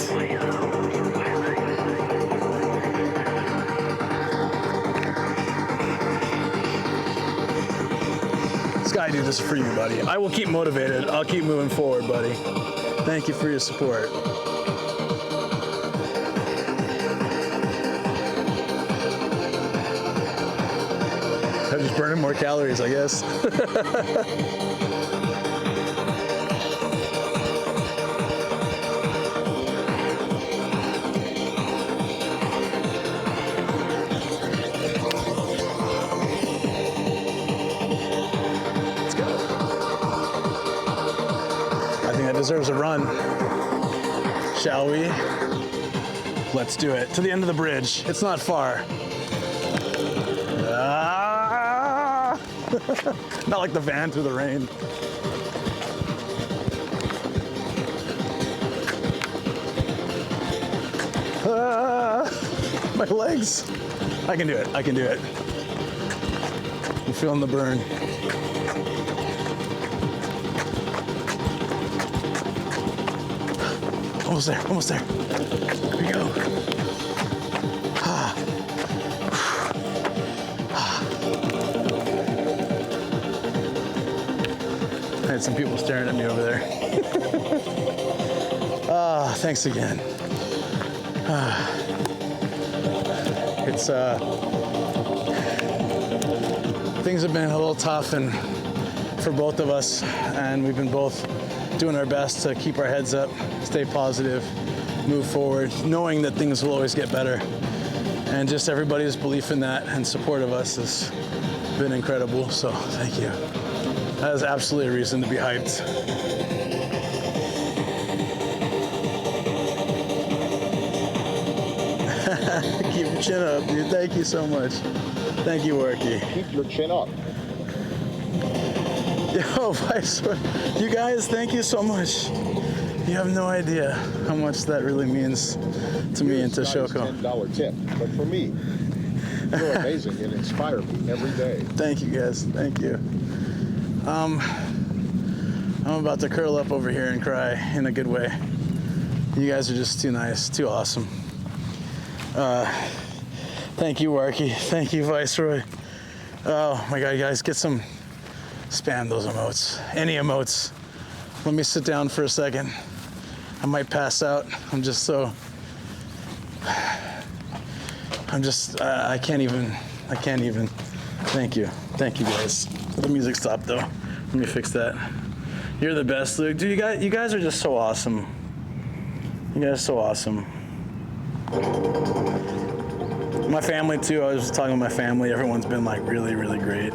Sky, dude, this is for you, buddy. I will keep motivated. I'll keep moving forward, buddy. Thank you for your support. I'm just burning more calories, I guess. amazing. That deserves a run. Shall we? Let's do it. To the end of the bridge. It's not far. Ah! Not like the van through the rain. Ah! My legs. I can do it. I can do it. I'm feeling the burn. Almost there, almost there. Here we go. I had some people staring at me over there. Thanks again. It's things have been a little tough and for both of us, and we've been both doing our best to keep our heads up, stay positive, move forward, knowing that things will always get better. And just everybody's belief in that and support of us has been incredible, so thank you. That is absolutely a reason to be hyped. Keep your chin up, dude. Thank you so much. Thank you, Worky.
Keep your chin up.
Yo, you guys, thank you so much. You have no idea how much that really means to me and to Shoko.
$10 tip, but for me, you're amazing and inspire me every day.
Thank you, guys. Thank you. I'm about to curl up over here and cry in a good way. You guys are just too nice, too awesome. Thank you, Warky. Thank you, Viceroy. Oh my God, guys, get some, spam those emotes. Any emotes. Let me sit down for a second. I might pass out. I can't even. Thank you. Thank you, guys. The music stopped though. Let me fix that. You're the best, Luke. Dude, you guys are just so awesome. You guys are so awesome. My family too. I was just talking with my family. Everyone's been like really, really great.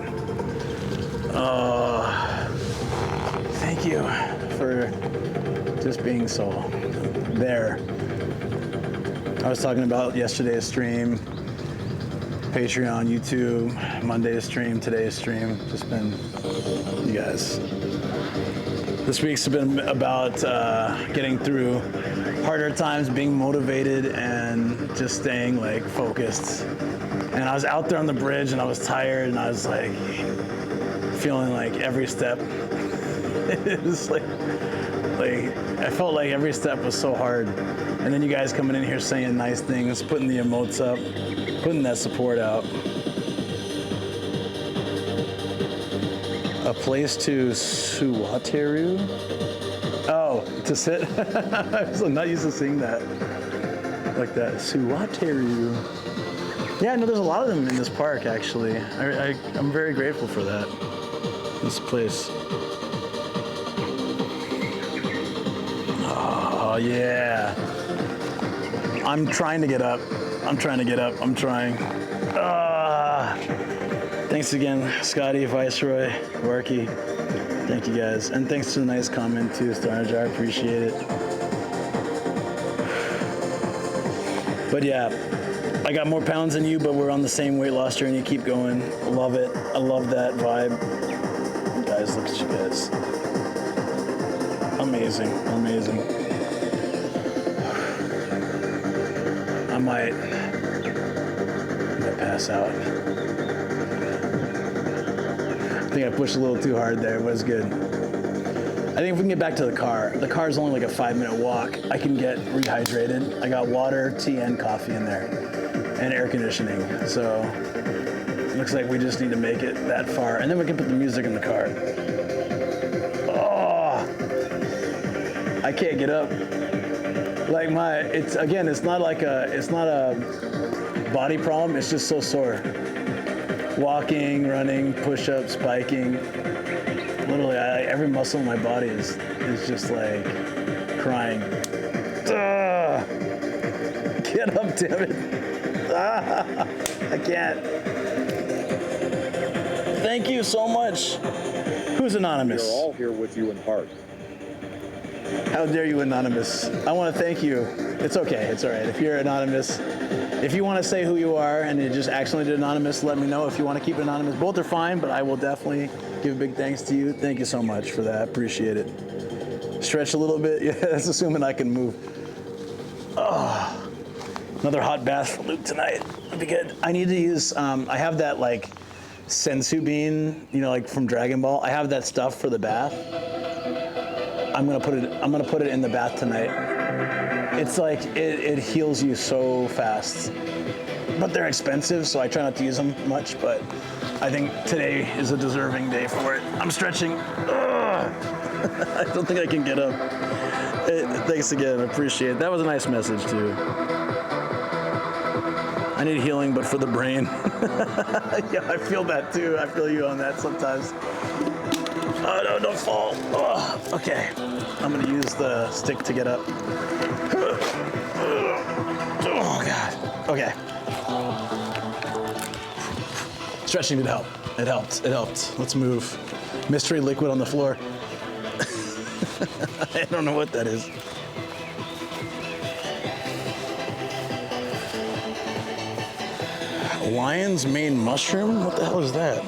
Thank you for just being so there. I was talking about yesterday's stream, Patreon, YouTube, Monday's stream, today's stream. Just been you guys. This week's been about getting through harder times, being motivated, and just staying like focused. And I was out there on the bridge, and I was tired, and I was like feeling like every step. It was like I felt like every step was so hard. And then you guys coming in here saying nice things, putting the emotes up, putting that support out. A place to Suwateru? Oh, to sit? I'm not used to seeing that. Like that. Suwateru. Yeah, no, there's a lot of them in this park, actually. I'm very grateful for that. This place. Oh, yeah. I'm trying to get up. I'm trying. Thanks again, Scotty, Viceroy, Warky. Thank you guys. And thanks for the nice comment too, Starnager. I appreciate it. But yeah, I got more pounds than you, but we're on the same weight loss journey. Keep going. Love it. I love that vibe. Guys, look at you guys. Amazing. I might pass out. I think I pushed a little too hard there, but it's good. I think if we can get back to the car's only like a 5-minute walk. I can get rehydrated. I got water, tea, and coffee in there, and air conditioning. So it looks like we just need to make it that far, and then we can put the music in the car. Oh, I can't get up. Like it's not a body problem. It's just so sore. Walking, running, push-ups, biking. Literally, every muscle in my body is just like crying. Get up, damn it. I can't. Thank you so much. Who's anonymous?
We're all here with you in heart.
How dare you, Anonymous? I want to thank you. It's okay. It's all right. If you're anonymous, if you want to say who you are and you just accidentally did anonymous, let me know. If you want to keep it anonymous, both are fine, but I will definitely give a big thanks to you. Thank you so much for that. Appreciate it. Stretch a little bit. Yeah, that's assuming I can move. Oh, another hot bath for Luke tonight. That'd be good. I need to use, I have that like sensu bean, you know, like from Dragon Ball. I have that stuff for the bath. I'm gonna put it in the bath tonight. It's like it heals you so fast, but they're expensive, so I try not to use them much. But I think today is a deserving day for it. I'm stretching. I don't think I can get up. Thanks again. I appreciate it. That was a nice message too. I need healing, but for the brain. Yeah, I feel that too. I feel you on that sometimes. Oh no, don't fall. Oh, okay. I'm gonna use the stick to get up. Oh God. Okay. Stretching did help. It helped. It helped. Let's move. Mystery liquid on the floor. I don't know what that is. Lion's mane mushroom? What the hell is that?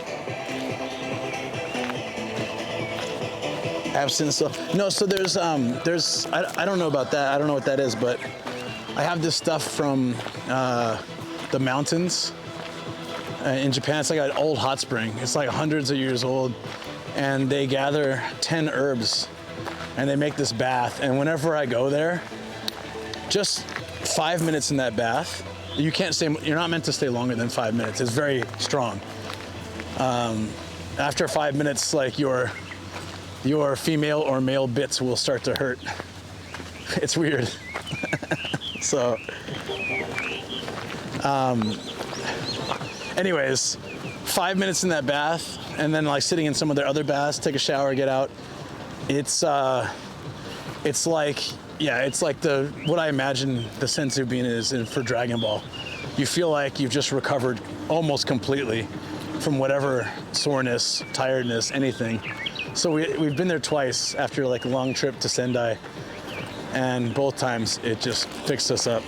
Absinthe stuff. No, so there's I don't know about that. I don't know what that is, but I have this stuff from the mountains in Japan. It's like an old hot spring. It's like hundreds of years old, and they gather 10 herbs and they make this bath. And whenever I go there, just 5 minutes in that bath. You can't stay. You're not meant to stay longer than 5 minutes. It's very strong. After 5 minutes, like your female or male bits will start to hurt. It's weird. So, anyways, 5 minutes in that bath, and then like sitting in some of their other baths, take a shower, get out. It's like, yeah, it's like what I imagine the sensu bean is for Dragon Ball. You feel like you've just recovered almost completely from whatever soreness, tiredness, anything. So we've been there twice after like a long trip to Sendai, and both times it just fixed us up.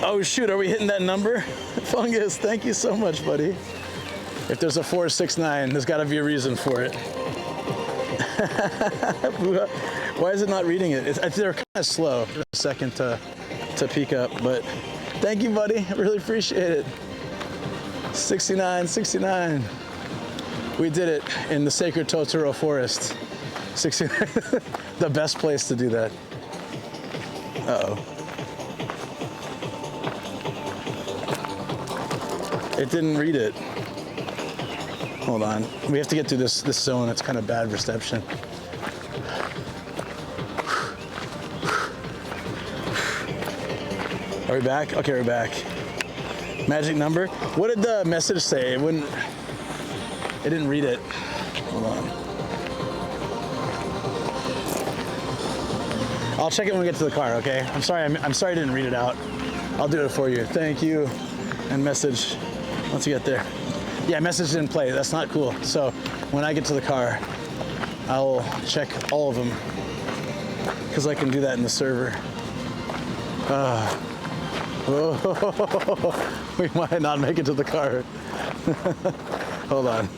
Oh shoot, are we hitting that number? Fungus, thank you so much, buddy. If there's a 469, there's gotta be a reason for it. Why is it not reading it? They're kind of slow. A second to peek up, but thank you, buddy. I really appreciate it. 69. We did it in the sacred Totoro forest. 69, the best place to do that. Uh-oh. It didn't read it. Hold on. We have to get through this zone. It's kind of bad reception. Are we back? Okay, we're back. Magic number. What did the message say? It didn't read it. Hold on. I'll check it when we get to the car, okay? I'm sorry I didn't read it out. I'll do it for you. Thank you. And message once you get there. Yeah, message didn't play. That's not cool. So when I get to the car, I'll check all of them because I can do that in the server. We might not make it to the car. Hold on.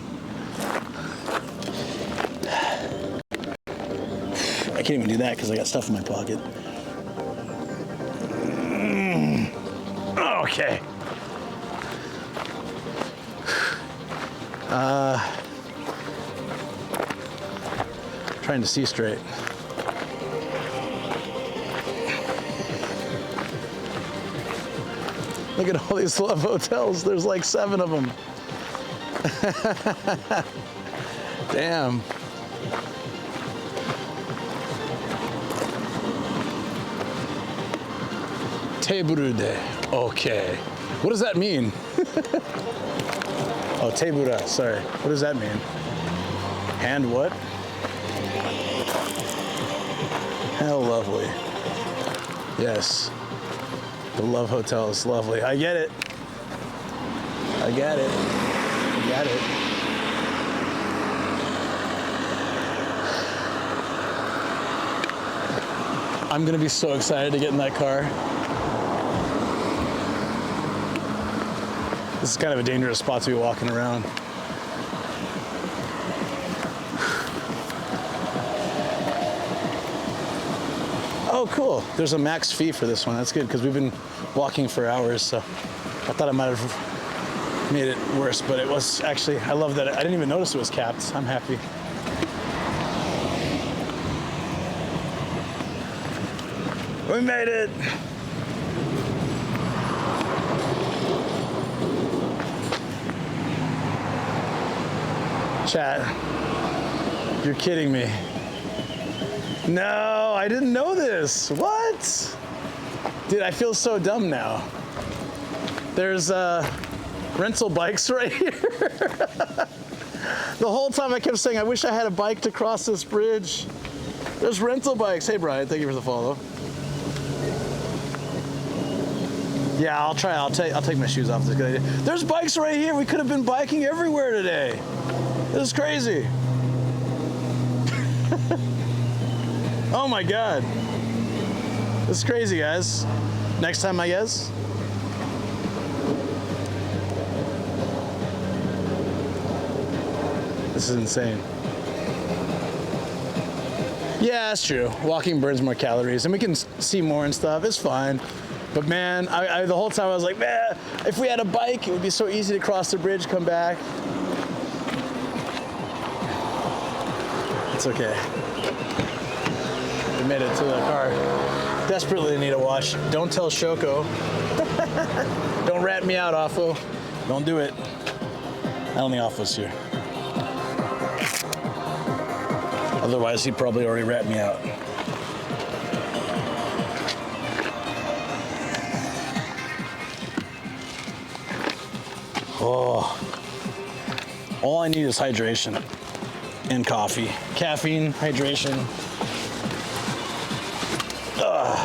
I can't even do that because I got stuff in my pocket. Okay. Trying to see straight. Look at all these love hotels. There's like 7 of them. Damn. Teburude. Okay. What does that mean? Oh, tebura. Sorry. What does that mean? Hand what? How lovely. Yes. The Love Hotel is lovely. I get it. I get it. I get it. I'm gonna be so excited to get in that car. This is kind of a dangerous spot to be walking around. Oh, cool. There's a max fee for this one. That's good because we've been walking for hours, so I thought I might have made it worse, but it was actually, I love that. I didn't even notice it was capped. I'm happy. We made it. Chat, you're kidding me. No, I didn't know this. What? Dude, I feel so dumb now. There's rental bikes right here. The whole time I kept saying, I wish I had a bike to cross this bridge. There's rental bikes. Hey, Brian, thank you for the follow. Yeah, I'll try. I'll take my shoes off. It's a good idea. There's bikes right here. We could have been biking everywhere today. This is crazy. Oh my God. This is crazy, guys. Next time, I guess. This is insane. Yeah, that's true. Walking burns more calories, and we can see more and stuff. It's fine. But man, I the whole time I was like, man, if we had a bike, it would be so easy to cross the bridge, come back. It's okay. We made it to the car. Desperately need a wash. Don't tell Shoko. Don't rat me out, Offo. Don't do it. I don't think Offo's here. Otherwise, he'd probably already rat me out. Oh. All I need is hydration and coffee. Caffeine, hydration. Ugh.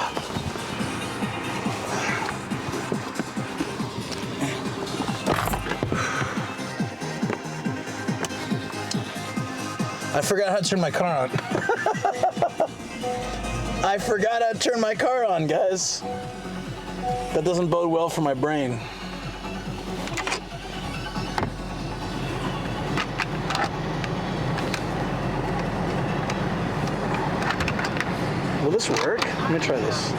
I forgot how to turn my car on. I forgot how to turn my car on, guys. That doesn't bode well for my brain. Will this work? Let me try this.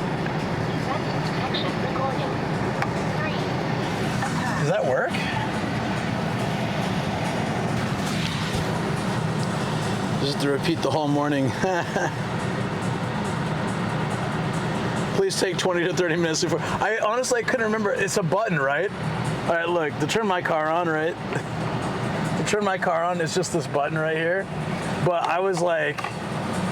Does that work? Just have to repeat the whole morning. Please take 20 to 30 minutes before. I honestly couldn't remember. It's a button, right? All right, look, to turn my car on, right? To turn my car on, it's just this button right here. But I was like,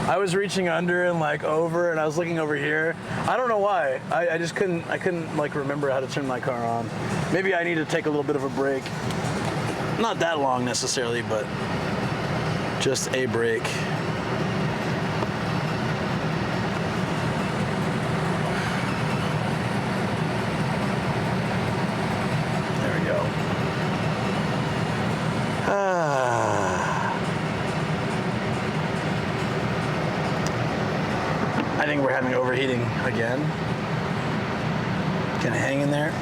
I was reaching under and like over, and I was looking over here. I don't know why. I just couldn't like remember how to turn my car on. Maybe I need to take a little bit of a break. Not that long necessarily, but just a break. There we go. I think we're having overheating again. Can I hang in there?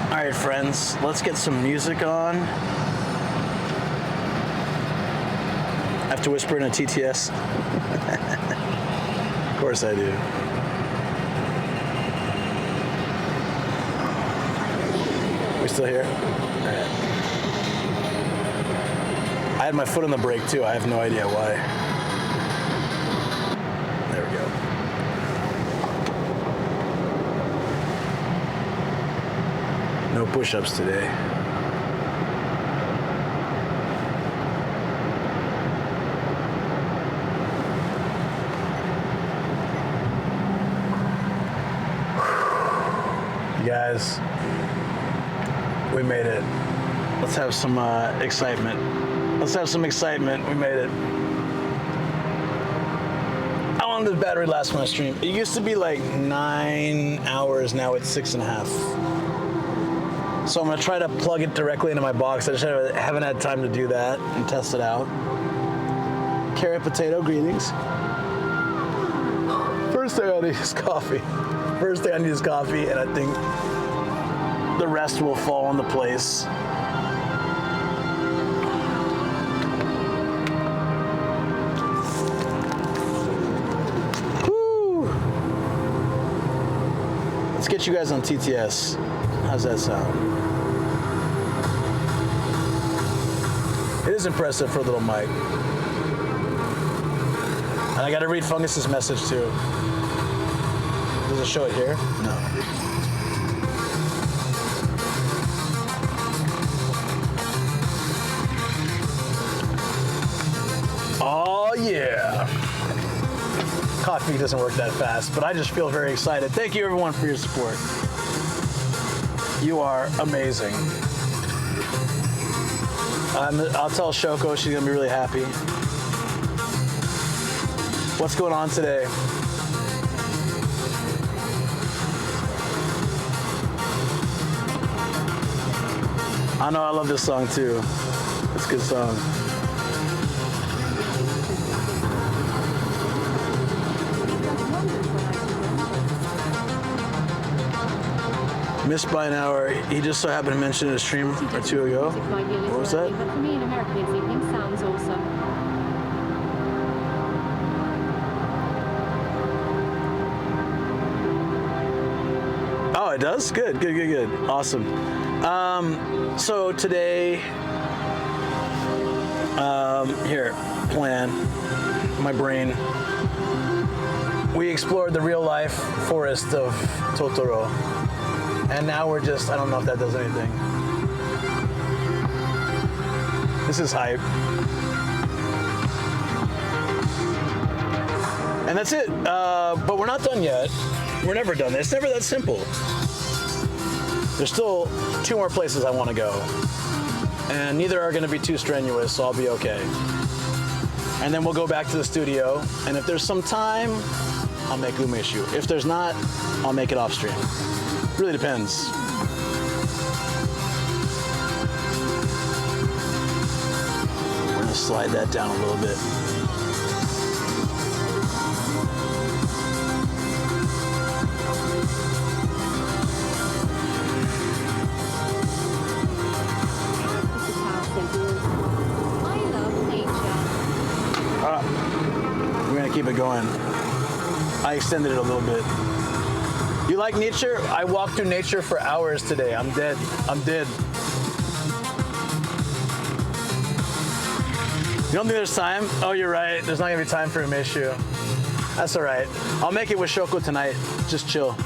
All right, friends, let's get some music on. I have to whisper in a TTS. Of course I do. We still here? All right. I had my foot on the brake too. I have no idea why. There we go. No push-ups today. You guys, we made it. Let's have some excitement. Let's have some excitement. We made it. I want long does battery last when I stream? It used to be like 9 hours. Now it's 6.5. So I'm gonna try to plug it directly into my box. I just haven't had time to do that and test it out. Carrot potato, greetings. First thing I need is coffee. First thing I need is coffee, and I think the rest will fall into place. Woo! Let's get you guys on TTS. How's that sound? It is impressive for a little mic. And I gotta read Fungus's message too. Does it show it here? No. Oh yeah. Coffee doesn't work that fast, but I just feel very excited. Thank you everyone for your support. You are amazing. I'll tell Shoko, she's gonna be really happy. What's going on today? I know I love this song too. It's a good song. Missed by an hour. He just so happened to mention it in a stream or two ago. What was that?
But for me in America, this evening sounds awesome.
Oh, it does? Good, good, good, good. Awesome. So today, here, plan, my brain. We explored the real life forest of Totoro. And now we're just, I don't know if that does anything. This is hype. And that's it. But we're not done yet. We're never done. It's never that simple. There's still 2 more places I want to go. And neither are going to be too strenuous, so I'll be okay. And then we'll go back to the studio. And if there's some time, I'll make umeshu. If there's not, I'll make it off stream. Really depends. We're gonna slide that down a little bit.
I love nature.
We're gonna keep it going. I extended it a little bit. You like nature? I walked through nature for hours today. I'm dead. I'm dead. You don't think there's time? Oh, you're right. There's not gonna be time for umeshu. That's all right. I'll make it with Shoko tonight. Just chill.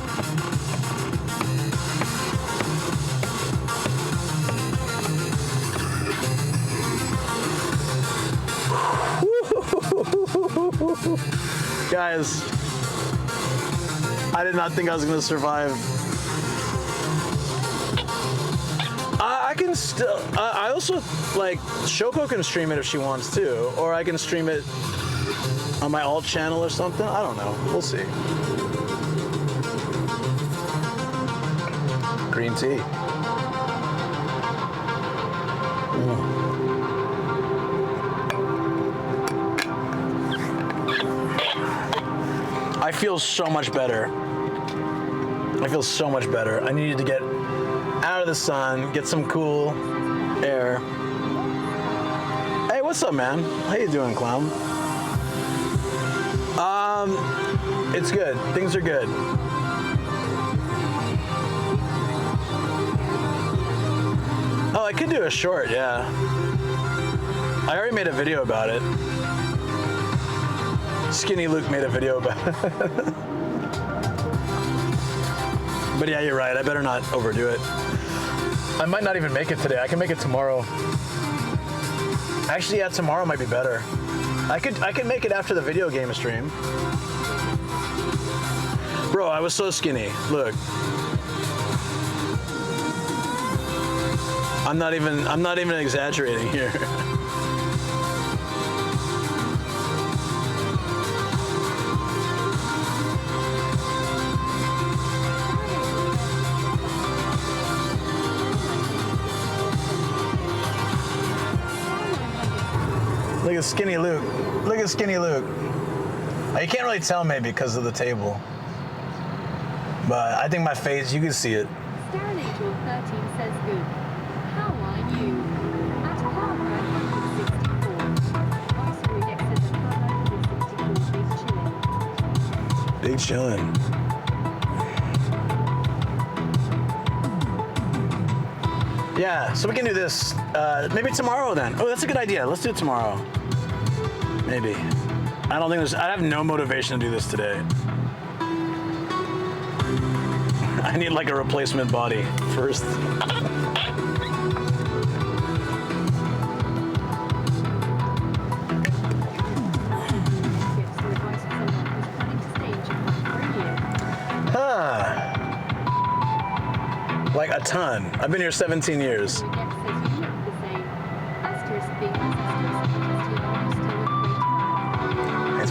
Guys, I did not think I was gonna survive. I can still, I also, like, Shoko can stream it if she wants to, or I can stream it on my alt channel or something. I don't know, we'll see. Green tea. I feel so much better. I feel so much better. I needed to get out of the sun, get some cool air. Hey, what's up, man? How you doing, clown? It's good. Things are good. Oh, I could do a short, yeah. I already made a video about it. Skinny Luke made a video about it. But yeah, you're right. I better not overdo it. I might not even make it today. I can make it tomorrow. Actually, yeah, tomorrow might be better. I could make it after the video game stream. Bro, I was so skinny. Look. I'm not even exaggerating here. at skinny Luke. Look at skinny Luke. You can't really tell maybe because of the table. But I think my face, you can see it.
Starinator 13 says good. How are you? At Parker 164. Viceroy Dex says at Parker 164. Big chillin'.
Big chillin'. Yeah, so we can do this maybe tomorrow then. Oh, that's a good idea. Let's do it tomorrow. Maybe. I don't think there's, I have no motivation to do this today. I need like a replacement body first. Like a ton. I've been here 17 years. Thanks,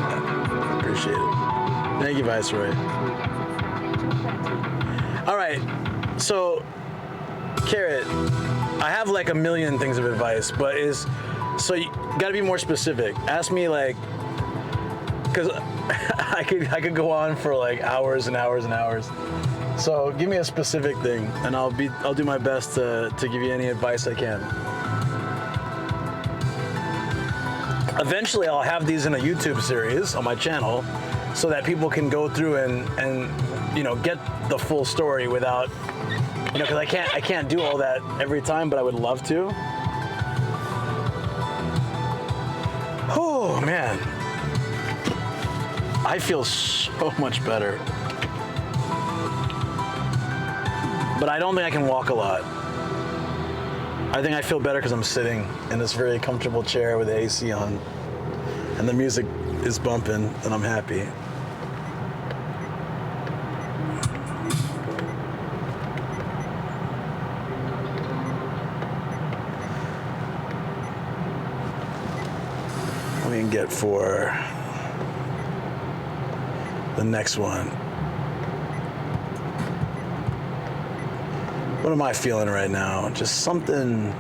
man. Appreciate it. Thank you, Viceroy. All right, so, Carrot, I have like a million things of advice, but so you gotta be more specific. Ask me like, cause I could go on for like hours and hours and hours. So give me a specific thing, and I'll do my best to give you any advice I can. Eventually, I'll have these in a YouTube series on my channel, so that people can go through and get the full story without, because I can't do all that every time, but I would love to. Oh man, I feel so much better. But I don't think I can walk a lot. I think I feel better because I'm sitting in this very comfortable chair with the AC on, and the music is bumping, and I'm happy. What we can get for the next one. What am I feeling right now? Just something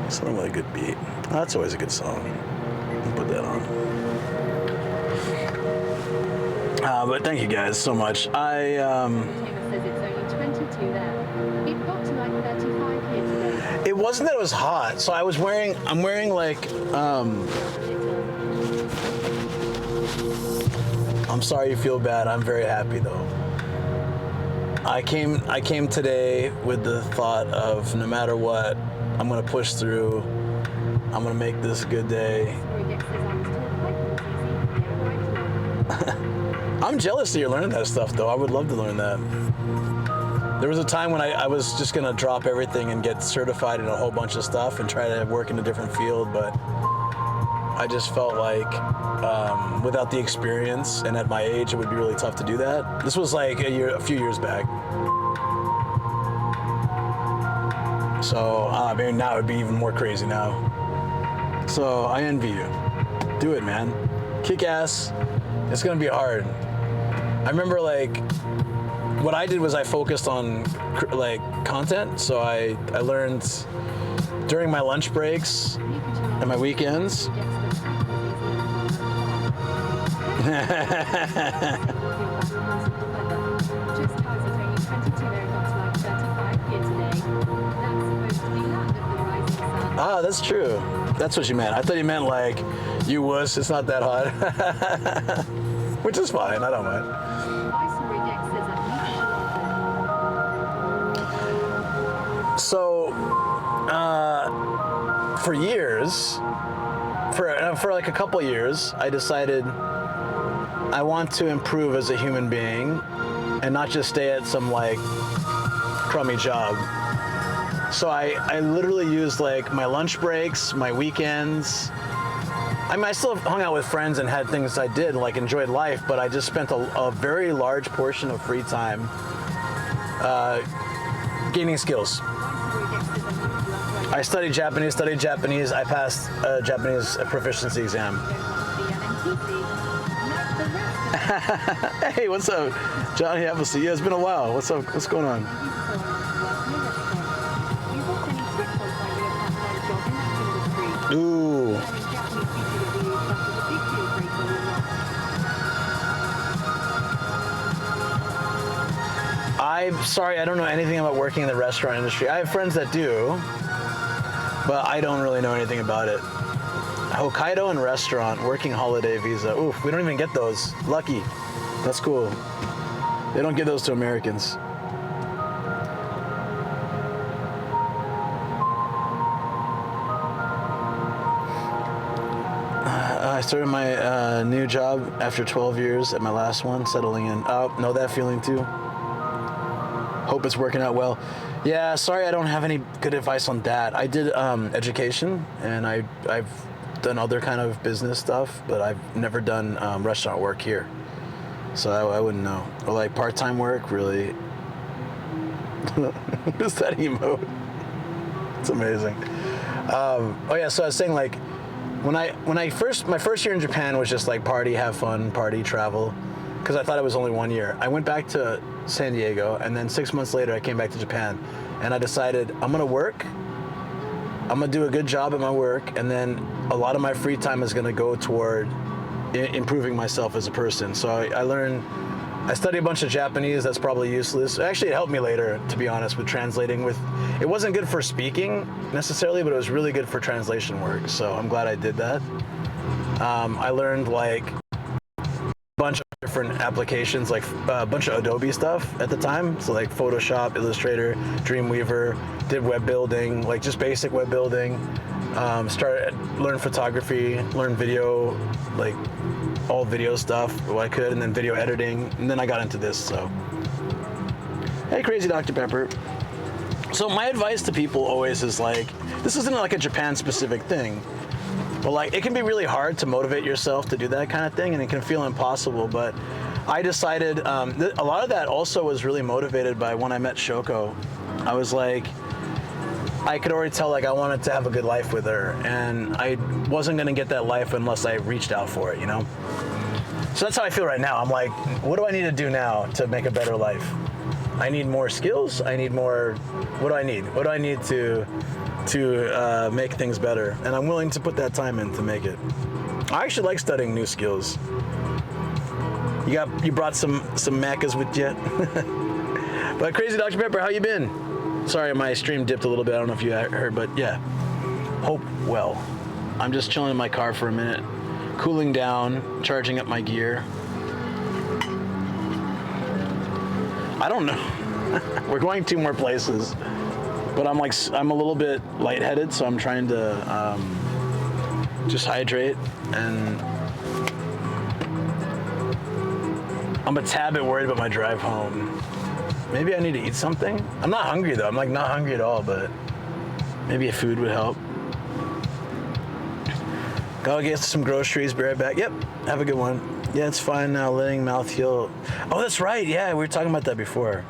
with a good beat. Oh, that's always a good song. I'll put that on. But thank you guys so much.
Says it's only 22 there. It got to like 35 here today.
It wasn't that it was hot. So I'm wearing like, I'm sorry you feel bad. I'm very happy though. I came today with the thought of no matter what, I'm gonna push through. I'm gonna make this a good day. I'm jealous that you're learning that stuff though. I would love to learn that. There was a time when I was just gonna drop everything and get certified in a whole bunch of stuff and try to work in a different field, but I just felt like without the experience and at my age, it would be really tough to do that. This was like a few years back. So maybe now it would be even more crazy now. So I envy you. Do it, man. Kick ass. It's gonna be hard. I remember like what I did was I focused on like content. So I learned during my lunch breaks and my weekends. Ah, that's true. That's what you meant. I thought you meant like, you wuss, it's not that hot. Which is fine, I don't mind. So, for years, for like a couple years, I decided I want to improve as a human being and not just stay at some like crummy job. So I literally used like my lunch breaks, my weekends. I mean, I still hung out with friends and had things I did, like enjoyed life, but I just spent a very large portion of free time gaining skills. I studied Japanese. I passed a Japanese proficiency exam. Hey, what's up? Johnny Appleseed. Yeah, it's been a while. What's up? What's going on? Ooh. sorry, I don't know anything about working in the restaurant industry. I have friends that do, but I don't really know anything about it. Hokkaido and restaurant, working holiday visa. Oof, we don't even get those. Lucky. That's cool. They don't give those to Americans. I started my new job after 12 years at my last one, settling in. Oh, know that feeling too. Hope it's working out well. Yeah, sorry I don't have any good advice on that. I did education, and I've done other kind of business stuff, but I've never done restaurant work here. So I wouldn't know. Or like part-time work, really. What is that emote? It's amazing. Oh yeah, so I was saying like, my first year in Japan was just like party, have fun, party, travel, because I thought it was only 1 year. I went back to San Diego, and then 6 months later I came back to Japan, and I decided I'm gonna work, I'm gonna do a good job at my work, and then a lot of my free time is gonna go toward improving myself as a person. So I studied a bunch of Japanese. That's probably useless. Actually, it helped me later, to be honest, with translating. It wasn't good for speaking necessarily, but it was really good for translation work. So I'm glad I did that. I learned like a bunch of different applications, like a bunch of Adobe stuff at the time. So like Photoshop, Illustrator, Dreamweaver, did web building, like just basic web building. Learned photography, learned video, like all video stuff, what I could, and then video editing, and then I got into this, so. Hey, Crazy Dr. Pepper. So my advice to people always is like, this isn't like a Japan-specific thing, but like it can be really hard to motivate yourself to do that kind of thing, and it can feel impossible, but I decided, a lot of that also was really motivated by when I met Shoko. I was like, I could already tell like I wanted to have a good life with her, and I wasn't gonna get that life unless I reached out for it, you know? So that's how I feel right now. I'm like, what do I need to do now to make a better life? I need more skills, I need more, what do I need? What do I need to make things better? And I'm willing to put that time in to make it. I actually like studying new skills. You brought some Maccas with you? But Crazy Dr. Pepper, how you been? Sorry, my stream dipped a little bit. I don't know if you heard, but yeah. Hope well. I'm just chilling in my car for a minute, cooling down, charging up my gear. I don't know. We're going 2 more places, but I'm a little bit lightheaded, so I'm trying to just hydrate, and I'm a tad bit worried about my drive home. Maybe I need to eat something. I'm not hungry though. I'm like not hungry at all, but maybe a food would help. Go get some groceries, be right back. Yep, have a good one. Yeah, it's fine now, letting mouth heal. Oh, that's right. Yeah, we were talking about that before.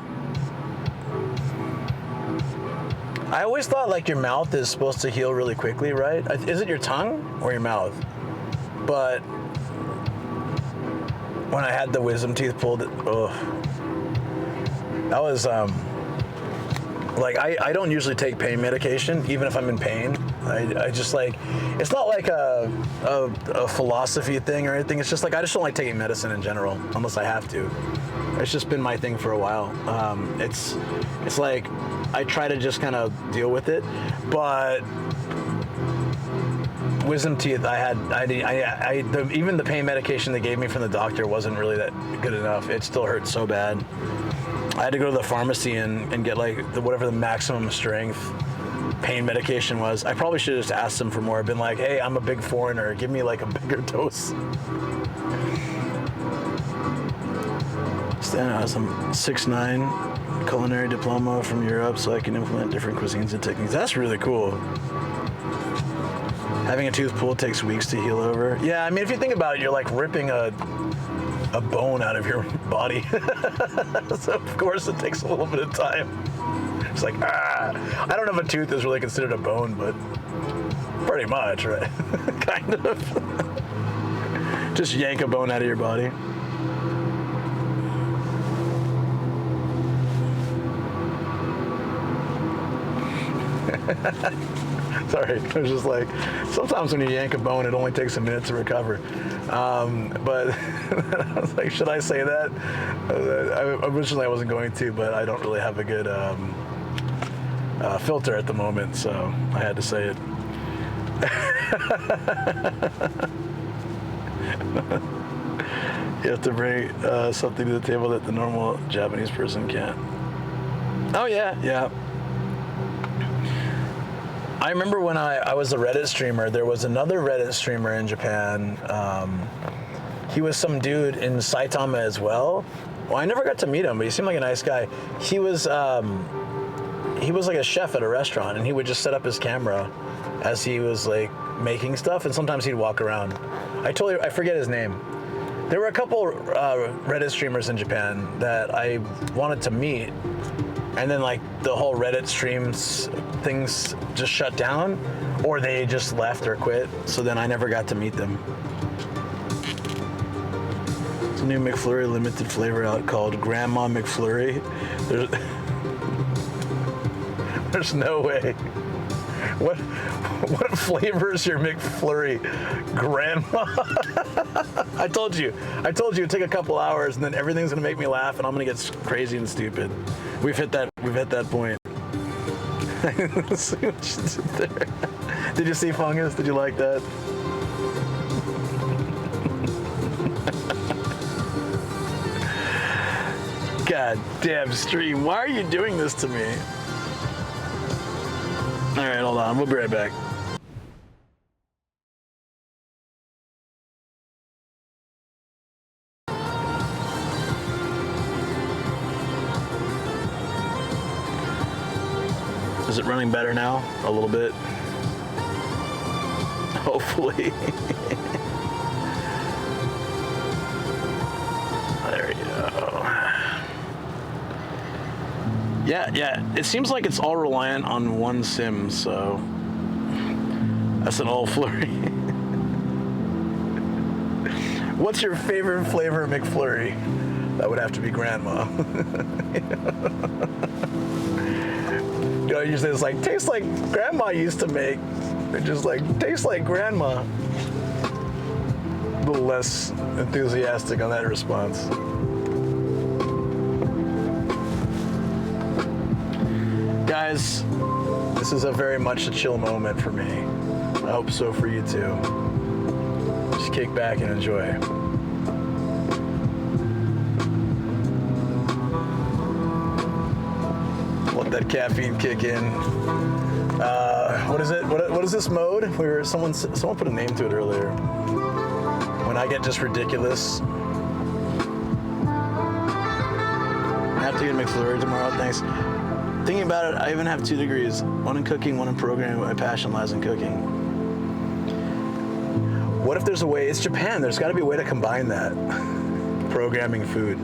I always thought like your mouth is supposed to heal really quickly, right? Is it your tongue or your mouth? But when I had the wisdom teeth pulled, that was, like, I don't usually take pain medication, even if I'm in pain. I just like, it's not like a philosophy thing or anything. It's just like, I just don't like taking medicine in general, unless I have to. It's just been my thing for a while. It's like, I try to just kind of deal with it, but wisdom teeth, even the pain medication they gave me from the doctor wasn't really that good enough. It still hurt so bad. I had to go to the pharmacy and get like whatever the maximum strength pain medication was. I probably should have just asked them for more. I've been like, hey, I'm a big foreigner. Give me like a bigger dose. Stan has some 6'9" culinary diploma from Europe, so I can implement different cuisines and techniques. That's really cool. Having a tooth pulled takes weeks to heal over. Yeah, I mean, if you think about it, you're like ripping a bone out of your body. So of course it takes a little bit of time. It's like, I don't know if a tooth is really considered a bone, but pretty much, right? Kind of. Just yank a bone out of your body. Sorry, it was just like, sometimes when you yank a bone, it only takes a minute to recover. But I was like, should I say that? Originally I wasn't going to, but I don't really have a good filter at the moment, so I had to say it. You have to bring something to the table that the normal Japanese person can't. Oh yeah, yeah. I remember when I was a Reddit streamer, there was another Reddit streamer in Japan. He was some dude in Saitama as well. Well, I never got to meet him, but he seemed like a nice guy. He was like a chef at a restaurant, and he would just set up his camera as he was like making stuff, and sometimes he'd walk around. I forget his name. There were a couple Reddit streamers in Japan that I wanted to meet, and then like the whole Reddit streams things just shut down, or they just left or quit, so then I never got to meet them. It's a new McFlurry limited flavor out called Grandma McFlurry. There's no way. What flavor is your McFlurry? Grandma? I told you it'd take a couple hours and then everything's gonna make me laugh and I'm gonna get crazy and stupid. We've hit that point. See what you did there. Did you see Fungus? Did you like that? God damn stream, why are you doing this to me? All right, hold on, we'll be right back. Is it running better now? A little bit? Hopefully. There we go. Yeah, it seems like it's all reliant on one sim, so that's an old flurry. What's your favorite flavor of McFlurry? That would have to be Grandma. You know, usually it's like, tastes like Grandma used to make. They're just like, tastes like Grandma. A little less enthusiastic on that response. Guys, this is a very much a chill moment for me. I hope so for you too. Just kick back and enjoy. Let that caffeine kick in. What is it? What is this mode? Someone put a name to it earlier. When I get just ridiculous. I have to get a McFlurry tomorrow, thanks. Thinking about it, I even have 2 degrees. One in cooking, one in programming, but my passion lies in cooking. What if there's a way, it's Japan, there's gotta be a way to combine that. Programming food.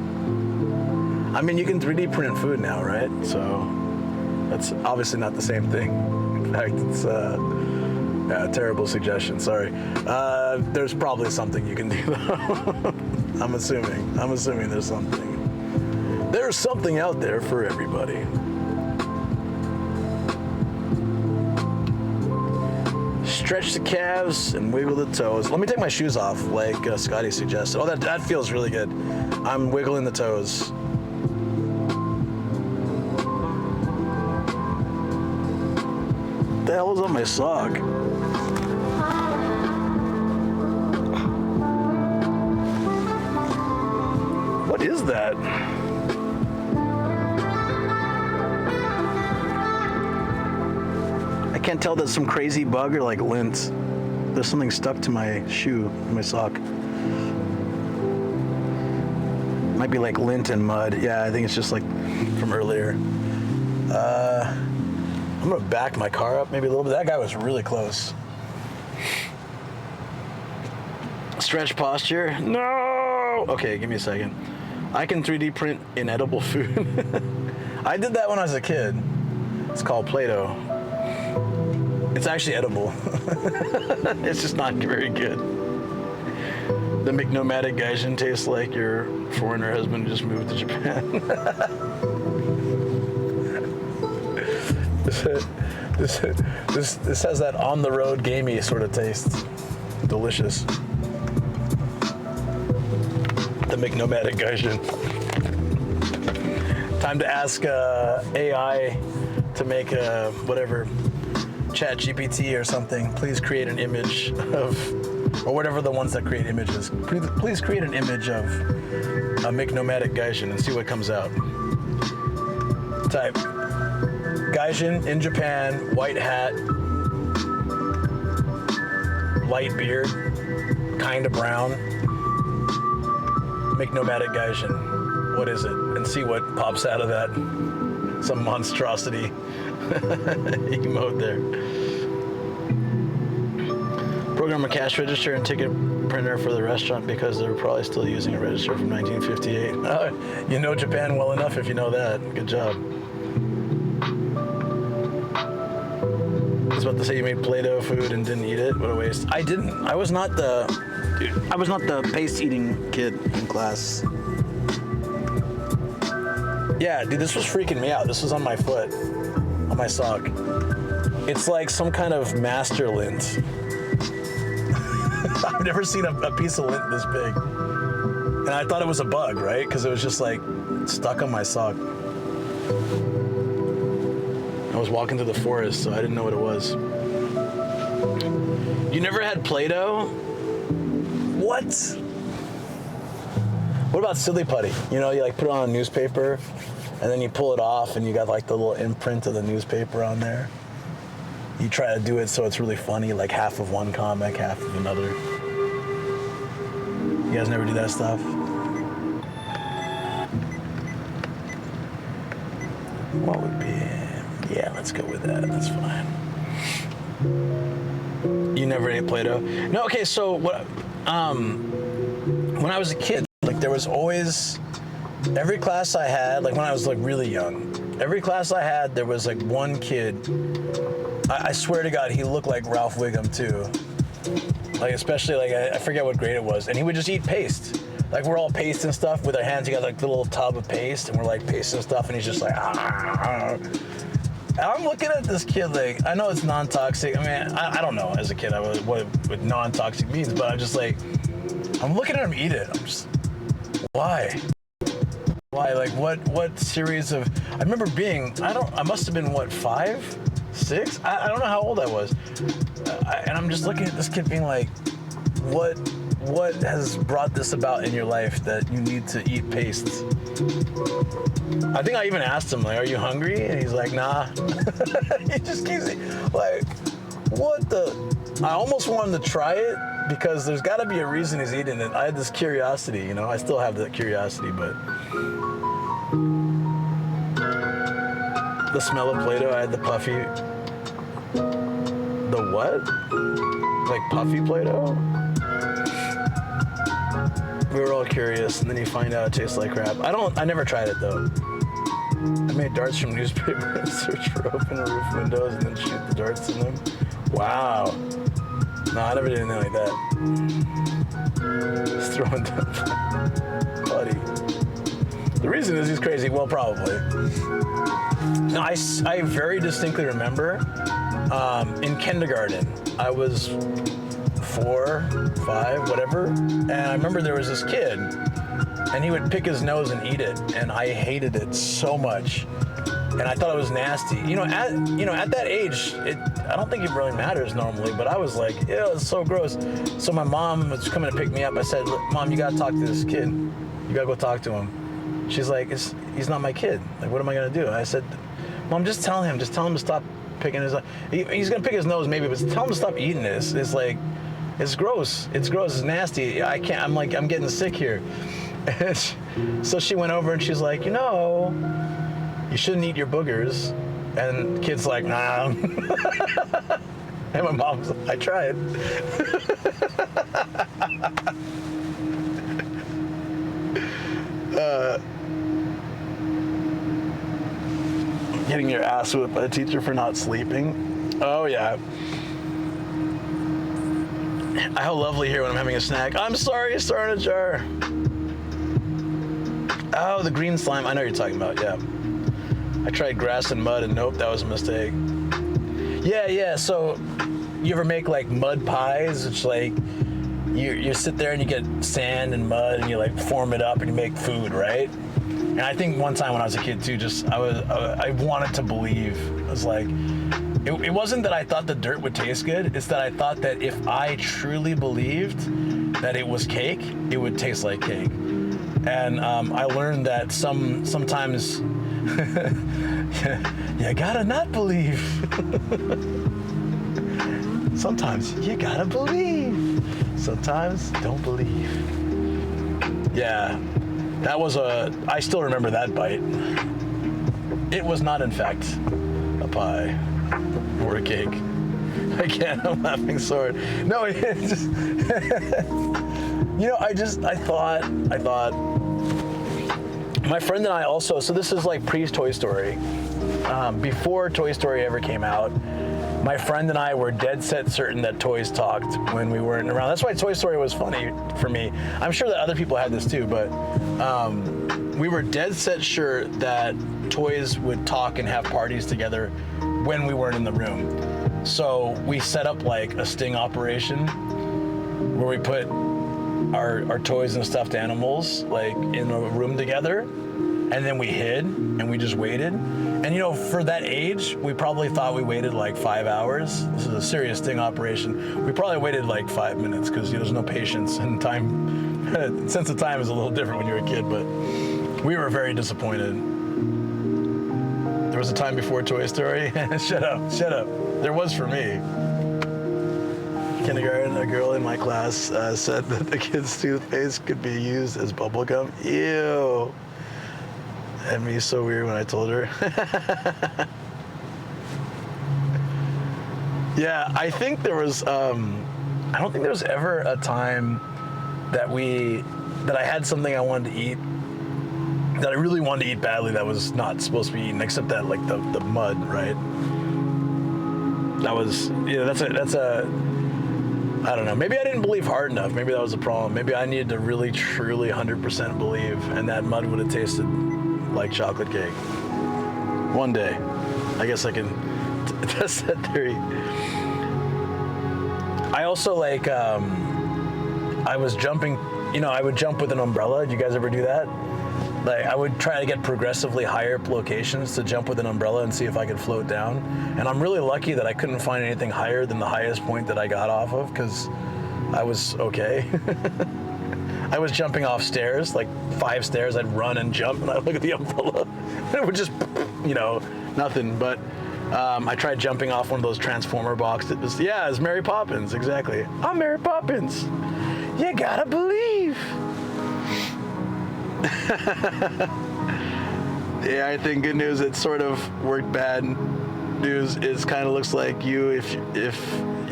I mean, you can 3D print food now, right? So, that's obviously not the same thing. In fact, it's a terrible suggestion, sorry. There's probably something you can do though. I'm assuming there's something. There's something out there for everybody. Stretch the calves and wiggle the toes. Let me take my shoes off, like Scotty suggested. Oh, that feels really good. I'm wiggling the toes. What the hell is on my sock? What is that? I can't tell that's some crazy bug or like lint. There's something stuck to my shoe, my sock. Might be like lint and mud. Yeah, I think it's just like from earlier. I'm gonna back my car up maybe a little bit. That guy was really close. Stretch posture. No! Okay, give me a second. I can 3D print inedible food. I did that when I was a kid. It's called Play-Doh. It's actually edible. It's just not very good. The McNomadic Gaijin tastes like your foreigner husband who just moved to Japan. This has that on-the-road gamey sort of taste. Delicious. The McNomadic Gaijin. Time to ask AI to make a whatever Chat GPT or something. Please create an image of, or whatever the ones that create images. Please create an image of a McNomadic Gaijin and see what comes out. Type Gaijin in Japan, white hat, light beard, kind of brown. McNomadic Gaijin. What is it? And see what pops out of that. Some monstrosity emote there. Program a cash register and ticket printer for the restaurant because they're probably still using a register from 1958. Oh, you know Japan well enough if you know that. Good job. I was about to say you made Play-Doh food and didn't eat it. What a waste. I didn't. I was not the paste eating kid in class. Yeah, dude, this was freaking me out. This was on my foot, on my sock. It's like some kind of master lint. I've never seen a piece of lint this big. And I thought it was a bug, right? Because it was just like stuck on my sock. I was walking through the forest, so I didn't know what it was. You never had Play-Doh? What? What about silly putty? You know, you like put it on a newspaper and then you pull it off and you got like the little imprint of the newspaper on there. You try to do it so it's really funny, like half of one comic, half of another. You guys never do that stuff? What would be, yeah, let's go with that, that's fine. You never ate Play-Doh? No, okay, so what, when I was a kid, like there was always, every class I had, like when I was like really young, every class I had, there was like one kid, I swear to God, he looked like Ralph Wiggum too. Like especially like, I forget what grade it was, and he would just eat paste. Like we're all pasting stuff with our hands, he got like the little tub of paste, and we're like pasting stuff, and he's just like, And I'm looking at this kid like, I know it's non-toxic. I mean, I don't know as a kid what non-toxic means, but I'm just like, I'm looking at him eat it. I'm just, why? Why? Like what series of, I remember being, I must have been what, 5, 6? I don't know how old I was. And I'm just looking at this kid being like, what has brought this about in your life that you need to eat paste? I think I even asked him, like, are you hungry? And he's like, nah. He just keeps like, what the? I almost wanted to try it because there's got to be a reason he's eating it. I had this curiosity, you know. I still have that curiosity, but the smell of Play-Doh, I had the puffy. The what? Like puffy Play-Doh? We were all curious, and then you find out it tastes like crap. I never tried it though. I made darts from newspaper and search for open roof windows and then shoot the darts in them. Wow. No, I never did anything like that. Just throwing down buddy. The reason is he's crazy. Well, probably. No, I very distinctly remember in kindergarten, I was 4, 5, whatever, and I remember there was this kid, and he would pick his nose and eat it, and I hated it so much, and I thought it was nasty. At that age, I don't think it really matters normally, but I was like, ew, it's so gross. So my mom was coming to pick me up. I said, Mom, you gotta talk to this kid. You gotta go talk to him. She's like, he's not my kid. Like, what am I gonna do? I said, Mom, just tell him to stop picking his. He's gonna pick his nose maybe, but tell him to stop eating this. It's like, it's gross. It's gross. It's nasty. I can't. I'm getting sick here. And so she went over and she's like, you shouldn't eat your boogers. And the kid's like, nah. And my mom's like, I tried. Getting your ass whipped by a teacher for not sleeping. Oh yeah. How lovely here when I'm having a snack. I'm sorry, a star in a jar. Oh, the green slime. I know what you're talking about, yeah. I tried grass and mud, and nope, that was a mistake. Yeah. So, you ever make like mud pies? It's like you sit there and you get sand and mud and you like form it up and you make food, right? And I think one time when I was a kid too, I wanted to believe. I was like, it wasn't that I thought the dirt would taste good. It's that I thought that if I truly believed that it was cake, it would taste like cake. And I learned that sometimes you gotta not believe. Sometimes you gotta believe. Sometimes don't believe. Yeah, I still remember that bite. It was not, in fact, a pie or a cake. Again, I'm laughing sore. No, it's just, I thought, my friend and I also, so this is like pre-Toy Story. Before Toy Story ever came out, my friend and I were dead set certain that toys talked when we weren't around. That's why Toy Story was funny for me. I'm sure that other people had this too, but we were dead set sure that toys would talk and have parties together when we weren't in the room. So we set up like a sting operation where we put our toys and stuffed animals like in a room together, and then we hid and we just waited. And for that age, we probably thought we waited like 5 hours. This is a serious sting operation. We probably waited like 5 minutes because there's no patience and time. Sense of time is a little different when you're a kid, but we were very disappointed. There was a time before Toy Story. Shut up. There was for me. Kindergarten, a girl in my class said that the kid's toothpaste could be used as bubble gum. Ew. That made me so weird when I told her. Yeah, I think there was, I don't think there was ever a time that I had something I wanted to eat, that I really wanted to eat badly that was not supposed to be eaten, except that like the mud, right? That was, that's a, I don't know, maybe I didn't believe hard enough. Maybe that was the problem. Maybe I needed to really, truly 100% believe, and that mud would have tasted like chocolate cake. One day, I guess I can test that theory. I also like, I was jumping, I would jump with an umbrella. Do you guys ever do that? Like, I would try to get progressively higher locations to jump with an umbrella and see if I could float down. And I'm really lucky that I couldn't find anything higher than the highest point that I got off of, because I was okay. I was jumping off stairs, like 5 stairs. I'd run and jump, and I'd look at the umbrella. And it would just, nothing. But I tried jumping off one of those transformer boxes. Yeah, it's Mary Poppins, exactly. I'm Mary Poppins. You gotta believe. Yeah, I think good news, it sort of worked. Bad news is kind of looks like you if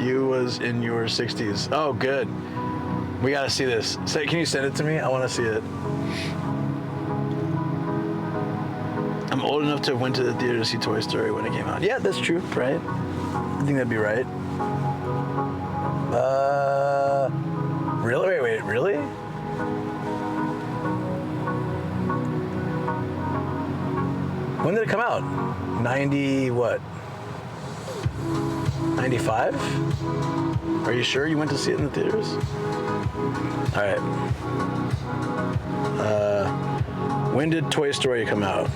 you was in your 60s. Oh, good. We gotta see this. Can you send it to me? I want to see it. I'm old enough to have went to the theater to see Toy Story when it came out. Yeah, that's true, right? I think that'd be right. Really? Wait, really? When did it come out? 90 what? 95? Are you sure you went to see it in the theaters? All right. When did Toy Story come out?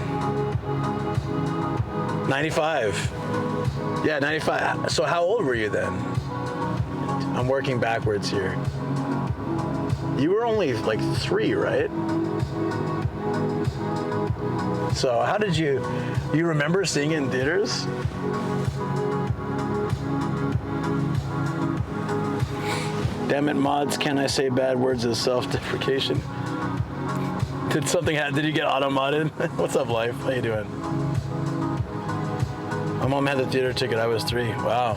95. Yeah, 95. So how old were you then? I'm working backwards here. You were only like 3, right? So how did you remember seeing it in theaters? Damn it, mods, can I say bad words as self-deprecation? Did you get auto-modded? What's up, life? How you doing? My mom had the theater ticket, I was 3. Wow.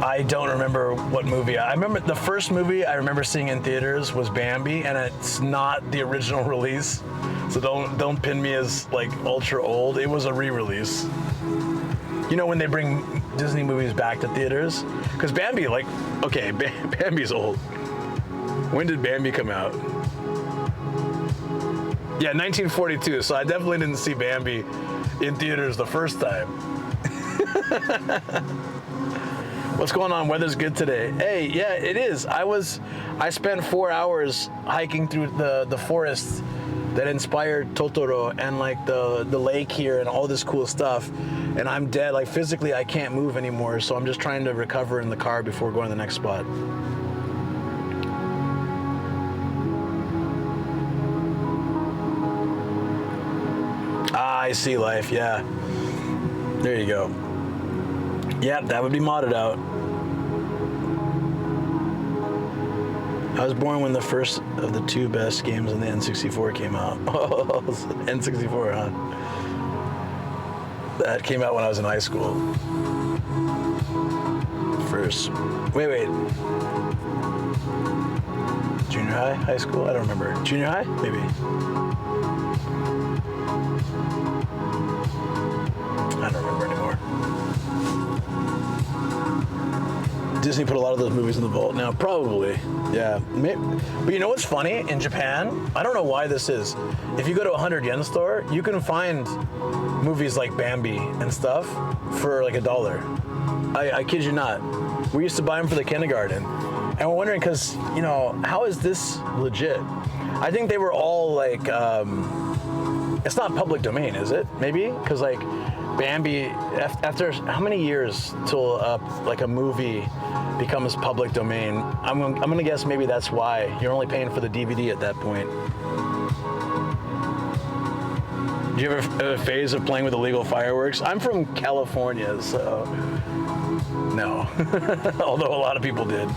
I don't remember what movie. I remember the first movie I remember seeing in theaters was Bambi, and it's not the original release. So don't pin me as like ultra old. It was a re-release. You know when they bring Disney movies back to theaters? Because Bambi, Bambi's old. When did Bambi come out? Yeah, 1942. So I definitely didn't see Bambi in theaters the first time. What's going on? Weather's good today. Hey, yeah, it is. I spent 4 hours hiking through the forest that inspired Totoro and like the lake here and all this cool stuff. And I'm dead. Like physically, I can't move anymore. So I'm just trying to recover in the car before going to the next spot. I see life. Yeah. There you go. Yep, that would be modded out. I was born when the first of the 2 best games on the N64 came out. Oh, N64, huh? That came out when I was in high school. First. Wait. Junior high? High school? I don't remember. Junior high? Maybe. I don't remember anymore. Disney put a lot of those movies in the vault now. Probably, yeah. But you know what's funny? In Japan, I don't know why this is. If you go to a 100 yen store, you can find movies like Bambi and stuff for like $1. I kid you not. We used to buy them for the kindergarten. And we're wondering, because, you know, how is this legit? I think they were all like, it's not public domain, is it? Maybe? Because like, Bambi, after how many years till like a movie becomes public domain? I'm gonna guess maybe that's why you're only paying for the DVD at that point. Do you ever have a phase of playing with illegal fireworks? I'm from California, so no. Although a lot of people did.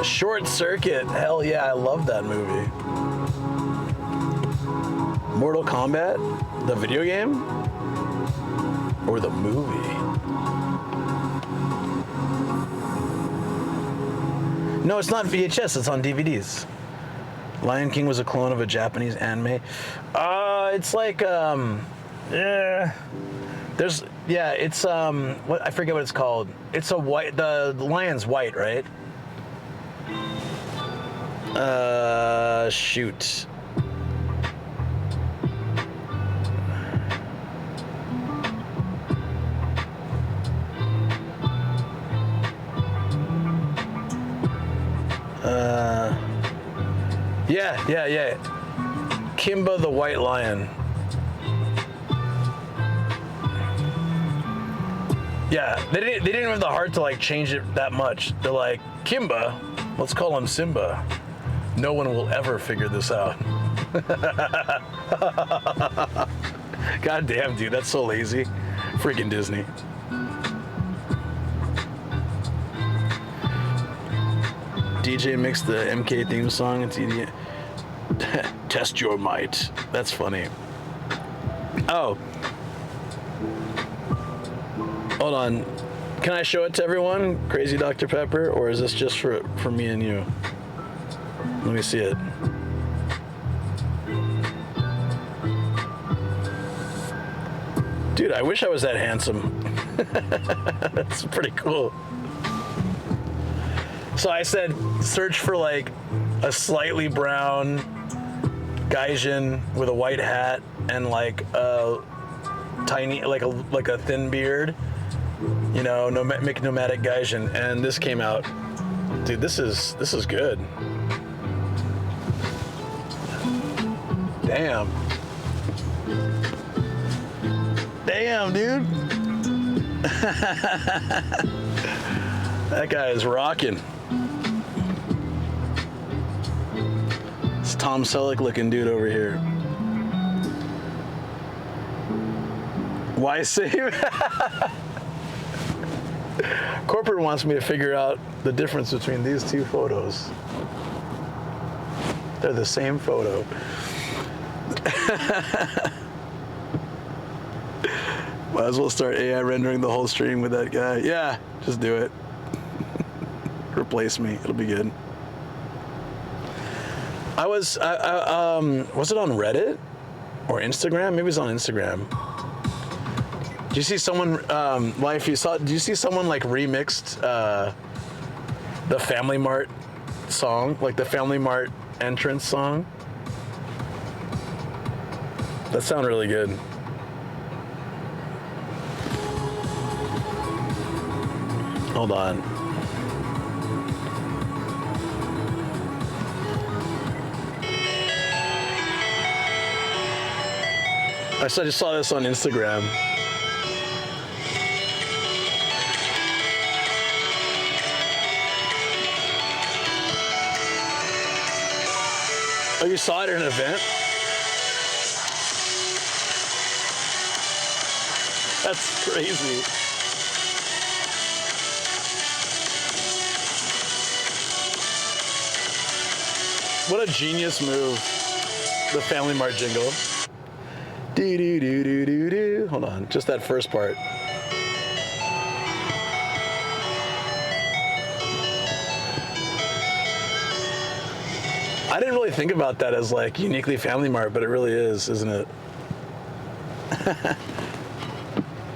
Short Circuit, hell yeah, I love that movie. Mortal Kombat, the video game, or the movie? No, it's not VHS, it's on DVDs. Lion King was a clone of a Japanese anime. It's like, it's, what, I forget what it's called. It's a white, the lion's white, right? Shoot. Yeah. Kimba the White Lion. Yeah, they didn't have the heart to like change it that much. They're like, Kimba, let's call him Simba. No one will ever figure this out. God damn, dude, that's so lazy. Freaking Disney. DJ mixed the MK theme song into EDM. Test your might. That's funny. Oh. Hold on. Can I show it to everyone? Crazy Dr. Pepper? Or is this just for me and you? Let me see it. Dude, I wish I was that handsome. That's pretty cool. So I said, search for like a slightly brown Gaijin with a white hat and like a tiny, like a thin beard, you know, make nomadic Gaijin, and this came out. Dude, this is good. Damn. Damn, dude. That guy is rocking. It's Tom Selleck looking dude over here. Why save? Corporate wants me to figure out the difference between these two photos. They're the same photo. Might as well start AI rendering the whole stream with that guy. Yeah, just do it. Replace me. It'll be good. Was it on Reddit or Instagram? Maybe it was on Instagram. Do you see someone, do you see someone like remixed the Family Mart song? Like the Family Mart entrance song. That sounded really good. Hold on. I just saw this on Instagram. Oh, you saw it at an event? That's crazy. What a genius move. The Family Mart jingle. Do do do do do do. Hold on, just that first part. I didn't really think about that as like uniquely Family Mart, but it really is, isn't it?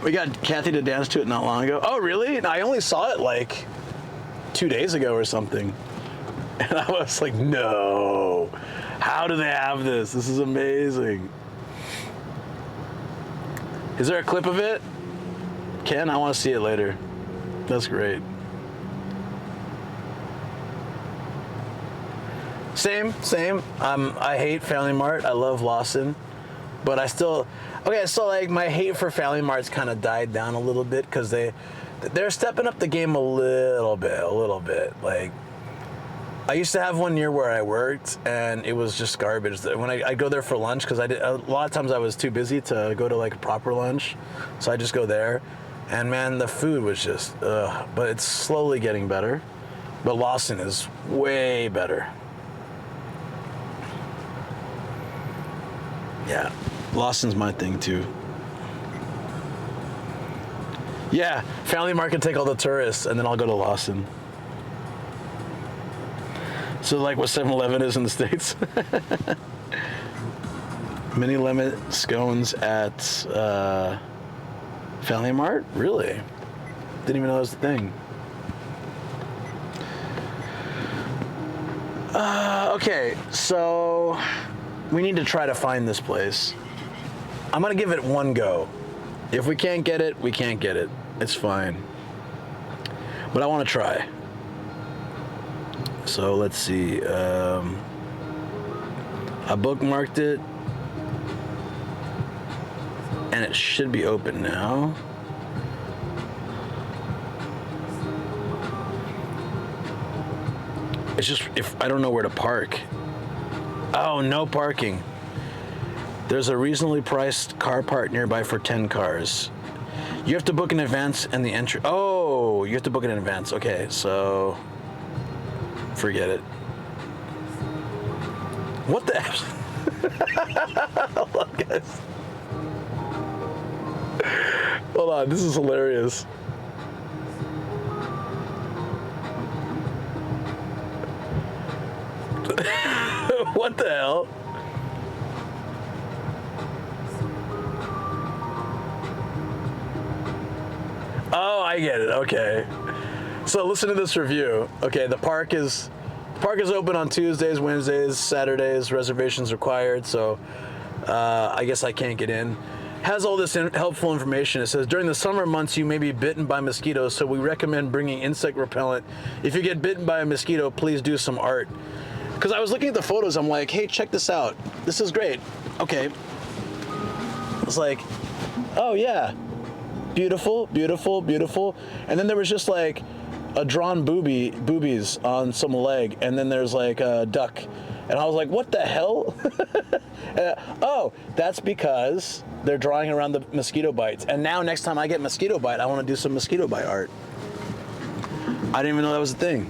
We got Kathy to dance to it not long ago. Oh, really? I only saw it like 2 days ago or something. And I was like, no. How do they have this? This is amazing. Is there a clip of it? Ken, I want to see it later. That's great. Same. I hate Family Mart. I love Lawson. But I still... Okay, so like my hate for Family Mart's kind of died down a little bit because they're stepping up the game a little bit. Like, I used to have one near where I worked, and it was just garbage. When I go there for lunch, because a lot of times I was too busy to go to like a proper lunch, so I just go there, and man, the food was just ugh. But it's slowly getting better. But Lawson is way better. Yeah, Lawson's my thing too. Yeah, Family Mart can take all the tourists, and then I'll go to Lawson. So like what 7-Eleven is in the States. Mini limit scones at Family Mart? Really? Didn't even know that was the thing. Okay, so we need to try to find this place. I'm gonna give it one go. If we can't get it, we can't get it. It's fine. But I wanna try. So let's see. I bookmarked it. And it should be open now. It's just if I don't know where to park. Oh, no parking. There's a reasonably priced car park nearby for 10 cars. You have to book in advance and the entry. Oh, you have to book it in advance. Okay, so forget it. What the F? Hold on, guys. Hold on, this is hilarious. What the hell? Oh, I get it. Okay. So listen to this review. Okay, the park is open on Tuesdays, Wednesdays, Saturdays. Reservations required. So I guess I can't get in. Has all this helpful information. It says during the summer months you may be bitten by mosquitoes, so we recommend bringing insect repellent. If you get bitten by a mosquito, please do some art. Because I was looking at the photos, I'm like, hey, check this out. This is great. Okay. It's like, oh yeah, beautiful, beautiful, beautiful. And then there was just like a drawn boobies on some leg, and then there's like a duck. And I was like, what the hell? Oh, that's because they're drawing around the mosquito bites. And now next time I get mosquito bite, I want to do some mosquito bite art. I didn't even know that was a thing.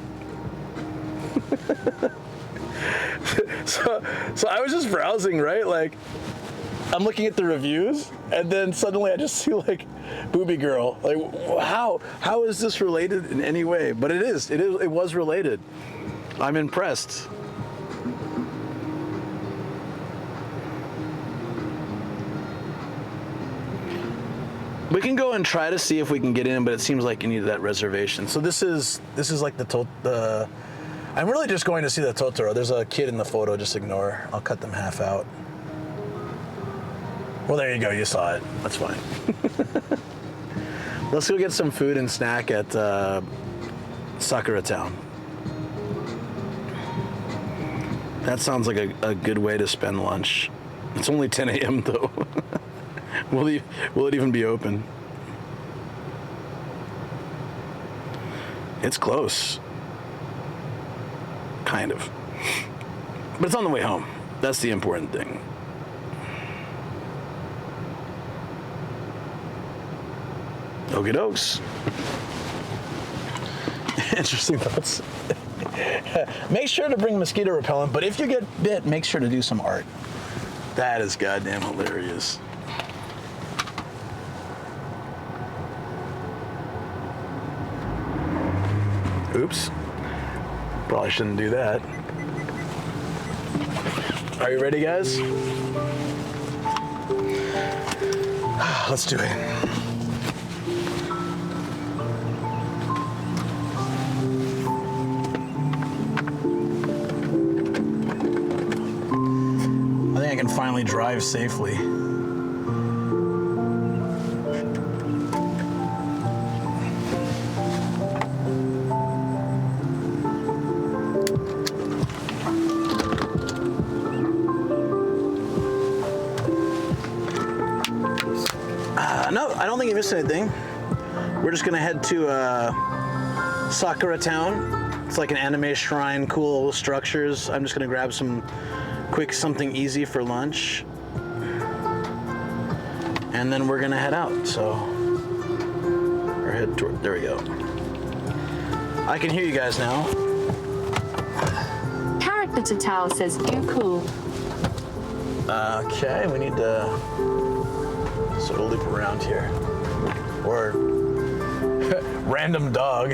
So I was just browsing, right? Like, I'm looking at the reviews, and then suddenly I just see like Booby Girl. Like, how is this related in any way? But it is. It was related. I'm impressed. We can go and try to see if we can get in, but it seems like you need that reservation. So this is like the I'm really just going to see the Totoro. There's a kid in the photo, just ignore. I'll cut them half out. Well, there you go, you saw it. That's fine. Let's go get some food and snack at Sakura Town. That sounds like a good way to spend lunch. It's only 10 a.m. though. Will it even be open? It's close. Kind of. But it's on the way home. That's the important thing. Okie dokes. Interesting thoughts. Make sure to bring mosquito repellent, but if you get bit, make sure to do some art. That is goddamn hilarious. Oops. Probably shouldn't do that. Are you ready, guys? Let's do it. I think I can finally drive safely. No, I don't think you missed anything. We're just gonna head to Sakura Town. It's like an anime shrine, cool structures. I'm just gonna grab some quick something easy for lunch. And then we're gonna head out, so. Or head toward, there we go. I can hear you guys now.
Character to Tao says, you cool.
Okay, we need to sort of loop around here. Or random dog.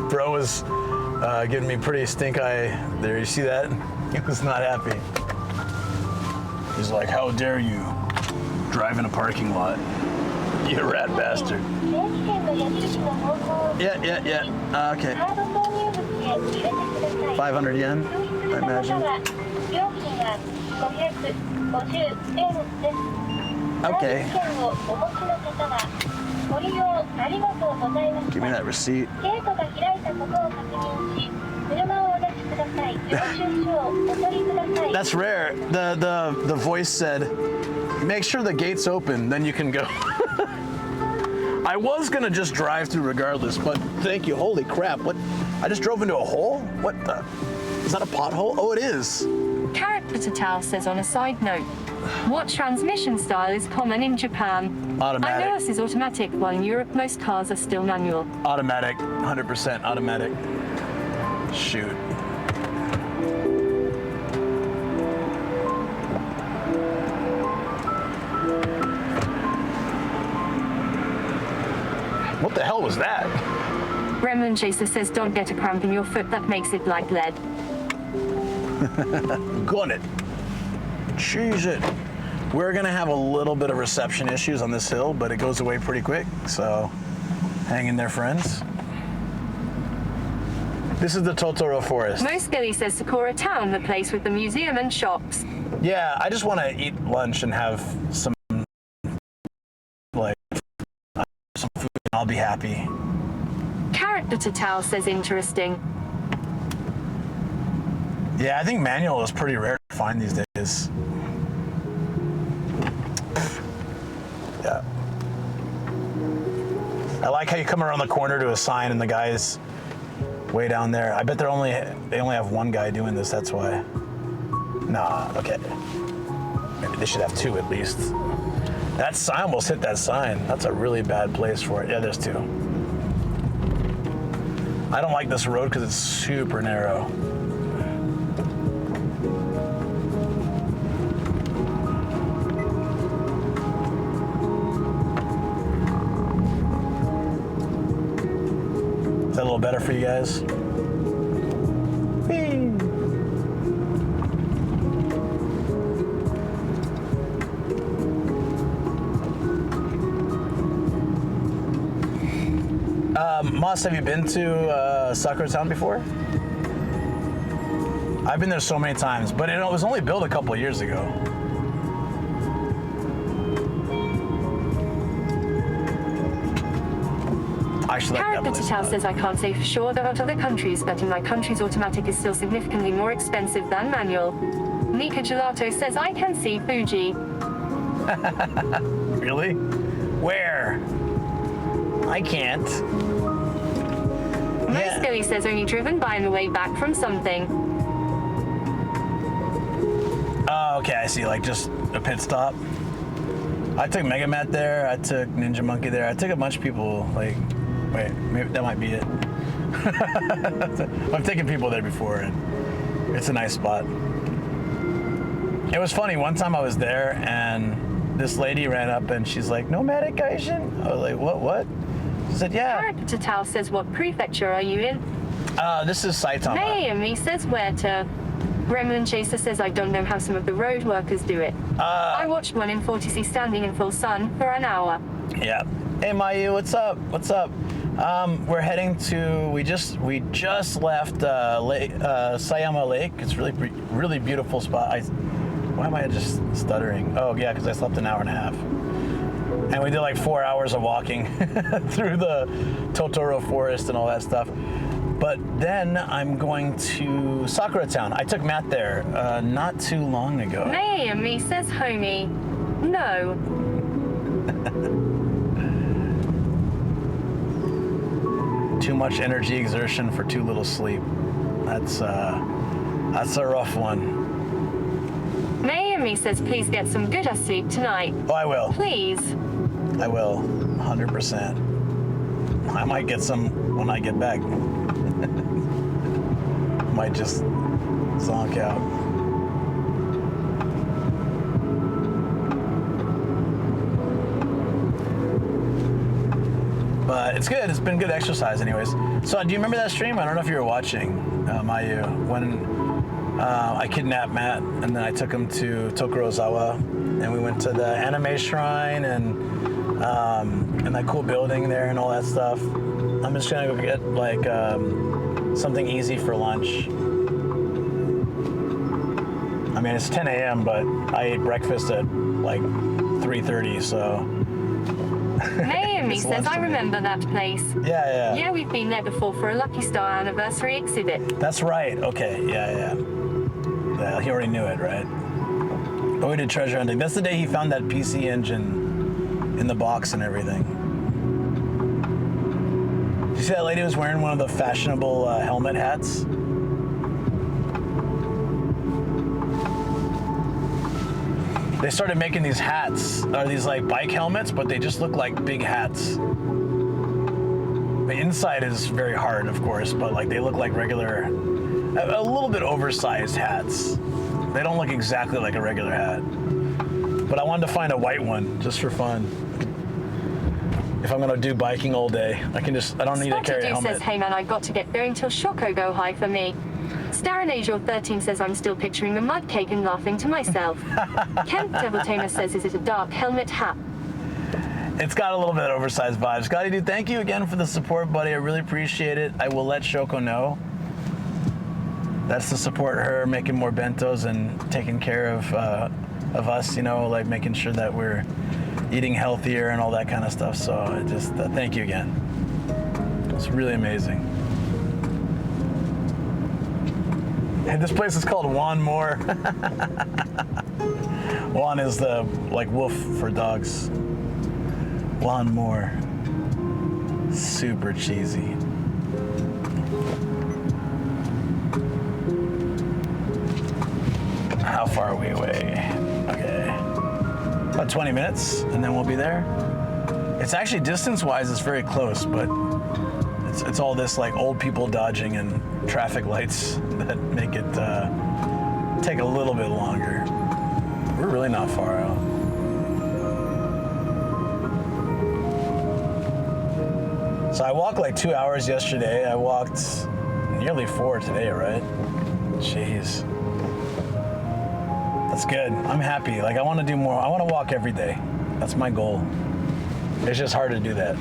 Bro was giving me pretty stink eye there. You see that? He was not happy. He's like, how dare you drive in a parking lot? You rat bastard. Yeah. Okay. 500 yen, I imagine. Okay. Give me that receipt. That's rare. The voice said, make sure the gate's open, then you can go. I was gonna just drive through regardless, but thank you. Holy crap, what? I just drove into a hole? What the? Is that a pothole? Oh, it is.
Character to Tao says on a side note, what transmission style is common in Japan?
Automatic.
I know this is automatic, while in Europe most cars are still manual.
Automatic, 100% automatic. Shoot. What the hell was that?
Gremlin Chaser says don't get a cramp in your foot, that makes it like lead.
Gun it. Cheese it. We're gonna have a little bit of reception issues on this hill, but it goes away pretty quick, so hang in there, friends. This is the Totoro forest.
Mo Skilly says Sakura Town, the place with the museum and shops.
Yeah, I just want to eat lunch and have some, like, some food, and I'll be happy.
Character to Tao says interesting.
Yeah, I think manual is pretty rare to find these days. Yeah. I like how you come around the corner to a sign and the guy's way down there. I bet they only have one guy doing this, that's why. Nah, okay. Maybe they should have two at least. That sign almost hit that sign. That's a really bad place for it. Yeah, there's two. I don't like this road because it's super narrow. Is that a little better for you guys? Whee! Moss, have you been to Sakura Town before? I've been there so many times, but it was only built a couple of years ago. I actually like that
Character
place.
Tatal says I can't say for sure about other countries, but in my country's automatic is still significantly more expensive than manual. Nika Gelato says I can see Fuji.
Really? Where? I can't.
Most Billy says only driven by on the way back from something.
Oh, okay, I see. Like just a pit stop. I took Mega Matt there. I took Ninja Monkey there. I took a bunch of people. Like, wait, maybe that might be it. I've taken people there before, and it's a nice spot. It was funny. One time I was there, and this lady ran up, and she's like, "No medication." I was like, "What?" She said, "Yeah."
Character Tatal says what prefecture are you in?
This is Sayama.
Naomi says where to. Gremlin Chaser says I don't know how some of the road workers do it. I watched one in 40C standing in full sun for an hour.
Yeah. Hey Mayu, what's up? What's up? We're heading to. We just left Sayama Lake. It's really beautiful spot. Why am I just stuttering? Oh yeah, because I slept an hour and a half. And we did like 4 hours of walking through the Totoro forest and all that stuff. But then I'm going to Sakura Town. I took Matt there not too long ago.
Naomi says homie. No.
Too much energy exertion for too little sleep. That's a rough one.
Naomi says please get some good sleep tonight.
Oh, I will.
Please.
I will, 100%. I might get some when I get back. Might just zonk out. But it's good. It's been good exercise anyways. So do you remember that stream? I don't know if you were watching, Mayu, when I kidnapped Matt and then I took him to Tokorozawa and we went to the anime shrine and that cool building there and all that stuff. I'm just gonna go get like something easy for lunch. I mean, it's 10 a.m., but I ate breakfast at like 3:30, so.
Naomi says I remember that place.
Yeah.
Yeah, we've been there before for a Lucky Star anniversary exhibit.
That's right. Okay. Yeah. He already knew it, right? Oh, we did treasure hunting. That's the day he found that PC engine in the box and everything. Did you see that lady was wearing one of the fashionable helmet hats? They started making these hats, or these like bike helmets, but they just look like big hats. The inside is very hard, of course, but like they look like regular, a little bit oversized hats. They don't look exactly like a regular hat. But I wanted to find a white one just for fun. If I'm gonna do biking all day, I don't need to carry a helmet.
Says, hey man, I got to get going till Shoko go high for me. Starinasial13 says I'm still picturing the mud cake and laughing to myself. Kent Devil Tamer says, is it a dark helmet hat?
It's got a little bit of oversized vibes. Scotty, dude, thank you again for the support, buddy. I really appreciate it. I will let Shoko know. That's to support her making more bentos and taking care of us, you know, like making sure that we're eating healthier and all that kind of stuff. So I just thank you again. It's really amazing. And this place is called Juan Moore. Juan is the like wolf for dogs. Juan Moore. Super cheesy. How far are we away? Okay. About 20 minutes and then we'll be there. It's actually distance-wise, it's very close, but it's all this like old people dodging and traffic lights that make it take a little bit longer. We're really not far out. So I walked like 2 hours yesterday. I walked nearly 4 today, right? Jeez. That's good. I'm happy. Like I want to do more. I want to walk every day. That's my goal. It's just hard to do that.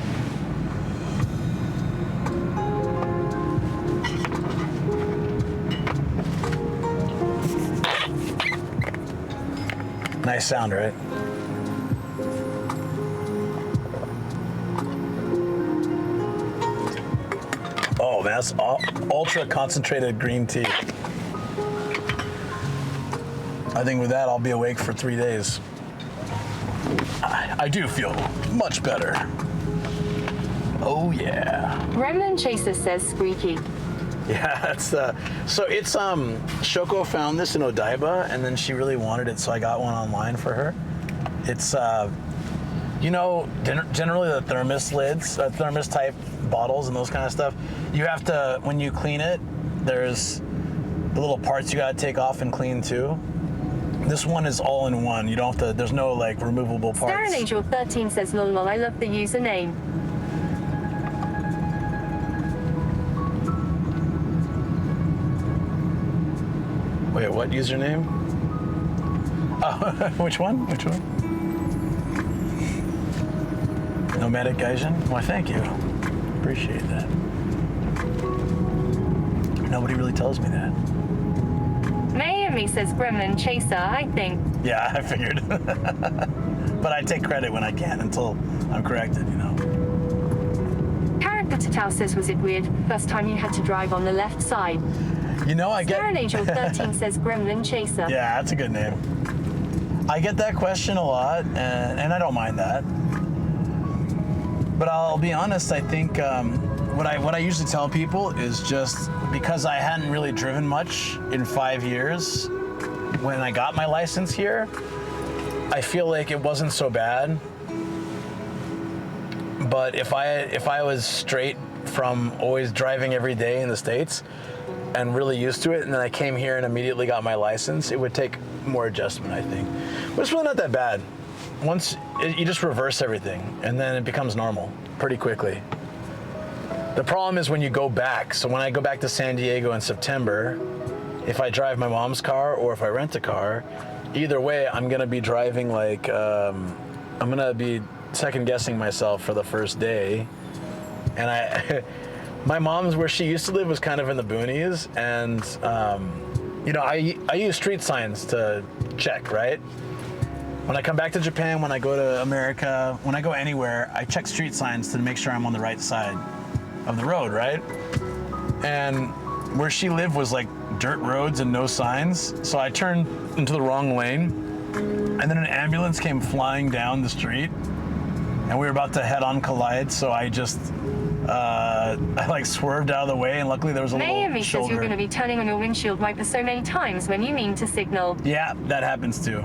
Nice sound, right? Oh man, that's ultra concentrated green tea. I think with that, I'll be awake for 3 days. I do feel much better. Oh yeah.
Gremlin Chaser says squeaky.
Yeah, it's so it's Shoko found this in Odaiba, and then she really wanted it, so I got one online for her. It's you know, generally the thermos lids, thermos type bottles and those kind of stuff, you have to, when you clean it, there's the little parts you gotta take off and clean too. This one is all in one. You don't have to, there's no like removable parts.
Darren Angel 13 says lol, I love the username.
Wait, what username? Oh, which one? Which one? Nomadic Gaijin? Why, thank you. Appreciate that. Nobody really tells me that.
Miami says Gremlin Chaser, I think.
Yeah, I figured. But I take credit when I can until I'm corrected, you know.
Character Tatal says, was it weird first time you had to drive on the left side?
You know, I get...
Darren Angel 13 says Gremlin Chaser.
Yeah, that's a good name. I get that question a lot, and I don't mind that. But I'll be honest, I think what I usually tell people is just because I hadn't really driven much in 5 years when I got my license here, I feel like it wasn't so bad. But if I was straight from always driving every day in the States and really used to it, and then I came here and immediately got my license, it would take more adjustment, I think. But it's really not that bad. Once you just reverse everything, and then it becomes normal pretty quickly. The problem is when you go back. So when I go back to San Diego in September, if I drive my mom's car or if I rent a car, either way, I'm gonna be driving like, I'm gonna be second guessing myself for the first day. And my mom's, where she used to live, was kind of in the boonies, and you know, I use street signs to check, right? When I come back to Japan, when I go to America, when I go anywhere, I check street signs to make sure I'm on the right side of the road, right? And where she lived was like dirt roads and no signs, so I turned into the wrong lane, and then an ambulance came flying down the street, and we were about to head-on collide, so I just I like swerved out of the way, and luckily there was a
Miami
little shoulder.
says you're going to be turning on your windshield wiper so many times when you mean to signal.
Yeah, that happens too.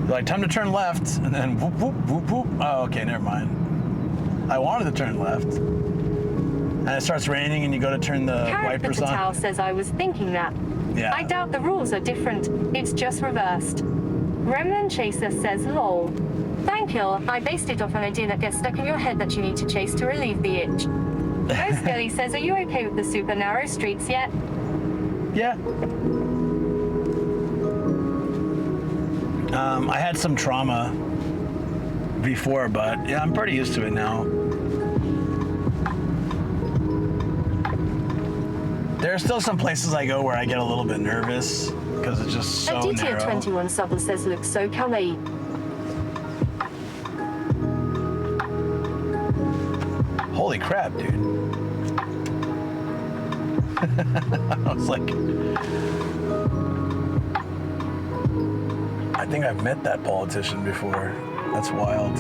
Like, time to turn left, and then whoop, whoop, whoop, whoop. Oh, okay, never mind. I wanted to turn left. And it starts raining, and you go to turn the wipers on.
Character says I was thinking that.
Yeah.
I doubt the rules are different. It's just reversed. Gremlin Chaser says lol. Thank you. I based it off an idea that gets stuck in your head that you need to chase to relieve the itch. Ghost Girlie says, are you okay with the super narrow streets yet?
Yeah. I had some trauma before, but yeah, I'm pretty used to it now. There are still some places I go where I get a little bit nervous because it's just so narrow.
Aditya 21 Subtle says looks so kawaii.
Holy crap, dude. I was like, I think I've met that politician before. That's wild.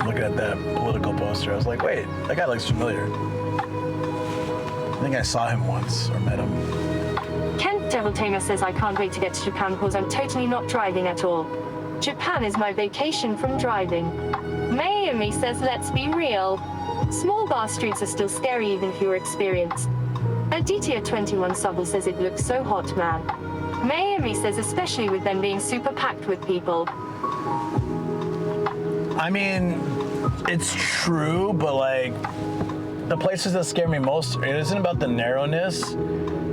Looking at that political poster, I was like, wait, that guy looks familiar. I think I saw him once or met him.
Kent Devil Tamer says I can't wait to get to Japan because I'm totally not driving at all. Japan is my vacation from driving. Miami says let's be real. Small bar streets are still scary even if you're experienced. Aditya 21 Subtle says it looks so hot, man. Miami says especially with them being super packed with people.
I mean, it's true, but like, the places that scare me most, it isn't about the narrowness.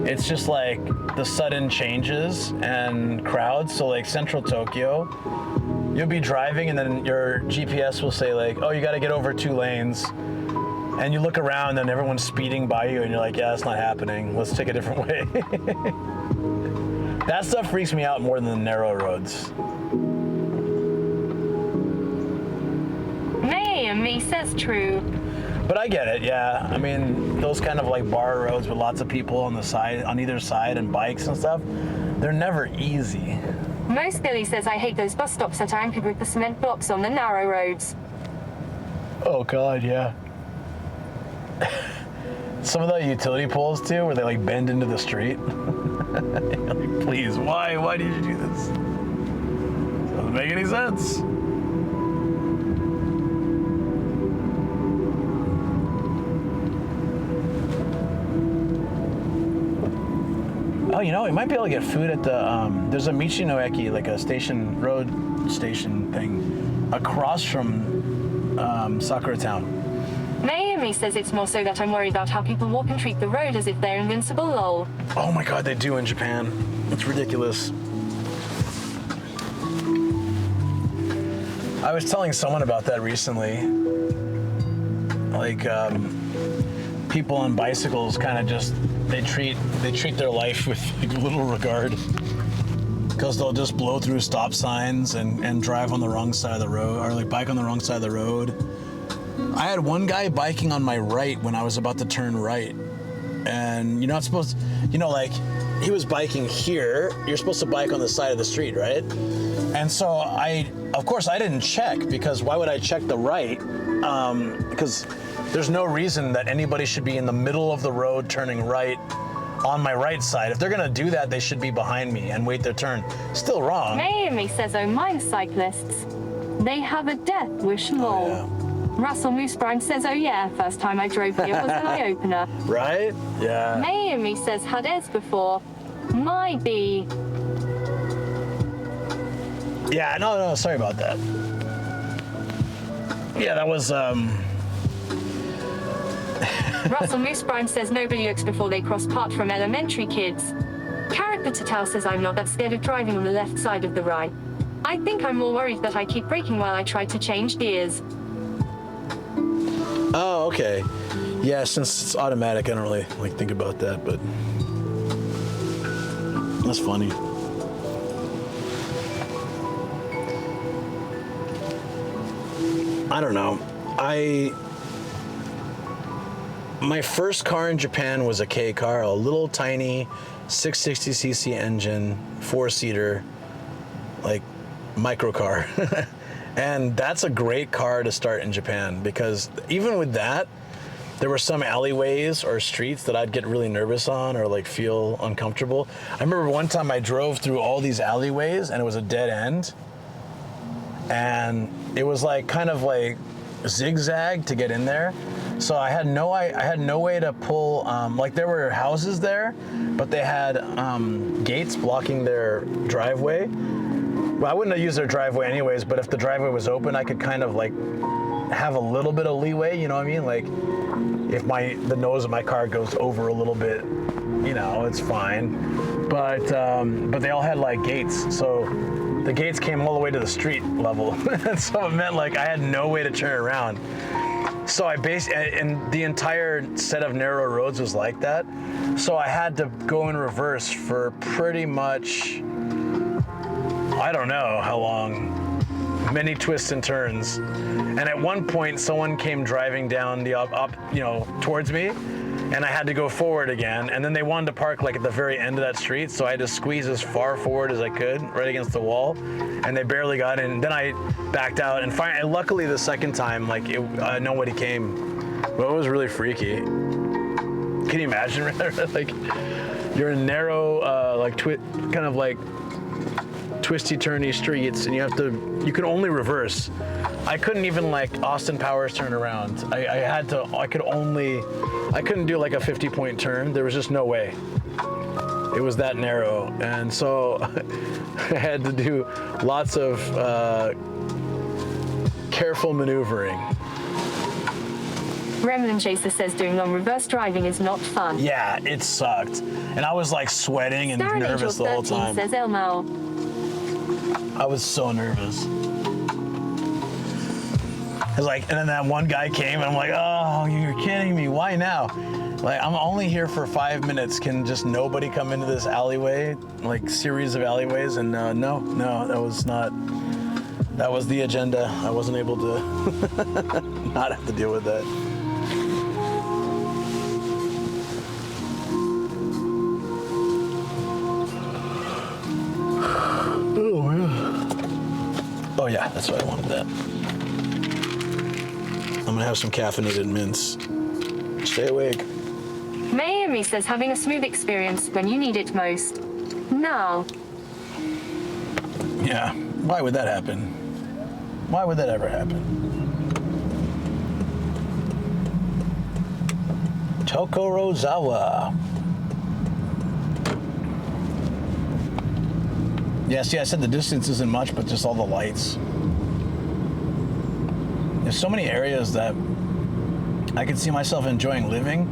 It's just like the sudden changes and crowds. So like Central Tokyo, you'll be driving and then your GPS will say like, oh, you got to get over 2 lanes. And you look around and everyone's speeding by you and you're like, yeah, that's not happening. Let's take a different way. That stuff freaks me out more than the narrow roads.
and me says true.
But I get it, yeah. I mean, those kind of like bar roads with lots of people on the side, on either side, and bikes and stuff, they're never easy.
Most Billy says I hate those bus stops that are anchored with the cement blocks on the narrow roads.
Oh God, yeah. Some of the utility poles too, where they like bend into the street. Like, please, why did you do this? Doesn't make any sense. Oh, you know, we might be able to get food at the, there's a Michinoeki, like a road station thing, across from Sakura Town.
Naomi says it's more so that I'm worried about how people walk and treat the road as if they're invincible, lol.
Oh my God, they do in Japan. It's ridiculous. I was telling someone about that recently. Like, people on bicycles kind of just, they treat their life with like, little regard. Because they'll just blow through stop signs and drive on the wrong side of the road, or like bike on the wrong side of the road. I had one guy biking on my right when I was about to turn right. And you're not supposed to, you know, like, he was biking here. You're supposed to bike on the side of the street, right? And so of course I didn't check, because why would I check the right? Because there's no reason that anybody should be in the middle of the road turning right on my right side. If they're gonna do that, they should be behind me and wait their turn. Still wrong.
Naomi says, oh, mine cyclists. They have a death wish, lol.
Oh, yeah.
Russell Moose Brown says, oh yeah, first time I drove here was an eye-opener.
Right? Yeah.
Naomi says, had Ez before. Might be.
Yeah, no, sorry about that. Yeah, that was,
Russell Moose Brown says nobody looks before they cross apart from elementary kids. Carrot Potato says I'm not that scared of driving on the left side of the right. I think I'm more worried that I keep braking while I try to change gears.
Oh, okay. Yeah, since it's automatic, I don't really like think about that, but that's funny. I don't know. My first car in Japan was a K car, a little tiny 660cc engine, 4-seater, like micro car. And that's a great car to start in Japan, because even with that, there were some alleyways or streets that I'd get really nervous on or like feel uncomfortable. I remember one time I drove through all these alleyways and it was a dead end. And it was like kind of like zigzag to get in there. So I had no way to pull, like there were houses there, but they had gates blocking their driveway. Well, I wouldn't have used their driveway anyways, but if the driveway was open, I could kind of like have a little bit of leeway, you know what I mean? Like if the nose of my car goes over a little bit, you know, it's fine. But they all had like gates. So the gates came all the way to the street level. So it meant like I had no way to turn around. So and the entire set of narrow roads was like that. So I had to go in reverse for pretty much, I don't know how long, many twists and turns. And at one point, someone came driving down the up, towards me, and I had to go forward again. And then they wanted to park like at the very end of that street, so I had to squeeze as far forward as I could, right against the wall. And they barely got in. Then I backed out, and finally, luckily the second time, like nobody came. But it was really freaky. Can you imagine? Like you're in narrow, kind of like twisty-turny streets, and you can only reverse. I couldn't even like Austin Powers turn around. I couldn't do like a 50-point turn. There was just no way. It was that narrow, and so I had to do lots of careful maneuvering.
Gremlin Chaser says doing long reverse driving is not fun.
Yeah, it sucked, and I was like sweating and
Darren
nervous the whole time.
Says Elmo.
I was so nervous. And then that one guy came, and I'm like, oh, you're kidding me. Why now? Like, I'm only here for 5 minutes. Can just nobody come into this alleyway, like series of alleyways? And no, that That was the agenda. I wasn't able to not have to deal with that. Oh, yeah. Oh, yeah, that's what I wanted that. I'm gonna have some caffeinated mints. Stay awake.
Mayumi says having a smooth experience when you need it most. No.
Yeah, why would that happen? Why would that ever happen? Tokorozawa. Yeah, see, I said the distance isn't much, but just all the lights. There's so many areas that I could see myself enjoying living,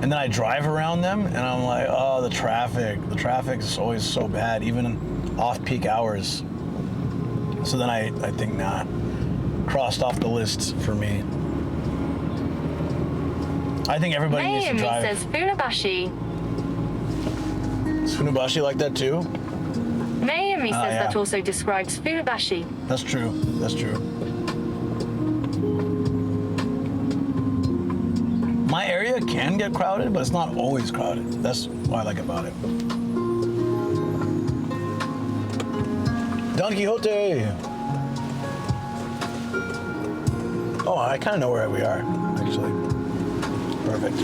and then I drive around them, and I'm like, oh, the traffic. The traffic is always so bad, even off-peak hours. So then I think, nah, crossed off the list for me. I think everybody needs to drive.
Mayumi says Funabashi.
Is Funabashi like that too?
Mayumi says
yeah.
that also describes Funabashi.
That's true. That's true. My area can get crowded, but it's not always crowded. That's what I like about it. Don Quixote! Oh, I kind of know where we are, actually. Perfect.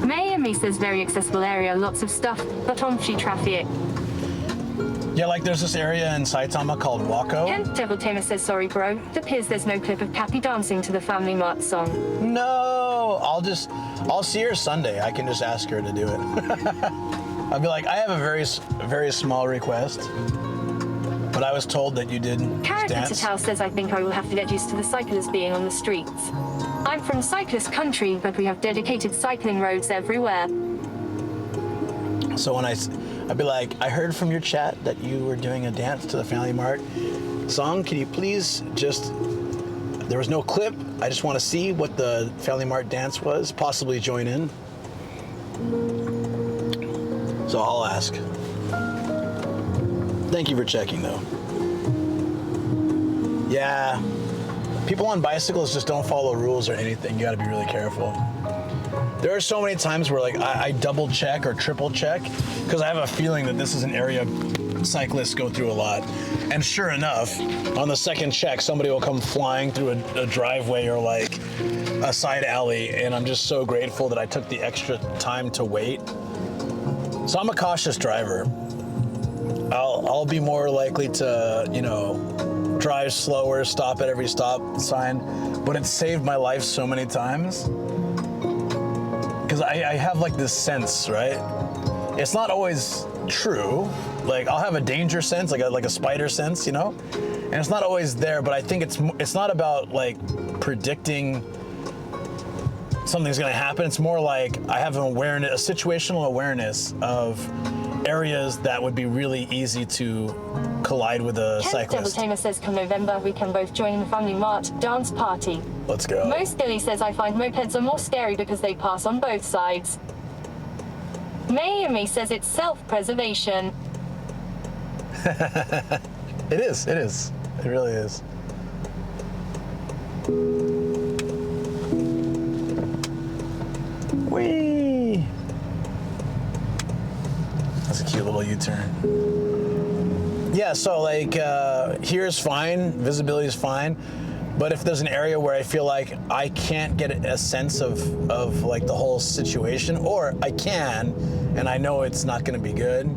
Mayumi says very accessible area, lots of stuff, but on-free traffic.
Yeah, like there's this area in Sayama called Wako.
Kent Devil Tamer says sorry bro, it appears there's no clip of Cappy dancing to the Family Mart song.
No! I'll see her Sunday. I can just ask her to do it. I'll be like, I have a very small request. But I was told that you did
Character
dance.
Tatal says I think I will have to get used to the cyclists being on the streets. I'm from cyclist country, but we have dedicated cycling roads everywhere.
So when I'd be like, I heard from your chat that you were doing a dance to the Family Mart song. Can you please just, there was no clip. I just want to see what the Family Mart dance was, possibly join in. So I'll ask. Thank you for checking, though. Yeah, people on bicycles just don't follow rules or anything. You gotta be really careful. There are so many times where like I double check or triple check because I have a feeling that this is an area cyclists go through a lot. And sure enough, on the second check, somebody will come flying through a driveway or like a side alley, and I'm just so grateful that I took the extra time to wait. So I'm a cautious driver. I'll be more likely to, you know, drive slower, stop at every stop sign, but it's saved my life so many times. Because I have like this sense, right? It's not always true. Like I'll have a danger sense, like a spider sense, you know? And it's not always there, but I think it's not about like predicting something's gonna happen. It's more like I have an awareness, a situational awareness of areas that would be really easy to collide with a
Kent Devil
cyclist.
Tamer says come November we can both join the Family Mart dance party.
Let's go.
Most Billy says I find mopeds are more scary because they pass on both sides. Mayumi says it's self-preservation.
It is. It really is. Whee! That's a cute little U-turn. Yeah, so like here's fine, visibility is fine, but if there's an area where I feel like I can't get a sense of like the whole situation, or I can, and I know it's not going to be good,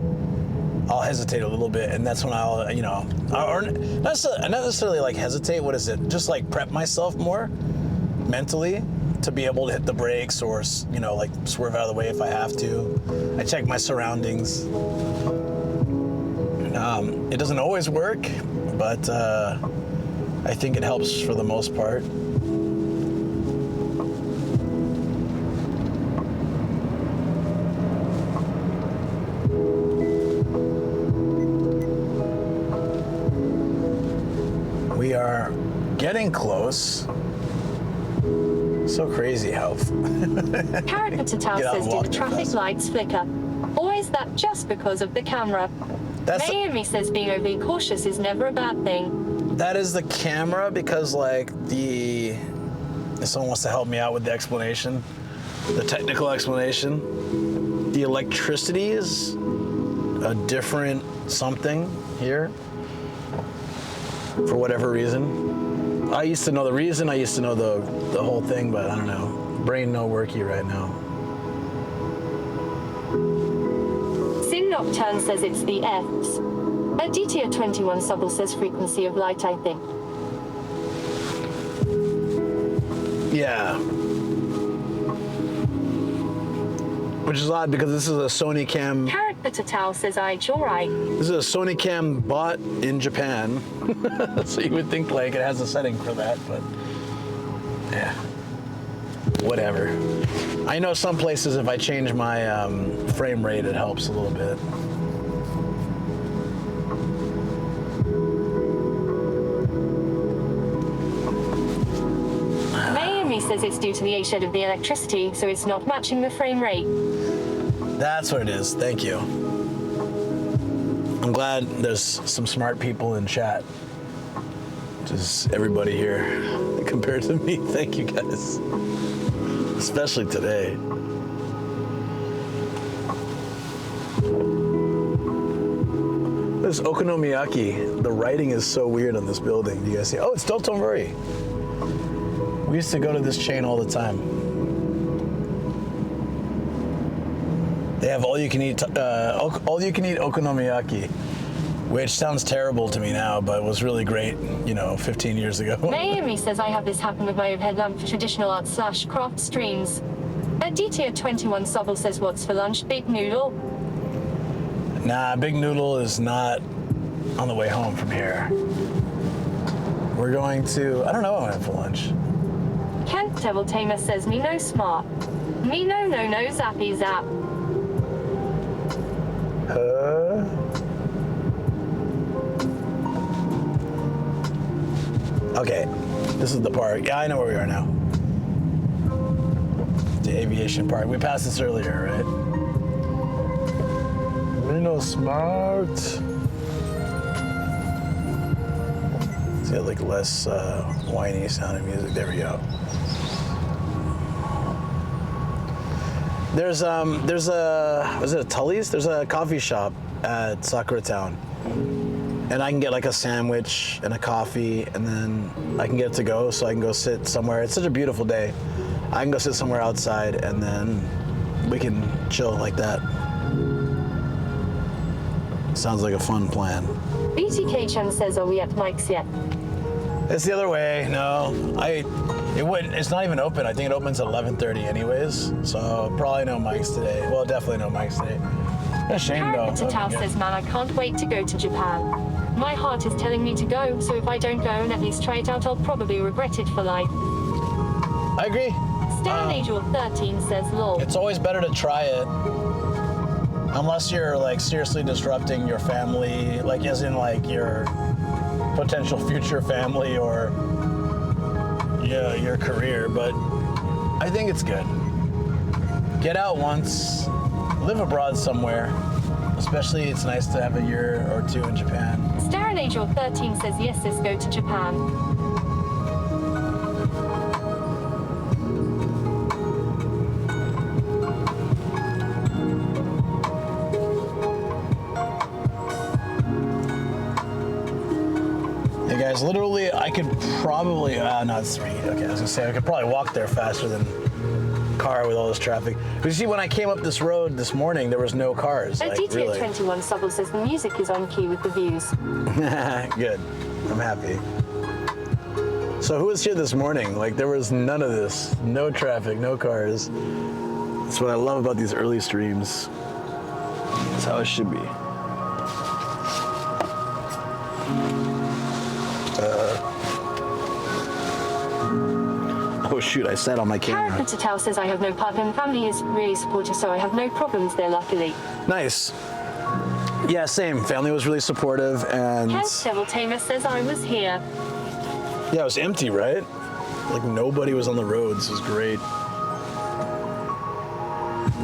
I'll hesitate a little bit, and that's when I'll, you know, or not necessarily like hesitate. What is it? Just like prep myself more mentally to be able to hit the brakes, or you know, like swerve out of the way if I have to. I check my surroundings. It doesn't always work, but I think it helps for the most part. We are getting close. So crazy how.
Character Tatal says do the traffic lights flicker? Or is that just because of the camera? Mayumi says being overly cautious is never a bad thing.
That is the camera because like if someone wants to help me out with the explanation, the technical explanation, the electricity is a different something here for whatever reason. I used to know the reason, I used to know the whole thing, but I don't know. Brain no worky right now.
Sin Nocturne says it's the F's. Aditya 21 Subble says frequency of light, I think.
Yeah. Which is odd because this is a Sony cam.
Carrot Patatao says it's alright.
This is a Sony cam bought in Japan. So you would think like it has a setting for that, but yeah. Whatever. I know some places if I change my frame rate, it helps a little bit.
Naomi says it's due to the A-shed of the electricity, so it's not matching the frame rate.
That's what it is. Thank you. I'm glad there's some smart people in chat. Just everybody here compared to me. Thank you guys. Especially today. This okonomiyaki, the writing is so weird on this building. Do you guys see? Oh, it's Dotonbori. We used to go to this chain all the time. They have all-you-can-eat okonomiyaki, which sounds terrible to me now, but was really great, 15 years ago.
Naomi says I have this happen with my overhead lamp for traditional art/craft streams. Aditya 21 Sobble says what's for lunch, Big Noodle?
Nah, Big Noodle is not on the way home from here. We're going to, I don't know what I'm having for lunch.
Kent Devil Tamer says me no smart. Me no zappy zap.
Okay, this is the park. Yeah, I know where we are now. The aviation park. We passed this earlier, right? Me no smart. Let's get like less whiny sounding music. There we go. There's was it a Tully's? There's a coffee shop at Sakura Town. And I can get like a sandwich and a coffee, and then I can get it to go, so I can go sit somewhere. It's such a beautiful day. I can go sit somewhere outside, and then we can chill like that. Sounds like a fun plan.
BTK Chen says, are we at Mike's yet?
It's the other way. No, it's not even open. I think it opens at 11:30 anyways. So probably no Mike's today. Well, definitely no Mike's today. A shame though.
Tatal says, man, I can't wait to go to Japan. My heart is telling me to go, so if I don't go and at least try it out, I'll probably regret it for life.
I agree.
Stan Angel 13 says, lol.
It's always better to try it. Unless you're like seriously disrupting your family, like as in like your potential future family or your career, but I think it's good. Get out once, live abroad somewhere. Especially it's nice to have a year or two in Japan.
Star Angel 13 says, yes, let's go to Japan.
Hey guys, literally I could probably, no, it's 3. Okay, I was gonna say I could probably walk there faster than car with all this traffic. But you see, when I came up this road this morning, there was no cars.
Aditya
really.
21 Subble says the music is on key with the views.
Good. I'm happy. So who was here this morning? Like there was none of this. No traffic, no cars. That's what I love about these early streams. That's how it should be. Oh shoot, I sat on my camera.
Carrot Patatao says I have no partner and family is really supportive, so I have no problems there, luckily.
Nice. Yeah, same. Family was really supportive, and
Kent Devil Tamer says I was here.
yeah, it was empty, right? Like nobody was on the roads. It was great.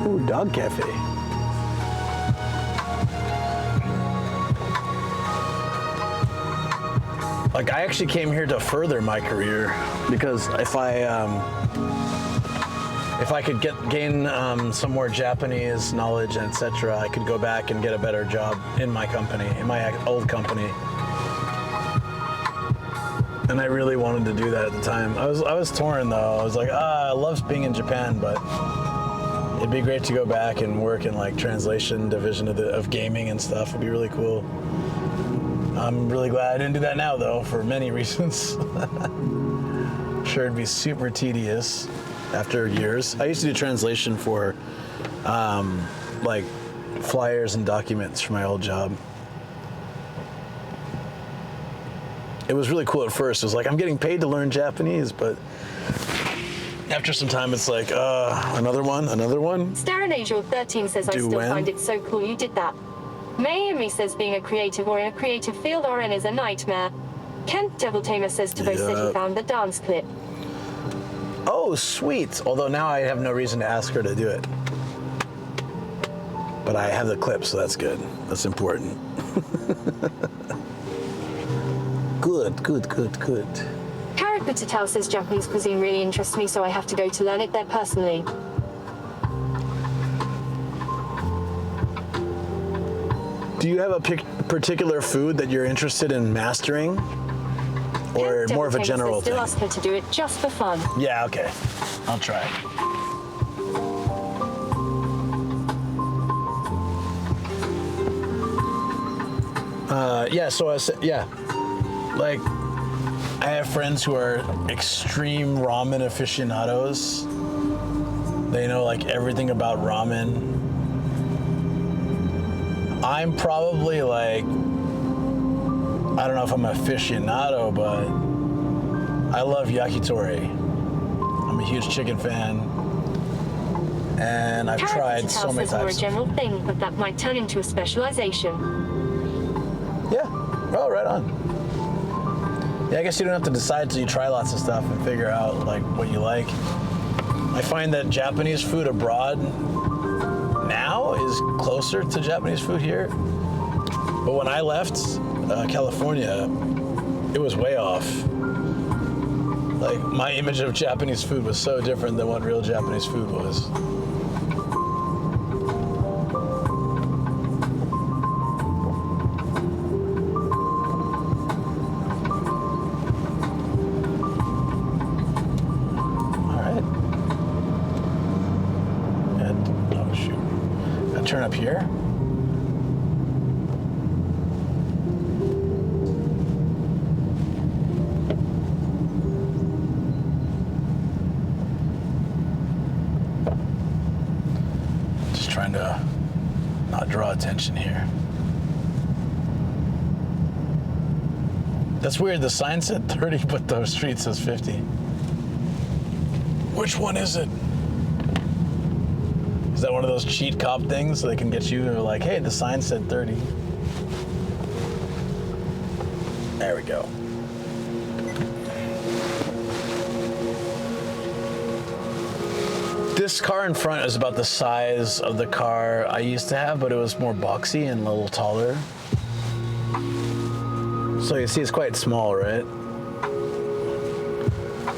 Ooh, dog cafe. Like, I actually came here to further my career because if I could gain some more Japanese knowledge and etc., I could go back and get a better job in my company, in my old company. And I really wanted to do that at the time. I was torn though. I was like, I love being in Japan, but it'd be great to go back and work in like translation division of gaming and stuff. It'd be really cool. I'm really glad I didn't do that now though, for many reasons. I'm sure it'd be super tedious after years. I used to do translation for like flyers and documents for my old job. It was really cool at first. It was like, I'm getting paid to learn Japanese, but after some time, it's like, another one.
Starren Angel 13 says, I still find it so cool you did that. Mayumi says being a creative or in a creative field or in is a nightmare. Kent Devil Tamer says Tavo said he found the dance clip.
Oh, sweet. Although now I have no reason to ask her to do it. But I have the clip, so that's good. That's important. Good.
Carrot Butatal says Japanese cuisine really interests me, so I have to go to learn it there personally.
Do you have a particular food that you're interested in mastering? Or more of a general thing?
Still ask her to do it just for fun.
Yeah, okay. I'll try. Like, I have friends who are extreme ramen aficionados. They know like everything about ramen. I'm probably like, I don't know if I'm an aficionado, but I love yakitori. I'm a huge chicken fan. And I've tried so many
types. More a
types.
general thing, but that might turn into a specialization.
Yeah. Oh, right on. Yeah, I guess you don't have to decide till you try lots of stuff and figure out like what you like. I find that Japanese food abroad now is closer to Japanese food here. But when I left California, it was way off. Like, my image of Japanese food was so different than what real Japanese food was. Turn up here. Just trying to not draw attention here. That's weird. The sign said 30, but the street says 50. Which one is it? Is that one of those cheat cop things so they can get you? They're like, hey, the sign said 30. There we go. This car in front is about the size of the car I used to have, but it was more boxy and a little taller. So you see it's quite small, right?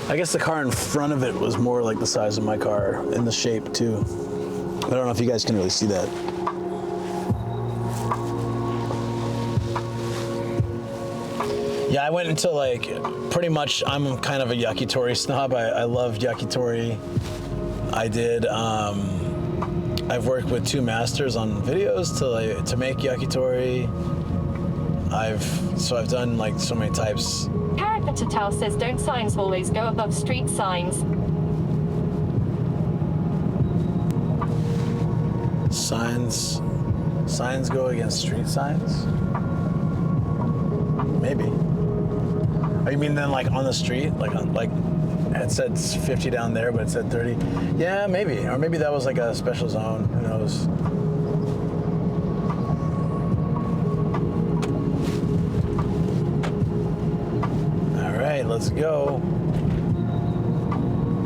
I guess the car in front of it was more like the size of my car in the shape too. I don't know if you guys can really see that. Yeah, I went into like, pretty much, I'm kind of a yakitori snob. I love yakitori. I did, I've worked with 2 masters on videos to make yakitori. So I've done like so many types.
Carrot Tatal says, don't signs always go above street signs?
Signs go against street signs? Maybe. Oh, you mean then like on the street? Like it said 50 down there, but it said 30? Yeah, maybe. Or maybe that was like a special zone. Who knows? All right, let's go.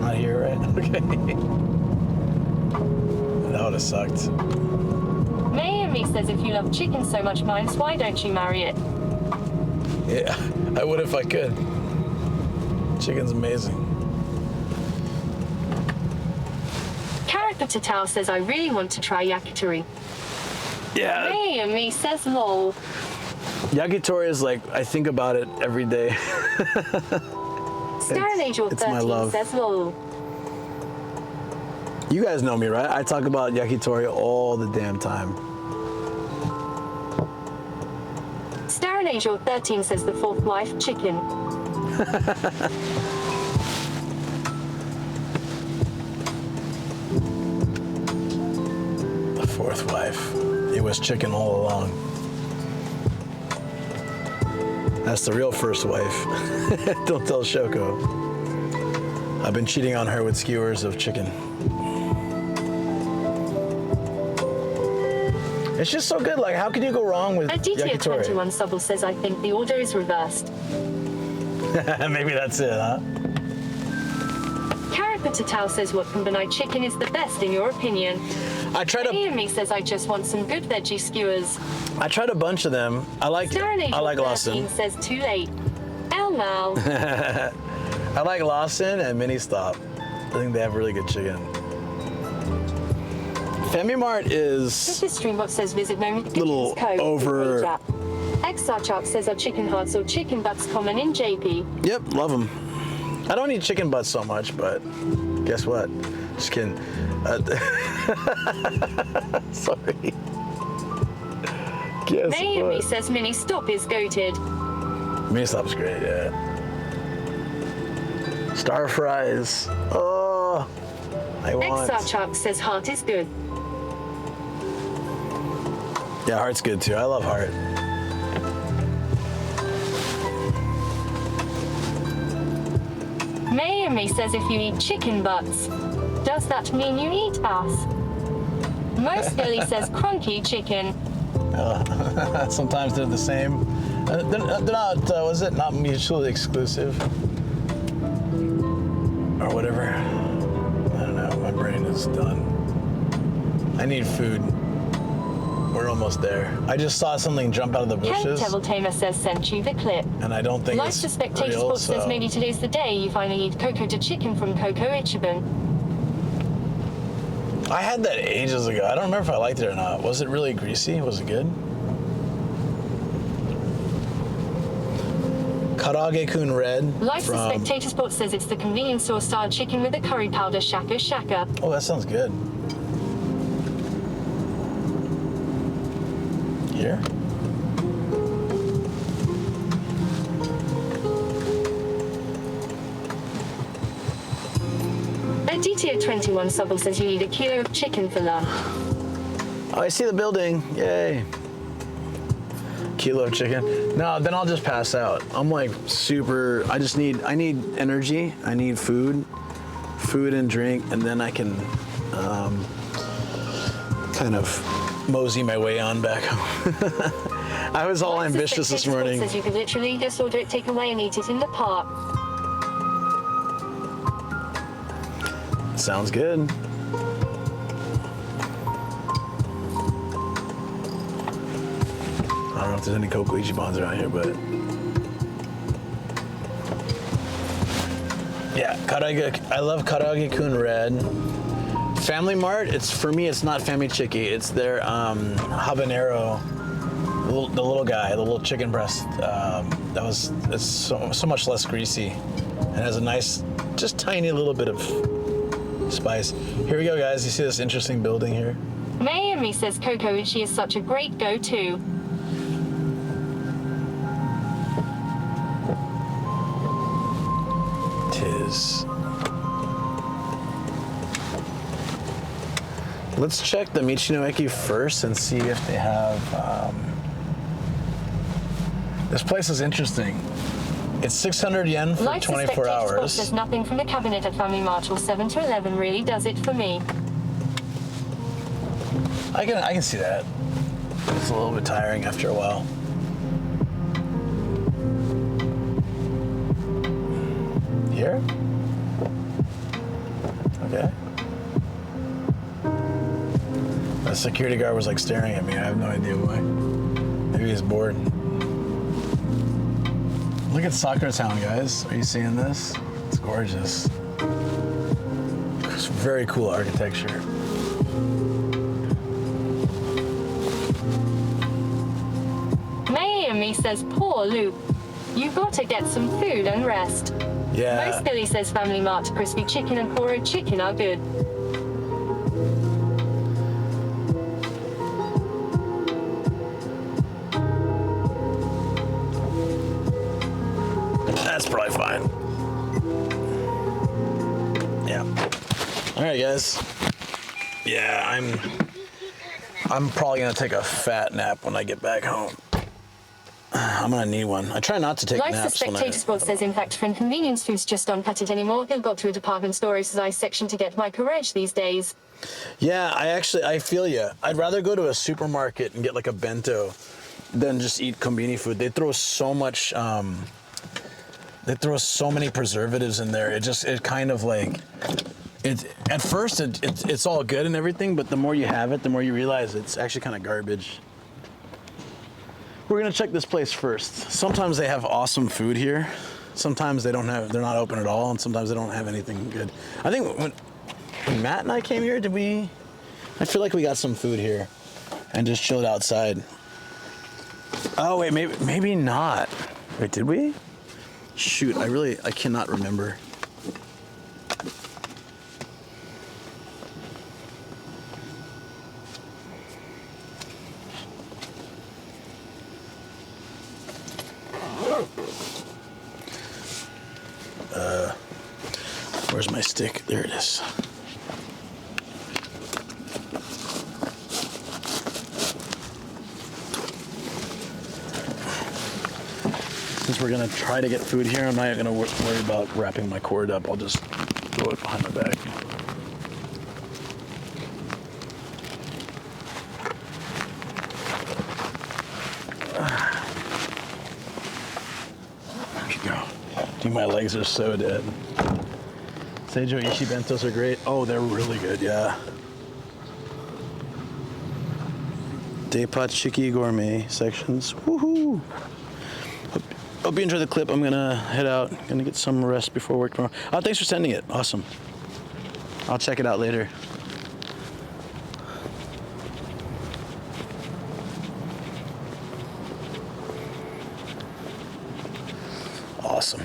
Not here, right? Okay. That would have sucked.
Mayumi says, if you love chicken so much, Mines, why don't you marry it?
Yeah, I would if I could. Chicken's amazing.
Carrot Potato says, I really want to try yakitori.
Yeah.
Me and me says, lol.
Yakitori is like, I think about it every day.
Star Angel
it's my
13
love.
says, lol.
You guys know me, right? I talk about yakitori all the damn time.
Star Angel 13 says, the fourth wife, chicken.
The fourth wife. It was chicken all along. That's the real first wife. Don't tell Shoko. I've been cheating on her with skewers of chicken. It's just so good. Like, how can you go wrong with
Aditya
yakitori?
21 Subble says, I think the order is reversed.
Maybe that's it, huh?
Carrot Potato says, what combined chicken is the best in your opinion?
I tried
Me says, I just want some good veggie skewers.
I tried a bunch of them. I like Lawson.
13 says, too late. Elmo.
I like Lawson and Mini Stop. I think they have really good chicken. FamiMart is
This streambot says, visit no
little over.
XR says, are chicken hearts or chicken butts common in JP?
Yep, love them. I don't eat chicken butts so much, but guess what? Just kidding. Sorry. Guess
Naomi
what?
says, Mini Stop is goated.
Mini Stop's great, yeah. Star fries. Oh, I want.
XR says, heart is good.
Yeah, heart's good too. I love heart.
Naomi says, if you eat chicken butts, does that mean you eat ass? Most girly says, crunchy chicken.
Sometimes they're the same. They're not, was it not mutually exclusive? Or whatever. I don't know, my brain is done. I need food. We're almost there. I just saw something jump out of the
Ken
bushes.
Devil Tamer says, sent you the clip.
And I don't think
Life
it's
to Spectator
real,
Sports
so.
says, maybe today's the day you finally eat Coco to chicken from Coco Ichiban.
I had that ages ago. I don't remember if I liked it or not. Was it really greasy? Was it good? Karage-kun Red
Life to
from...
Spectator Sports says it's the convenience store style chicken with a curry powder shaka shaka.
Oh, that sounds good. Here?
Aditya 21 Subble says you need a kilo of chicken for lunch.
Oh, I see the building. Yay. Kilo of chicken. No, then I'll just pass out. I'm like super, I need energy. I need food and drink, and then I can kind of mosey my way on back home. I was all
Life to
ambitious this
Spectator Sports
morning.
says you could literally just order it, take away and eat it in the park.
Sounds good. I don't know if there's any Coco Ichibans around here, but yeah, Karage. I love Karage-kun Red. Family Mart. It's for me. It's not Family Chicky. It's their habanero. The little guy, the little chicken breast. It's so much less greasy, and has a nice, just tiny little bit of spice. Here we go, guys. You see this interesting building here?
Naomi says Coco Ichi is such a great go-to.
Tis. Let's check the Michinoeki first and see if they have. This place is interesting. It's 600 yen for
Life to
24
Spectator Sports
hours.
says nothing from the cabinet at Family Mart or 7 to 11 really does it for me.
I can see that. It's a little bit tiring after a while. Here? Okay. The security guard was like staring at me. I have no idea why. Maybe he's bored. Look at Sakura Town, guys. Are you seeing this? It's gorgeous. It's very cool architecture.
Miami says, poor Luke. You've got to get some food and rest.
Yeah.
Most Billy says Family Mart crispy chicken and Koro chicken are good.
That's probably fine. Yeah. All right, guys. Yeah, I'm probably gonna take a fat nap when I get back home. I'm gonna need one. I try not to take
Life
naps when
Spectator Sports says, in fact, for inconvenience foods just don't cut it anymore. He'll go to a department store size section to get my courage these days.
Yeah, I feel you. I'd rather go to a supermarket and get like a bento than just eat kombini food. They throw so much. They throw so many preservatives in there. It kind of like. At first it's all good and everything, but the more you have it, the more you realize it's actually kind of garbage. We're gonna check this place first. Sometimes they have awesome food here. Sometimes they're not open at all, and sometimes they don't have anything good. I think when Matt and I came here, I feel like we got some food here and just chilled outside. Oh wait, maybe not. Wait, did we? Shoot, I cannot remember. Where's my stick? There it is. Since we're gonna try to get food here, I'm not gonna worry about wrapping my cord up. I'll just throw it behind my back. There you go. Dude, my legs are so dead. Seijo Ishi bentos are great. Oh, they're really good, yeah. Depot Chiki Gourmet sections. Woohoo! Hope you enjoy the clip. I'm gonna head out. Gonna get some rest before work tomorrow. Oh, thanks for sending it. Awesome. I'll check it out later. Awesome.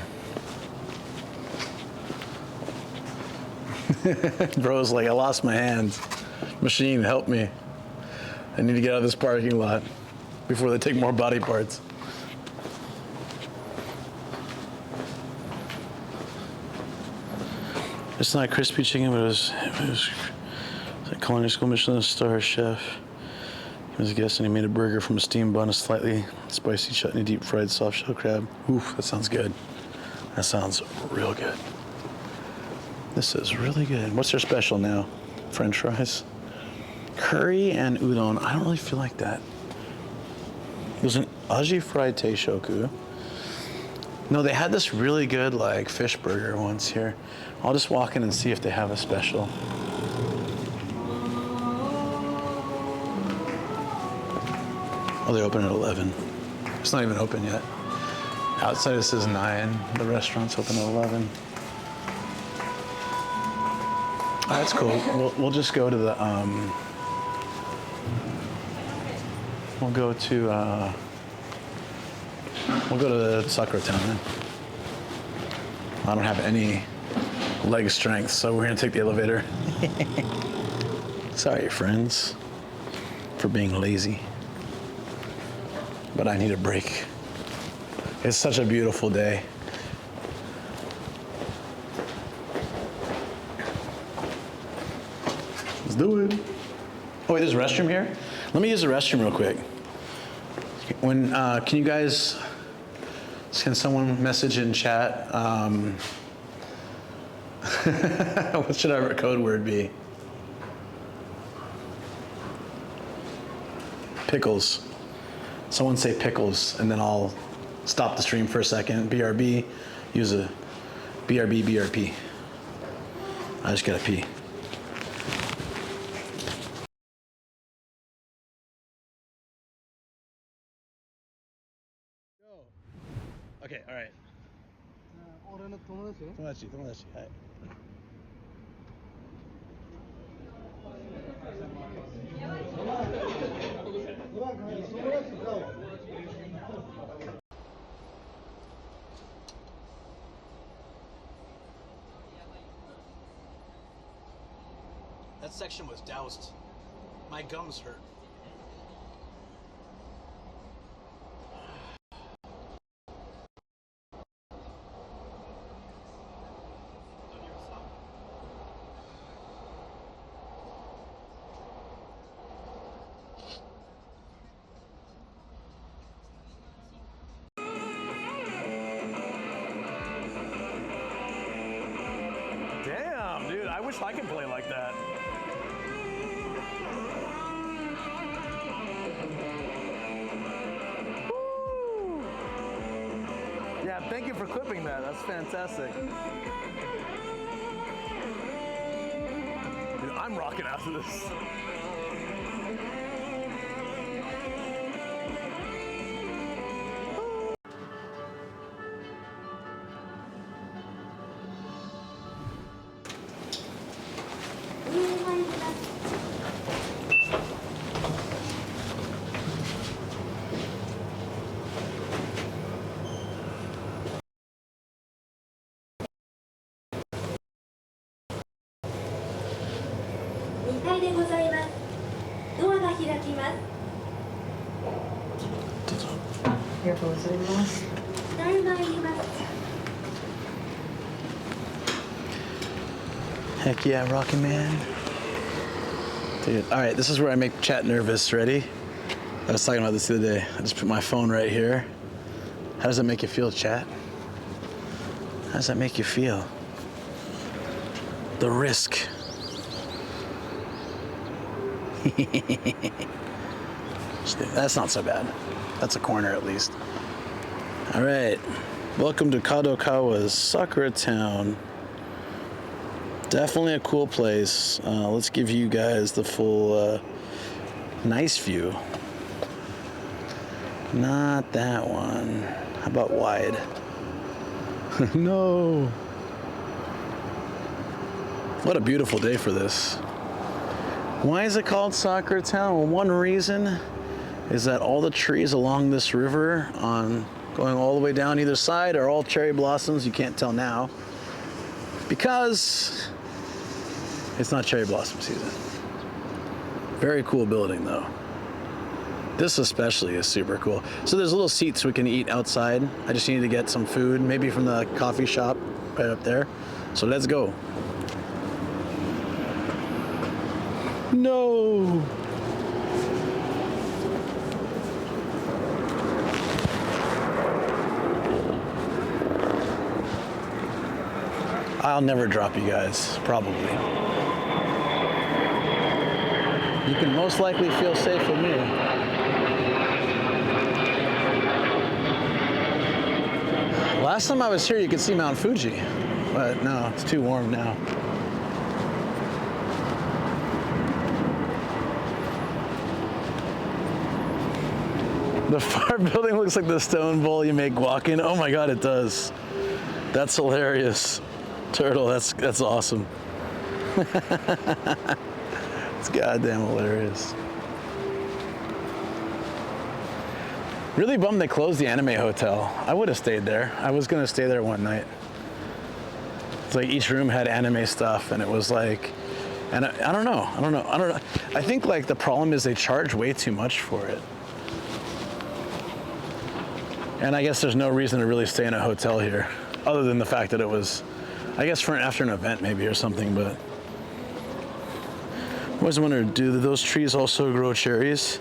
Bro's like, I lost my hands. Machine, help me. I need to get out of this parking lot before they take more body parts. It's not crispy chicken, but it was like culinary school Michelin star chef. He was a guest and he made a burger from a steamed bun, a slightly spicy chutney, deep fried soft shell crab. Oof, that sounds good. That sounds real good. This is really good. What's their special now? French fries? Curry and udon. I don't really feel like that. There's an aji fried teishoku. No, they had this really good like fish burger once here. I'll just walk in and see if they have a special. Oh, they open at 11. It's not even open yet. Outside it says 9. The restaurant's open at 11. Oh, that's cool. We'll just go to the we'll go to the Sakura Town then. I don't have any leg strength, so we're gonna take the elevator. Sorry, friends, for being lazy. But I need a break. It's such a beautiful day. Let's do it. Oh wait, there's a restroom here? Let me use the restroom real quick. Can you guys, can someone message in chat? What should our code word be? Pickles. Someone say pickles, and then I'll stop the stream for a second. BRB, use a BRB, BRP. I just gotta pee. Okay, Okay, all right.
俺の友達よ。
友達、友達。はい。That section was doused. My gums hurt. Damn, dude, I wish I could play like that. Woo! Yeah, thank you for clipping that. That's fantastic. Dude, I'm rocking out to this. Heck yeah, Rocky Man. Dude, all right, this is where I make chat nervous. Ready? I was talking about this the other day. I just put my phone right here. How does that make you feel, chat? How does that make you feel? The risk. That's not so bad. That's a corner at least. All right, welcome to Kadokawa's Sakura Town. Definitely a cool place. Let's give you guys the full nice view. Not that one. How about wide? No. What a beautiful day for this. Why is it called Sakura Town? Well, one reason is that all the trees along this river going all the way down either side are all cherry blossoms. You can't tell now because it's not cherry blossom season. Very cool building though. This especially is super cool. So there's little seats we can eat outside. I just need to get some food, maybe from the coffee shop right up there. So let's go. No. I'll never drop you guys, probably. You can most likely feel safe with me. Last time I was here, you could see Mount Fuji, but no, it's too warm now. The far building looks like the stone bowl you make walking. Oh my God, it does. That's hilarious. Turtle, that's awesome. It's goddamn hilarious. Really bummed they closed the anime hotel. I would have stayed there. I was gonna stay there one night. It's like each room had anime stuff, and it was like, and I don't know. I think like the problem is they charge way too much for it. And I guess there's no reason to really stay in a hotel here, other than the fact that it was, I guess after an event maybe or something, but. I always wondered, do those trees also grow cherries?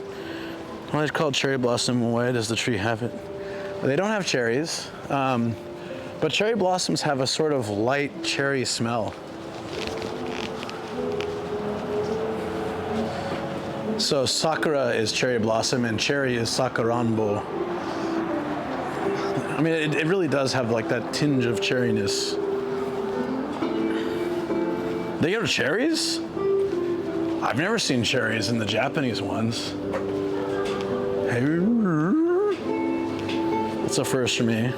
Why is it called cherry blossom? Why does the tree have it? Well, they don't have cherries, but cherry blossoms have a sort of light cherry smell. So sakura is cherry blossom and cherry is sakuranbo. I mean, it really does have like that tinge of cherryness. They have cherries? I've never seen cherries in the Japanese ones. It's a first for me.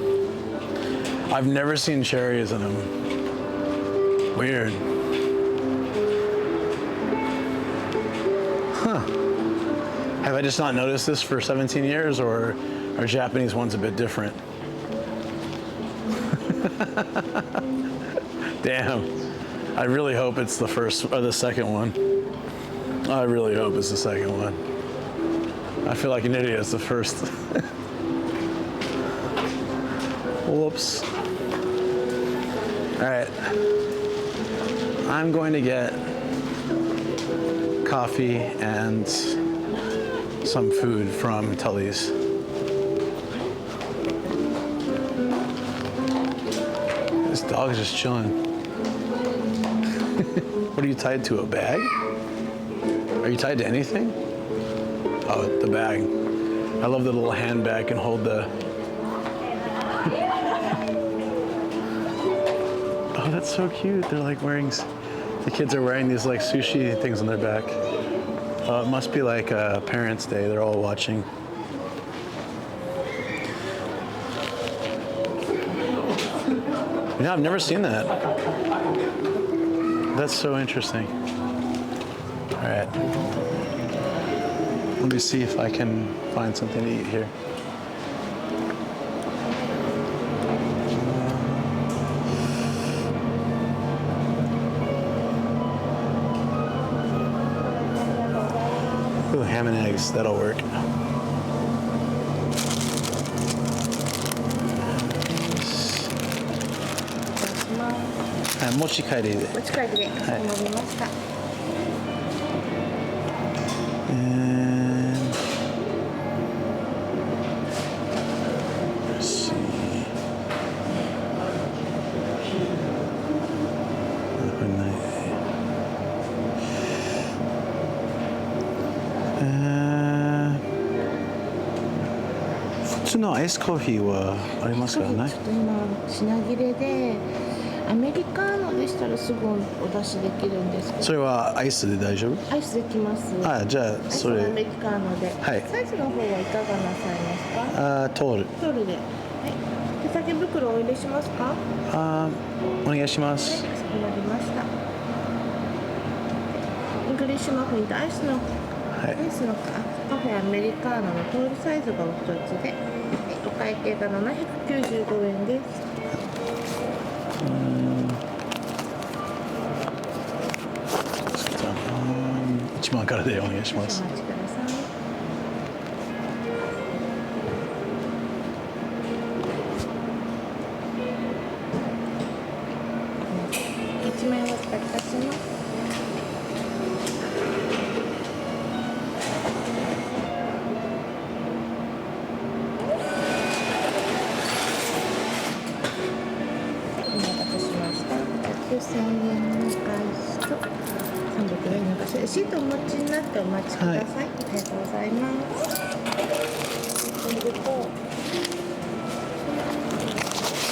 I've never seen cherries in them. Weird. Huh. Have I just not noticed this for 17 years, or are Japanese ones a bit different? Damn. I really hope it's the first or the second one. I really hope it's the second one. I feel like an idiot. It's the first. Whoops. All right. I'm going to get coffee and some food from Tully's. This dog is just chilling. What are you tied to, a bag? Are you tied to anything? Oh, the bag. I love the little handbag can hold the... Oh, that's so cute. They're like wearing... The kids are wearing these like sushi things on their back. Oh, it must be like Parents' Day. They're all watching. Yeah, I've never seen that. That's so interesting. All right. Let me see if I can find something to eat here. Ooh, ham and eggs, that'll work. Mochikairiで。
Mochikairiで。かしこまりました。
And let's see. What's the ice coffee? はありますかね？
ちょっと今品切れで。アメリカーノでしたらすぐお出しできるんですけど。
それはアイスで大丈夫？
アイスできます。
あ、じゃあそれ。
アメリカーノで。はい。サイズの方はいかがなさいますか？
トール。
トールで。はい。手提げ袋お入れしますか？
お願いします。
はい、かしこまりました。イングリッシュマフィンとアイスのカフェアメリカーノのトールサイズがお一つで、お会計が795円です。
1番からでお願いします。
お待ちください。1名お預かりいたします。お待たせしました。9000円の返しと300円の返し。レシートお持ちになってお待ちください。ありがとうございます。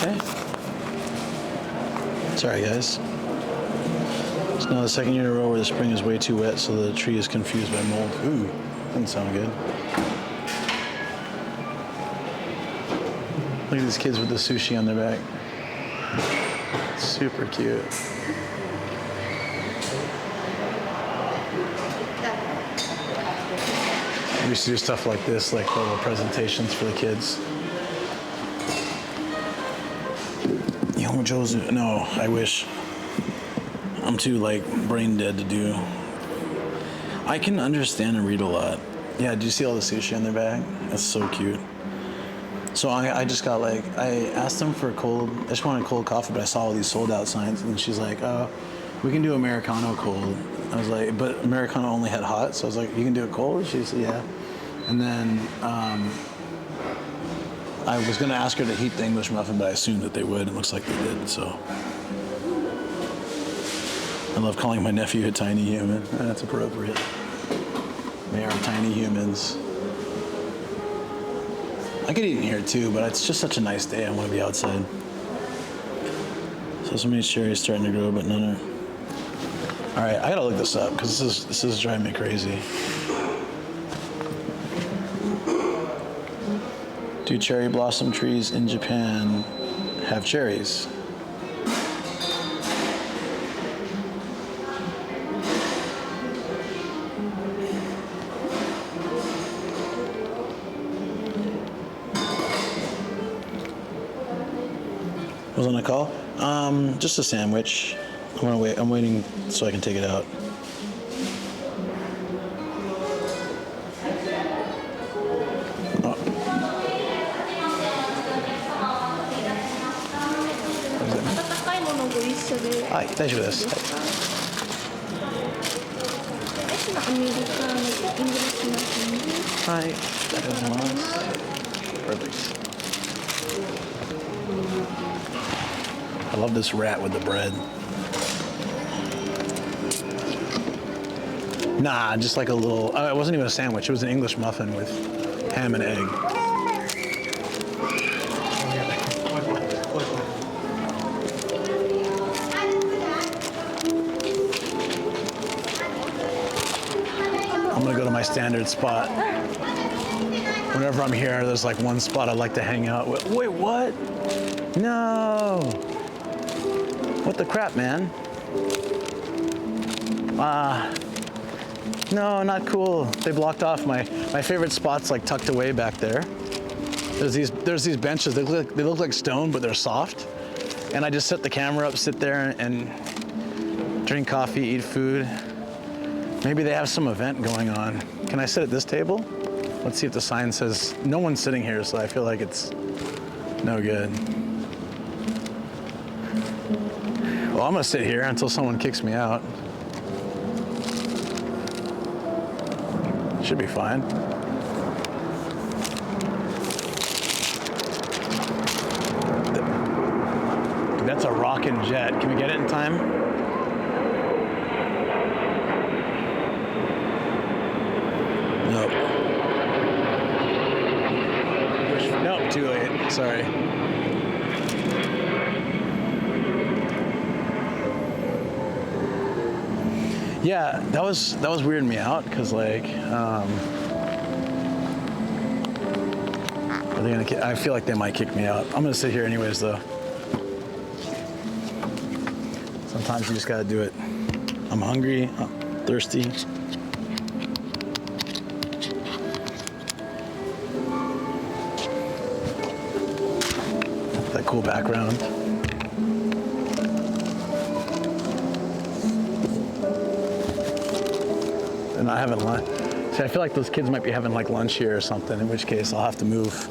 Okay. Sorry, guys. It's now the second year in a row where the spring is way too wet, so the tree is confused by mold. Ooh, doesn't sound good. Look at these kids with the sushi on their back. Super cute. We used to do stuff like this, like little presentations for the kids. No, I wish. I'm too like brain dead to do. I can understand and read a lot. Yeah, do you see all the sushi in their bag? That's so cute. So I just got like, I asked them for I just wanted cold coffee, but I saw all these sold out signs, and she's like, oh, we can do Americano cold. I was like, but Americano only had hot, so I was like, you can do it cold? She said, yeah. And then I was gonna ask her to heat the English muffin, but I assumed that they would. It looks like they did, so. I love calling my nephew a tiny human. That's appropriate. They are tiny humans. I could eat in here too, but it's just such a nice day. I want to be outside. So some of these cherries starting to grow, but none are. All right, I gotta look this up because this is driving me crazy. Do cherry blossom trees in Japan have cherries. What was on a call? Just a sandwich. I'm gonna wait. I'm waiting so I can take it out. Oh.
温かいものご一緒で。
はい、大丈夫です。
アメリカのイングリッシュマフィンです。
はい、ありがとうございます。Perfect. I love this rat with the bread. Nah, just like a little. It wasn't even a sandwich. It was an English muffin with ham and egg. I'm gonna go to my standard spot. Whenever I'm here, there's like one spot I like to hang out with. Wait, what? No. What the crap, man? No, not cool. They blocked off my favorite spots, like tucked away back there. There's these benches. They look like stone, but they're soft. And I just set the camera up, sit there, and drink coffee, eat food. Maybe they have some event going on. Can I sit at this table? Let's see if the sign says no one's sitting here, so I feel like it's no good. Well, I'm gonna sit here until someone kicks me out. Should be fine. Dude, that's a rockin' jet. Can we get it in time? Nope. Nope, too late. Sorry. Yeah, that was weirding me out because like, are they gonna? I feel like they might kick me out. I'm gonna sit here anyways, though. Sometimes you just gotta do it. I'm hungry. I'm thirsty. That cool background. And not having lunch. See, I feel like those kids might be having like lunch here or something, in which case I'll have to move.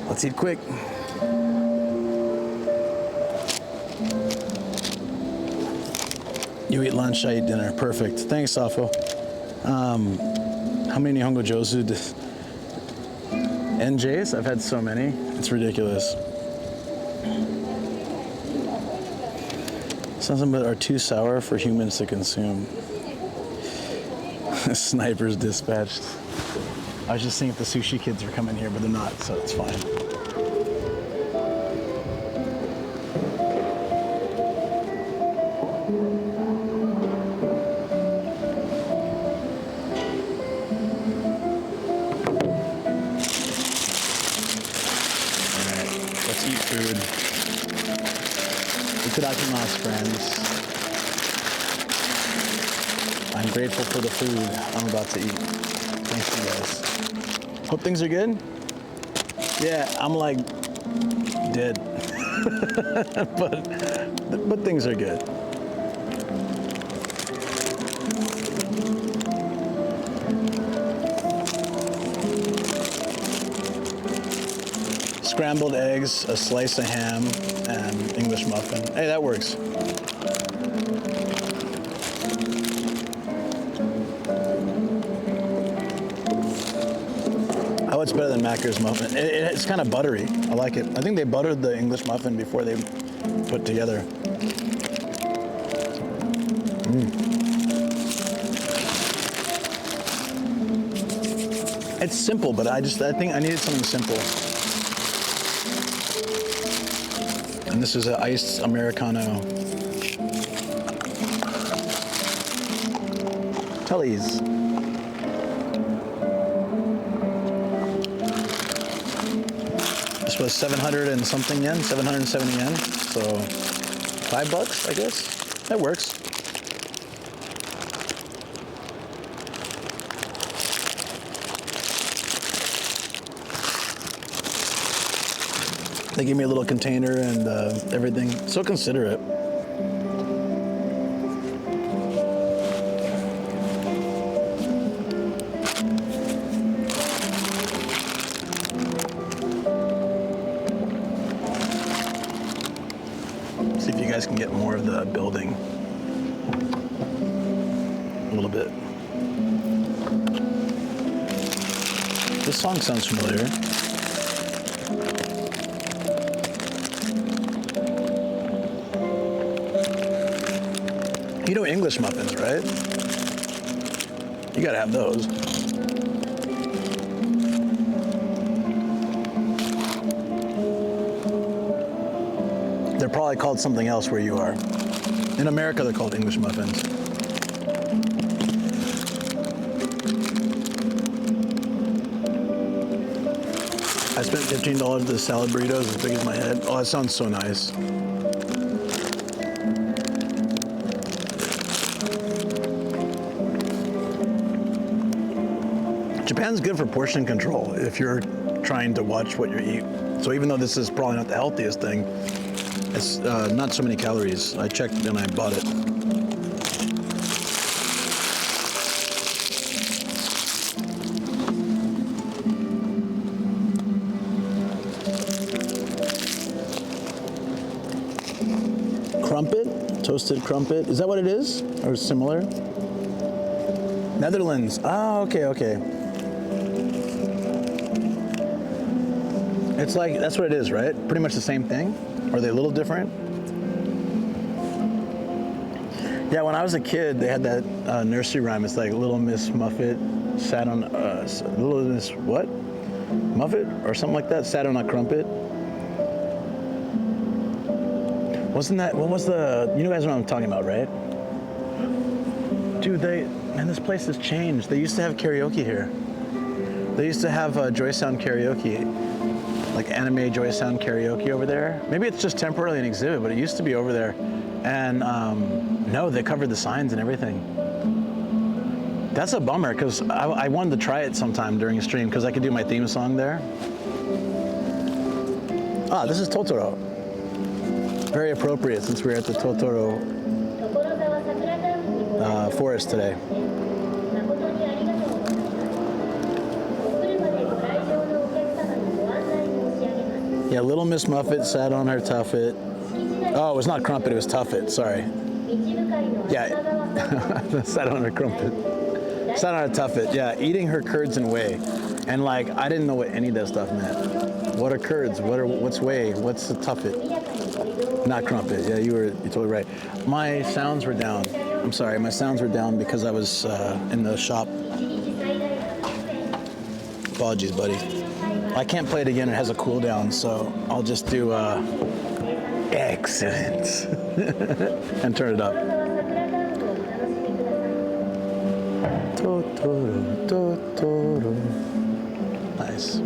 Let's eat quick. You eat lunch, I eat dinner. Perfect. Thanks, Safo. How many Nihongo Josu? NJs? I've had so many. It's ridiculous. Some of them are too sour for humans to consume. Snipers dispatched. I was just seeing if the sushi kids are coming here, but they're not, so it's fine. Alright, let's eat food. Itadakimasu, friends. I'm grateful for the food I'm about to eat. Thanks, you guys. Hope things are good. Yeah, I'm like dead, but things are good. Scrambled eggs, a slice of ham, and English muffin. Hey, that works. Oh, it's better than Macker's muffin. It's kind of buttery. I like it. I think they buttered the English muffin before they put together. It's simple, but I think I needed something simple. And this is an iced Americano. Tully's. This was 700 and something yen, 770 yen. So $5, I guess. That works. They gave me a little container and everything. So considerate. See if you guys can get more of the building. A little bit. This song sounds familiar. You know English muffins, right? You gotta have those. They're probably called something else where you are. In America, they're called English muffins. I spent $15 at the salad burritos as big as my head. Oh, that sounds so nice. Japan's good for portion control if you're trying to watch what you eat. So even though this is probably not the healthiest thing, it's not so many calories. I checked when I bought it. Crumpet, toasted crumpet. Is that what it is, or similar? Netherlands. Oh, okay, okay. It's like, that's what it is, right? Pretty much the same thing? Are they a little different? Yeah, when I was a kid, they had that nursery rhyme. It's like Little Miss Muffet sat on, Little Miss what? Muffet? Or something like that, sat on a crumpet. Wasn't that, what was the, you guys know what I'm talking about, right? Dude, man, this place has changed. They used to have karaoke here. They used to have Joy Sound karaoke. Like anime Joy Sound karaoke over there. Maybe it's just temporarily an exhibit, but it used to be over there. And no, they covered the signs and everything. That's a bummer, because I wanted to try it sometime during a stream, because I could do my theme song there. Ah, this is Totoro. Very appropriate, since we're at the Totoro forest today. Yeah, Little Miss Muffet sat on her tuffet. Oh, it was not crumpet, it was tuffet, sorry. Yeah, sat on her crumpet. Sat on her tuffet, yeah, eating her curds and whey. And like, I didn't know what any of that stuff meant. What are curds? What's whey? What's the tuffet? Not crumpet, yeah, you're totally right. My sounds were down. I'm sorry, my sounds were down because I was in the shop. Apologies, buddy. I can't play it again, it has a cooldown, so I'll just do excellent and turn it up. Totoro, Totoro. Nice.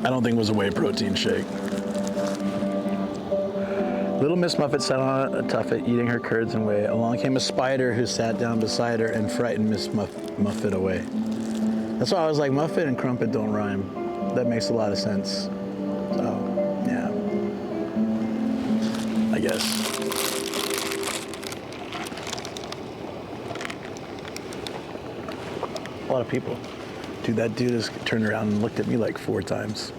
I don't think it was a whey protein shake. Little Miss Muffet sat on a tuffet eating her curds and whey. Along came a spider who sat down beside her and frightened Miss Muffet away. That's why I was like, Muffet and crumpet don't rhyme. That makes a lot of sense. So, yeah. I guess. A lot of people. Dude, that dude has turned around and looked at me like 4 times.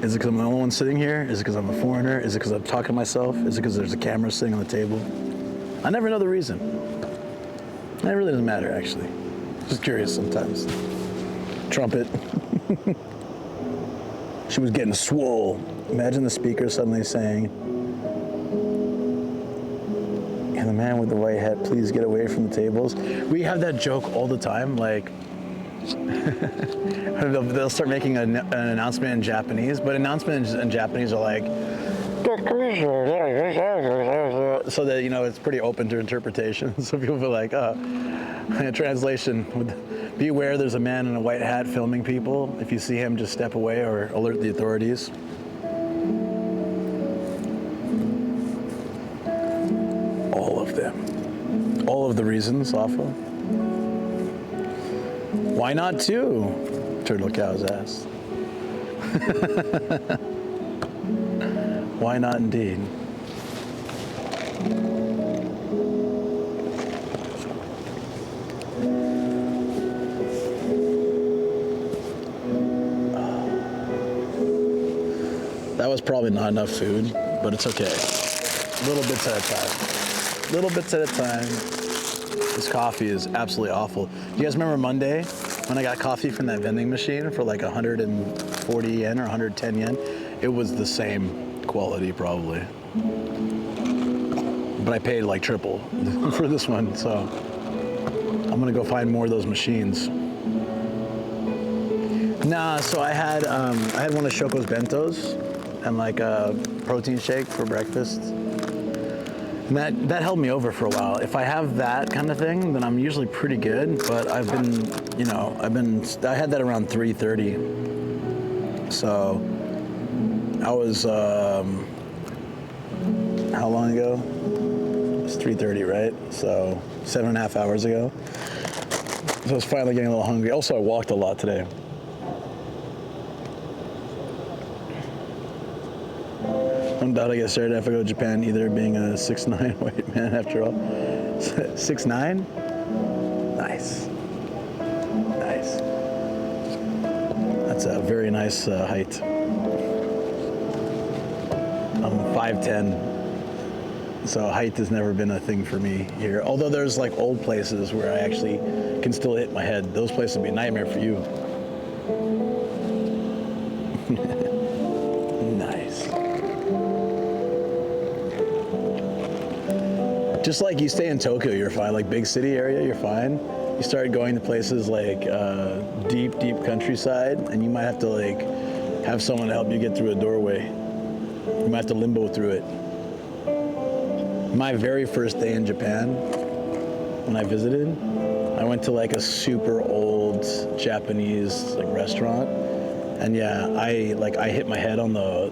Is it because I'm the only one sitting here? Is it because I'm a foreigner? Is it because I'm talking to myself? Is it because there's a camera sitting on the table? I never know the reason. It really doesn't matter, actually. Just curious sometimes. Trumpet. She was getting swole. Imagine the speaker suddenly saying, "And the man with the white hat, please get away from the tables." We have that joke all the time, like, they'll start making an announcement in Japanese, but announcements in Japanese are like, so that it's pretty open to interpretation. So people feel like, translation would beware. There's a man in a white hat filming people. If you see him, just step away or alert the authorities. All of them. All of the reasons, Alpha. Why not two? Turtle Cows asked. Why not indeed? That was probably not enough food, but it's okay. Little bits at a time. Little bits at a time. This coffee is absolutely awful. Do you guys remember Monday when I got coffee from that vending machine for like 140 yen or 110 yen? It was the same quality probably. But I paid like triple for this one, so I'm gonna go find more of those machines. Nah, so I had one of Shoko's bentos and like a protein shake for breakfast. And that held me over for a while. If I have that kind of thing, then I'm usually pretty good. But I had that around 3:30. So I was, how long ago? It was 3:30, right? So 7.5 hours ago. So I was finally getting a little hungry. Also, I walked a lot today. No doubt I get started if I go to Japan, either being a 6'9" white man after all. 6'9"? Nice. Nice. That's a very nice height. I'm 5'10", so height has never been a thing for me here. Although there's like old places where I actually can still hit my head. Those places would be a nightmare for you. Nice. Just like you stay in Tokyo, you're fine. Like big city area, you're fine. You start going to places like deep countryside, and you might have to like have someone help you get through a doorway. You might have to limbo through it. My very first day in Japan, when I visited, I went to like a super old Japanese like restaurant, and yeah, I hit my head on the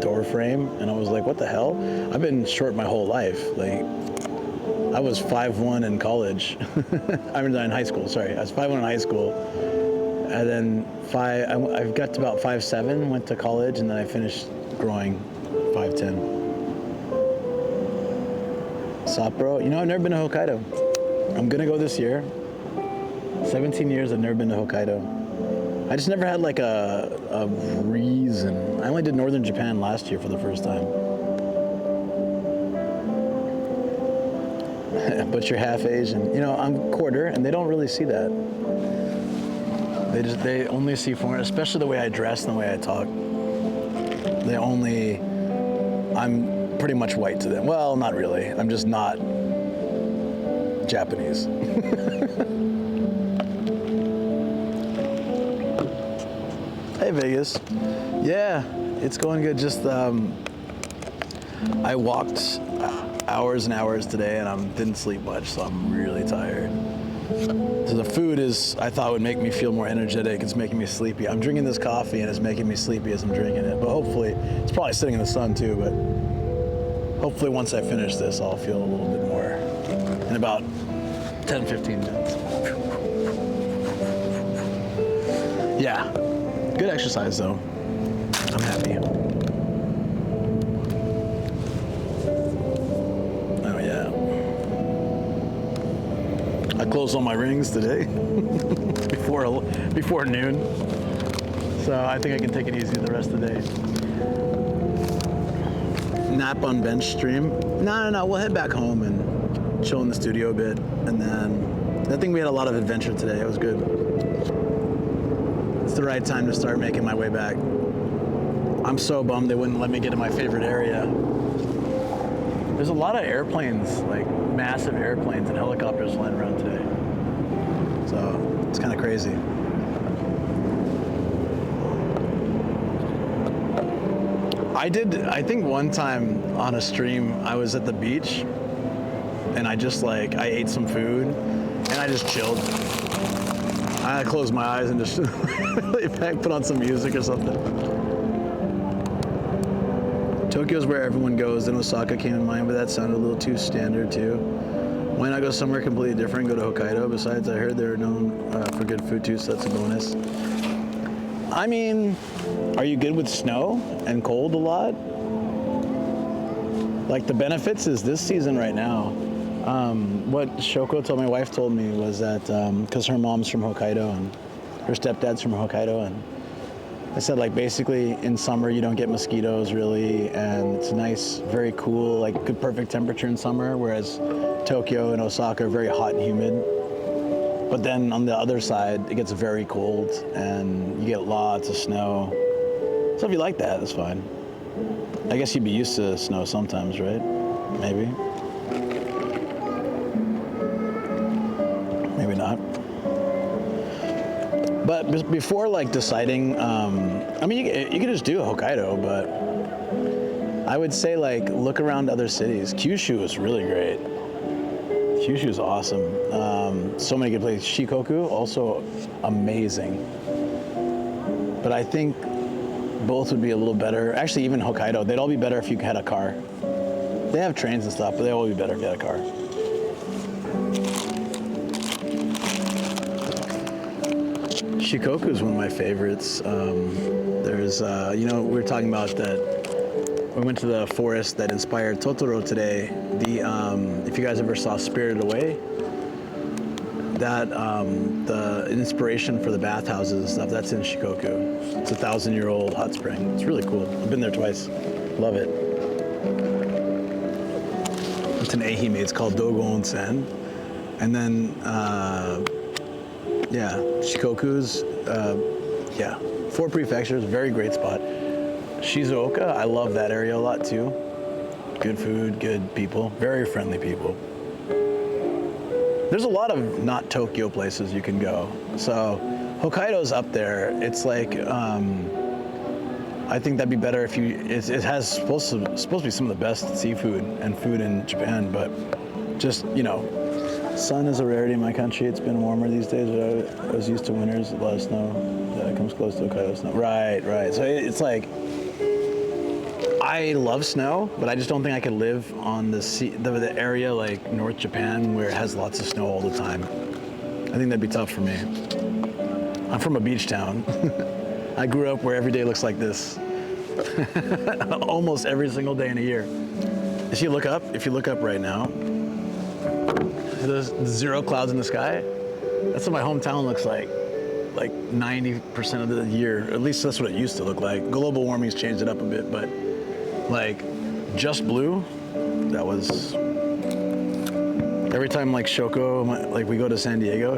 door frame, and I was like, what the hell? I've been short my whole life. Like, I was 5'1" in college. I mean, in high school. Sorry, I was 5'1" in high school, and then I got to about 5'7", went to college, and then I finished growing 5'10". Sapporo. I've never been to Hokkaido. I'm gonna go this year. 17 years, I've never been to Hokkaido. I just never had like a reason. I only did northern Japan last year for the first time. But you're half Asian. I'm quarter, and they don't really see that. They only see foreign, especially the way I dress and the way I talk. I'm pretty much white to them. Well, not really. I'm just not Japanese. Hey, Vegas. Yeah, it's going good. Just, I walked hours and hours today, and I didn't sleep much, so I'm really tired. So the food I thought would make me feel more energetic. It's making me sleepy. I'm drinking this coffee, and it's making me sleepy as I'm drinking it. But hopefully, it's probably sitting in the sun too, but hopefully once I finish this, I'll feel a little bit more in about 10, 15 minutes. Yeah, good exercise though. I'm happy. Oh yeah. I closed all my rings today before noon. So I think I can take it easy the rest of the day. Nap on bench stream. No, we'll head back home and chill in the studio a bit. And then I think we had a lot of adventure today. It was good. It's the right time to start making my way back. I'm so bummed they wouldn't let me get to my favorite area. There's a lot of airplanes, like massive airplanes and helicopters flying around today. So it's kind of crazy. I think one time on a stream, I was at the beach and I ate some food and I just chilled. I closed my eyes and just lay back, put on some music or something. Tokyo's where everyone goes, and Osaka came in mind, but that sounded a little too standard too. Why not go somewhere completely different? Go to Hokkaido. Besides, I heard they're known for good food too, so that's a bonus. I mean, are you good with snow and cold a lot? Like the benefits is this season right now. What Shoko told my wife told me was that because her mom's from Hokkaido and her stepdad's from Hokkaido, and I said like basically in summer you don't get mosquitoes really, and it's nice, very cool, like good perfect temperature in summer, whereas Tokyo and Osaka are very hot and humid. But then on the other side, it gets very cold and you get lots of snow. So if you like that, that's fine. I guess you'd be used to snow sometimes, right? Maybe. Maybe not. But before like deciding, I mean, you could just do Hokkaido, but I would say like look around other cities. Kyushu is really great. Kyushu is awesome. So many good places. Shikoku, also amazing. But I think both would be a little better. Actually, even Hokkaido, they'd all be better if you had a car. They have trains and stuff, but they'd all be better if you had a car. Shikoku is one of my favorites. There's, we were talking about that. We went to the forest that inspired Totoro today. If you guys ever saw Spirited Away, that the inspiration for the bathhouses and stuff, that's in Shikoku. It's a 1,000-year-old hot spring. It's really cool. I've been there twice. Love it. It's an Ehime. It's called Dogo Onsen. And then, Shikoku's, 4 prefectures, very great spot. Shizuoka, I love that area a lot too. Good food, good people, very friendly people. There's a lot of not Tokyo places you can go. So Hokkaido's up there. It's like, I think that'd be better if it has supposed to be some of the best seafood and food in Japan, but just, sun is a rarity in my country. It's been warmer these days. I was used to winters, a lot of snow. That comes close to Hokkaido snow. Right. So it's like, I love snow, but I just don't think I could live on the area like North Japan where it has lots of snow all the time. I think that'd be tough for me. I'm from a beach town. I grew up where every day looks like this. Almost every single day in a year. If you look up right now, there's 0 clouds in the sky. That's what my hometown looks like 90% of the year. At least that's what it used to look like. Global warming's changed it up a bit, but like just blue, that was, every time like Shoko, like we go to San Diego,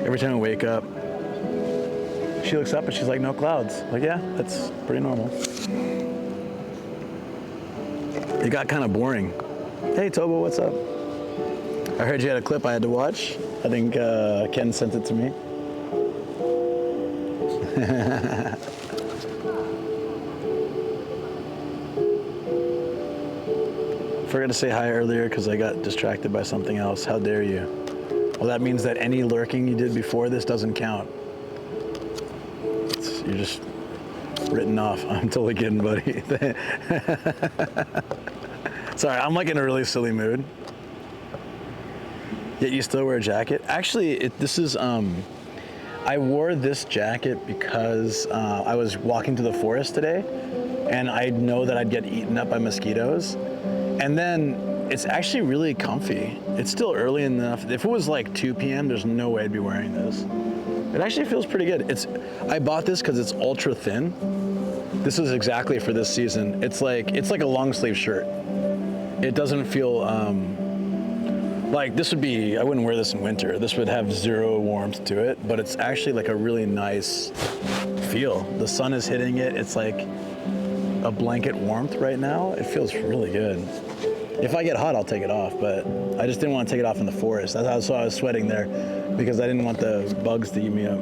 every time we wake up, she looks up and she's like, no clouds. Like, yeah, that's pretty normal. It got kind of boring. Hey Tobo, what's up? I heard you had a clip I had to watch. I think Ken sent it to me. Forgot to say hi earlier because I got distracted by something else. How dare you? Well, that means that any lurking you did before this doesn't count. You're just written off. I'm totally kidding, buddy. Sorry, I'm like in a really silly mood. Yet you still wear a jacket? Actually, I wore this jacket because I was walking to the forest today and I know that I'd get eaten up by mosquitoes. And then it's actually really comfy. It's still early enough. If it was like 2 p.m., there's no way I'd be wearing this. It actually feels pretty good. I bought this because it's ultra thin. This is exactly for this season. It's like a long sleeve shirt. It doesn't feel like this would be, I wouldn't wear this in winter. This would have 0 warmth to it, but it's actually like a really nice feel. The sun is hitting it. It's like a blanket warmth right now. It feels really good. If I get hot, I'll take it off, but I just didn't want to take it off in the forest. That's why I was sweating there, because I didn't want the bugs to eat me up.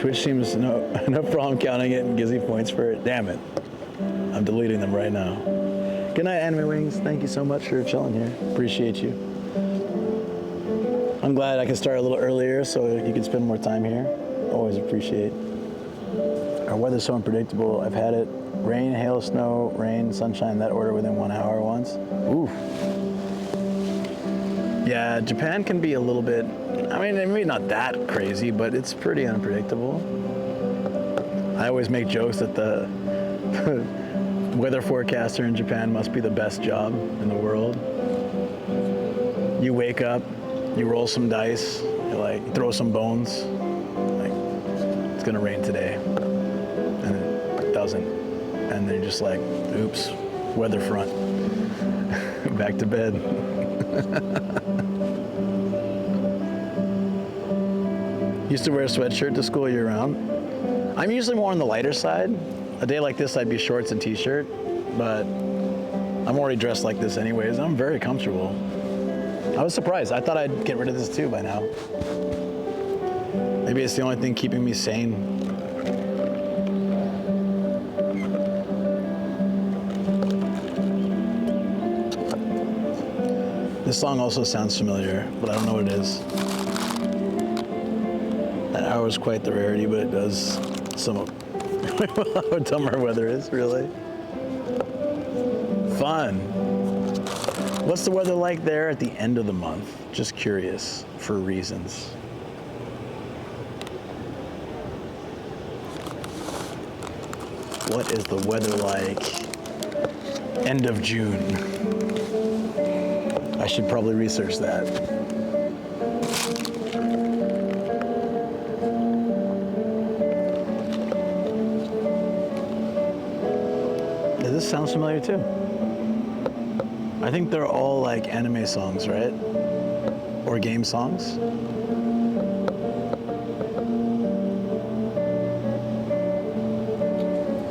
Twitch seems no problem counting it and gives me points for it. Damn it. I'm deleting them right now. Good night, Anime Wings. Thank you so much for chilling here. Appreciate you. I'm glad I could start a little earlier so you can spend more time here. Always appreciate. Our weather's so unpredictable. I've had it rain, hail, snow, rain, sunshine, that order within 1 hour once. Ooh. Yeah, Japan can be a little bit, I mean, maybe not that crazy, but it's pretty unpredictable. I always make jokes that the weather forecaster in Japan must be the best job in the world. You wake up, you roll some dice, you like throw some bones, like it's gonna rain today, and it doesn't, and then you're just like, oops, weather front, back to bed. Used to wear a sweatshirt to school year round. I'm usually more on the lighter side. A day like this, I'd be shorts and t-shirt, but I'm already dressed like this anyways. I'm very comfortable. I was surprised. I thought I'd get rid of this too by now. Maybe it's the only thing keeping me sane. This song also sounds familiar, but I don't know what it is. That hour is quite the rarity, but it does some of how dumb our weather is, really. Fun. What's the weather like there at the end of the month? Just curious for reasons. What is the weather like end of June? I should probably research that. Does this sound familiar too? I think they're all like anime songs, right? Or game songs.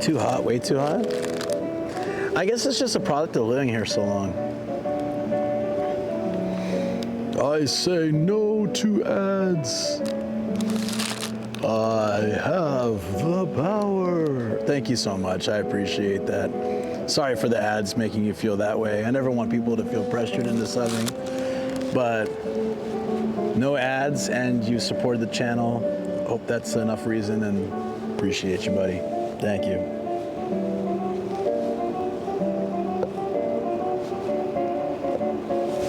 Too hot, way too hot? I guess it's just a product of living here so long. I say no to ads. I have the power. Thank you so much. I appreciate that. Sorry for the ads making you feel that way. I never want people to feel pressured into subbing. But no ads, and you support the channel. Hope that's enough reason, and appreciate you, buddy. Thank you.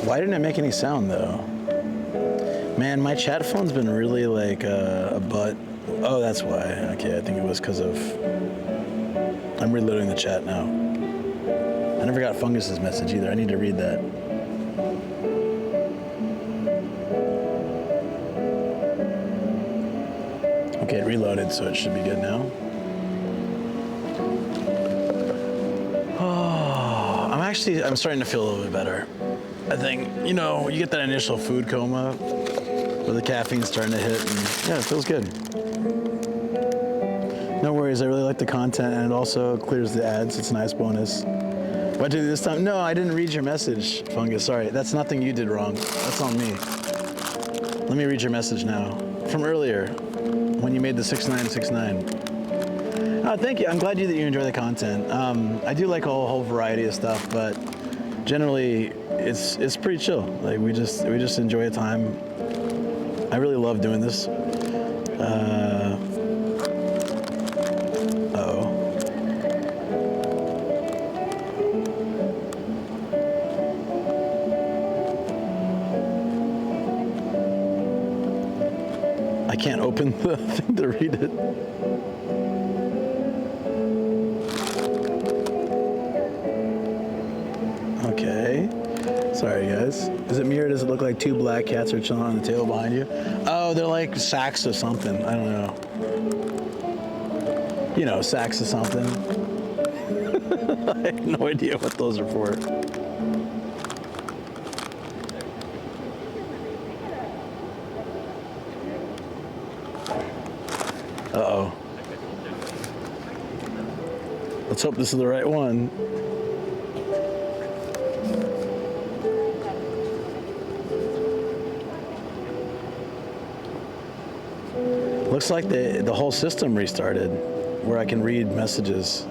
Why didn't it make any sound though? Man, my chat phone's been really like a butt. Oh, that's why. Okay, I think it was because of... I'm reloading the chat now. I never got Fungus's message either. I need to read that. Okay, it reloaded, so it should be good now. Oh, I'm starting to feel a little bit better. I think, you know, you get that initial food coma where the caffeine's starting to hit, and yeah, it feels good. No worries, I really like the content, and it also clears the ads. It's a nice bonus. What did I do this time? No, I didn't read your message, Fungus. Sorry, that's nothing you did wrong. That's on me. Let me read your message now. From earlier, when you made the 6969. Oh, thank you. I'm glad that you enjoy the content. I do like a whole variety of stuff, but generally, it's pretty chill. Like we just enjoy the time. I really love doing this. I can't open the thing to read it. Okay. Sorry, guys. Is it me or does it look like two black cats are chilling on the table behind you? Oh, they're like sacks of something. I don't know. You know, sacks of something. I have no idea what those are for. Uh-oh. Let's hope this is the right one. looks like the whole system restarted, where I can read messages.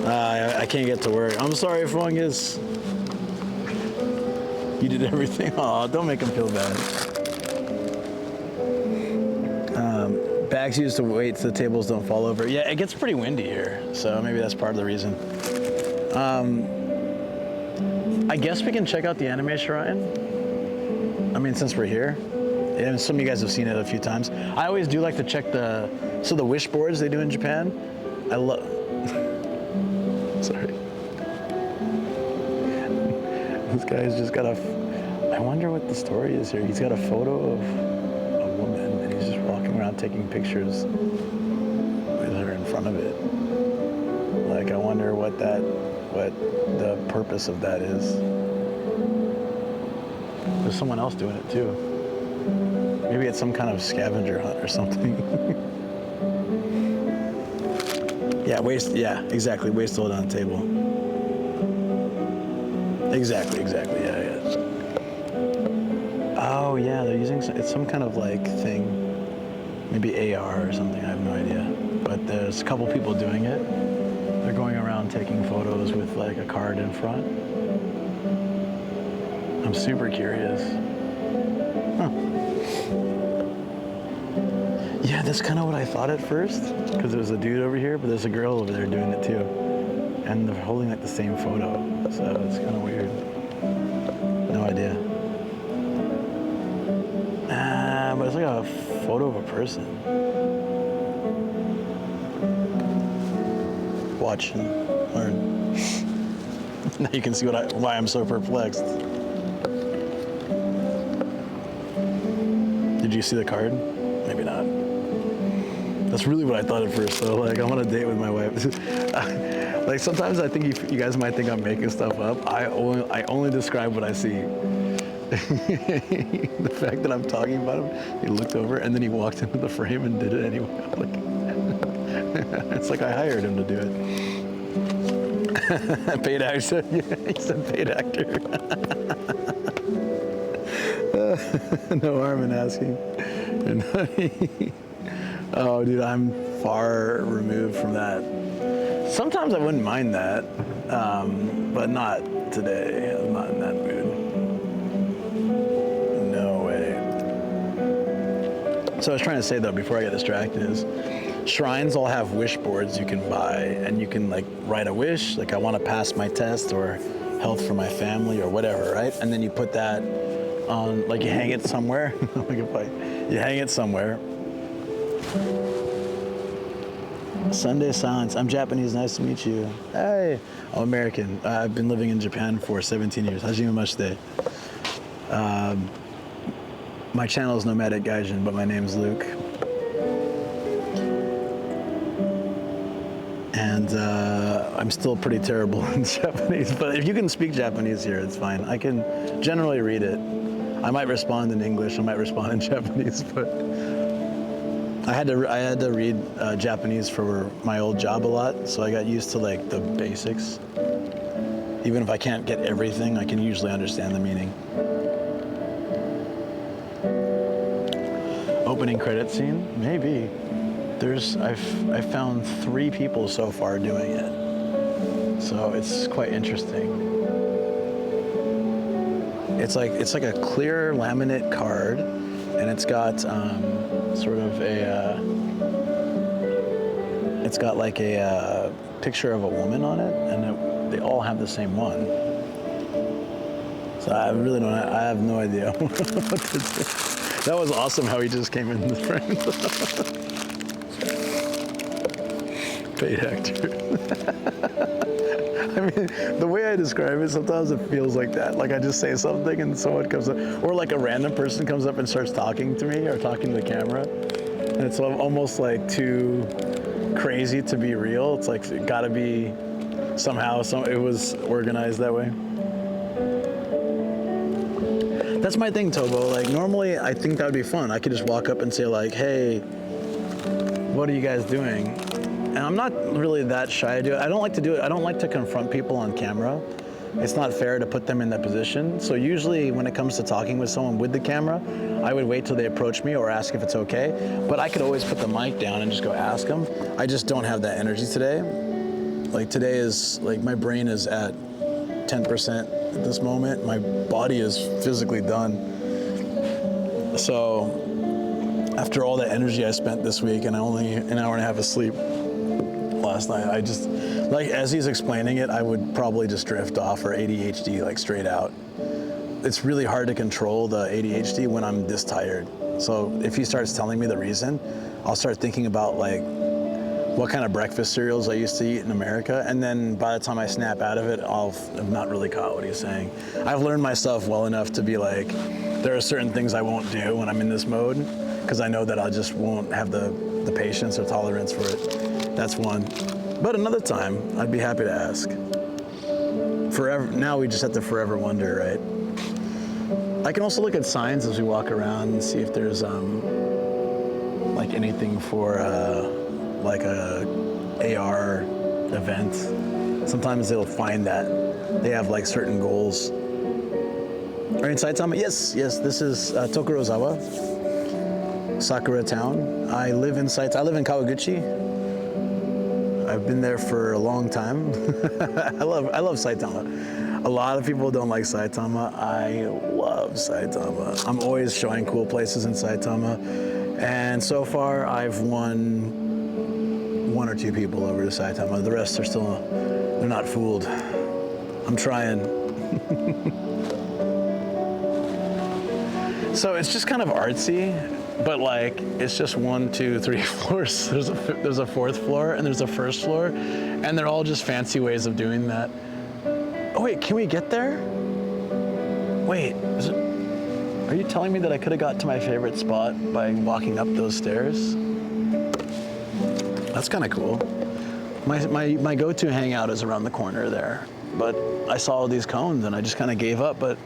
I can't get to work. I'm sorry, Fungus. You did everything. Aw, don't make him feel bad. Bags used to wait so the tables don't fall over. Yeah, it gets pretty windy here, so maybe that's part of the reason. I guess we can check out the anime shrine. I mean, since we're here. And some of you guys have seen it a few times. I always do like to check the wish boards they do in Japan. I love. Sorry. This guy's just got I wonder what the story is here. He's got a photo of a woman and he's just walking around taking pictures with her in front of it. Like, I wonder what the purpose of that is. There's someone else doing it too. Maybe it's some kind of scavenger hunt or something. Yeah, yeah, exactly. Waste hold on the table. Exactly, yeah. Oh yeah, they're using it's some kind of like thing. Maybe AR or something, I have no idea. But there's a couple people doing it. They're going around taking photos with like a card in front. I'm super curious. Huh. Yeah, that's kind of what I thought at first, because there's a dude over here, but there's a girl over there doing it too. And they're holding like the same photo, so it's kind of weird. No idea. But it's like a photo of a person. Watch and learn. Now you can see why I'm so perplexed. Did you see the card? Maybe not. That's really what I thought at first, though. Like, I'm on a date with my wife. Like, sometimes I think you guys might think I'm making stuff up. I only describe what I see. The fact that I'm talking about him, he looked over and then he walked into the frame and did it anyway. Like, it's like I hired him to do it. Paid actor. Yeah, he said paid actor. No harm in asking. Oh, dude, I'm far removed from that. Sometimes I wouldn't mind that, but not today. I'm not in that mood. No way. So I was trying to say, though, before I get distracted, is shrines all have wish boards you can buy, and you can, like, write a wish, like I want to pass my test or health for my family or whatever, right? And then you put that on, like, you hang it somewhere. You hang it somewhere. Sunday silence. I'm Japanese. Nice to meet you. Hey. I'm American. I've been living in Japan for 17 years. Hajime mashite. My channel is Nomadic Gaijin, but my name is Luke. And I'm still pretty terrible in Japanese, but if you can speak Japanese here, it's fine. I can generally read it. I might respond in English, I might respond in Japanese, but I had to read Japanese for my old job a lot, so I got used to like the basics. Even if I can't get everything, I can usually understand the meaning. Opening credit scene? Maybe. I've found 3 people so far doing it, so it's quite interesting. It's like a clear laminate card, and it's got sort of it's got like a picture of a woman on it, and they all have the same one. So I really don't. I have no idea what to do. That was awesome how he just came in the frame. Paid actor. I mean, the way I describe it, sometimes it feels like that. Like I just say something and someone comes up, or like a random person comes up and starts talking to me or talking to the camera. And it's almost like too crazy to be real. It's like it gotta be somehow, it was organized that way. That's my thing, Tobo. Like normally I think that would be fun. I could just walk up and say like, hey, what are you guys doing? And I'm not really that shy to do it. I don't like to do it. I don't like to confront people on camera. it's not fair to put them in that position. So usually when it comes to talking with someone with the camera, I would wait till they approach me or ask if it's okay. But I could always put the mic down and just go ask them. I just don't have that energy today. Like today is, like my brain is at 10% at this moment. My body is physically done. So after all the energy I spent this week and only an hour and a half of sleep last night, I just, like as he's explaining it, I would probably just drift off or ADHD like straight out. It's really hard to control the ADHD when I'm this tired. So if he starts telling me the reason, I'll start thinking about like what kind of breakfast cereals I used to eat in America, and then by the time I snap out of it, I've not really caught what he's saying. I've learned myself well enough to be like, there are certain things I won't do when I'm in this mode, because I know that I just won't have the patience or tolerance for it. That's one. But another time, I'd be happy to ask. Forever. Now we just have to forever wonder, right? I can also look at signs as we walk around and see if there's like anything for like a AR event. Sometimes they'll find that they have like certain goals. Are you in Saitama? Yes, this is Tokorozawa, Sakura town. I live in Kawaguchi. I've been there for a long time. I love Saitama. A lot of people don't like Saitama. I love Saitama. I'm always showing cool places in Saitama. And so far I've won 1 or 2 people over to Saitama. The rest are still, they're not fooled. I'm trying. So it's just kind of artsy, but like, it's just 1, 2, 3 floors. There's a 4th floor and there's a 1st floor, and they're all just fancy ways of doing that. Oh wait, can we get there? Wait, are you telling me that I could have got to my favorite spot by walking up those stairs? That's kind of cool. My go-to hangout is around the corner there, but I saw all these cones and I just kind of gave up. But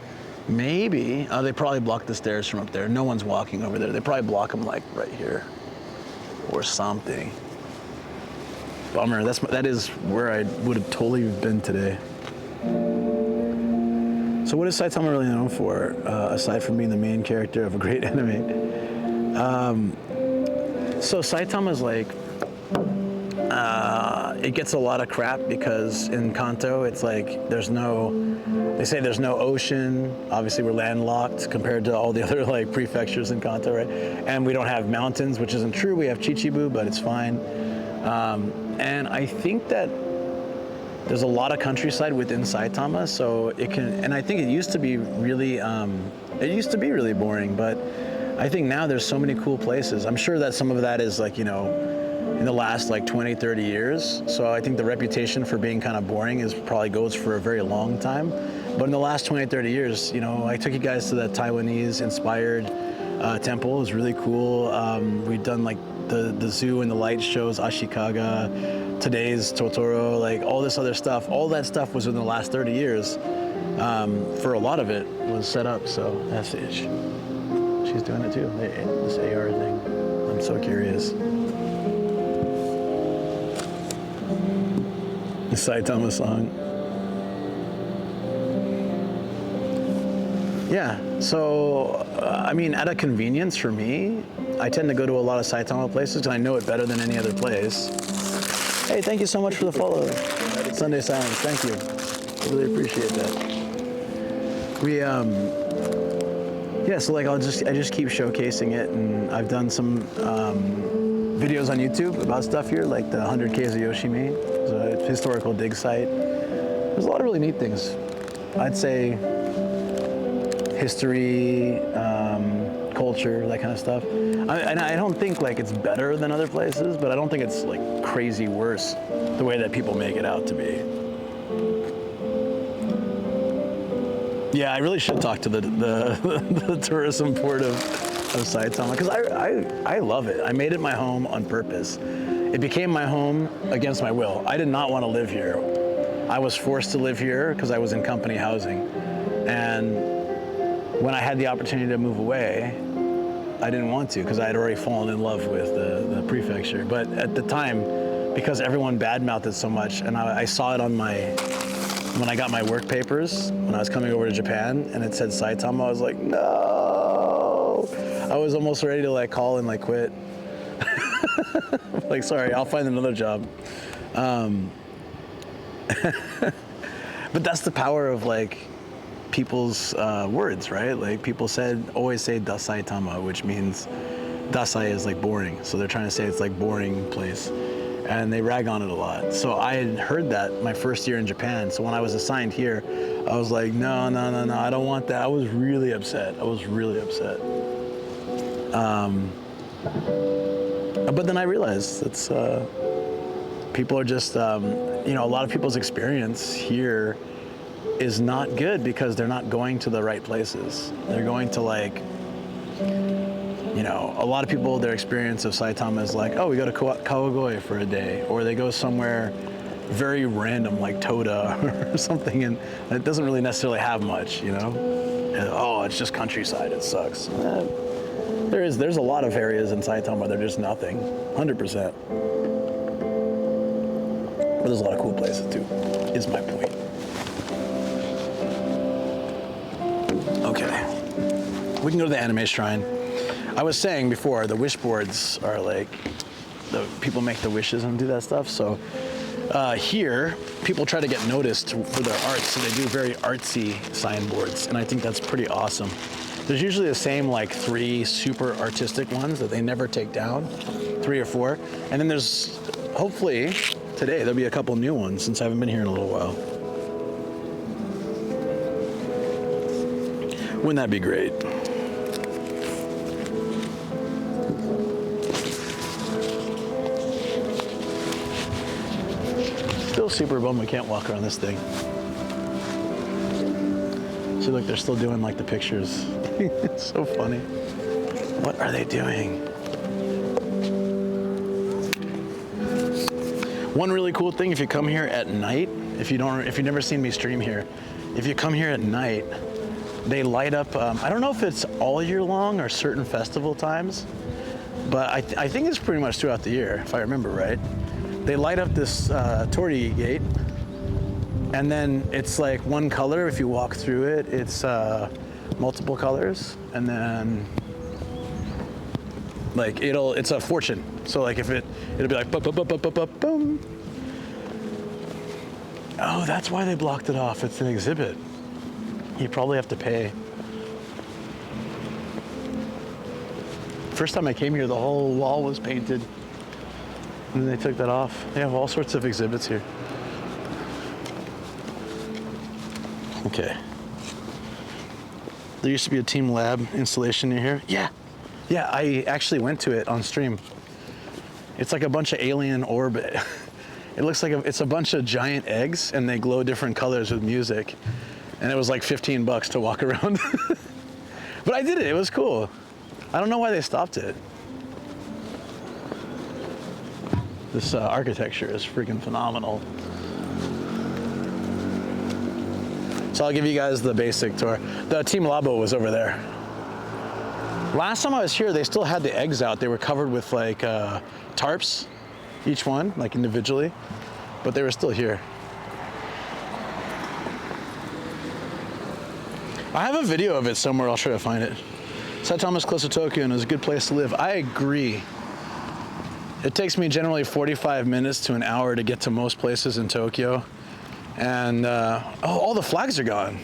maybe they probably blocked the stairs from up there. No one's walking over there. They probably block them like right here or something. Bummer. That is where I would have totally been today. So what is Saitama really known for, aside from being the main character of a great anime? So Saitama's like, it gets a lot of crap because in Kanto, it's like they say there's no ocean. Obviously we're landlocked compared to all the other like prefectures in Kanto, right? And we don't have mountains, which isn't true. We have Chichibu, but it's fine. And I think that there's a lot of countryside within Saitama, so it can, and I think it used to be really boring, but I think now there's so many cool places. I'm sure that some of that is like, you know, in the last like 20, 30 years. So I think the reputation for being kind of boring probably goes for a very long time. But in the last 20, 30 years, you know, I took you guys to that Taiwanese inspired temple. It was really cool. We've done like the zoo and the light shows, Ashikaga, today's Totoro, like all this other stuff. All that stuff was in the last 30 years. For a lot of it was set up. So that's it. She's doing it too, this AR thing. I'm so curious. The Saitama song. Yeah, so, I mean, at a convenience for me, I tend to go to a lot of Saitama places because I know it better than any other place. Hey, thank you so much for the follow. Sunday Silence, thank you. I really appreciate that. Yeah, so like I just keep showcasing it, and I've done some videos on YouTube about stuff here, like the 100 K's of Yoshimi. It's a historical dig site. There's a lot of really neat things. I'd say history, culture, that kind of stuff. I don't think like it's better than other places, but I don't think it's like crazy worse the way that people make it out to be. Yeah, I really should talk to the tourism port of Saitama, because I love it. I made it my home on purpose. It became my home against my will. I did not want to live here. I was forced to live here because I was in company housing. And when I had the opportunity to move away, I didn't want to because I had already fallen in love with the prefecture. But at the time, because everyone badmouthed it so much, and I saw it on my when I got my work papers, when I was coming over to Japan, and it said Saitama, I was like, no. I was almost ready to like call and like quit. Like, sorry, I'll find another job. But that's the power of like people's words, right? Like people always say Dasaitama, which means Dasai is like boring. So they're trying to say it's like boring place. And they rag on it a lot. So I had heard that my first year in Japan. So when I was assigned here, I was like, no, I don't want that. I was really upset. But then I realized it's people are just, a lot of people's experience here is not good because they're not going to the right places. They're going to like, a lot of people, their experience of Saitama is like, oh, we go to Kawagoe for a day, or they go somewhere very random like Toda or something, and it doesn't really necessarily have much, And, oh, it's just countryside, it sucks. There's a lot of areas in Saitama where there's just nothing, 100%. But there's a lot of cool places too, is my point. Okay, we can go to the anime shrine. I was saying before, the wish boards are like, the people make the wishes and do that stuff. So here, people try to get noticed for their art, so they do very artsy signboards, and I think that's pretty awesome. There's usually the same like 3 super artistic ones that they never take down, 3 or 4, and then there's, hopefully, today there'll be a couple new ones since I haven't been here in a little while. Wouldn't that be great? Still super bummed we can't walk around this thing. See, look, they're still doing like the pictures. It's so funny. What are they doing? One really cool thing, if you come here at night, if you've never seen me stream here, if you come here at night, they light up, I don't know if it's all year long or certain festival times, but I think it's pretty much throughout the year, if I remember right. They light up this Torii gate, and then it's like one color. If you walk through it, it's multiple colors, and then like it's a fortune. So like if it'll be like boom. Oh, that's why they blocked it off. It's an exhibit. You probably have to pay. First time I came here, the whole wall was painted. And then they took that off. They have all sorts of exhibits here. Okay. There used to be a Team Lab installation near here. Yeah. Yeah, I actually went to it on stream. It's like a bunch of alien orb. It looks like it's a bunch of giant eggs, and they glow different colors with music. And it was like $15 to walk around. But I did it. It was cool. I don't know why they stopped it. This architecture is freaking phenomenal. So I'll give you guys the basic tour. The Team Labo was over there. Last time I was here, they still had the eggs out. They were covered with like tarps, each one, like individually, but they were still here. I have a video of it somewhere. I'll try to find it. Saitama's close to Tokyo and is a good place to live. I agree. It takes me generally 45 minutes to an hour to get to most places in Tokyo. And, all the flags are gone.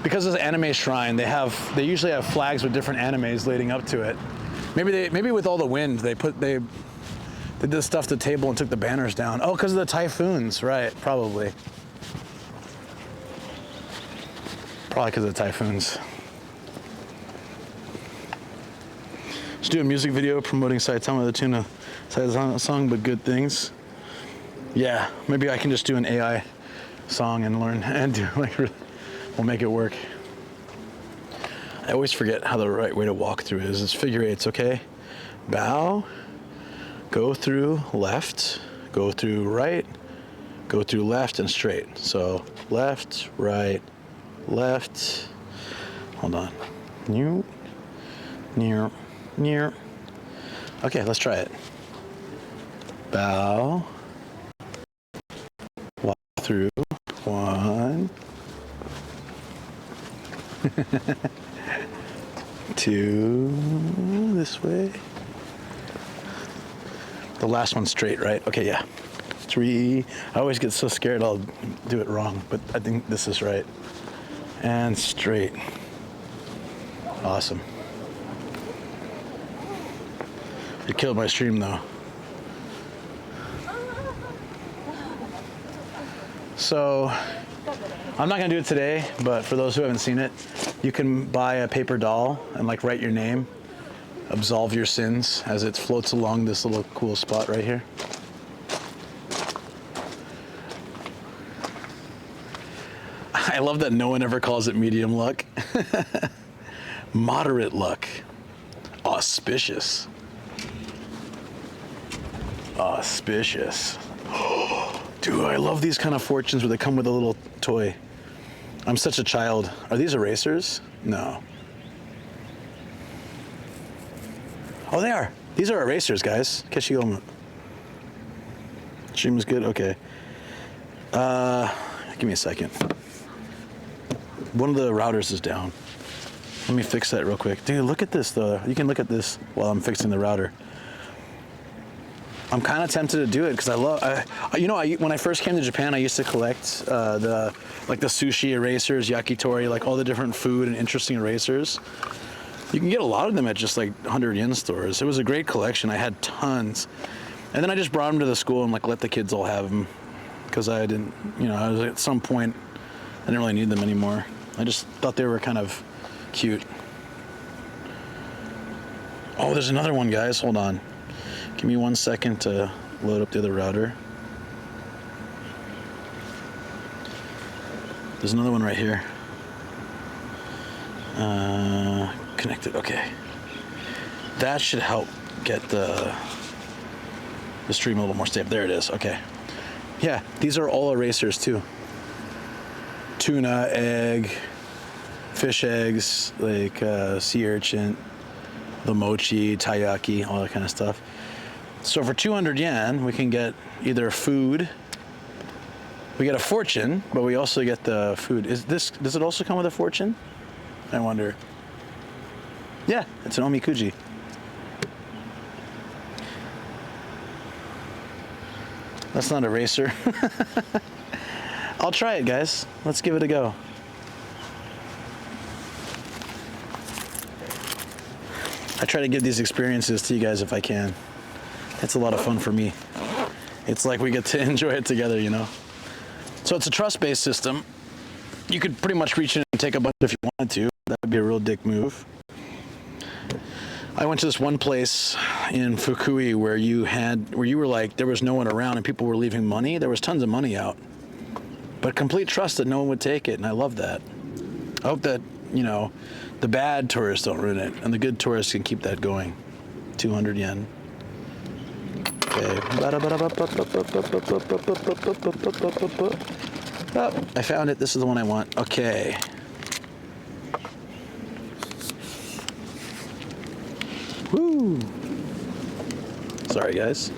Because it's an anime shrine, they usually have flags with different animes leading up to it. Maybe with all the wind, they did this stuff to the table and took the banners down. Oh, because of the typhoons, right, probably. Probably because of the typhoons. Just do a music video promoting Saitama, the tune of Saitama song, but good things. Yeah, maybe I can just do an AI song and learn and do like, we'll make it work. I always forget how the right way to walk through is. It's figure eights, okay? Bow, go through left, go through right, go through left and straight. So left, right, left. Hold on. Near. Okay, let's try it. Bow. Walk through. 1, 2 this way. The last one's straight, right? Okay, yeah. 3. I always get so scared I'll do it wrong, but I think this is right. And straight. Awesome. You killed my stream though. So, I'm not gonna do it today, but for those who haven't seen it, you can buy a paper doll and like write your name, absolve your sins as it floats along this little cool spot right here. I love that no one ever calls it medium luck. Moderate luck. Auspicious. Auspicious. Dude, I love these kind of fortunes where they come with a little toy. I'm such a child. Are these erasers? No. Oh, they are. These are erasers, guys. Keshigomu. Stream is good? Okay. Give me a second. One of the routers is down. Let me fix that real quick. Dude, look at this, though. You can look at this while I'm fixing the router. I'm kind of tempted to do it because I love, when I first came to Japan, I used to collect the sushi erasers, yakitori, like all the different food and interesting erasers. You can get a lot of them at just like 100 yen stores. It was a great collection. I had tons. And then I just brought them to the school and like let the kids all have them because I didn't, I was at some point, I didn't really need them anymore. I just thought they were kind of cute. Oh, there's another one, guys. Hold on. Give me 1 second to load up the other router. There's another one right here. Connected, okay. That should help get the stream a little more stable. There it is, okay. Yeah, these are all erasers too. Tuna, egg, fish eggs, like sea urchin, the mochi, taiyaki, all that kind of stuff. So for 200 yen, we can get either food, we get a fortune, but we also get the food. Does it also come with a fortune? I wonder. Yeah, it's an omikuji. That's not a racer. I'll try it, guys. Let's give it a go. I try to give these experiences to you guys if I can. It's a lot of fun for me. It's like we get to enjoy it together, So it's a trust-based system. You could pretty much reach in and take a bunch if you wanted to. That would be a real dick move. I went to this one place in Fukui where you were like, there was no one around and people were leaving money. There was tons of money out. But complete trust that no one would take it, and I love that. I hope that, the bad tourists don't ruin it, and the good tourists can keep that going. 200 yen. Okay. Oh, I found it. This is the one I want. Okay. Woo! Sorry, guys.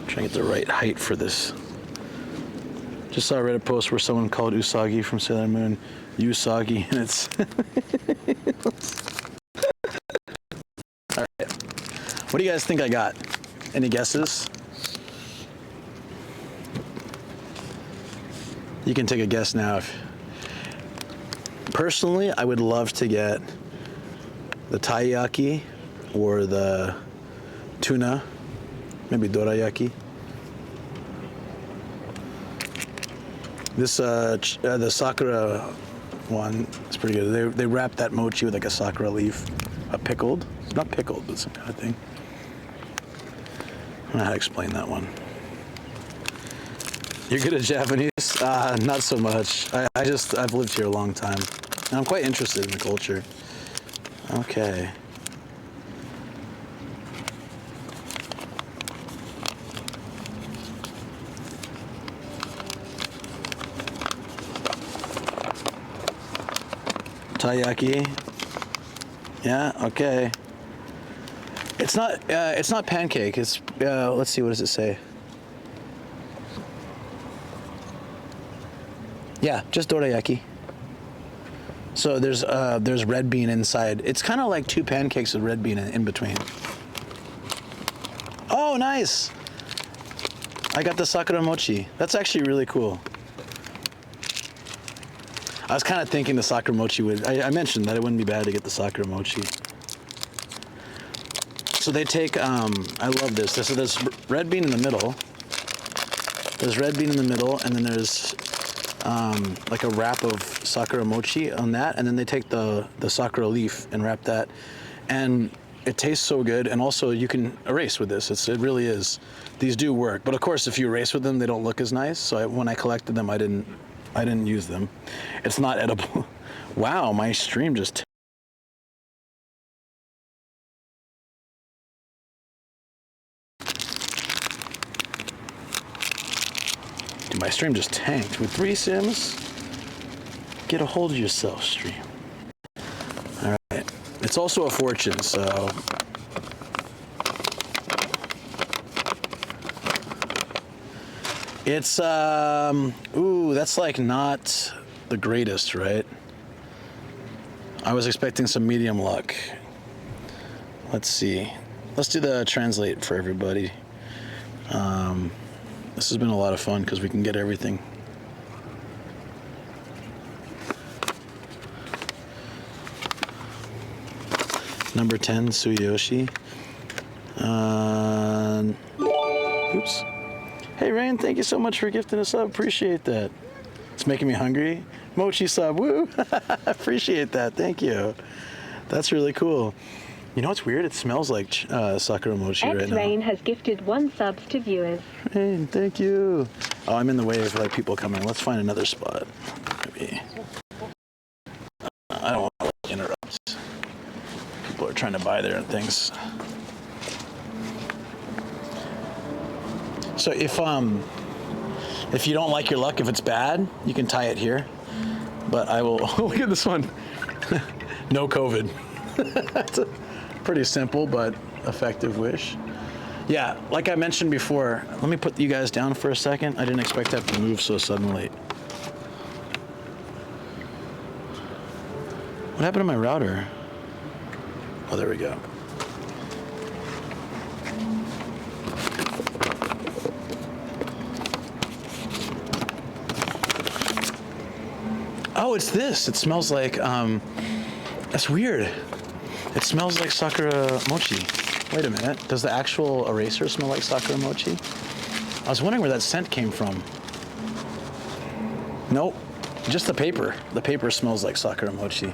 Trying to get the right height for this. Just saw a Reddit post where someone called Usagi from Sailor Moon Usagi, and it's... All right. What do you guys think I got? Any guesses? You can take a guess now. Personally, I would love to get the taiyaki or the tuna, maybe dorayaki. This the Sakura one is pretty good. They wrap that mochi with like a Sakura leaf, pickled, not pickled, but some kind of thing. I don't know how to explain that one. You're good at Japanese? Not so much. I've lived here a long time. And I'm quite interested in the culture. Okay. Taiyaki. Yeah, okay. It's not pancake. It's let's see, what does it say? Yeah, just dorayaki. So there's red bean inside. It's kind of like 2 pancakes with red bean in between. Oh, nice! I got the Sakura mochi. That's actually really cool. I was kind of thinking the Sakura mochi would. I mentioned that it wouldn't be bad to get the Sakura mochi. So they take. I love this. So there's red bean in the middle. There's red bean in the middle, and then there's like a wrap of Sakura mochi on that, and then they take the Sakura leaf and wrap that, and it tastes so good. And also you can erase with this. It really is. These do work, but of course if you erase with them, they don't look as nice. So when I collected them, I didn't use them. It's not edible. Wow, my stream just. Dude, my stream just tanked with 3 sims. Get a hold of yourself, stream. All right. It's also a fortune, so. It's, ooh, that's like not the greatest, right? I was expecting some medium luck. Let's see. Let's do the translate for everybody. This has been a lot of fun because we can get everything. Number 10, Tsuyoshi. Oops. Hey, Rain, thank you so much for gifting us up. Appreciate that. It's making me hungry. Mochi sub, woo! Appreciate that, thank you. That's really cool. You know what's weird? It smells like Sakura mochi right now.
X-Rain has gifted 1 sub to viewers.
Hey, thank you. Oh, I'm in the way of like people coming. Let's find another spot. Maybe. I don't want to like, interrupt. People are trying to buy their things. So if you don't like your luck, if it's bad, you can tie it here. But I will. Look at this one. No COVID. That's a pretty simple but effective wish. Yeah, like I mentioned before, let me put you guys down for a second. I didn't expect to have to move so suddenly. What happened to my router? Oh, there we go. Oh, it's this. It smells like, that's weird. It smells like Sakura mochi. Wait a minute. Does the actual eraser smell like Sakura mochi? I was wondering where that scent came from. Nope. Just the paper. The paper smells like Sakura mochi.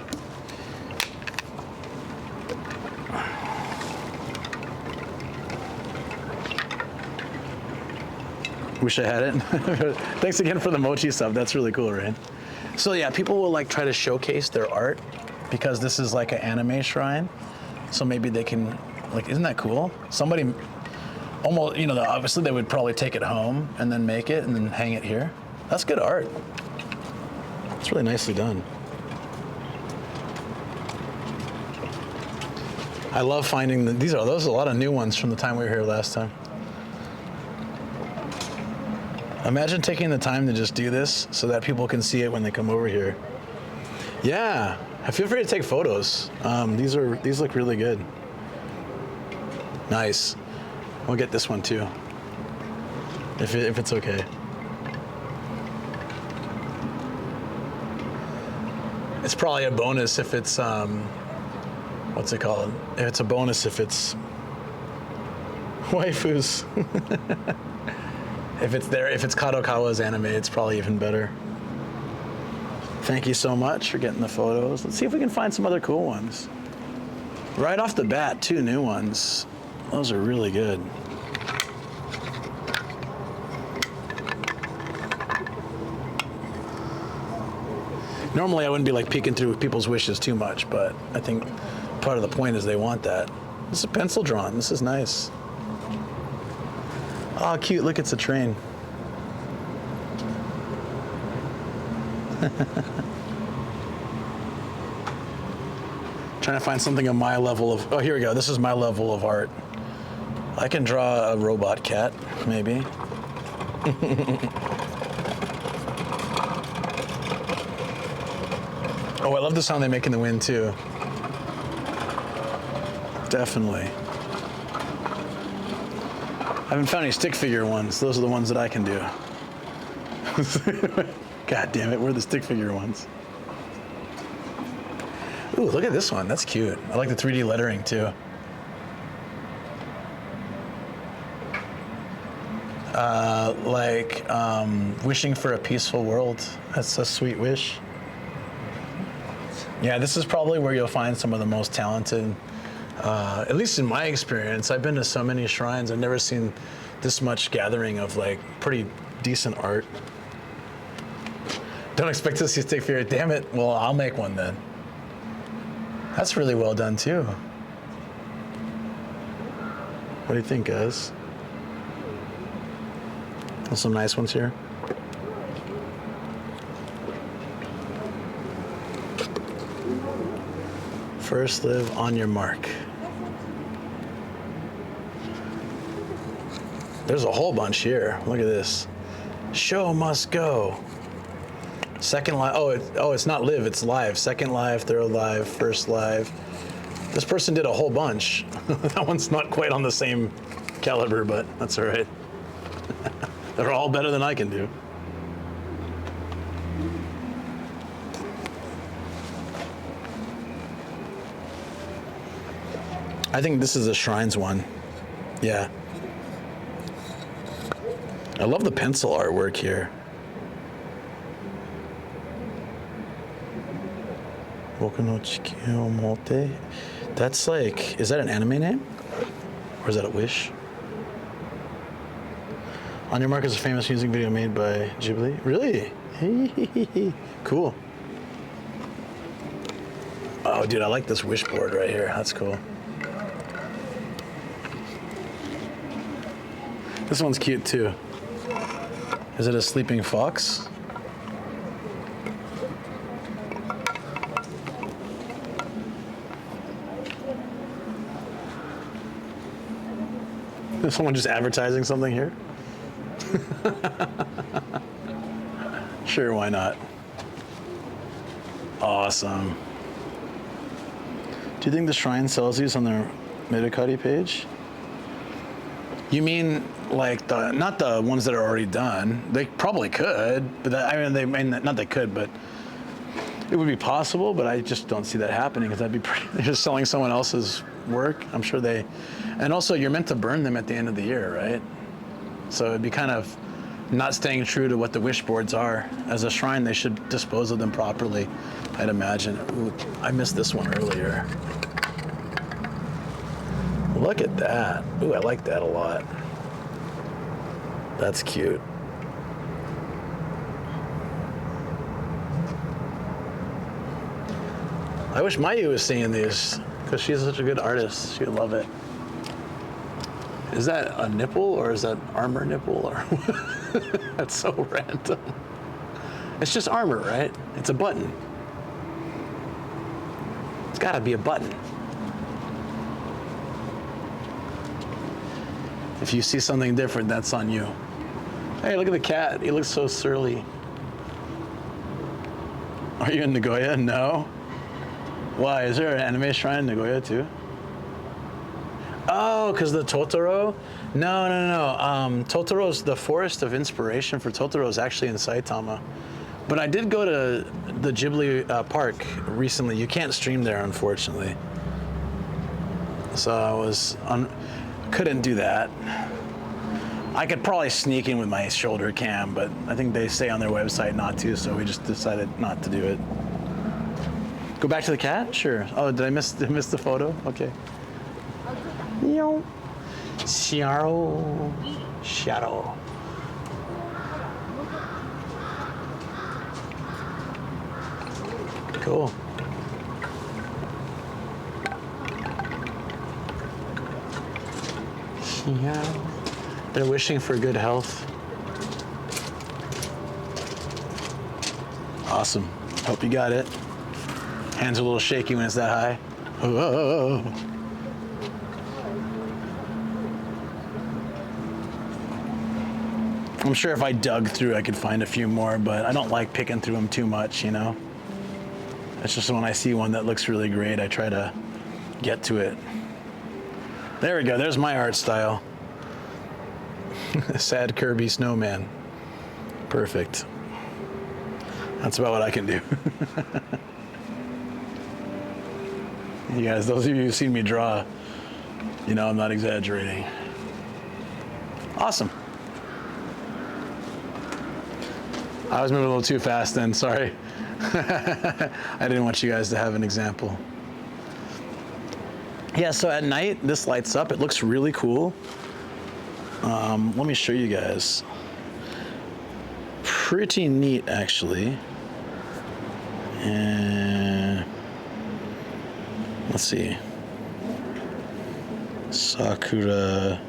Wish I had it. Thanks again for the mochi sub. That's really cool, right? So yeah, people will like try to showcase their art because this is like an anime shrine. So maybe they can, like, isn't that cool? Somebody almost, you know, obviously they would probably take it home and then make it and then hang it here. That's good art. It's really nicely done. I love finding those are a lot of new ones from the time we were here last time. Imagine taking the time to just do this so that people can see it when they come over here. Yeah, feel free to take photos. These look really good. Nice. We'll get this one too, if it's okay. It's probably a bonus if it's what's it called? It's a bonus if it's waifus. If it's Kadokawa's anime, it's probably even better. Thank you so much for getting the photos. Let's see if we can find some other cool ones. Right off the bat, 2 new ones. Those are really good. Normally I wouldn't be like peeking through people's wishes too much, but I think part of the point is they want that. This is pencil drawn. This is nice. Oh, cute. Look, it's a train. Trying to find something on my level of... Oh, here we go. This is my level of art. I can draw a robot cat, maybe. Oh, I love the sound they make in the wind too. Definitely. I haven't found any stick figure ones. Those are the ones that I can do. God damn it, where are the stick figure ones? Ooh, look at this one. That's cute. I like the 3D lettering too. Wishing for a peaceful world. That's a sweet wish. Yeah, this is probably where you'll find some of the most talented, at least in my experience. I've been to so many shrines. I've never seen this much gathering of like pretty decent art. Don't expect to see a stick figure. Damn it. Well, I'll make one then. That's really well done too. What do you think, guys? There's some nice ones here. First live on your mark. There's a whole bunch here. Look at this. Show must go. Second live. Oh, it's not live, it's live. Second live, third live, first live. This person did a whole bunch. That one's not quite on the same caliber, but that's all right. They're all better than I can do. I think this is a shrines one. Yeah. I love the pencil artwork here. Boku no Chiki o Mote. That's like, is that an anime name? Or is that a wish? On Your Mark is a famous music video made by Ghibli. Really? Cool. Oh, dude, I like this wish board right here. That's cool. This one's cute too. Is it a sleeping fox? Is someone just advertising something here? Sure, why not? Awesome. Do you think the shrine sells these on their Medicati page? You mean like not the ones that are already done? They probably could, but not they could, but it would be possible. But I just don't see that happening because they're just selling someone else's work. I'm sure they, and also you're meant to burn them at the end of the year, right? So it'd be kind of not staying true to what the wish boards are. As a shrine, they should dispose of them properly, I'd imagine. Ooh, I missed this one earlier. Look at that. Ooh, I like that a lot. That's cute. I wish Mayu was seeing these because she's such a good artist. She'd love it. Is that a nipple or is that armor nipple or that's so random. It's just armor, right? It's a button. It's gotta be a button. If you see something different, that's on you. Hey, look at the cat. He looks so surly. Are you in Nagoya? No. Why? Is there an anime shrine in Nagoya too? Oh, because the Totoro? No. Totoro's, the forest of inspiration for Totoro is actually in Saitama. But I did go to the Ghibli park recently. You can't stream there, unfortunately. So I couldn't do that. I could probably sneak in with my shoulder cam, but I think they say on their website not to, so we just decided not to do it. Go back to the cat? Sure. Oh, did I miss the photo? Okay. Yo. Shadow. Cool. Yeah. They're wishing for good health. Awesome. Hope you got it. Hands are a little shaky when it's that high. Whoa. I'm sure if I dug through, I could find a few more, but I don't like picking through them too much, you know? It's just when I see one that looks really great, I try to get to it. There we go. There's my art style. Sad Kirby snowman. Perfect. That's about what I can do. You guys, those of you who've seen me draw, you know I'm not exaggerating. Awesome. I was moving a little too fast then, sorry. I didn't want you guys to have an example. Yeah, so at night, this lights up. It looks really cool. Let me show you guys. Pretty neat, actually. And let's see. Sakura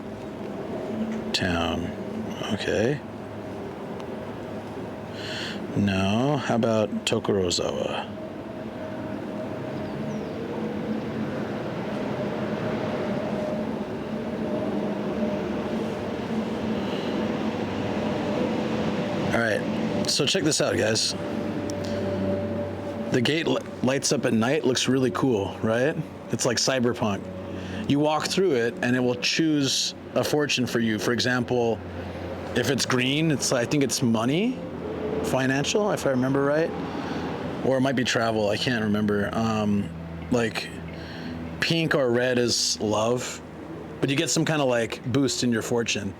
Town. Okay. No, how about Tokorozawa? All right, so check this out, guys. The gate lights up at night, looks really cool, right? It's like cyberpunk. You walk through it and it will choose a fortune for you. For example, if it's green, I think it's money, financial, if I remember right. Or it might be travel, I can't remember. Like pink or red is love, but you get some kind of like boost in your fortune.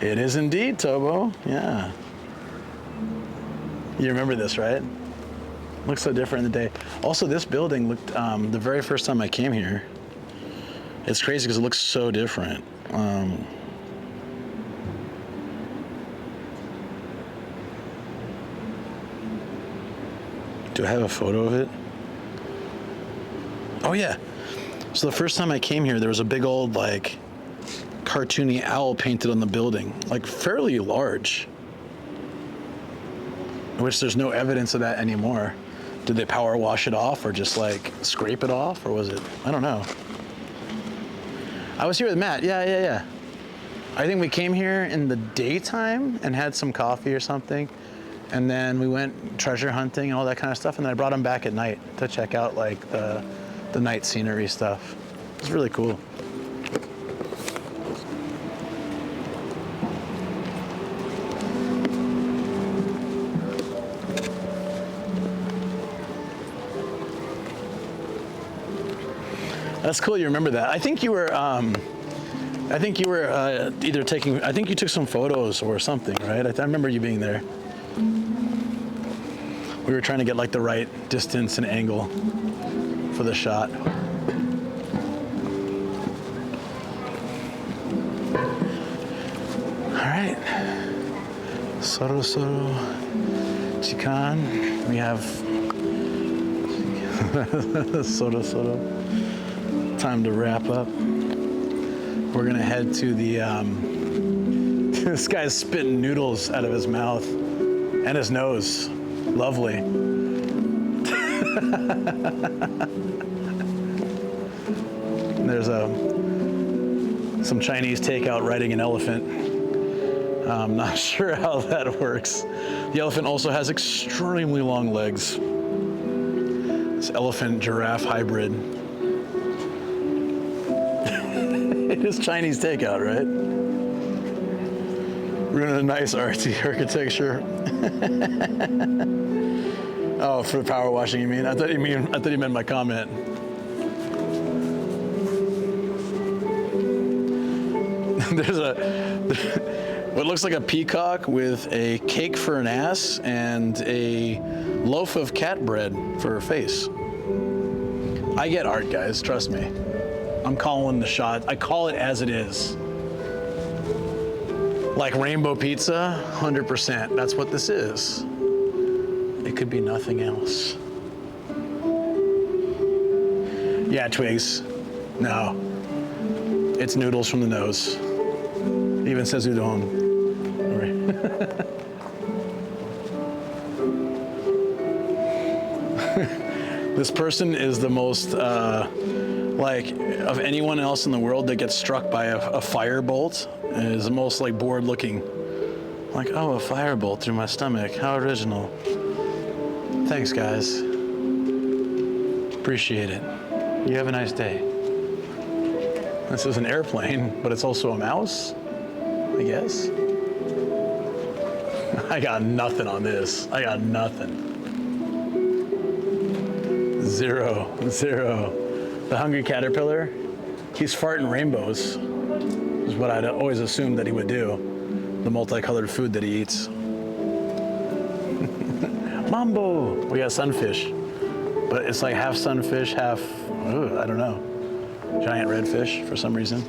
It is indeed, Tobo, yeah. You remember this, right? Looks so different in the day. Also, this building looked, the very first time I came here, it's crazy because it looks so different. Do I have a photo of it? Oh yeah. So the first time I came here, there was a big old like cartoony owl painted on the building, like fairly large. Which there's no evidence of that anymore. Did they power wash it off or just like scrape it off, or was it? I don't know. I was here with Matt. Yeah. I think we came here in the daytime and had some coffee or something. And then we went treasure hunting and all that kind of stuff. And then I brought him back at night to check out like the night scenery stuff. It's really cool. That's cool. You remember that? I think you were either taking. I think you took some photos or something, right? I remember you being there. We were trying to get like the right distance and angle for the shot. All right. Soro Chikan. We have Soro. Time to wrap up. We're gonna head to the, this guy's spitting noodles out of his mouth and his nose. Lovely. There's some Chinese takeout riding an elephant. I'm not sure how that works. The elephant also has extremely long legs. This elephant-giraffe hybrid. It is Chinese takeout, right? Ruining a nice artsy architecture. Oh, for the power washing, you mean? I thought you meant my comment. There's what looks like a peacock with a cake for an ass and a loaf of cat bread for a face. I get art, guys, trust me. I'm calling the shot. I call it as it is. Like rainbow pizza, 100%. That's what this is. It could be nothing else. Yeah, Twigs. No. It's noodles from the nose. It even says udon. This person is the most, like, of anyone else in the world that gets struck by a firebolt is the most, like, bored looking. Like, oh, a firebolt through my stomach. How original. Thanks, guys. Appreciate it. You have a nice day. This is an airplane, but it's also a mouse, I guess. I got nothing on this. I got nothing. 0, 0. The hungry caterpillar, he's farting rainbows, is what I'd always assumed that he would do. The multicolored food that he eats. Mambo! We got sunfish, but it's like half sunfish, half, I don't know, giant redfish for some reason.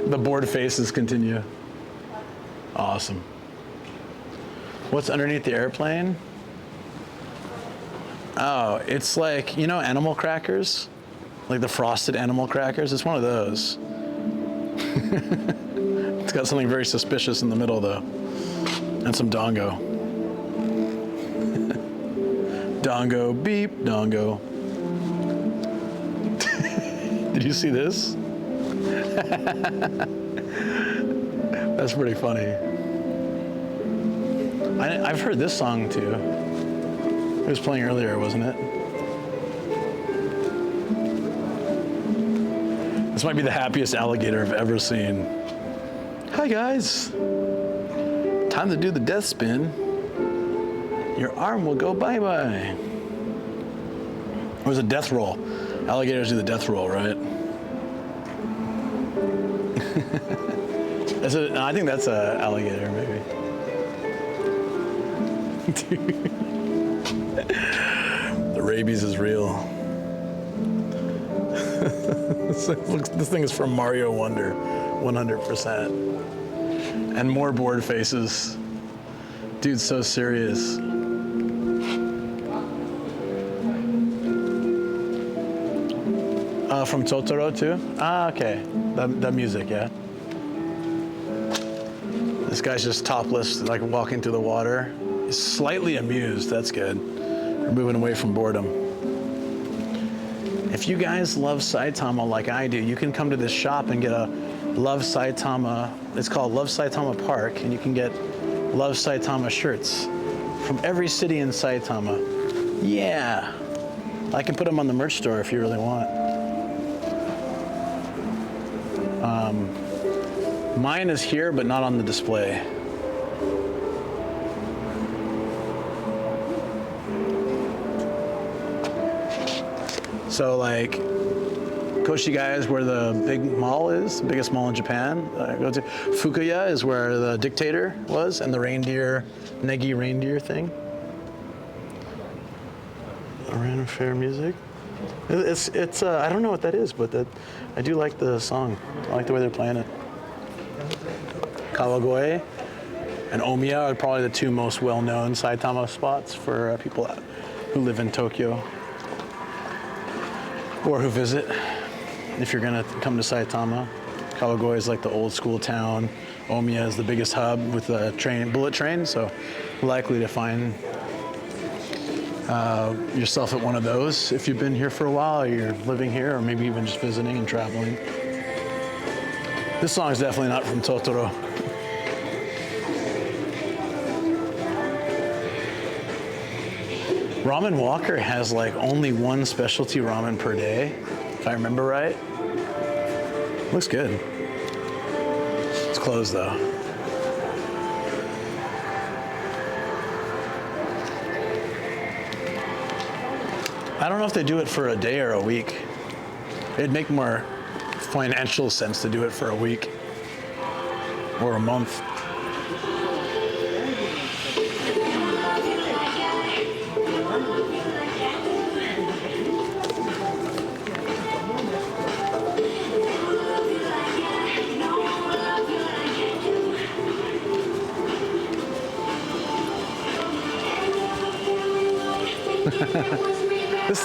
The bored faces continue. Awesome. What's underneath the airplane? Oh, it's like, you know, animal crackers? Like the frosted animal crackers? It's one of those. It's got something very suspicious in the middle, though. And some dongo. Dongo, beep, dongo. Did you see this? That's pretty funny. I've heard this song too. It was playing earlier, wasn't it? This might be the happiest alligator I've ever seen. Hi guys. Time to do the death spin. Your arm will go bye-bye. It was a death roll. Alligators do the death roll, right? I think that's an alligator, maybe. The rabies is real. This thing is from Mario Wonder, 100%. And more bored faces. Dude's so serious. From Totoro too? Ah, okay. The music, yeah. This guy's just topless, like walking through the water. He's slightly amused, that's good. We're moving away from boredom. If you guys love Saitama like I do, you can come to this shop and get a Love Saitama, it's called Love Saitama Park, and you can get Love Saitama shirts from every city in Saitama. Yeah. I can put them on the merch store if you really want. Mine is here, but not on the display. So like, Koshigai is where the big mall is, the biggest mall in Japan. Go to Fukuya is where the dictator was, and the reindeer, Negi reindeer thing. Random fair music. It's I don't know what that is, but I do like the song. I like the way they're playing it. Kawagoe and Omiya are probably the two most well-known Saitama spots for people who live in Tokyo or who visit. If you're gonna come to Saitama, Kawagoe is like the old school town. Omiya is the biggest hub with a bullet train, so likely to find yourself at one of those if you've been here for a while, or you're living here, or maybe even just visiting and traveling. This song is definitely not from Totoro. Ramen Walker has like only one specialty ramen per day, if I remember right. Looks good. It's closed though. I don't know if they do it for a day or a week. It'd make more financial sense to do it for a week or a month.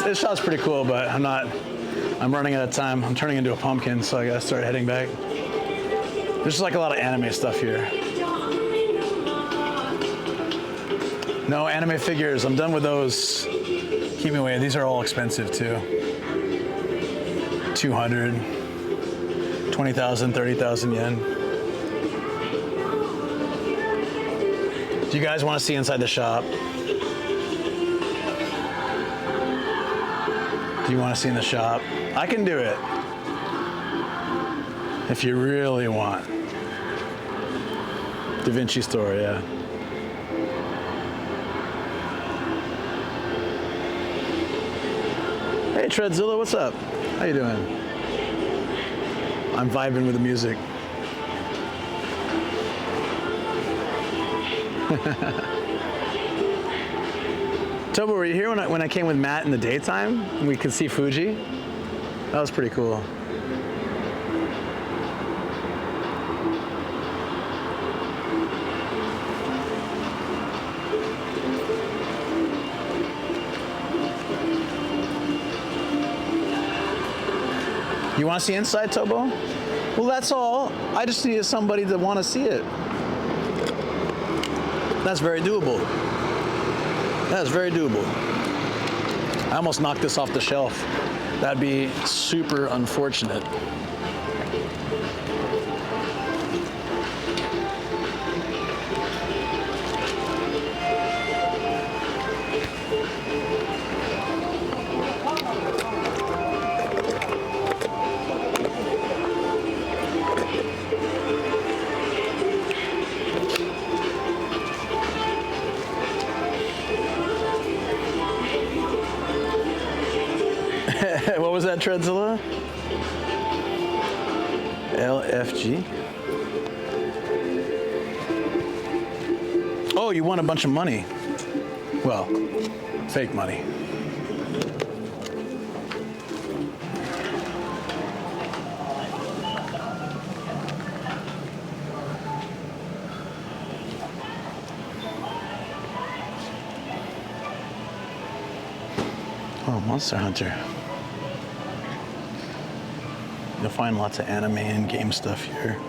This shot's pretty cool, but I'm running out of time. I'm turning into a pumpkin, so I gotta start heading back. There's just like a lot of anime stuff here. No anime figures, I'm done with those. Keep me away, these are all expensive too. 200, 20,000, 30,000 yen. Do you guys want to see inside the shop? Do you want to see in the shop? I can do it. If you really want. Da Vinci store, yeah. Hey Treadzilla, what's up? How you doing? I'm vibing with the music. Tobo, were you here when I came with Matt in the daytime and we could see Fuji? That was pretty cool. You want to see inside, Tobo? Well, that's all. I just needed somebody to want to see it. That's very doable. That is very doable. I almost knocked this off the shelf. That'd be super unfortunate. What was that, Treadzilla? LFG. Oh, you won a bunch of money. Well, fake money. Oh, Monster Hunter. You'll find lots of anime and game stuff here.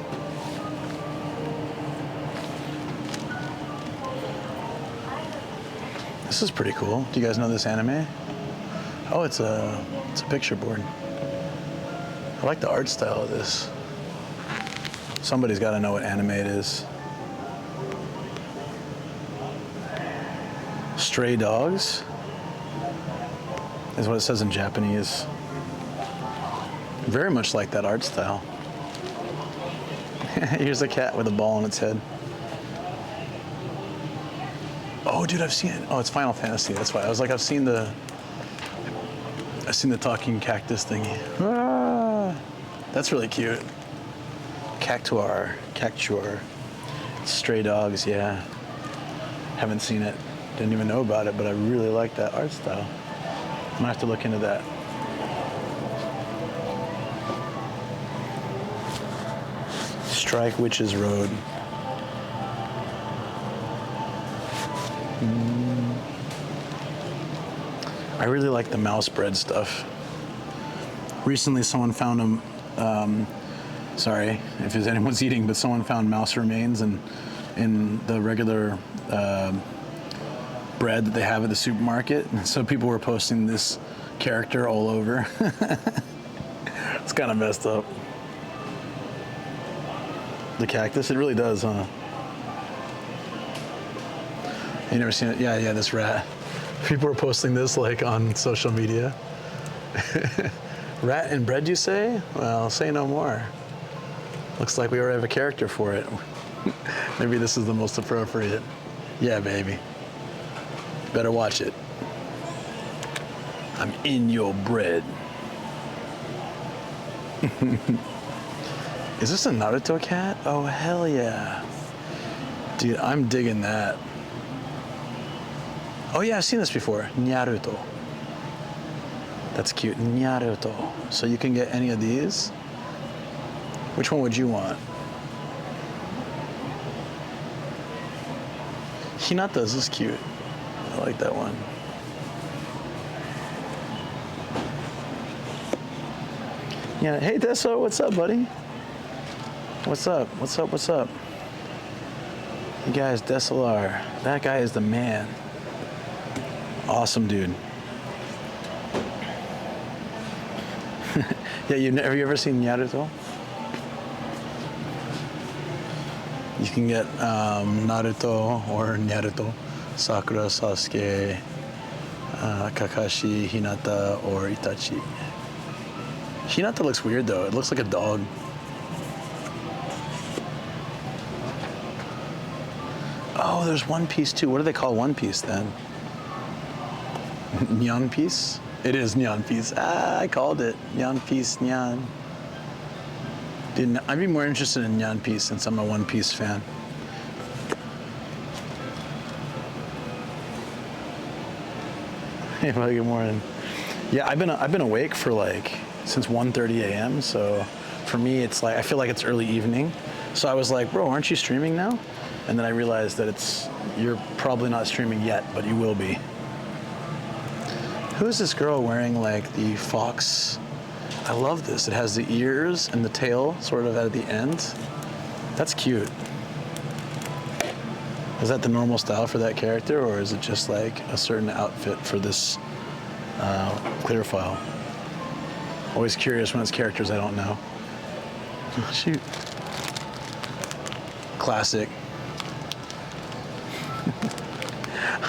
This is pretty cool. Do you guys know this anime? Oh, it's a picture board. I like the art style of this. Somebody's got to know what anime it is. Stray Dogs is what it says in Japanese. Very much like that art style. Here's a cat with a ball on its head. Oh, dude, I've seen it. Oh, it's Final Fantasy. That's why I was like, I've seen the talking cactus thingy. Ah, that's really cute. Cactuar. Stray Dogs. Yeah. Haven't seen it. Didn't even know about it, but I really like that art style. I might have to look into that. Strike Witches Road. I really like the mouse bread stuff. Recently someone found them, sorry if anyone's eating, but someone found mouse remains in the regular bread that they have at the supermarket. So people were posting this character all over. It's kind of messed up. The cactus, it really does, huh? You never seen it? Yeah, this rat. People are posting this like on social media. Rat and bread, you say? Well, say no more. Looks like we already have a character for it. Maybe this is the most appropriate. Yeah, baby. Better watch it. I'm in your bread. Is this a Naruto cat? Oh, hell yeah. Dude, I'm digging that. Oh yeah, I've seen this before. Naruto. That's cute. Naruto. So you can get any of these? Which one would you want? Hinata's is cute. I like that one. Yeah, hey Deso, what's up, buddy? What's up? You guys, Desalar. That guy is the man. Awesome dude. Yeah, have you ever seen Naruto? You can get Naruto or Naruto, Sakura, Sasuke, Kakashi, Hinata, or Itachi. Hinata looks weird though. It looks like a dog. Oh, there's One Piece too. What do they call One Piece then? Nyan Piece? It is Nyan Piece. Ah, I called it. Nyan Piece, Nyan. Dude, I'd be more interested in Nyan Piece since I'm a One Piece fan. Hey, buddy, good morning. Yeah, I've been awake for like since 1:30 a.m. So for me, it's like I feel like it's early evening. So I was like, bro, aren't you streaming now? And then I realized that you're probably not streaming yet, but you will be. Who is this girl wearing like the fox? I love this. It has the ears and the tail sort of at the end. That's cute. Is that the normal style for that character, or is it just like a certain outfit for this clear file? Always curious when it's characters I don't know. Oh, shoot. Classic.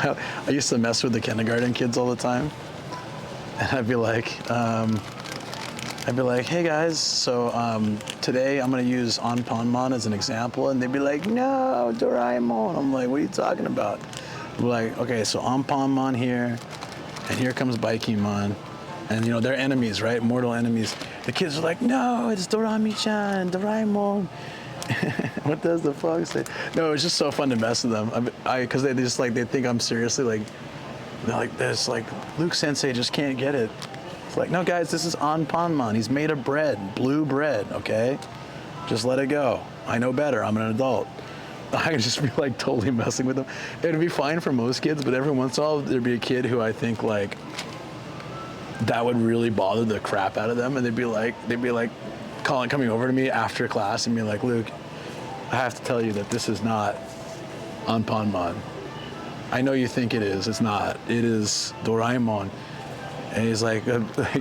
I used to mess with the kindergarten kids all the time. And I'd be like, hey guys, so today I'm gonna use Anpanman as an example, and they'd be like, no, Doraemon. I'm like, what are you talking about? We're like, okay, so Anpanman here, and here comes Baikimon, and you know they're enemies, right? Mortal enemies. The kids are like, no, it's Dorami-chan, Doraemon. What does the fox say? No, it's just so fun to mess with them. Because they just like they think I'm seriously like. They're like this, like Luke Sensei just can't get it. It's like, no guys, this is Anpanman. He's made of bread, blue bread, okay? Just let it go. I know better, I'm an adult. I could just be like totally messing with them. It'd be fine for most kids, but every once in a while there'd be a kid who I think like that would really bother the crap out of them, and they'd be like coming over to me after class and be like, Luke, I have to tell you that this is not Anpanman. I know you think it is. It's not. It is Doraemon. And he's like,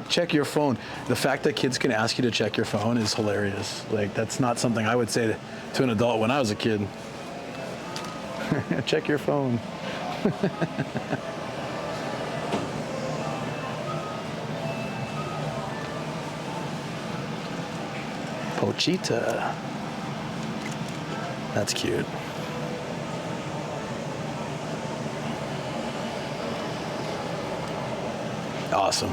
check your phone. The fact that kids can ask you to check your phone is hilarious. Like, that's not something I would say to an adult when I was a kid. Check your phone. Pochita. That's cute. Awesome.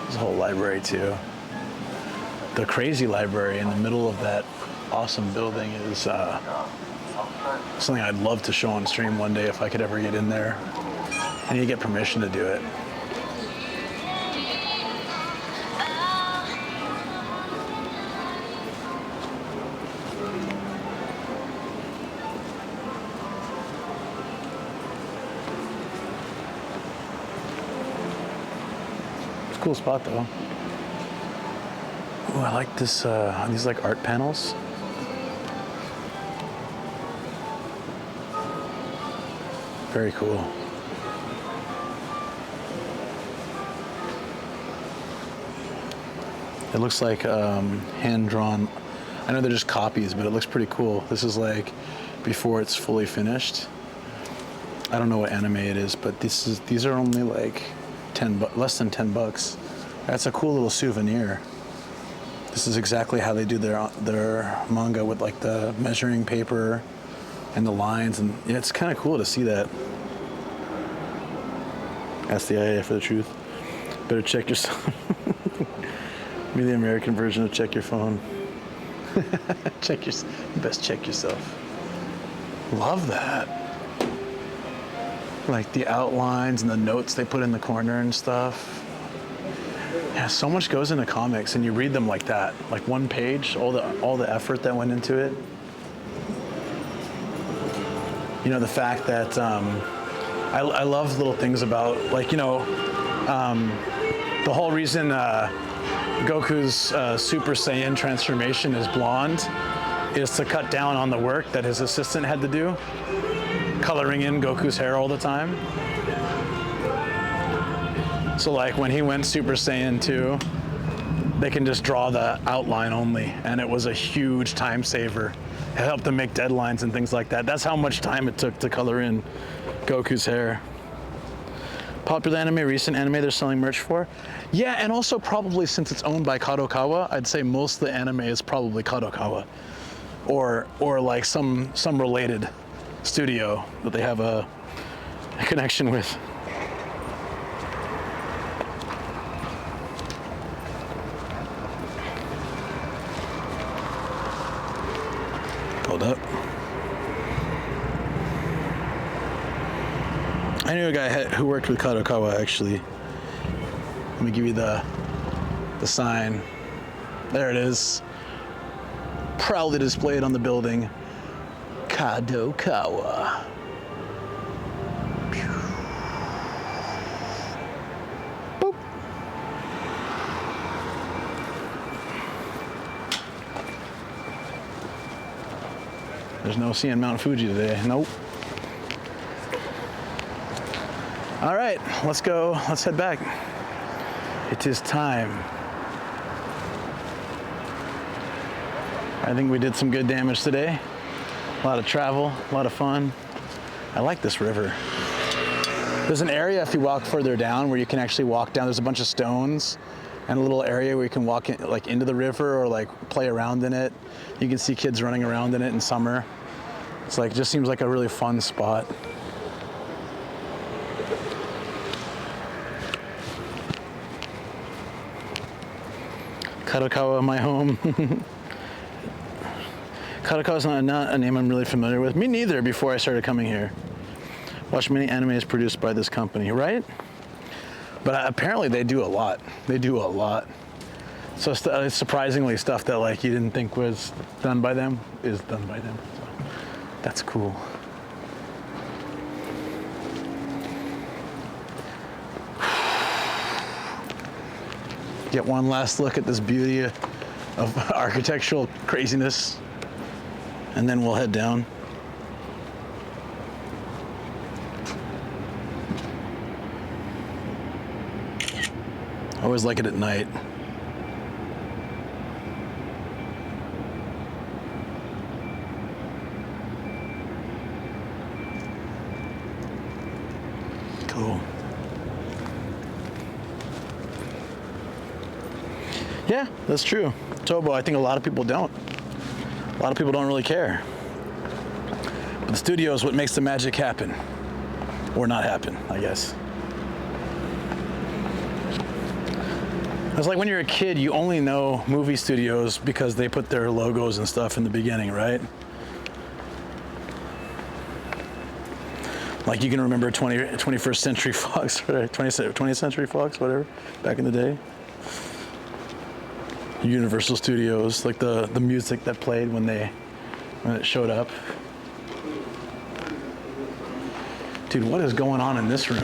There's a whole library too. The crazy library in the middle of that awesome building is something I'd love to show on stream one day if I could ever get in there. I need to get permission to do it. Cool spot though. Ooh, I like this, these like art panels. Very cool. It looks like hand-drawn. I know they're just copies, but it looks pretty cool. This is like before it's fully finished. I don't know what anime it is, but these are only like less than $10. That's a cool little souvenir. This is exactly how they do their manga with like the measuring paper and the lines, and yeah, it's kind of cool to see that. Ask the IA for the truth. Better check yourself. Be the American version of check your phone. Best check yourself. Love that. Like the outlines and the notes they put in the corner and stuff. Yeah, so much goes into comics, and you read them like that, like one page, all the effort that went into it. You know, the fact that I love little things about, like, you know, the whole reason Goku's Super Saiyan transformation is blonde is to cut down on the work that his assistant had to do, coloring in Goku's hair all the time. So like when he went Super Saiyan 2, they can just draw the outline only, and it was a huge time saver. It helped them make deadlines and things like that. That's how much time it took to color in Goku's hair. Popular anime, recent anime they're selling merch for? Yeah, and also probably since it's owned by Kadokawa, I'd say most of the anime is probably Kadokawa. Or like some related studio that they have a connection with. Hold up. I knew a guy who worked with Kadokawa, actually. Let me give you the sign. There it is. Proudly displayed on the building. Kadokawa. Boop. There's no seeing Mount Fuji today. Nope. All right, let's go. Let's head back. It is time. I think we did some good damage today. A lot of travel, a lot of fun. I like this river. There's an area if you walk further down where you can actually walk down. There's a bunch of stones and a little area where you can walk in, like into the river or like play around in it. You can see kids running around in it in summer. It's like, just seems like a really fun spot. Kadokawa, my home. Kadokawa is not a name I'm really familiar with. Me neither before I started coming here. Watched many animes produced by this company, right? But apparently they do a lot. They do a lot. So surprisingly, stuff that like you didn't think was done by them is done by them. So that's cool. Get one last look at this beauty of architectural craziness, and then we'll head down. I always like it at night. Cool. Yeah, that's true. Tobo, I think a lot of people don't. A lot of people don't really care. But the studio is what makes the magic happen. Or not happen, I guess. It's like when you're a kid, you only know movie studios because they put their logos and stuff in the beginning, right? Like you can remember 21st Century Fox, or 20th Century Fox, whatever, back in the day. Universal Studios, like the music that played when it showed up. Dude, what is going on in this room?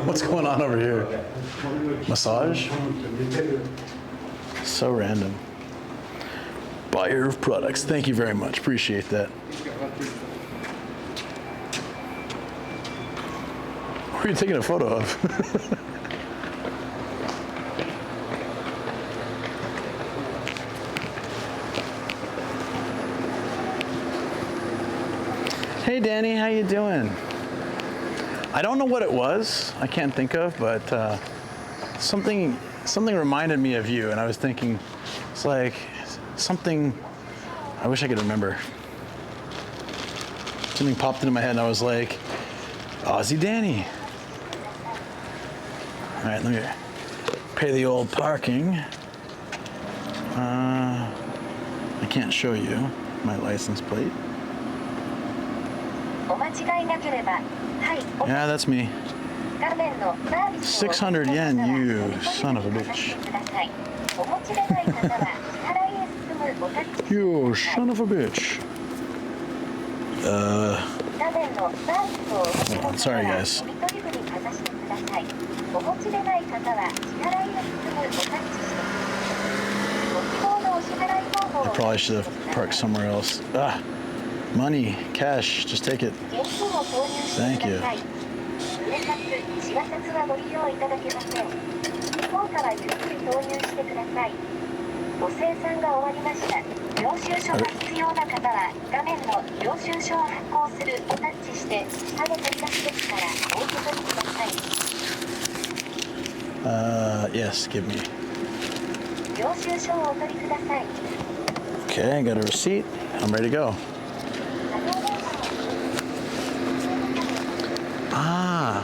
What's going on over here? Massage? So random. Buyer of products. Thank you very much. Appreciate that. What are you taking a photo of? Hey Danny, how you doing? I don't know what it was. I can't think of, but something reminded me of you, and I was thinking, it's like something. I wish I could remember. Something popped into my head, and I was like, Aussie Danny. All right, let me pay the old parking. I can't show you my license plate. Yeah, that's me. 600 yen, you son of a bitch. You son of a bitch. Hold on, sorry guys. I probably should have parked somewhere else. Ah, money, cash, just take it. Thank you.
方からゆっくり投入してください。ご生産が終わりました。領収書が必要な方は画面の領収書を発行するをタッチして下の取り出し口からお受け取りください。
Yes, give me.
領収書をお取りください。
Okay, I got a receipt. I'm ready to go. Ah,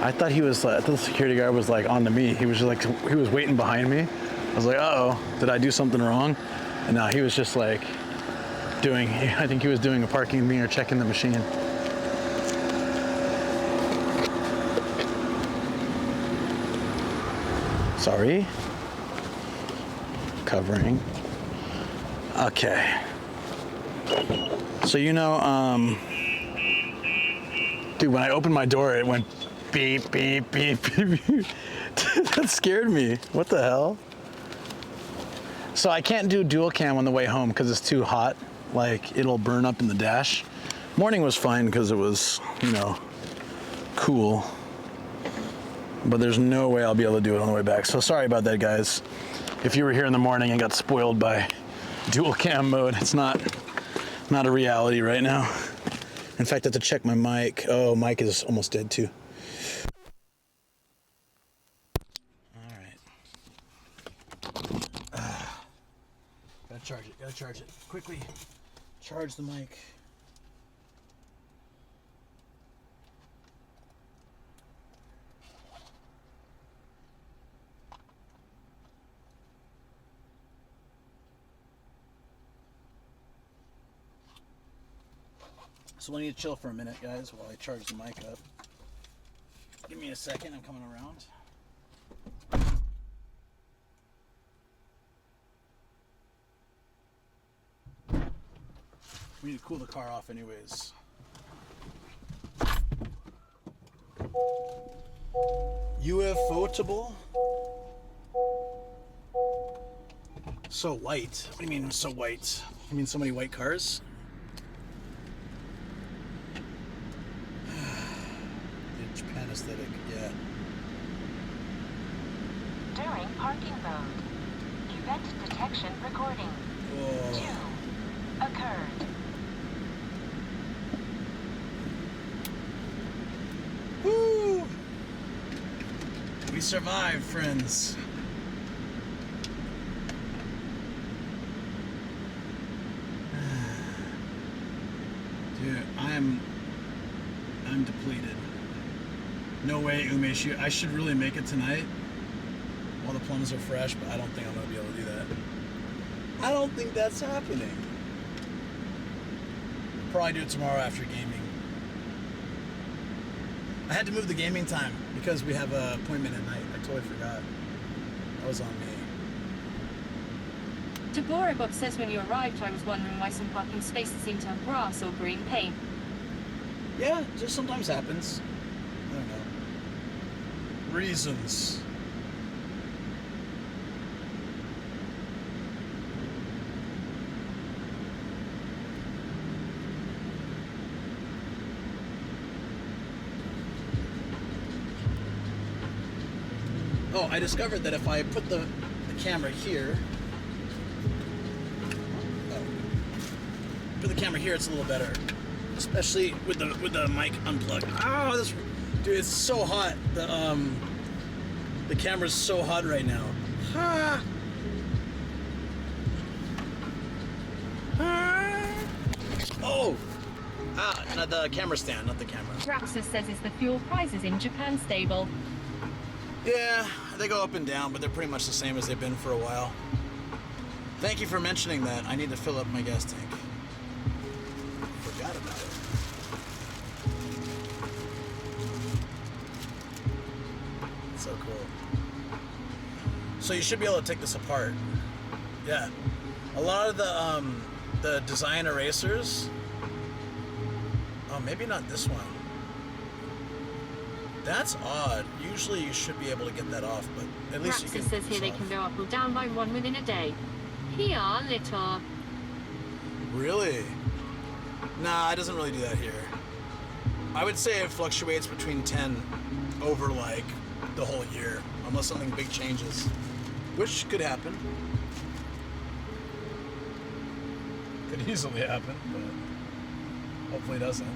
I thought he was. I thought the security guard was like on to me. He was just like he was waiting behind me. I was like, uh-oh, did I do something wrong? And no, he was just like doing. I think he was doing a parking meter, checking the machine. Sorry. Covering. Okay. So dude, when I opened my door, it went beep, beep, beep, beep, beep. That scared me. What the hell? So I can't do dual cam on the way home because it's too hot. Like, it'll burn up in the dash. Morning was fine because it was, cool. But there's no way I'll be able to do it on the way back. So sorry about that, guys. If you were here in the morning and got spoiled by dual cam mode, it's not a reality right now. In fact, I have to check my mic. Oh, mic is almost dead too. All right. Gotta charge it. Quickly, charge the mic. So I need to chill for a minute, guys, while I charge the mic up. Give me a second, I'm coming around. We need to cool the car off anyways. UFO-table? So white. What do you mean so white? You mean so many white cars? Japan aesthetic, yeah.
During parking mode, event detection recording.
Whoa.
2 occurred.
Woo! We survived, friends. Dude, I'm depleted. No way, Umesh. I should really make it tonight while the plums are fresh, but I don't think I'm gonna be able to do that. I don't think that's happening. Probably do it tomorrow after gaming. I had to move the gaming time because we have an appointment at night. I totally forgot. That was on me.
Toborobot says when you arrived, I was wondering why some parking spaces seem to have grass or green paint.
Yeah, just sometimes happens. I don't know. Reasons. Oh, I discovered that if I put the camera here, put the camera here, it's a little better, especially with the mic unplugged. Oh, this, dude, it's so hot. The camera's so hot right now. Ha! Oh! Not the camera stand, not the camera.
Traxxas says is the fuel prices in Japan stable?
Yeah, they go up and down, but they're pretty much the same as they've been for a while. Thank you for mentioning that. I need to fill up my gas tank. Forgot about it. So cool. So you should be able to take this apart. Yeah. A lot of the design erasers. Oh, maybe not this one. That's odd. Usually you should be able to get that off, but at least you can.
Traxxas says here they can go up or down by 1 within a day. Here, little.
Really? Nah, it doesn't really do that here. I would say it fluctuates between 10 over like the whole year, unless something big changes, which could happen. Could easily happen, but hopefully it doesn't.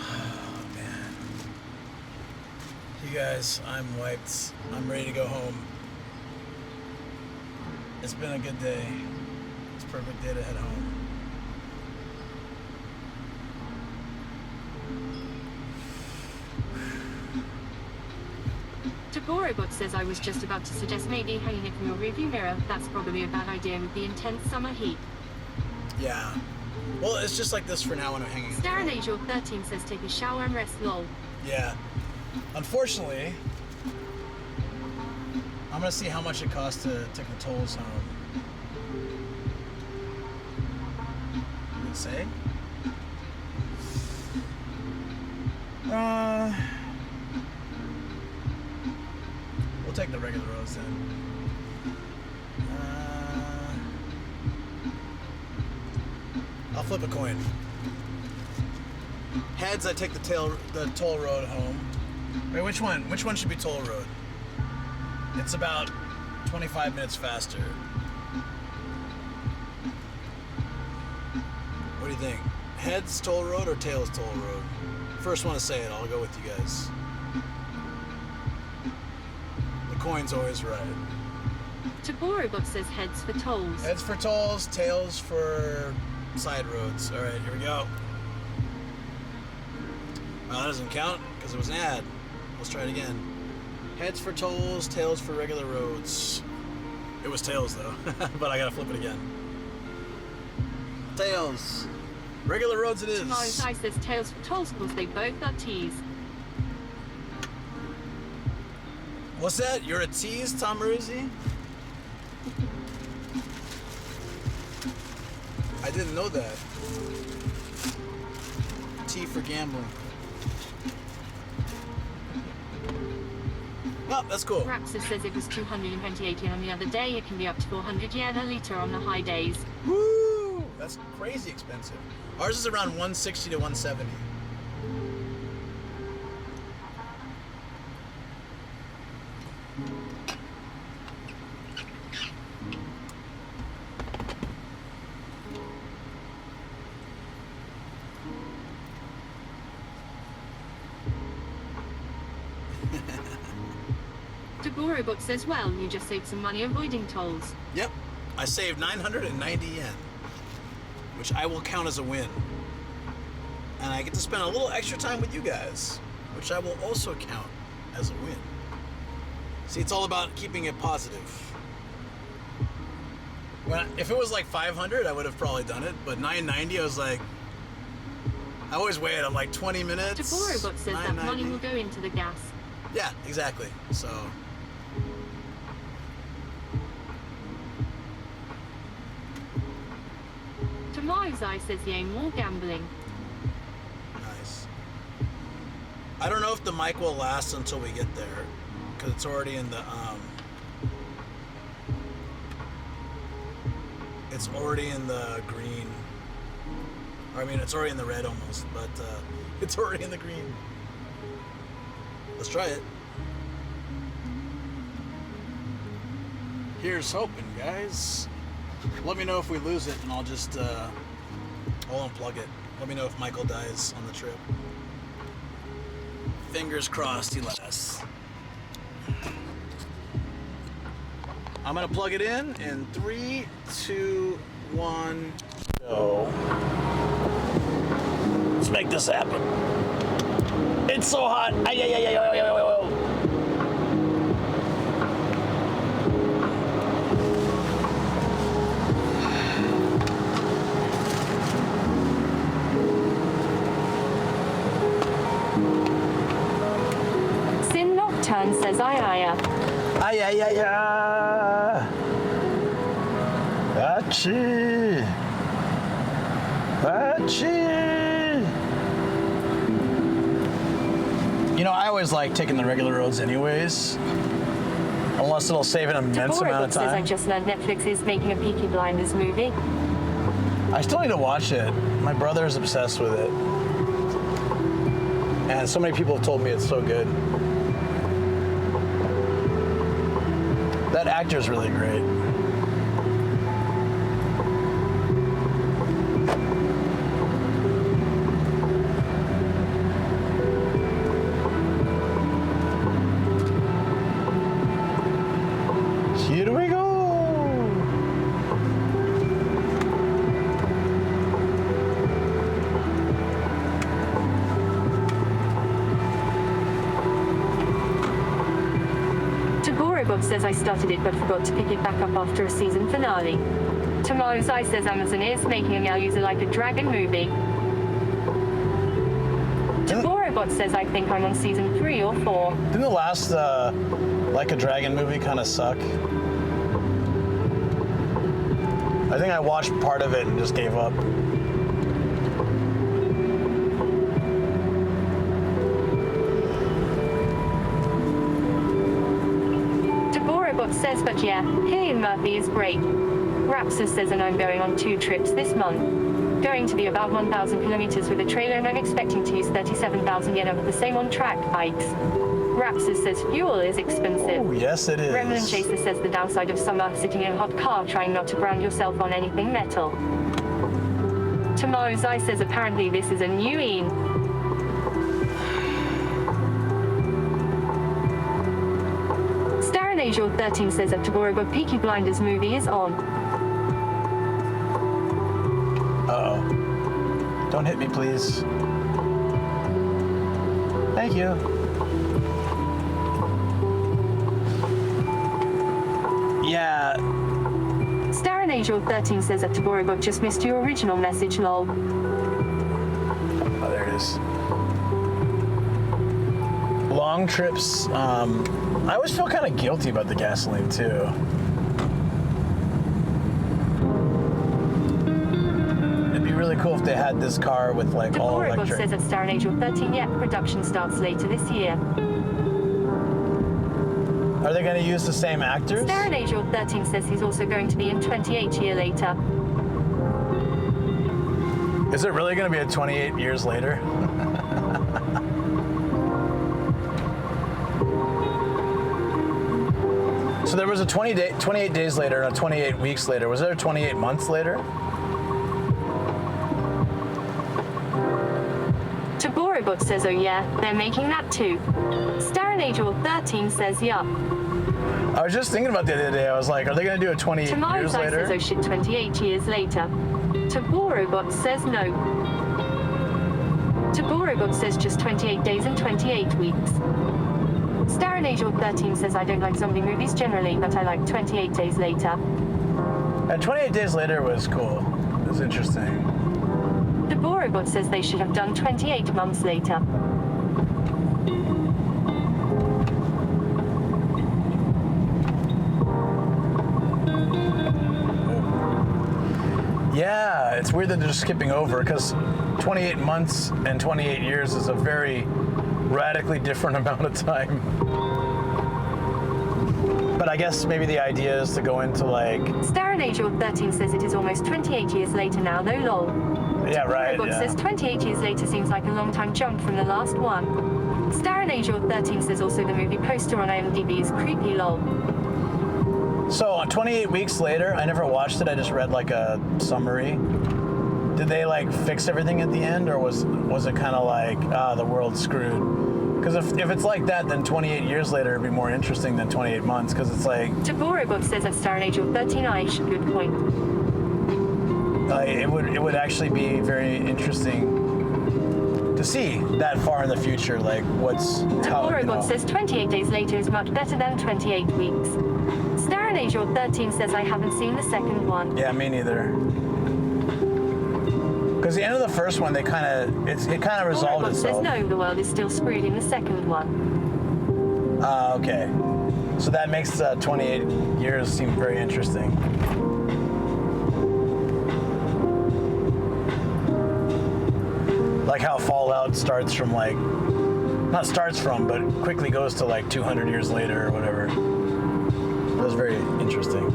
Oh, man. You guys, I'm wiped. I'm ready to go home. It's been a good day. It's a perfect day to head home.
Tokorozawa says I was just about to suggest maybe hanging it from your rearview mirror. That's probably a bad idea with the intense summer heat.
Yeah. Well, it's just like this for now when I'm hanging.
Starren Angel 13 says take a shower and rest, lol.
Yeah. Unfortunately, I'm gonna see how much it costs to take the tolls home. Did it say? We'll take the regular roads then. I'll flip a coin. Heads, I take the toll road home. Wait, which one? Which one should be toll road? It's about 25 minutes faster. What do you think? Heads toll road or tails toll road? First one to say it, I'll go with you guys. The coin's always right.
Tokorozawa says heads for tolls.
Heads for tolls, tails for side roads. All right, here we go. Well, that doesn't count because it was an ad. Let's try it again. Heads for tolls, tails for regular roads. It was tails though, but I gotta flip it again. Tails. Regular roads it is.
Tomorrow's I says tails for tolls because they both are T's.
What's that? You're a tease, Tom Ruzi? I didn't know that. T for gambling. Oh, that's cool.
Rapsis says it was 228 yen on the other day. It can be up to 400 yen a litre on the high days.
Woo! That's crazy expensive. Ours is around 160 to 170.
Tokorozawa says, well, you just saved some money avoiding tolls.
Yep. I saved 990 yen, which I will count as a win. And I get to spend a little extra time with you guys, which I will also count as a win. See, it's all about keeping it positive. If it was like 500, I would have probably done it, but 990, I was like, I always wait. I'm like 20 minutes.
Tokorozawa says that money will go into the gas.
Yeah, exactly. So.
Tomorrow's I says yay, more gambling.
Nice. I don't know if the mic will last until we get there, because it's already in the it's already in the green. Or, I mean, it's already in the red almost, but it's already in the green. Let's try it. Here's hoping, guys. Let me know if we lose it, and I'll just I'll unplug it. Let me know if Michael dies on the trip. Fingers crossed he let us. I'm gonna plug it in 3, 2, 1, go. Let's make this happen. It's so hot. Ay, ay, ay, ay, ay, ay, ay, ay.
Sin Nocturne says aye, aye.
Ay, ay, ay, ay. Achoo. Achoo. You know, I always like taking the regular roads anyways. Unless it'll save an immense amount of
Tokorozawa says I
time.
just learned Netflix is making a Peaky Blinders movie.
I still need to watch it. My brother is obsessed with it. And so many people have told me it's so good. That actor's really great. Here we go.
Tokorozawa says I started it but forgot to pick it back up after a season finale. Tomorrow's Eye says Amazon is making a Meow User Like a Dragon movie. Tokorozawa says I think I'm on season 3 or 4.
Didn't the last Like a Dragon movie kind of suck? I think I watched part of it and just gave up.
Tokorozawa says, but yeah, Cillian Murphy is great. Rapsus says, and I'm going on 2 trips this month. Going to be about 1,000 kilometers with a trailer and I'm expecting to use 37,000 yen of the same on-track bikes. Rapsus says fuel is expensive.
Oh, yes it is.
Remnant Chaser says the downside of summer, sitting in a hot car trying not to brand yourself on anything metal. Tomorrow's Eye says apparently this is a new Ian. Starren Angel 13 says that Tokorozawa Peaky Blinders movie is on.
Uh-oh. Don't hit me, please. Thank you. Yeah.
Starren Angel 13 says that Tokorozawa just missed your original message, lol.
Oh, there it is. Long trips. I always feel kind of guilty about the gasoline, too. It'd be really cool if they had this car with, like, all
Tokorozawa
electric.
says that Starren Angel 13, yet production starts later this year.
Are they going to use the same actors?
Starren Angel 13 says he's also going to be in 28 years later.
Is it really going to be 28 years later? So there was a 28 days later and a 28 weeks later. Was there a 28 months later?
Tokorozawa says, oh yeah, they're making that too. Starren Angel 13 says, yup.
I was just thinking about the other day. I was like, are they going to do a 28
Tomorrow's
years
Eye
later?
says, oh shit, 28 years later. Tokorozawa says no. Tokorozawa says just 28 days and 28 weeks. Starren Angel 13 says, I don't like zombie movies generally, but I like 28 days later.
And 28 days later was cool. It was interesting.
Tokorozawa says they should have done 28 months later.
Yeah, it's weird that they're just skipping over because 28 months and 28 years is a very radically different amount of time. But I guess maybe the idea is to go into like...
Starren Angel 13 says it is almost 28 years later now, though lol.
Yeah, right,
Tokorozawa
yeah.
says 28 years later seems like a long time jump from the last one. Starren Angel 13 says also the movie poster on IMDb is creepy lol.
So 28 weeks later, I never watched it, I just read like a summary. Did they like fix everything at the end, or was it kind of like, the world's screwed? Because if it's like that, then 28 years later it'd be more interesting than 28 months, because it's like...
Tokorozawa says that Starren Angel 13 good point.
It would actually be very interesting to see that far in the future, like what's...
Tokorozawa says 28 days later is much better than 28 weeks. Starren Angel 13 says I haven't seen the second one.
Yeah, me neither. Because the end of the first one, it kind of resolved
Tokorozawa
itself.
says no, the world is still screwed in the second one.
Okay. So that makes 28 years seem very interesting. Like how Fallout starts from like, not starts from, but quickly goes to like 200 years later or whatever. That was very interesting.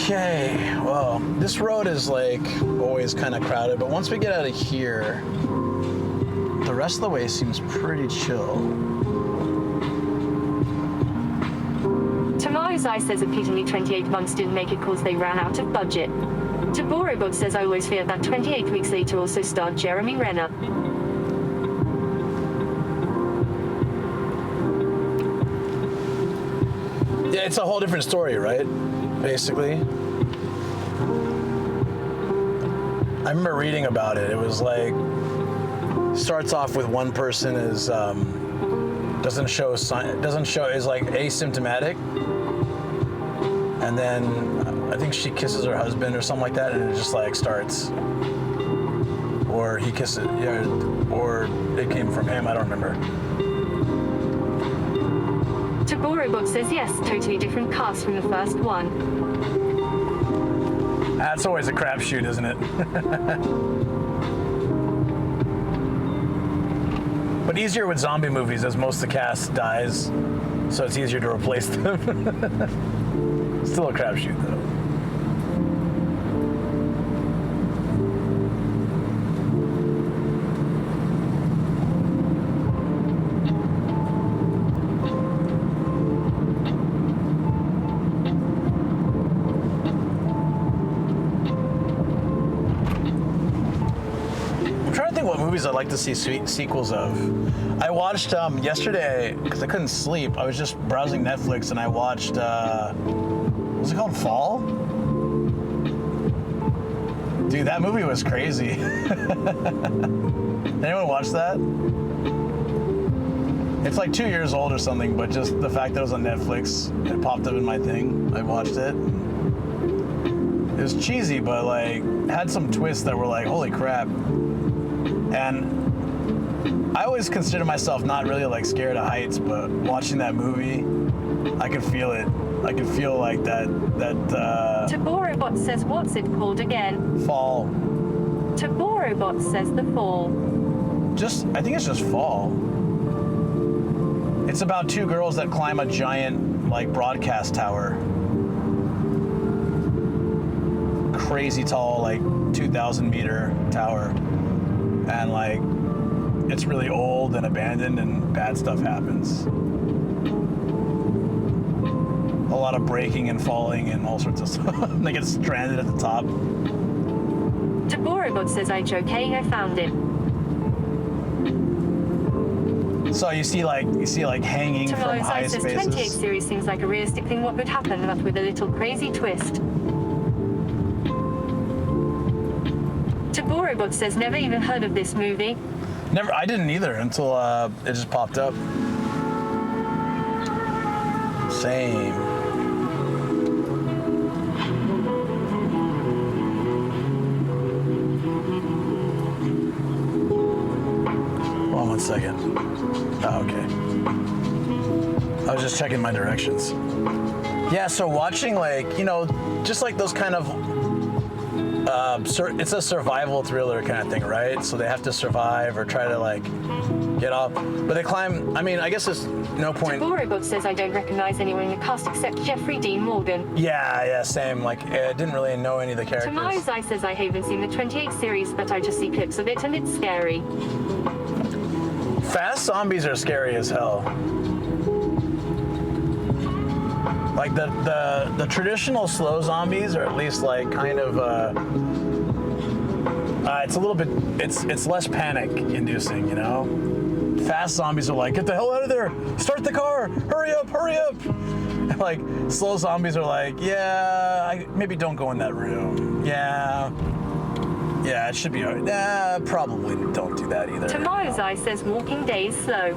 Okay, well, this road is like always kind of crowded, but once we get out of here, the rest of the way seems pretty chill.
Tomorrow's Eye says repeatedly 28 months didn't make it cause they ran out of budget. Toborobot says I always feared that 28 weeks later also starred Jeremy Renner.
Yeah, it's a whole different story, right? Basically. I remember reading about it. It was like, starts off with one person is doesn't show is like asymptomatic, and then I think she kisses her husband or something like that, and it just like starts, or he kisses, yeah, or it came from him. I don't remember.
Toborobot says yes, totally different cast from the first one.
That's always a crapshoot, isn't it? But easier with zombie movies, as most of the cast dies, so it's easier to replace them. Still a crapshoot, though. I'd like to see sequels of. I watched yesterday, because I couldn't sleep, I was just browsing Netflix and I watched, what was it called, Fall? Dude, that movie was crazy. Anyone watch that? It's like 2 years old or something, but just the fact that it was on Netflix, it popped up in my thing, I watched it. It was cheesy, but like, had some twists that were like, holy crap. And I always consider myself not really like scared of heights, but watching that movie, I could feel it. I could feel like that.
Toborobot says, what's it called again?
Fall.
Toborobot says The Fall.
I think it's just Fall. It's about two girls that climb a giant like broadcast tower. Crazy tall, like 2,000 meter tower. And like, it's really old and abandoned and bad stuff happens. A lot of breaking and falling and all sorts of stuff. They get stranded at the top.
Toborobot says, "It's okay, I found it."
So you see like hanging from high
says
spaces.
28 series seems like a realistic thing what would happen, but with a little crazy twist. Toborobot says, never even heard of this movie.
Never, I didn't either until it just popped up. Same. Hold on 1 second. Oh, okay. I was just checking my directions. Yeah, so watching like, you know, just like those kind of it's a survival thriller kind of thing, right? So they have to survive or try to like get up, but they climb. I mean, I guess there's no point.
Toborobot says, I don't recognize anyone in the cast except Jeffrey Dean Morgan.
Yeah, same. Like, I didn't really know any of the characters.
Tomorrow's Eye says, I haven't seen the 28 series, but I just see clips of it and it's scary.
Fast zombies are scary as hell. Like the traditional slow zombies are at least like kind of it's a little bit it's less panic inducing, you know. Fast zombies are like, get the hell out of there, start the car, hurry up. And like slow zombies are like, yeah, maybe don't go in that room. Yeah, it should be alright. Nah, probably don't do that either.
Tomorrow's Eye says Walking Dead is slow.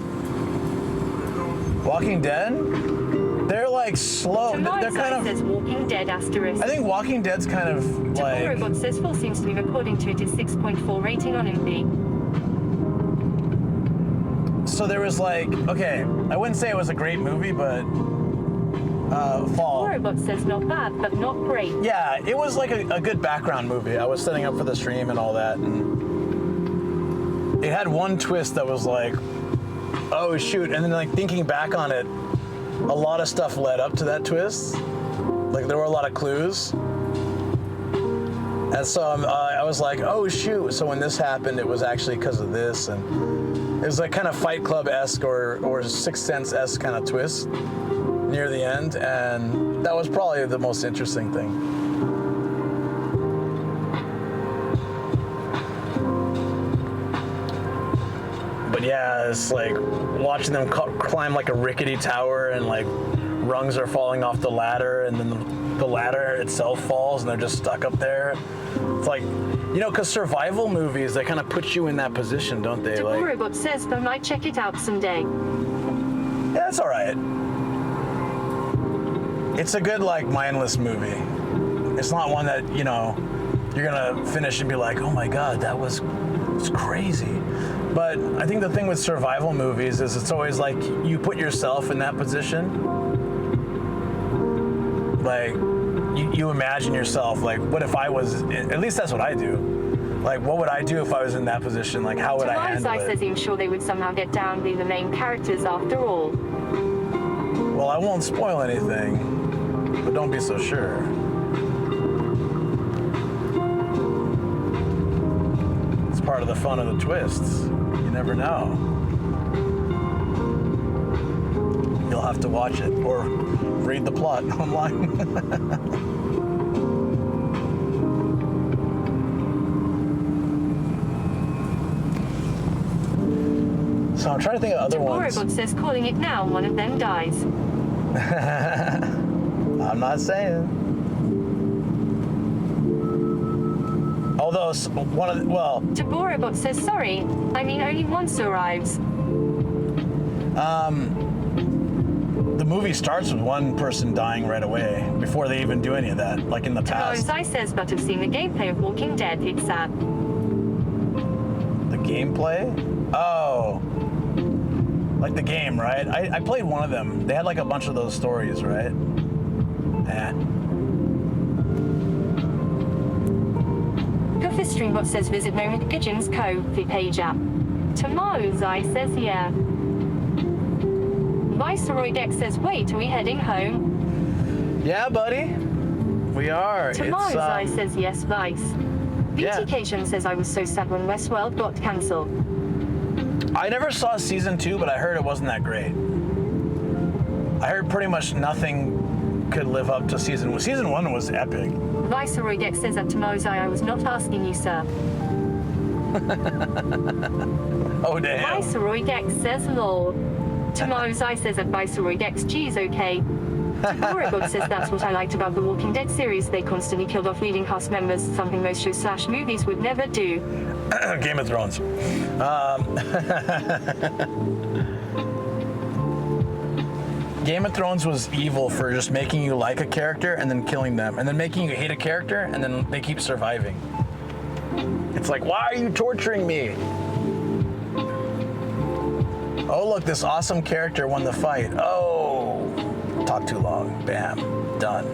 Walking Dead? They're like slow. They're kind of.
Says Walking Dead asterisk.
I think Walking Dead's kind of like.
Toborobot says full seems to be according to it is 6.4 rating on MD.
So there was like, okay, I wouldn't say it was a great movie, but Fall.
Toborobot says not bad, but not great.
Yeah, it was like a good background movie. I was setting up for the stream and all that, and it had one twist that was like, oh shoot, and then like thinking back on it, a lot of stuff led up to that twist. Like there were a lot of clues. And so I was like, oh shoot. So when this happened, it was actually because of this. And it was like kind of Fight Club-esque or Sixth Sense-esque kind of twist near the end. And that was probably the most interesting thing. But yeah, it's like watching them climb like a rickety tower and like rungs are falling off the ladder and then the ladder itself falls and they're just stuck up there. It's like, you know, because survival movies, they kind of put you in that position, don't they?
Tokoro
Like,
says I might check it out someday.
yeah, it's all right. It's a good, like, mindless movie. It's not one that, you know, you're going to finish and be like, oh my God, that was crazy. But I think the thing with survival movies is it's always like you put yourself in that position. Like, you imagine yourself, like, what if I was, at least that's what I do. Like, what would I do if I was in that position? Like, how would I handle it?
says I'm sure they would somehow get down being the main characters after all.
Well, I won't spoil anything, but don't be so sure. It's part of the fun of the twists. You never know. You'll have to watch it or read the plot online. So I'm trying to think of other ones.
Tokoro says calling it now, one of them dies.
I'm not saying. Although one of the, well,
Taborobot says sorry. I mean, only one survives.
the movie starts with one person dying right away before they even do any of that, like in the past.
I says, but I've seen the gameplay of Walking Dead. It's sad.
The gameplay? Oh. Like the game, right? I played one of them. They had like a bunch of those stories, right?
Streambot says visit Moment Pigeons Cove, the page app. Tomozai says yeah. Viceroy Dex says wait, are we heading home?
Yeah, buddy. We are.
Tomozai says yes, Vice. BTcation says I was so sad when Westworld got cancelled.
I never saw season 2, but I heard it wasn't that great. I heard pretty much nothing could live up to season 1. Season 1 was epic.
Viceroy Dex says at Tomozai, I was not asking you, sir.
Oh, damn.
Viceroy Dex says lol. Tomozai says at Viceroy Dex, geez, okay. Taborogod says that's what I liked about the Walking Dead series. They constantly killed off leading cast members, something most shows / movies would never do.
Game of Thrones. Game of Thrones was evil for just making you like a character and then killing them, and then making you hate a character and then they keep surviving. It's like, why are you torturing me? Oh, look, this awesome character won the fight. Oh, talk too long. Bam, done.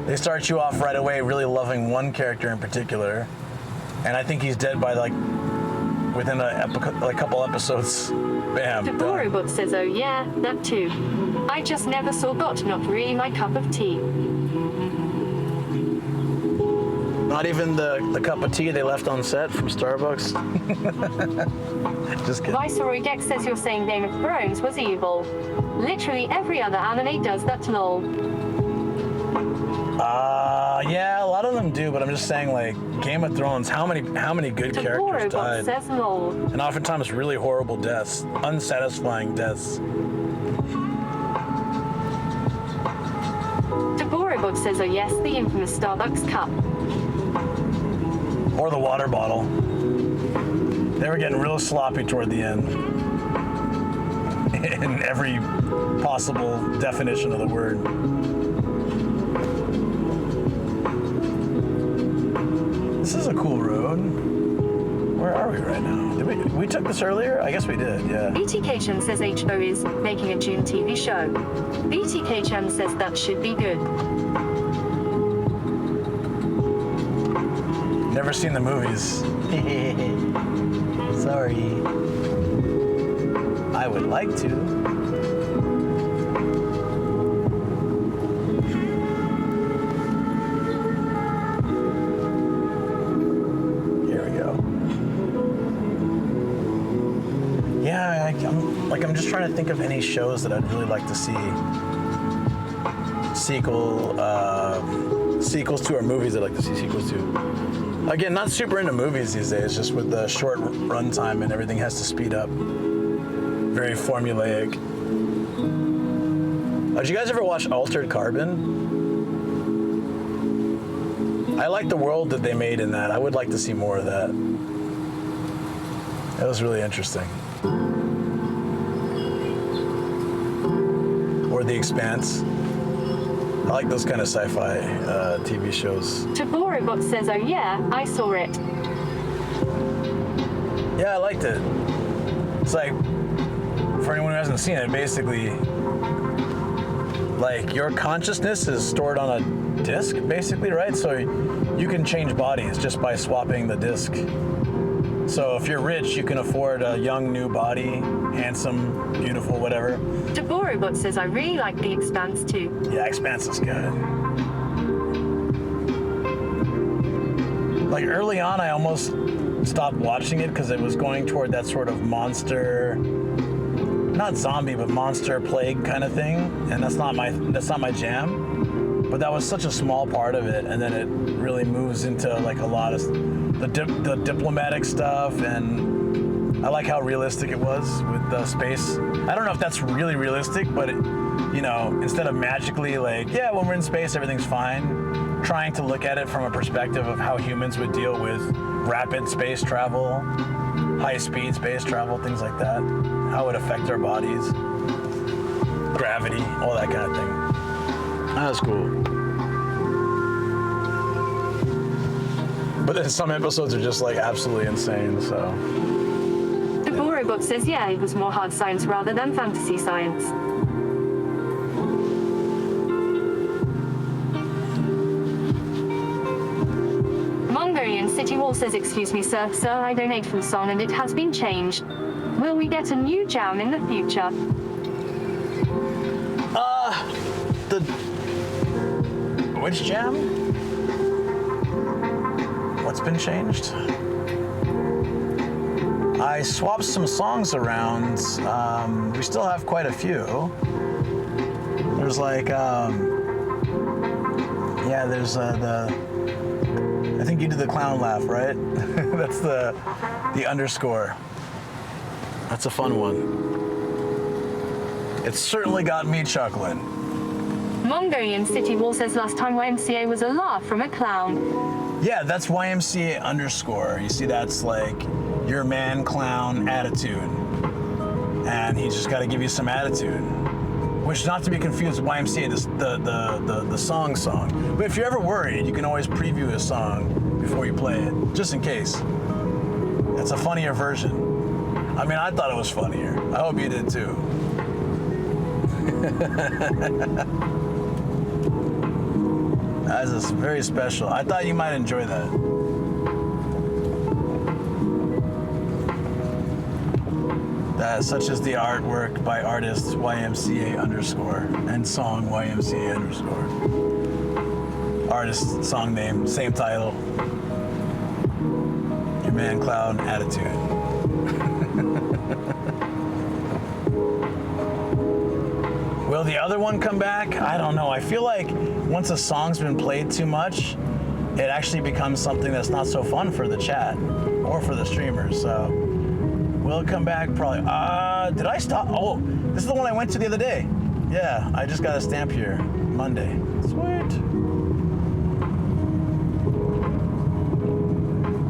They start you off right away really loving one character in particular, and I think he's dead by like within a couple episodes. Bam.
Taborobot says, oh yeah, that too. I just never saw Got, not really my cup of tea.
Not even the cup of tea they left on set from Starbucks? Just kidding.
Viceroy Dex says you're saying Game of Thrones was evil. Literally every other anime does that, lol.
Yeah, a lot of them do, but I'm just saying, like, Game of Thrones, how many good characters died?
Says lol.
And oftentimes really horrible deaths, unsatisfying deaths.
Taborobot says, oh yes, the infamous Starbucks cup.
Or the water bottle. They were getting real sloppy toward the end. In every possible definition of the word. This is a cool road. Where are we right now? Did we took this earlier? I guess we did, yeah.
BTK says HO is making a June TV show. BTK says that should be good.
Never seen the movies. Sorry. I would like to. trying to think of any shows that I'd really like to see sequels to, or movies I'd like to see sequels to. Again, not super into movies these days, just with the short runtime and everything has to speed up. Very formulaic. Did you guys ever watch Altered Carbon? I like the world that they made in that. I would like to see more of that. That was really interesting. Or The Expanse. I like those kind of sci-fi TV shows.
Totoro says, oh yeah, I saw it.
Yeah, I liked it. It's like, for anyone who hasn't seen it, basically, like your consciousness is stored on a disc, basically, right? So you can change bodies just by swapping the disc. So if you're rich, you can afford a young new body, handsome, beautiful, whatever.
Totoro says, I really like The Expanse too.
Yeah, Expanse is good. Like early on, I almost stopped watching it because it was going toward that sort of monster, not zombie, but monster plague kind of thing, and that's not my jam. But that was such a small part of it, and then it really moves into like a lot of the diplomatic stuff, and I like how realistic it was with the space. I don't know if that's really realistic, but it, you know, instead of magically like, yeah, when we're in space, everything's fine, trying to look at it from a perspective of how humans would deal with rapid space travel, high-speed space travel, things like that, how it would affect our bodies, gravity, all that kind of thing. That was cool. But then some episodes are just like absolutely insane, so.
The Boro book says, yeah, it was more hard science rather than fantasy science. Mongolian City Wall says, excuse me, sir, I donate for the song and it has been changed. Will we get a new jam in the future?
Which jam? What's been changed? I swapped some songs around. We still have quite a few. There's like, yeah, there's I think you did the clown laugh, right? That's the underscore. That's a fun one. It certainly got me chuckling.
Mongolian City Wall says last time YMCA was a laugh from a clown.
Yeah, that's YMCA underscore. You see, that's like your man clown attitude. And he's just got to give you some attitude. Which, not to be confused with YMCA, the song. But if you're ever worried, you can always preview a song before you play it, just in case. It's a funnier version. I mean, I thought it was funnier. I hope you did too. That's very special. I thought you might enjoy that. Such as the artwork by artist YMCA underscore and song YMCA underscore. Artist, song name, same title. Your man clown attitude. Will the other one come back? I don't know. I feel like once a song's been played too much, it actually becomes something that's not so fun for the chat or for the streamers. So, will it come back? Probably. Did I stop? Oh, this is the one I went to the other day. Yeah, I just got a stamp here. Monday. Sweet.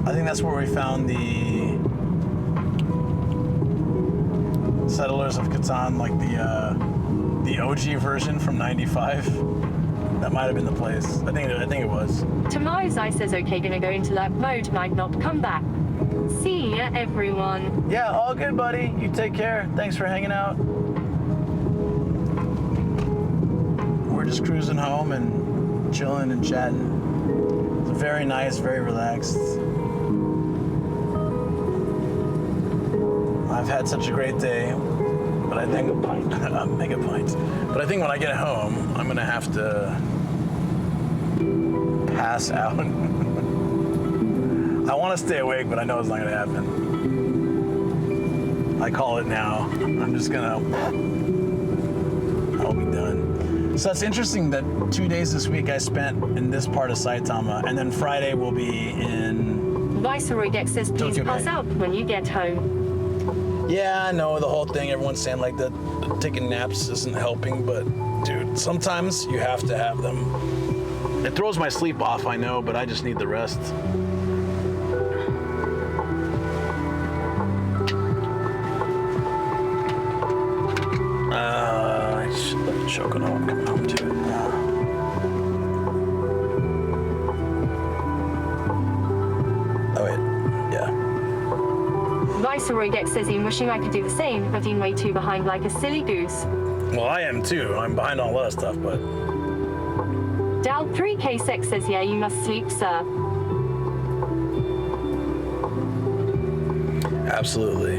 I think that's where we found the Settlers of Catan, like the OG version from '95. That might have been the place. I think it was.
Tomorrow's says, okay, gonna go into lab mode, might not come back. See ya, everyone.
Yeah, all good, buddy. You take care. Thanks for hanging out. We're just cruising home and chilling and chatting. It's very nice, very relaxed. I've had such a great day, but I think a mega pint. But I think when I get home, I'm gonna have to pass out. I want to stay awake, but I know it's not gonna happen. I call it now. I'm just gonna, I'll be done. So that's interesting that 2 days this week I spent in this part of Saitama, and then Friday will be in
Viceroy Deck says please
Tokyo
pass
Bay.
out when you get home.
Yeah, I know the whole thing. Everyone's saying like that taking naps isn't helping, but dude, sometimes you have to have them. It throws my sleep off, I know, but I just need the rest. I should let Shokuno come home too. Oh wait, yeah.
Viceroy Deck says he's wishing I could do the same, but he's way too behind like a silly goose.
Well, I am too. I'm behind on a lot of stuff, but
Dal 3K6 says yeah, you must sleep, sir.
absolutely.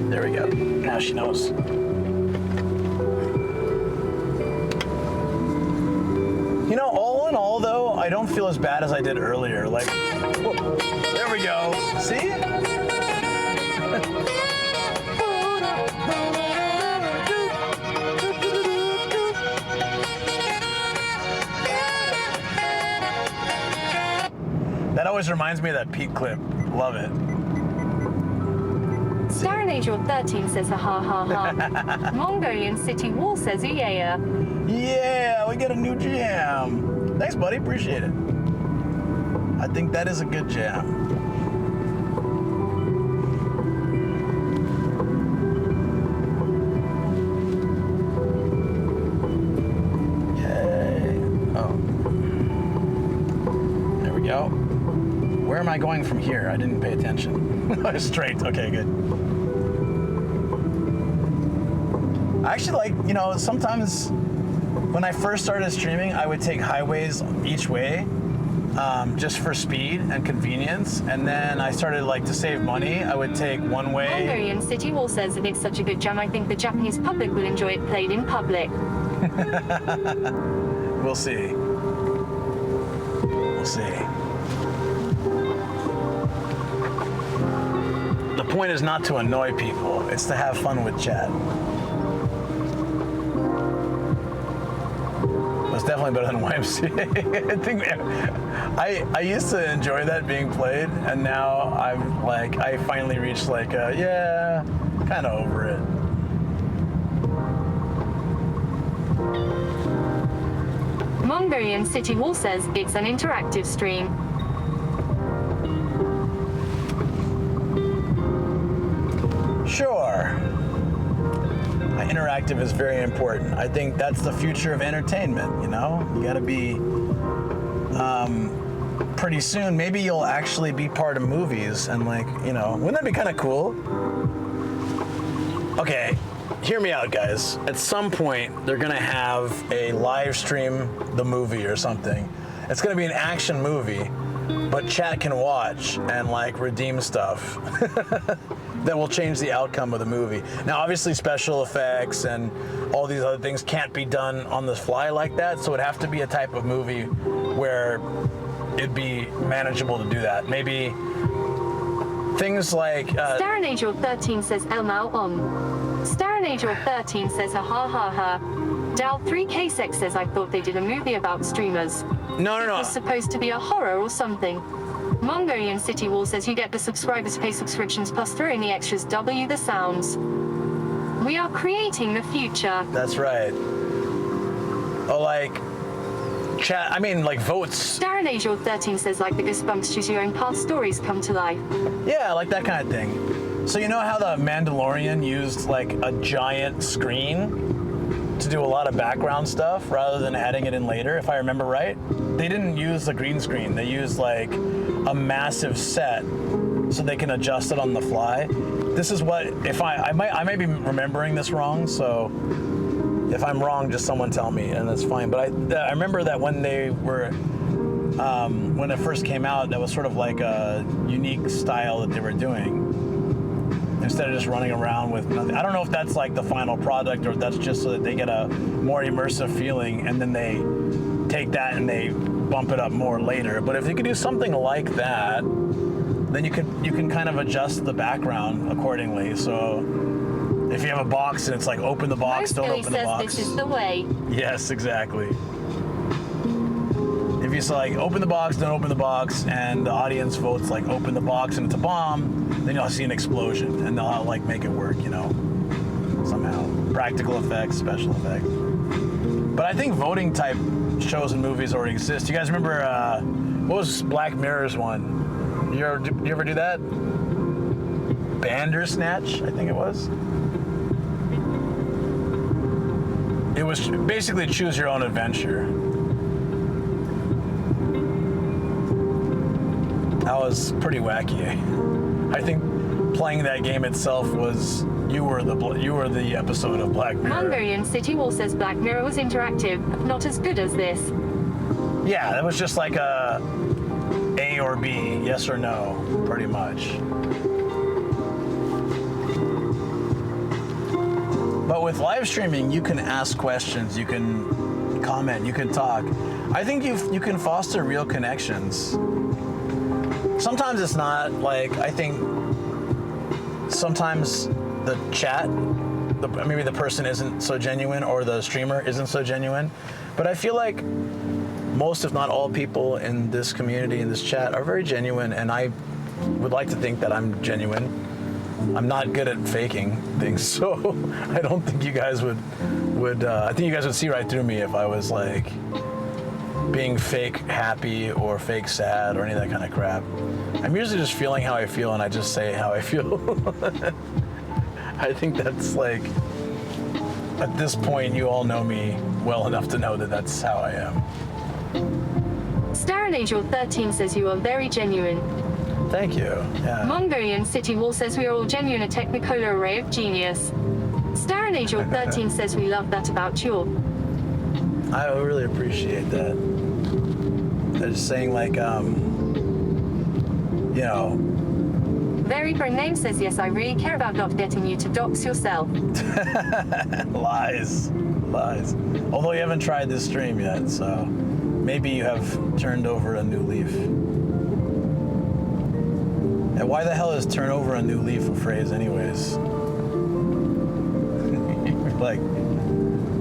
There we go. Now she knows. You know, all in all, though, I don't feel as bad as I did earlier. Like, whoa, there we go. See? That always reminds me of that Pete clip. Love it.
Star Angel 13 says ha ha ha. Mongolian City Wall says yeah.
Yeah, we get a new jam. Thanks, buddy. Appreciate it. I think that is a good jam. Yay. Oh. There we go. Where am I going from here? I didn't pay attention. Straight. Okay, good. I actually like, you know, sometimes when I first started streaming, I would take highways each way, just for speed and convenience. And then I started like to save money. I would take one way.
Mongolian City Wall says that it's such a good jam. I think the Japanese public will enjoy it played in public.
We'll see. We'll see. The point is not to annoy people. It's to have fun with chat. It's definitely better than YMCA. I think I used to enjoy that being played, and now I'm like, I finally reached like, yeah, kind of over it.
Mongolian City Wall says it's an interactive stream.
Sure. Interactive is very important. I think that's the future of entertainment, you know? You gotta be, pretty soon, maybe you'll actually be part of movies and like, you know, wouldn't that be kind of cool? Okay, hear me out, guys. At some point, they're gonna have a live stream the movie or something. It's gonna be an action movie, but chat can watch and like redeem stuff. That will change the outcome of the movie. Now, obviously, special effects and all these other things can't be done on the fly like that, so it'd have to be a type of movie where it'd be manageable to do that. Maybe things like...
Starren Angel 13 says Elmao on. Starren Angel 13 says ha ha ha ha. Dal 3K6 says I thought they did a movie about streamers.
No.
It was supposed to be a horror or something. Mongolian City Wall says you get the subscribers pay subscriptions plus throw in the extras W the sounds. We are creating the future.
That's right. Oh, like, chat, I mean, like votes.
Darren Angel 13 says like the Goosebumps choose your own path stories come to life.
Yeah, like that kind of thing. So you know how the Mandalorian used like a giant screen to do a lot of background stuff rather than adding it in later, if I remember right? They didn't use the green screen. They used like a massive set so they can adjust it on the fly. This is what, if I may be remembering this wrong, so if I'm wrong, just someone tell me, and that's fine. But I remember that when they were, when it first came out, that was sort of like a unique style that they were doing. Instead of just running around with nothing. I don't know if that's like the final product or if that's just so that they get a more immersive feeling and then they take that and they bump it up more later. But if you could do something like that, then you can kind of adjust the background accordingly. So if you have a box and it's like open the box, don't open the box.
This is the way.
Yes, exactly. If you say like open the box, don't open the box, and the audience votes like open the box and it's a bomb, then you'll see an explosion and they'll like make it work, you know, somehow. Practical effects, special effects. But I think voting type shows and movies already exist. You guys remember what was Black Mirror's one? You ever do that? Bandersnatch, I think it was. It was basically choose your own adventure. That was pretty wacky. I think playing that game itself was you were the episode of Black Mirror.
Hungarian City Wall says Black Mirror was interactive, not as good as this.
Yeah, that was just like a or B, yes or no, pretty much. But with live streaming, you can ask questions, you can comment, you can talk. I think you can foster real connections. Sometimes it's not, like, I think sometimes the chat, maybe the person isn't so genuine or the streamer isn't so genuine, but I feel like most, if not all, people in this community, in this chat, are very genuine, and I would like to think that I'm genuine. I'm not good at faking things, so I don't think you guys would I think you guys would see right through me if I was like being fake happy or fake sad or any of that kind of crap. I'm usually just feeling how I feel, and I just say how I feel. I think that's like, at this point, you all know me well enough to know that that's how I am.
Starren Angel 13 says you are very genuine.
Thank you. Yeah.
Mongolian City Wall says we are all genuine, a technicolor array of genius. Starren Angel 13 says we love that about you.
I really appreciate that. They're just saying like, you know.
Very Brain Name says yes, I really care about not getting you to dox yourself.
Lies. Although you haven't tried this stream yet, so maybe you have turned over a new leaf. And why the hell is turn over a new leaf a phrase anyways? Like,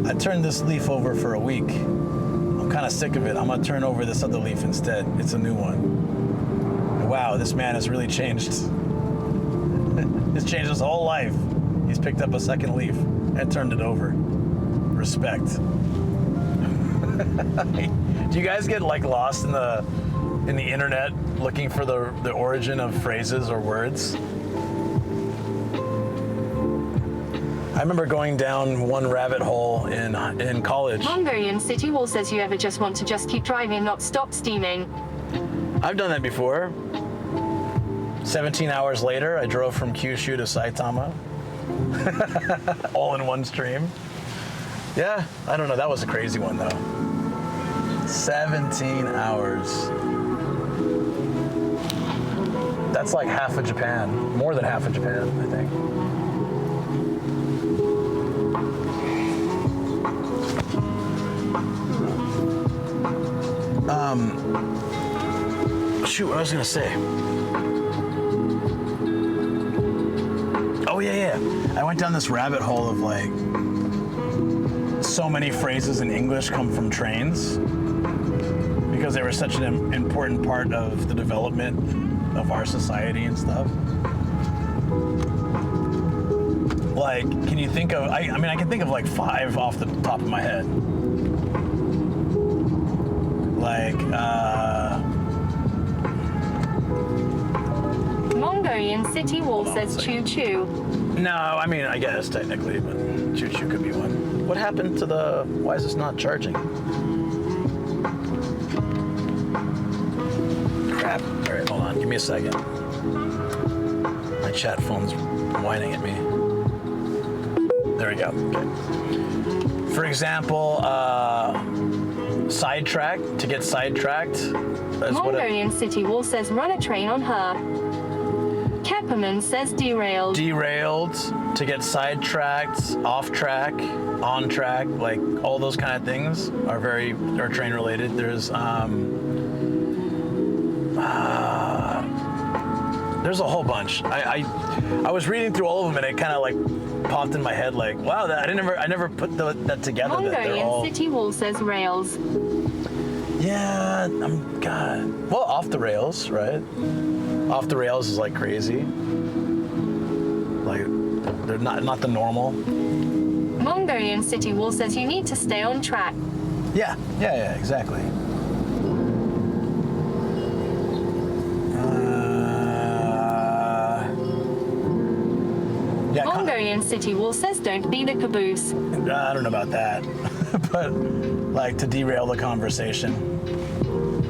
I turned this leaf over for a week. I'm kind of sick of it. I'm gonna turn over this other leaf instead. It's a new one. Wow, this man has really changed. He's changed his whole life. He's picked up a second leaf and turned it over. Respect. Do you guys get like lost in the internet looking for the origin of phrases or words? I remember going down one rabbit hole in college.
Hungarian City Wall says you ever just want to just keep driving, not stop steaming.
I've done that before. 17 hours later, I drove from Kyushu to Saitama. All in one stream. Yeah, I don't know. That was a crazy one, though. 17 hours. That's like half of Japan. More than half of Japan, I think. Shoot, what I was gonna say. Oh yeah. I went down this rabbit hole of like, so many phrases in English come from trains because they were such an important part of the development of our society and stuff. Like, can you think of, I mean, I can think of like 5 off the top of my head. Like,
Mongolian City Wall says choo choo.
no, I mean, I guess technically, but choo-choo could be one. What happened to the, why is this not charging? Crap. All right, hold on, give me a second. My chat phone's whining at me. There we go, okay. For example, sidetrack, to get sidetracked.
Mongolian City Wall says run a train on her. Kepperman says derailed.
Derailed. to get sidetracked, off track, on track, like all those kind of things are train related. There's a whole bunch. I was reading through all of them and it kind of like popped in my head like, wow, I never put that together.
Mongolian City Wall says rails.
Yeah, God. Well, off the rails, right? Off the rails is like crazy. Like, they're not the normal.
Mongolian City Wall says you need to stay on track.
Yeah, exactly.
Mongolian City Wall says don't be the caboose.
I don't know about that, but like to derail the conversation.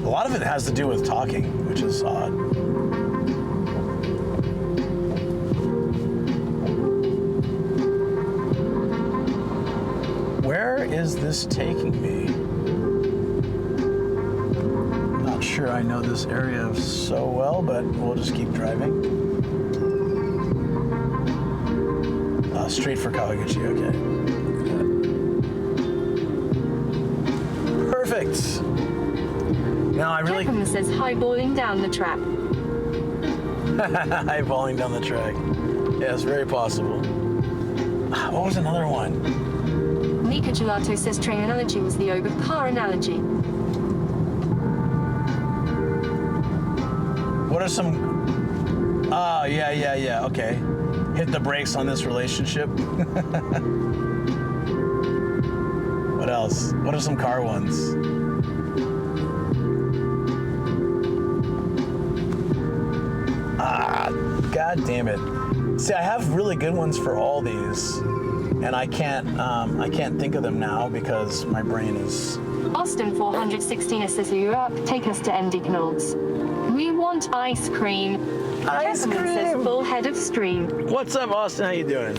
A lot of it has to do with talking, which is odd. Where is this taking me? I'm not sure I know this area so well, but we'll just keep driving. Straight for Kawaguchi, okay. Perfect. Now I really...
Chapman says highballing down the track.
Highballing down the track. Yes, very possible. What was another one?
Nika Gelato says train analogy was the over car analogy.
What are some... Oh, yeah, okay. Hit the brakes on this relationship. What else? What are some car ones? God damn it. See, I have really good ones for all these, and I can't think of them now because my brain is...
Austin 416 says you're up, take us to Andy Knolls. We want ice cream.
Ice cream!
Says full head of stream.
What's up, Austin? How you doing?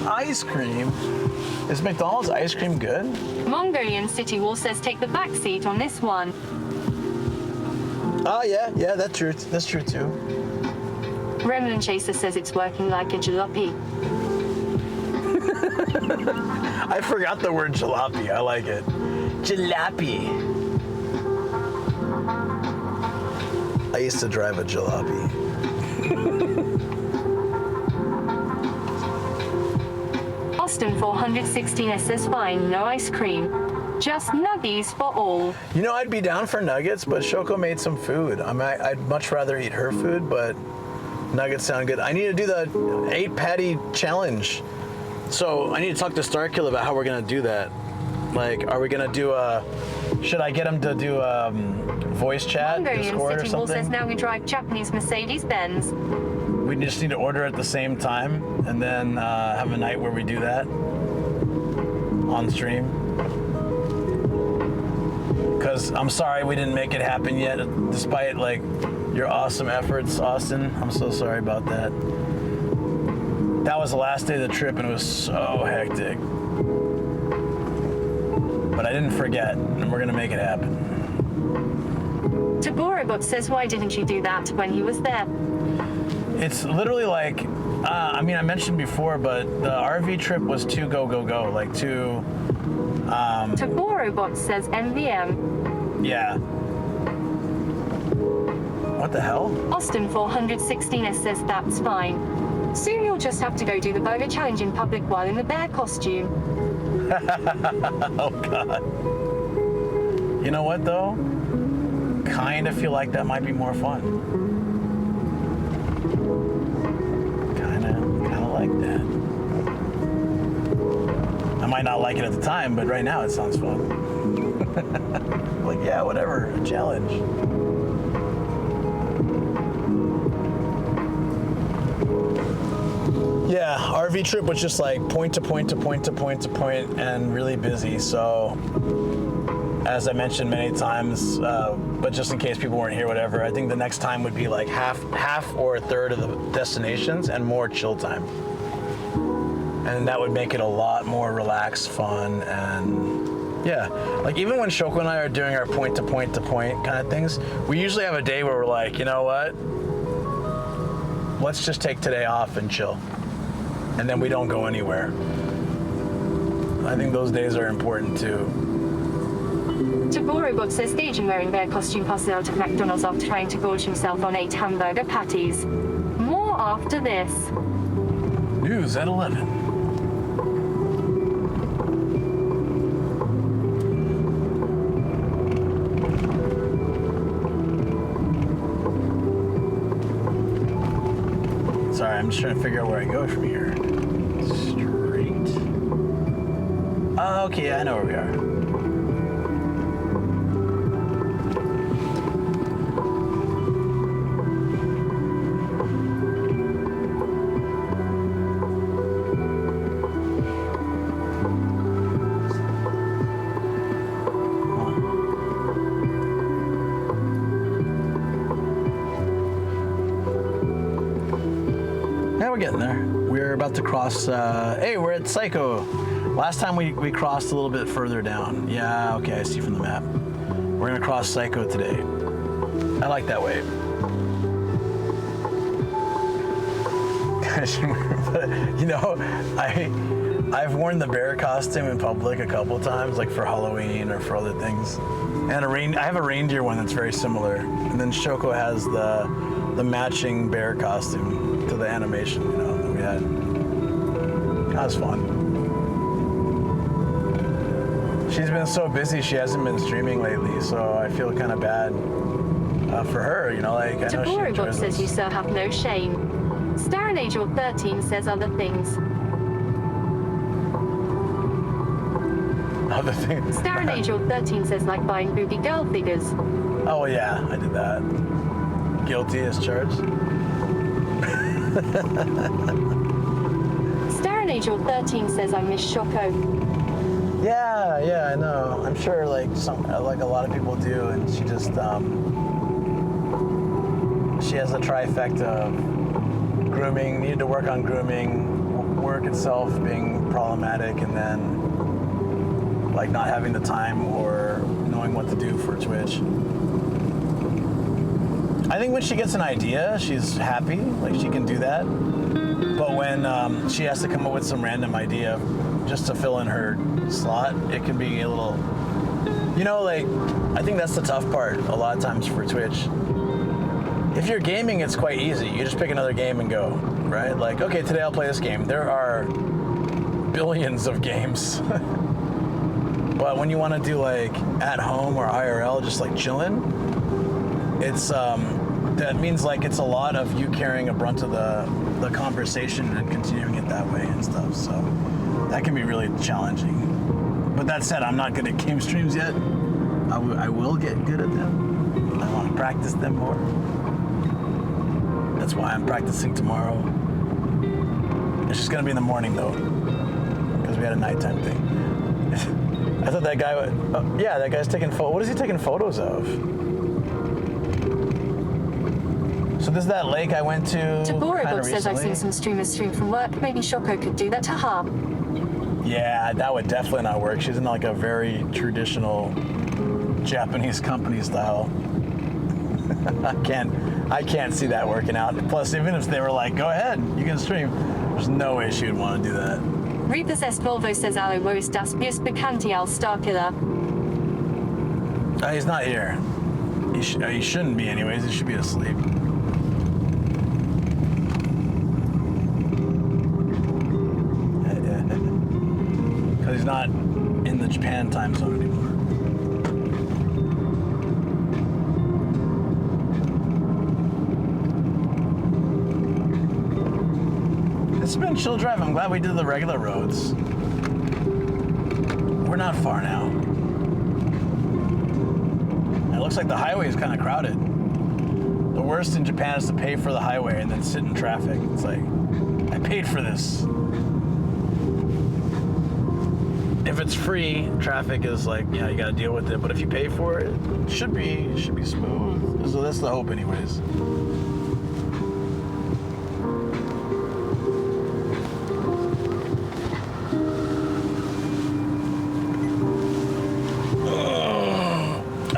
Ice cream? Is McDonald's ice cream good?
Mongolian City Wall says take the back seat on this one.
Oh, yeah, that's true. That's true, too.
Remnant Chaser says it's working like a jalopy.
I forgot the word jalopy. I like it. Jalopy. I used to drive a jalopy.
Austin 416 says fine, no ice cream. Just nuggies for all.
You know, I'd be down for nuggets, but Shoko made some food. I'd much rather eat her food, but nuggets sound good. I need to do the 8-patty challenge. So I need to talk to Starkill about how we're gonna do that. Like, are we gonna do should I get him to do voice chat, Discord or something?
Says now we drive Japanese Mercedes-Benz.
We just need to order at the same time and then have a night where we do that on stream. Because I'm sorry we didn't make it happen yet, despite like your awesome efforts, Austin. I'm so sorry about that. That was the last day of the trip and it was so hectic. But I didn't forget, and we're gonna make it happen.
Taborobot says, why didn't you do that when he was there?
It's literally like, I mean, I mentioned before, but the RV trip was too go, like too...
Taborobot says MVM.
Yeah. What the hell?
Austin 416 says that's fine. Soon you'll just have to go do the burger challenge in public while in the bear costume.
Oh, God. You know what, though? Kind of feel like that might be more fun. Kind of like that. I might not like it at the time, but right now it sounds fun. Like, yeah, whatever, a challenge. Yeah, RV trip was just like point to point to point to point to point and really busy. So, as I mentioned many times, but just in case people weren't here, whatever, I think the next time would be like half or a third of the destinations and more chill time. And that would make it a lot more relaxed, fun, and yeah. Like even when Shoko and I are doing our point to point to point kind of things, we usually have a day where we're like, you know what? Let's just take today off and chill. and then we don't go anywhere. I think those days are important too.
Totoro says staging wearing their costume passes out of McDonald's after trying to gorge himself on 8 hamburger patties. More after this.
News at 11. Sorry, I'm just trying to figure out where I go from here. Straight. Oh, okay, I know where we are. We're getting there. We're about to cross, hey, we're at Psycho. Last time we crossed a little bit further down. Yeah, okay, I see from the map. We're gonna cross Psycho today. I like that way. You know, I've worn the bear costume in public a couple times, like for Halloween or for other things. And I have a reindeer one that's very similar. And then Shoko has the matching bear costume to the animation, you know, that we had. That was fun. She's been so busy, she hasn't been streaming lately, so I feel kind of bad for her, you know, like, I know she enjoys
says you sir have no shame. Starren Angel 13 says other things.
Other things?
Starren Angel 13 says like buying booby girl figures.
Oh yeah, I did that. Guilty as charged.
Starren Angel 13 says I miss Shoko.
Yeah, I know. I'm sure like a lot of people do, and she just she has a trifecta of grooming, needed to work on grooming, work itself being problematic, and then like not having the time or knowing what to do for Twitch. I think when she gets an idea, she's happy, like she can do that. But when she has to come up with some random idea just to fill in her slot, it can be a little, you know, like, I think that's the tough part a lot of times for Twitch. If you're gaming, it's quite easy. You just pick another game and go, right? Like, okay, today I'll play this game. There are billions of games. But when you want to do like at home or IRL, just like chilling, it's that means like it's a lot of you carrying a brunt of the conversation and continuing it that way and stuff. So that can be really challenging. But that said, I'm not good at game streams yet. I will get good at them. I want to practice them more. That's why I'm practicing tomorrow. It's just gonna be in the morning though, because we had a nighttime thing. I thought that guy would, yeah, that guy's taking photos. What is he taking photos of? So this is that lake I went to
Tokorozawa says I've seen some streamers stream from work. Maybe Shoko could do that to her.
Yeah, that would definitely not work. She's in like a very traditional Japanese company style. I can't see that working out. Plus, even if they were like, go ahead, you can stream, there's no way she would want to do that.
Repossessed Volvo says Allo, wo ist das bist bekannte als Starkiller?
He's not here. He shouldn't be anyways. He should be asleep. Because he's not in the Japan time zone anymore. It's been a chill drive. I'm glad we did the regular roads. We're not far now. It looks like the highway is kind of crowded. The worst in Japan is to pay for the highway and then sit in traffic. It's like, I paid for this. If it's free, traffic is like, you know, you gotta deal with it. But if you pay for it, it should be smooth. So that's the hope anyways.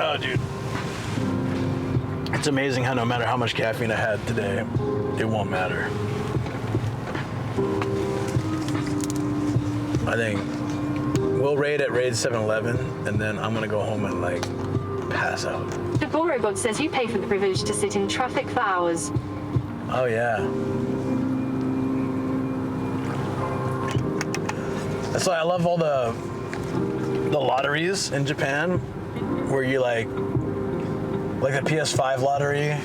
Oh, dude. It's amazing how no matter how much caffeine I had today, it won't matter. I think we'll raid at Raid 7-Eleven, and then I'm gonna go home and like pass out.
The Borobot says you pay for the privilege to sit in traffic for hours.
Oh yeah. That's why I love all the lotteries in Japan, where you like the PS5 lottery.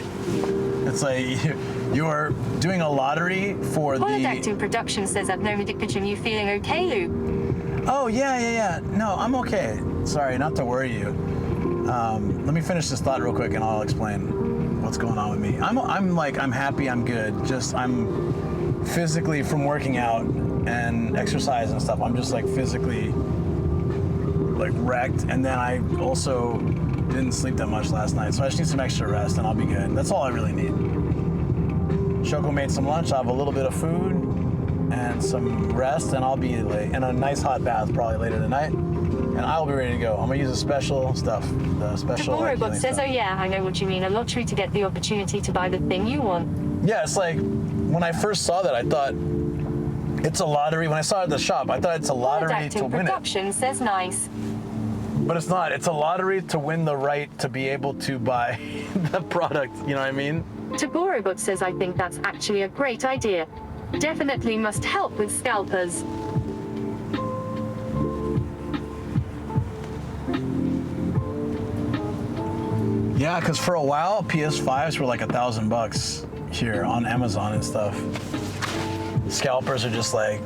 It's like you're doing a lottery for
Holodeck Production says I've no medication. You feeling okay, Luke?
Oh yeah. No, I'm okay. Sorry, not to worry you. Let me finish this thought real quick, and I'll explain what's going on with me. I'm happy. I'm good. Just I'm physically from working out and exercise and stuff. I'm just like physically like wrecked, and then I also didn't sleep that much last night, so I just need some extra rest, and I'll be good. That's all I really need. Shoko made some lunch. I have a little bit of food and some rest, and I'll be late. And a nice hot bath probably later tonight, and I'll be ready to go. I'm gonna use the special stuff, the special.
The Borobot says, "Oh yeah, I know what you mean. A lottery to get the opportunity to buy the thing you want."
Yeah, it's like when I first saw that, I thought it's a lottery. When I saw it at the shop, I thought it's a lottery to win it.
Production says nice.
But it's not. It's a lottery to win the right to be able to buy the product. You know what I mean?
Togorobot says, I think that's actually a great idea. Definitely must help with scalpers.
Yeah, because for a while, PS5s were like $1,000 here on Amazon and stuff. Scalpers are just like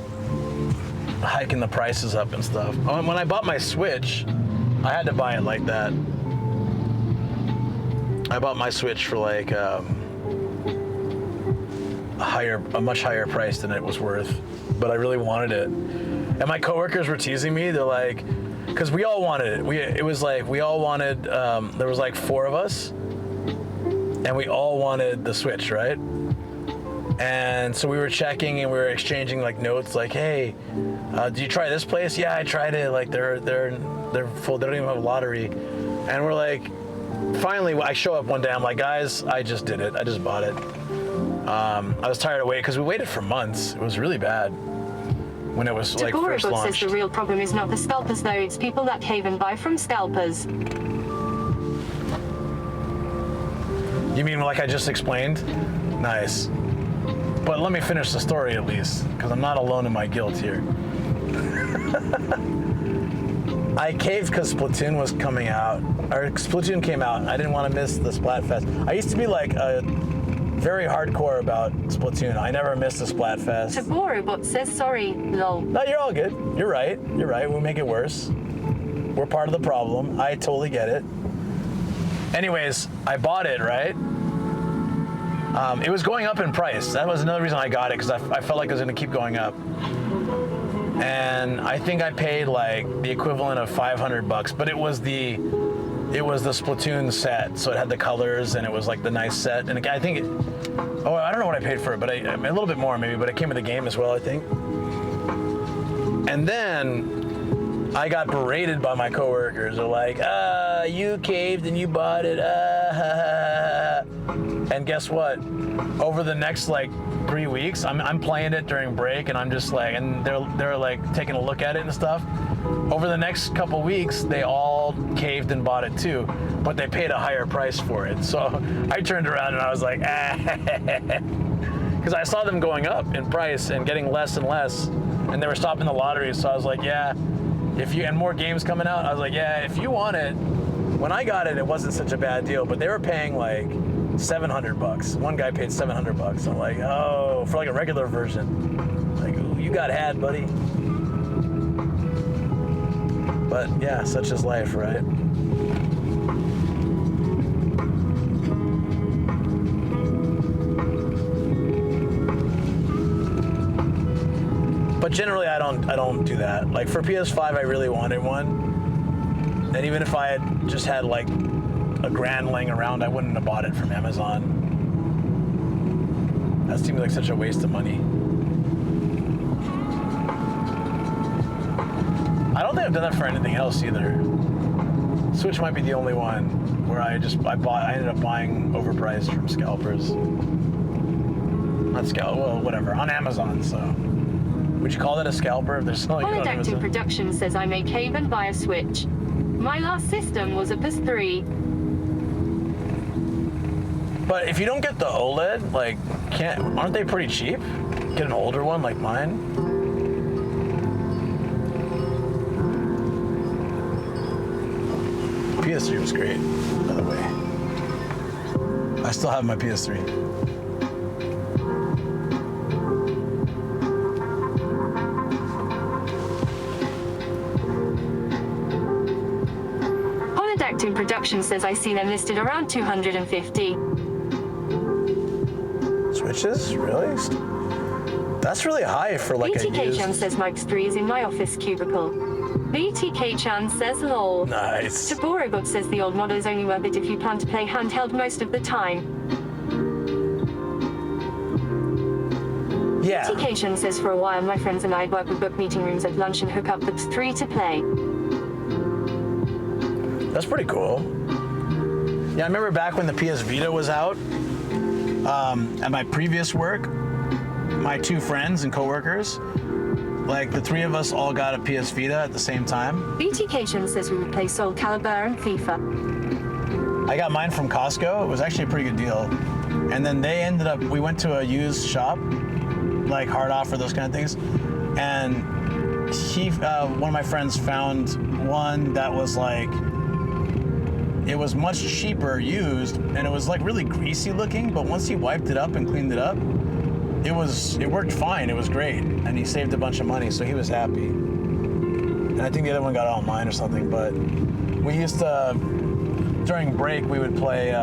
hiking the prices up and stuff. When I bought my Switch, I had to buy it like that. I bought my Switch for like a much higher price than it was worth, but I really wanted it. And my coworkers were teasing me. They're like, because we all wanted it. It was like we all wanted. There was like 4 of us, and we all wanted the Switch, right? And so we were checking and we were exchanging like notes, like, hey, did you try this place? Yeah, I tried it. Like they're full. They don't even have a lottery. And we're like, finally, I show up one day. I'm like, guys, I just did it. I just bought it. I was tired of waiting because we waited for months. It was really bad when it was like first launched.
Says the real problem is not the scalpers though. It's people that cave and buy from scalpers.
You mean like I just explained? Nice. But let me finish the story at least, because I'm not alone in my guilt here. I caved because Splatoon was coming out, or Splatoon came out. I didn't want to miss the Splatfest. I used to be like very hardcore about Splatoon. I never missed a Splatfest.
Taborobot says sorry, lol.
No, you're all good. You're right. We'll make it worse. We're part of the problem. I totally get it. Anyways, I bought it, right? It was going up in price. That was another reason I got it, because I felt like it was going to keep going up. And I think I paid like the equivalent of $500, but it was the Splatoon set, so it had the colors and it was like the nice set. And I think I don't know what I paid for it, but a little bit more maybe, but it came with the game as well, I think. And then I got berated by my coworkers. They're like, you caved and you bought it, And guess what? Over the next like 3 weeks, I'm playing it during break, and I'm just like, and they're like taking a look at it and stuff. Over the next couple weeks, they all caved and bought it too, but they paid a higher price for it. So I turned around and I was like, because I saw them going up in price and getting less and less, and they were stopping the lottery. So I was like, yeah, and more games coming out. I was like, yeah, if you want it. When I got it, it wasn't such a bad deal, but they were paying like $700. One guy paid $700. I'm like, oh, for like a regular version. Like, ooh, you got had, buddy. But yeah, such is life, right? But generally, I don't do that. Like for PS5, I really wanted one, and even if I had just had like a grand laying around, I wouldn't have bought it from Amazon. That seems like such a waste of money. I don't think I've done that for anything else either. Switch might be the only one where I ended up buying overpriced from scalpers. Not well, whatever, on Amazon, so Would you call that a scalper if there's something you don't even
Polydactyl
say?
Productions says I may cave and buy a Switch. My last system was a PS3.
But if you don't get the OLED, like, aren't they pretty cheap? Get an older one like mine. PS3 was great, by the way. I still have my PS3.
Polydactyl Productions says I see them listed around 250.
Switches? Really? That's really high for like a
BTK-chan
used...
says my PS3 is in my office cubicle. BTK-chan says lol.
Nice.
Taborobot says the old model is only worth it if you plan to play handheld most of the time.
Yeah.
BTK-chan says for a while my friends and I work with book meeting rooms at lunch and hook up the PS3 to play.
That's pretty cool. Yeah, I remember back when the PS Vita was out, at my previous work, my two friends and coworkers, like the three of us all got a PS Vita at the same time.
BTK-chan says we would play Soul Calibur and FIFA.
I got mine from Costco. It was actually a pretty good deal. And then we went to a used shop, like Hard Offer, those kind of things. And one of my friends found one that was like, it was much cheaper used, and it was like really greasy looking, but once he wiped it up and cleaned it up, it worked fine. It was great, and he saved a bunch of money, so he was happy. And I think the other one got it online or something, but we used to, during break, we would play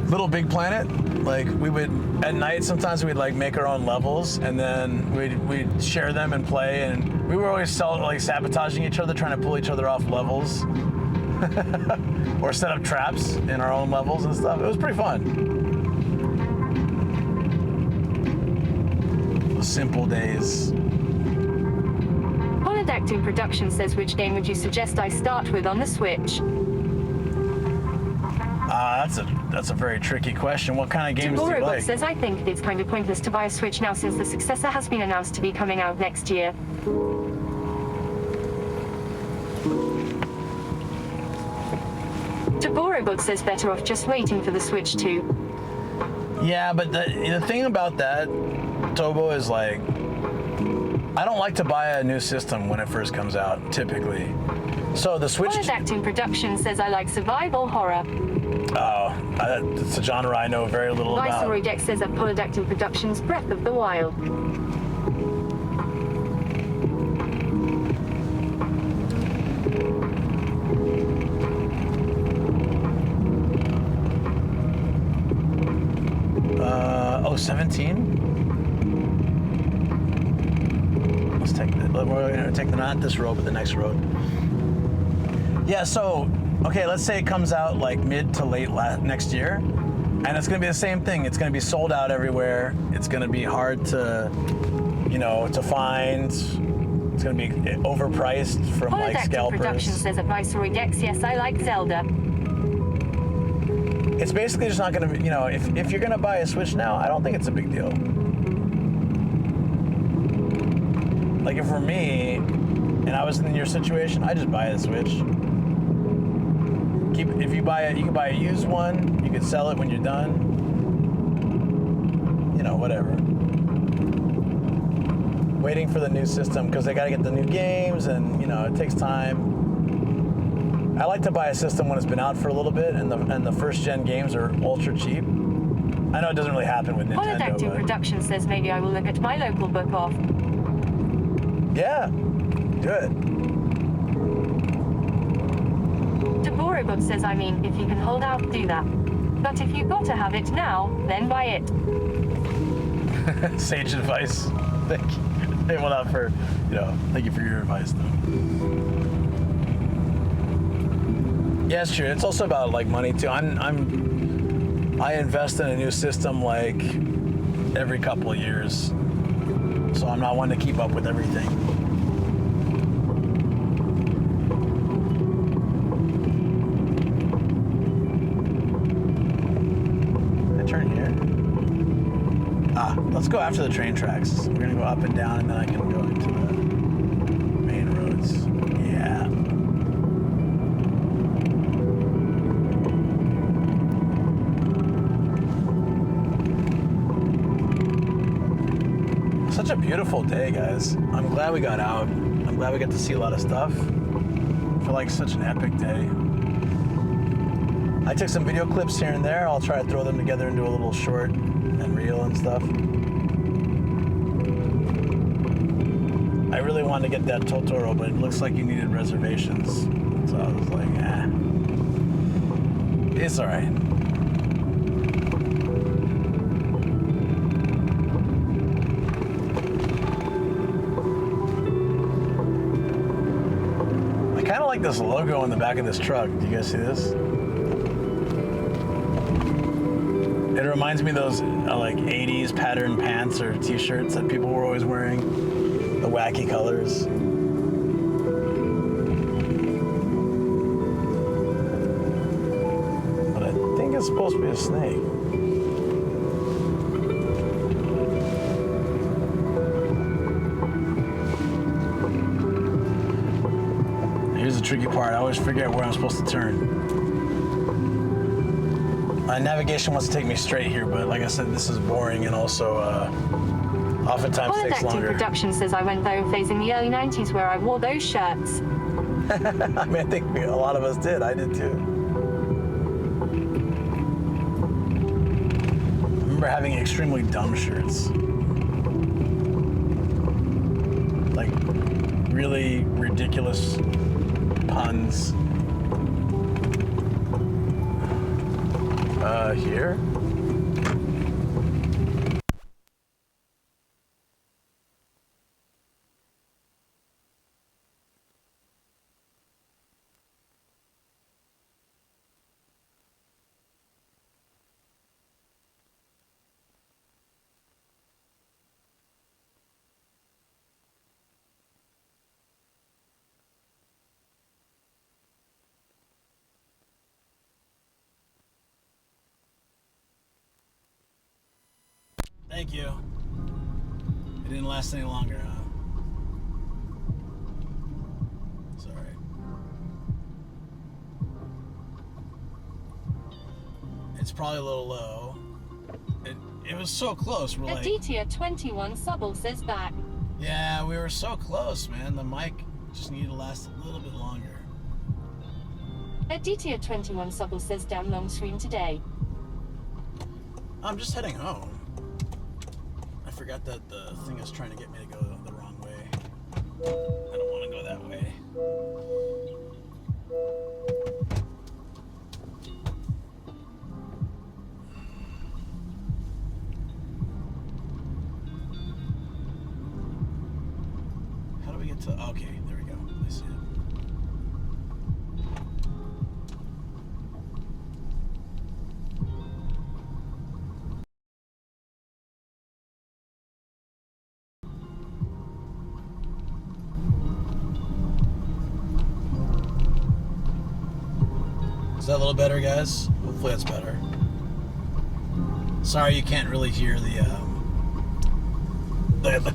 Little Big Planet. Like we would, at night, sometimes we'd like make our own levels, and then we'd share them and play, and we were always sabotaging each other, trying to pull each other off levels. Or set up traps in our own levels and stuff. It was pretty fun. Simple days.
Polydactyl Productions says which game would you suggest I start with on the Switch?
That's a very tricky question. What kind of games do you
Taborobot
like?
says I think it's kind of pointless to buy a Switch now since the successor has been announced to be coming out next year. Taborobot says better off just waiting for the Switch 2.
Yeah, but the thing about that, Tobo, is like, I don't like to buy a new system when it first comes out, typically. So the Switch...
Polydactyl Productions says I like survival horror.
Oh, it's a genre I know very little about.
Viceroy Dex says at Polydactyl Productions Breath of the Wild. Oh, 17? Let's take we're going to take not this road, but the next road. Yeah, so, okay, let's say it comes out like mid to late next year, and it's going to be the same thing. It's going to be sold out everywhere. It's going to be hard to, to find. It's going to be overpriced from like scalpers. Production says at Viceroy Dex, yes, I like Zelda.
It's basically just not going to be, if you're going to buy a Switch now, I don't think it's a big deal. Like if for me, and I was in your situation, I just buy a Switch. If you buy it, you can buy a used one. You can sell it when you're done. Whatever. Waiting for the new system because they got to get the new games, and it takes time. I like to buy a system when it's been out for a little bit, and the first gen games are ultra cheap. I know it doesn't really happen with Nintendo.
Polydactyl Production says maybe I will look at my local book off.
Yeah, good.
Taborobot says if you can hold out, do that. But if you've got to have it now, then buy it.
Sage advice. Thank you. Hey, well, not for, thank you for your advice, though. Yeah, it's true. It's also about like money too. I invest in a new system like every couple of years, so I'm not one to keep up with everything. Let's go after the train tracks. We're gonna go up and down, and then I can go into the main roads. Yeah. Such a beautiful day, guys. I'm glad we got out. I'm glad we got to see a lot of stuff. I feel like such an epic day. I took some video clips here and there. I'll try to throw them together into a little short and reel and stuff. I really wanted to get that Totoro, but it looks like you needed reservations. So I was like, it's all right. I kind of like this logo on the back of this truck. Do you guys see this? It reminds me of those like 80s pattern pants or t-shirts that people were always wearing. The wacky colors. But I think it's supposed to be a snake. Here's the tricky part. I always forget where I'm supposed to turn. Navigation wants to take me straight here, but like I said, this is boring and also oftentimes takes longer.
Production says I went through a phase in the early 90s where I wore those shirts.
I mean, I think a lot of us did. I did too. I remember having extremely dumb shirts. Like really ridiculous puns. Here? Thank you. It didn't last any longer, huh? It's all right. It's probably a little low. It was so close. We're like...
Aditya 21 Subble says back.
Yeah, we were so close, man. The mic just needed to last a little bit longer.
Aditya 21 Subble says damn long stream today.
I'm just heading home. I forgot that the thing is trying to get me to go the wrong way. I don't want to go that way. How do we get to... Okay, there we go. I see it. Is that a little better, guys? Hopefully that's better. Sorry you can't really hear the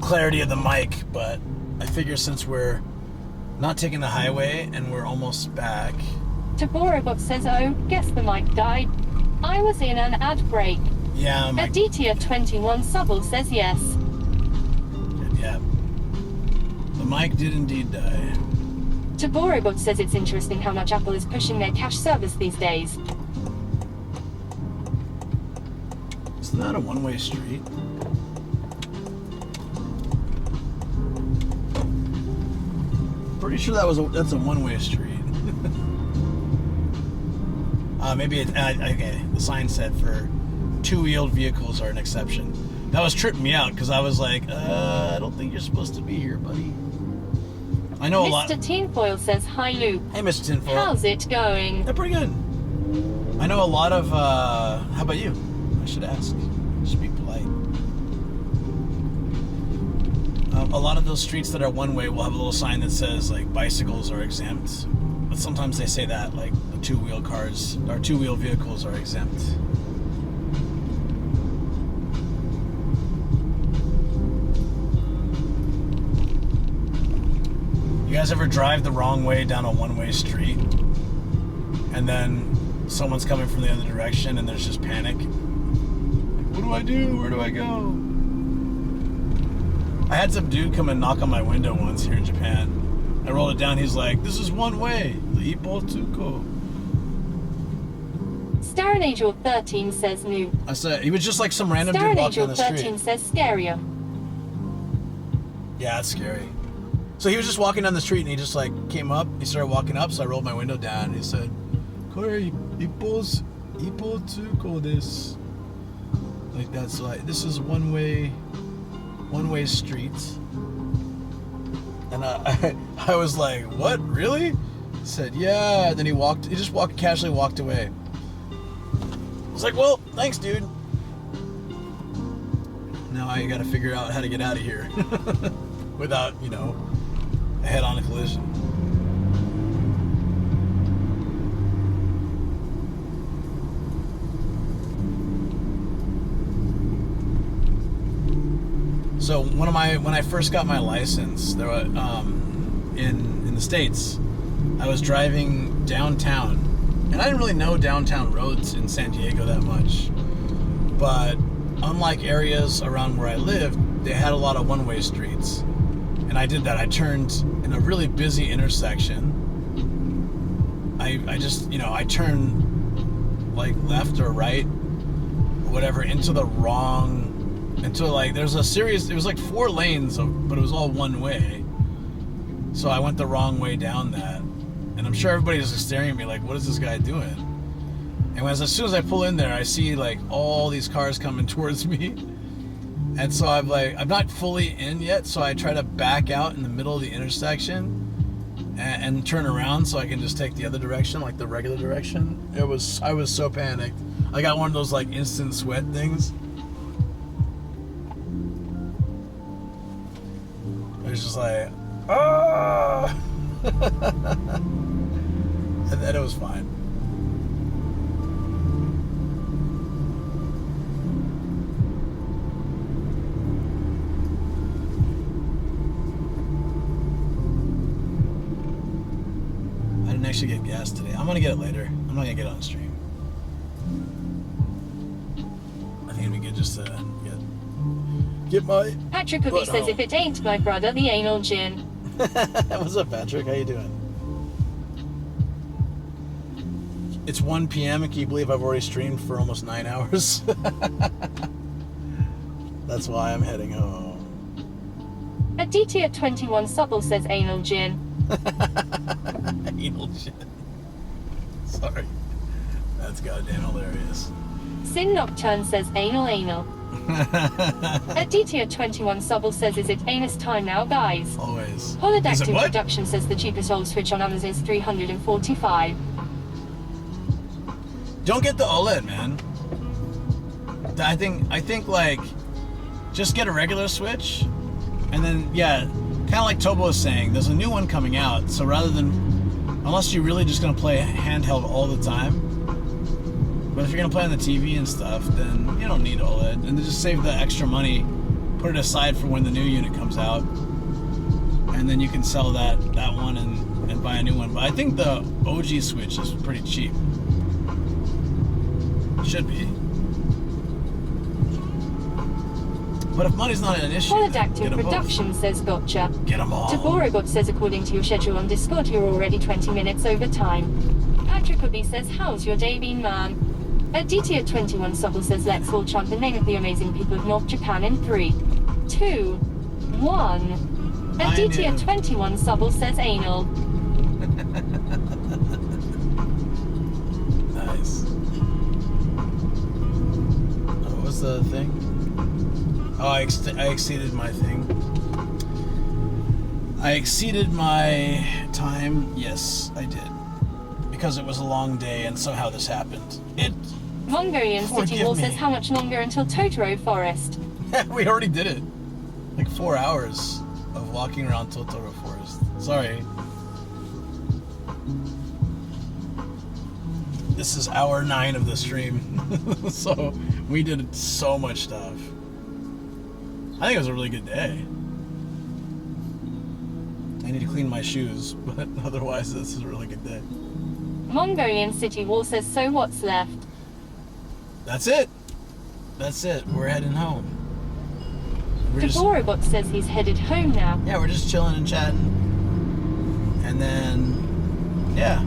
clarity of the mic, but I figure since we're not taking the highway and we're almost back.
Taborobot says, oh, guess the mic died. I was in an ad break.
Yeah,
Aditya 21 Subble says yes.
Good, yeah. The mic did indeed die.
Taborobot says it's interesting how much Apple is pushing their cache service these days.
Isn't that a one-way street? Pretty sure that's a one-way street. Maybe okay. The sign said for two-wheeled vehicles are an exception. That was tripping me out because I was like, I don't think you're supposed to be here, buddy. I know a lot.
Mr. Tinfoil says, hi Luke.
Hey, Mr. Tinfoil.
How's it going?
They're pretty good. I know a lot of, how about you? I should ask. Just be polite. A lot of those streets that are one-way will have a little sign that says, like, bicycles are exempt. But sometimes they say that, like, the two-wheel cars, or two-wheel vehicles are exempt. guys ever drive the wrong way down a one-way street and then someone's coming from the other direction and there's just panic? What do I do? Where do I go? I had some dude come and knock on my window once here in Japan. I rolled it down. He's like, "This is one way. Ipotsuko."
Starren Angel 13 says new.
I said he was just like some random dude
Starren
walking
Angel
on the
13
street.
says scarier.
Yeah, it's scary. So he was just walking down the street and he just like came up. He started walking up, so I rolled my window down and he said, "Kore Ipotsuko desu." Like that's like this is one way street. And I was like, "What? Really?" He said, "Yeah." And then he just casually walked away. I was like, "Well, thanks, dude." Now I gotta figure out how to get out of here without, a head-on collision. So when I first got my license, there were, in the States, I was driving downtown, and I didn't really know downtown roads in San Diego that much. But unlike areas around where I lived, they had a lot of one-way streets. And I did that. I turned in a really busy intersection. I just, I turned like left or right, or whatever, into like, there's a series, it was like 4 lanes, but it was all one way. So I went the wrong way down that. And I'm sure everybody's just staring at me like, what is this guy doing? And as soon as I pull in there, I see like all these cars coming towards me. And so I'm not fully in yet, so I try to back out in the middle of the intersection and turn around so I can just take the other direction, like the regular direction. I was so panicked. I got one of those like instant sweat things. I was just like, ah! And then it was fine. I didn't actually get gas today. I'm gonna get it later. I'm not gonna get it on stream. I think it'd be good just to get my
Patrick Cookie says,
home.
if it ain't my brother, the anal gin.
What's up, Patrick? How you doing? It's 1 p.m. and can you believe I've already streamed for almost 9 hours? That's why I'm heading home.
Aditya 21 Supple says anal gin.
Anal gin. Sorry. That's goddamn hilarious.
Sin Nocturne says anal. Aditya 21 Supple says, is it anus time now, guys?
Always. Is it
Holodactyl
what?
Production says the cheapest old Switch on Amazon is $345.
Don't get the OLED, man. I think like, just get a regular Switch, and then, yeah, kind of like Tobo was saying, there's a new one coming out, so rather than, unless you're really just going to play handheld all the time, but if you're going to play on the TV and stuff, then you don't need OLED, and then just save the extra money, put it aside for when the new unit comes out, and then you can sell that one and buy a new one. But I think the OG Switch is pretty cheap. Should be. But if money's not an issue,
Holodactyl Production says gotcha.
Get them all.
Taborobot says according to your schedule on Discord you're already 20 minutes over time. Patrick Cookie says, how's your day been, man? Aditya 21 Supple says, let's all chant the name of the amazing people of North Japan in 3, 2, 1. Aditya 21 Supple says anal.
Nice. What was the thing? Oh, I exceeded my thing. I exceeded my time. Yes, I did. Because it was a long day and somehow this happened.
Mongolian City Hall says, how much longer until Totoro Forest?
We already did it. Like 4 hours of walking around Totoro Forest. Sorry. This is hour 9 of the stream. So we did so much stuff. I think it was a really good day. I need to clean my shoes, but otherwise this is a really good day.
Mongolian City Wall says, so what's left?
That's it. That's it. We're heading home.
Toborobot says he's headed home now.
Yeah, we're just chilling and chatting. And then, yeah.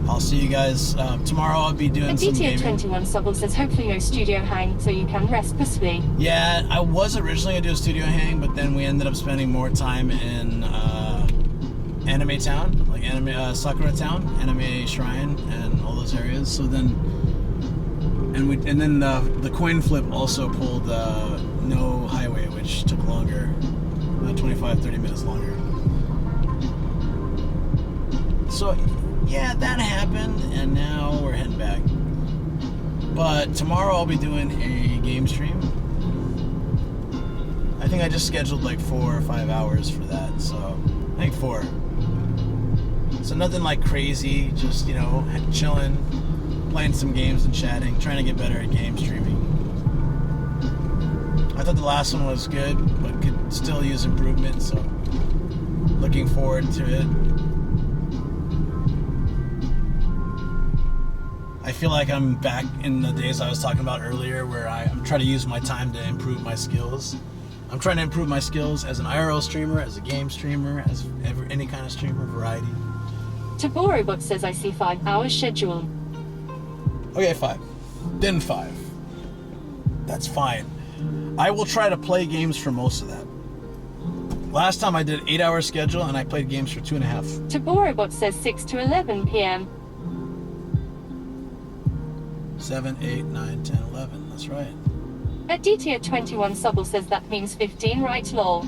I'll see you guys tomorrow. I'll be doing some gaming.
DTA21 Subble says, hopefully no studio hang so you can rest peacefully.
Yeah, I was originally going to do a studio hang, but then we ended up spending more time in Anime Town, like Sakura Town, Anime Shrine, and all those areas. So then, and then the coin flip also pulled No Highway, which took longer, 25-30 minutes longer. So yeah, that happened, and now we're heading back. But tomorrow I'll be doing a game stream. I think I just scheduled like 4 or 5 hours for that, so I think 4. So nothing like crazy, just, you know, chilling, playing some games and chatting, trying to get better at game streaming. I thought the last one was good, but could still use improvement, so looking forward to it. I feel like I'm back in the days I was talking about earlier, where I'm trying to use my time to improve my skills. I'm trying to improve my skills as an IRL streamer, as a game streamer, as any kind of streamer, variety.
Toborobot says, I see 5 hours schedule.
Okay, 5. Then 5. That's fine. I will try to play games for most of that. Last time I did 8-hour schedule and I played games for 2.5.
Toborobot says 6 to 11 p.m.
7, 8, 9, 10, 11. That's right.
DTA21 Subble says that means 15, right, lol.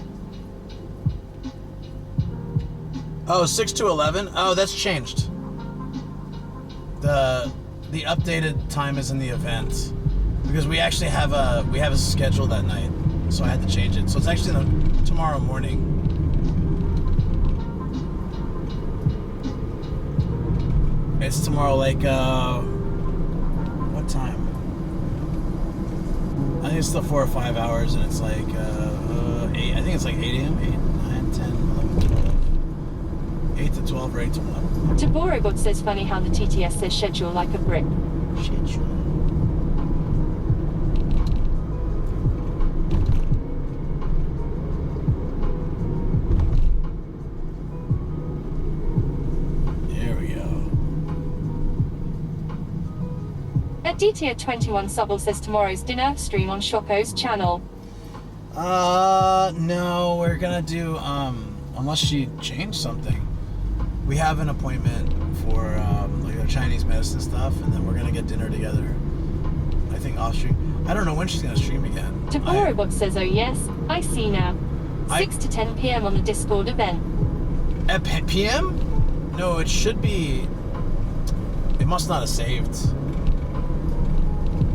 Oh, 6 to 11? Oh, that's changed. The updated time is in the event. Because we actually have a schedule that night. So I had to change it. So it's actually tomorrow morning. It's tomorrow, like, what time? I think it's still 4 or 5 hours, and it's like 8. I think it's like 8 a.m. 8, 9, 10, 11, 12. 8 to 12 or 8 to 1.
Toborobot says, funny how the TTS says schedule like a brick.
Schedule.
DTA21 Subble says tomorrow's dinner stream on Shoko's channel.
No, we're gonna do, unless she changed something. We have an appointment for, like our Chinese medicine stuff, and then we're gonna get dinner together. I think off stream. I don't know when she's gonna stream again.
Toborobot says, oh yes, I see now. 6 to 10 p.m. on the Discord event.
At p.m.? No, it should be, it must not have saved.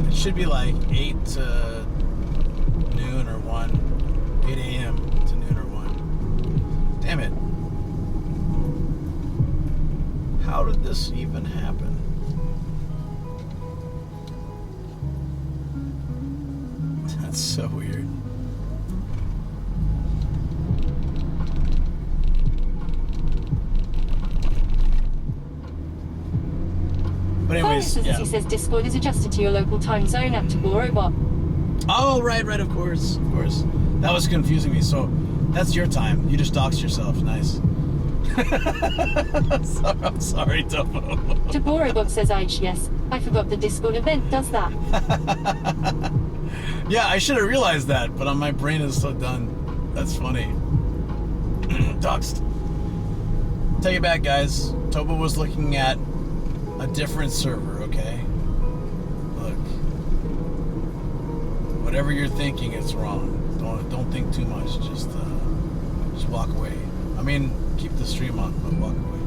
It should be like 8 to noon or 1. 8 a.m. to noon or 1. Damn it. How did this even happen? That's so weird. But anyways, yeah.
He says Discord is adjusted to your local time zone at Toborobot.
Oh, right, of course. That was confusing me. So, that's your time. You just doxed yourself. Nice. I'm sorry, Topo.
Toborobot says, yes, I forgot the Discord event does that.
Yeah, I should have realized that, but my brain is so done. That's funny. Doxed. Take it back, guys. Topo was looking at a different server, okay? Look. Whatever you're thinking, it's wrong. Don't think too much. Just walk away. I mean, keep the stream on, but walk away.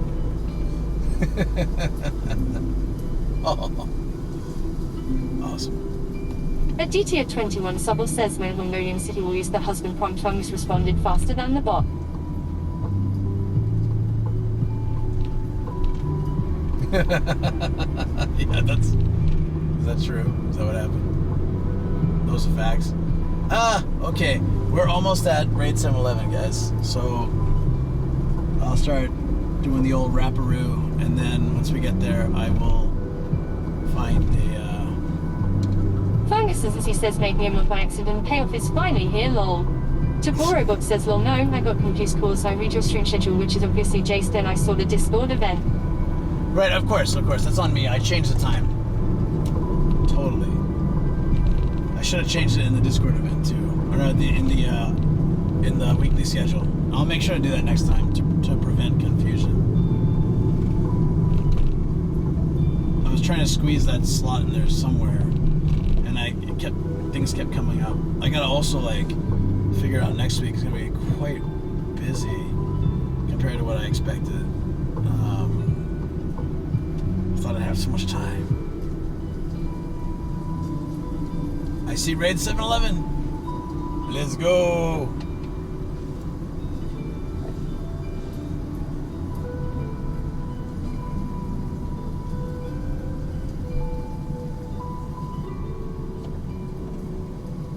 Oh. Awesome.
DTA21 Subble says Mongolian City will use the husband prompt fungus responded faster than the bot.
Yeah, is that true? Is that what happened? Those are facts. Okay. We're almost at raid 711, guys. So I'll start doing the old wraparoo, and then once we get there, I will find
Fungus, as he says, made me a month by accident. Payoff is finally here, lol. Taborobot says, lol, no, I got confused calls. I read your stream schedule, which is obviously Jace, then I saw the Discord event.
Right, of course, that's on me. I changed the time. Totally. I should have changed it in the Discord event too, or in the weekly schedule. I'll make sure to do that next time to prevent confusion. I was trying to squeeze that slot in there somewhere, and things kept coming up. I gotta also like figure out next week is gonna be quite busy compared to what I expected. I thought I'd have so much time. I see Raid 7-Eleven. Let's go.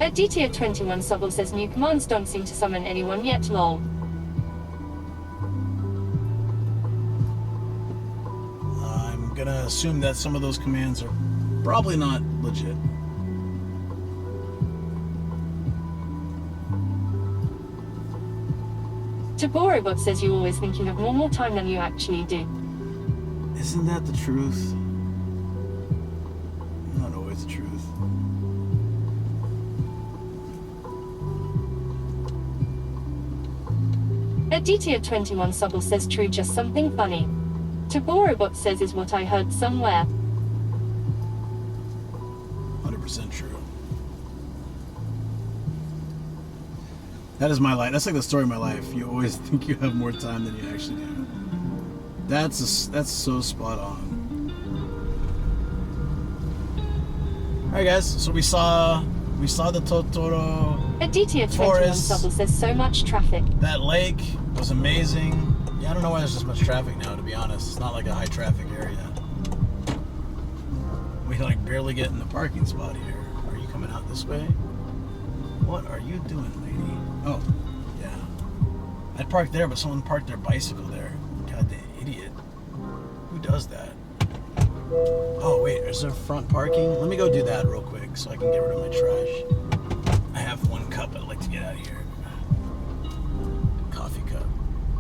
Aditya 21 Subble says new commands don't seem to summon anyone yet, lol.
I'm gonna assume that some of those commands are probably not legit.
Taborobot says you always think you have more time than you actually do.
Isn't that the truth? Not always the truth.
Aditya 21 Subble says true, just something funny. Taborobot says is what I heard somewhere.
100% true. That is my life. That's like the story of my life. You always think you have more time than you actually do. That's so spot on. All right, guys. So we saw the Totoro.
Aditya 21 Subble says so much traffic.
That lake was amazing. Yeah, I don't know why there's this much traffic now, to be honest. It's not like a high traffic area. We like barely get in the parking spot here. Are you coming out this way? What are you doing, lady? Oh, yeah. I'd park there, but someone parked their bicycle there. Goddamn idiot. Who does that? Oh, wait, is there front parking? Let me go do that real quick so I can get rid of my trash. I have one cup I'd like to get out of here. Coffee cup.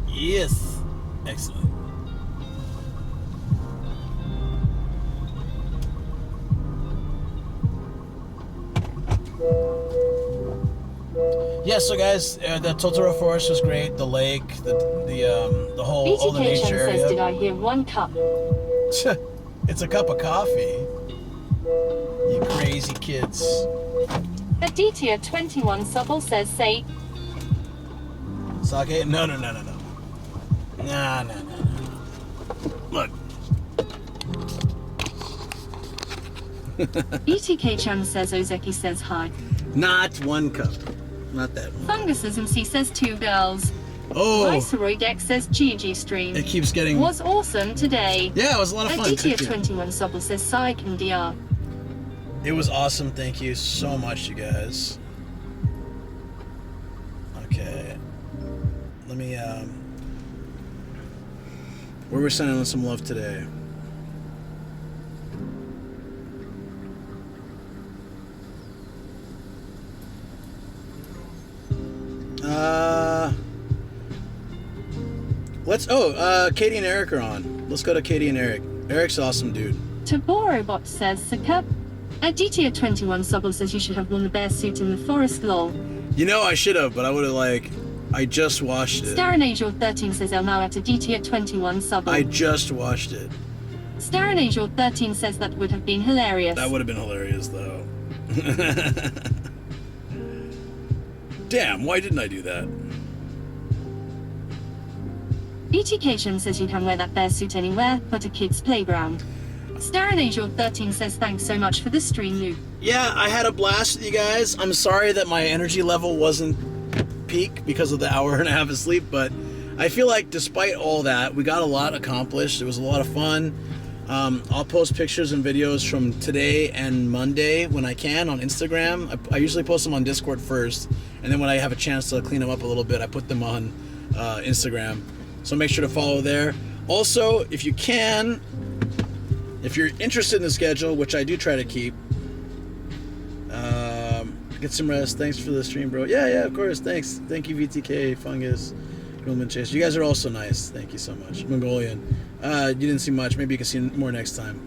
Yes! Excellent. Yeah, so guys, the Totoro forest was great. The lake, the whole, all the nature area.
says, did I hear one cup?
It's a cup of coffee. You crazy kids.
Aditya 21 Subble says, say.
Sake? No. Nah. Look.
BTK-chan says Ozeki says hi.
Not one cup. Not that one.
Funguses MC says two girls.
Oh.
Viceroy Deck says GG stream.
It keeps getting...
Was awesome today.
Yeah, it was a lot of fun.
Aditya 21 Subble says Psych and DR.
It was awesome. Thank you so much, you guys. Okay. Let me, where we're sending some love today. Katie and Eric are on. Let's go to Katie and Eric. Eric's awesome, dude.
Taborobot says Sakura. Aditya 21 Subble says you should have worn the bear suit in the forest, lol.
You know, I should have, but I would have, I just watched it.
Starinagel 13 says El now at Aditya 21 Subble.
I just watched it.
Starinagel 13 says that would have been hilarious.
That would have been hilarious, though. Damn, why didn't I do that?
BTK says you can wear that bear suit anywhere but a kid's playground. Starinagel 13 says thanks so much for the stream, Luke.
Yeah, I had a blast with you guys. I'm sorry that my energy level wasn't peak because of the hour and a half of sleep, but I feel like despite all that, we got a lot accomplished. It was a lot of fun. I'll post pictures and videos from today and Monday when I can on Instagram. I usually post them on Discord first, and then when I have a chance to clean them up a little bit, I put them on Instagram. So make sure to follow there. Also, if you can, if you're interested in the schedule, which I do try to keep, get some rest. Thanks for the stream, bro. Yeah, of course. Thanks. Thank you, VTK, Fungus, Grillman Chase. You guys are also nice. Thank you so much. Mongolian. You didn't see much. Maybe you can see more next time.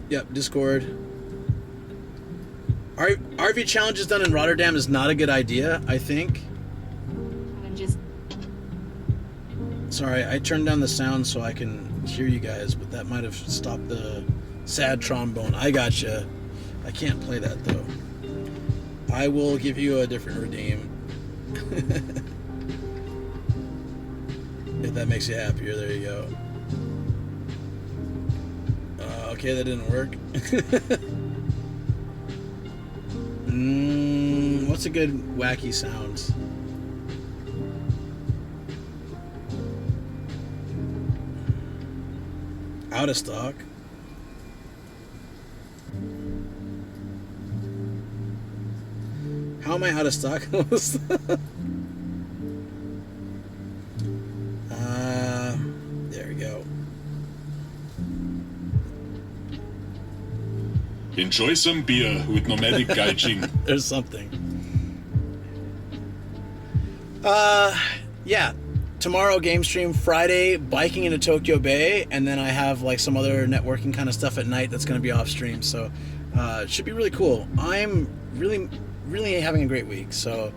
Yep, Discord. RV challenges done in Rotterdam is not a good idea, I think. Sorry, I turned down the sound so I can hear you guys, but that might have stopped the sad trombone. I gotcha. I can't play that though. I will give you a different redeem. If that makes you happier, there you go. Okay, that didn't work. What's a good wacky sound? Out of stock. How am I out of stock? There we go.
Enjoy some beer with nomadic gaijin.
There's something. Yeah. Tomorrow game stream, Friday biking into Tokyo Bay, and then I have like some other networking kind of stuff at night that's going to be off stream. So it should be really cool. I'm really having a great week, so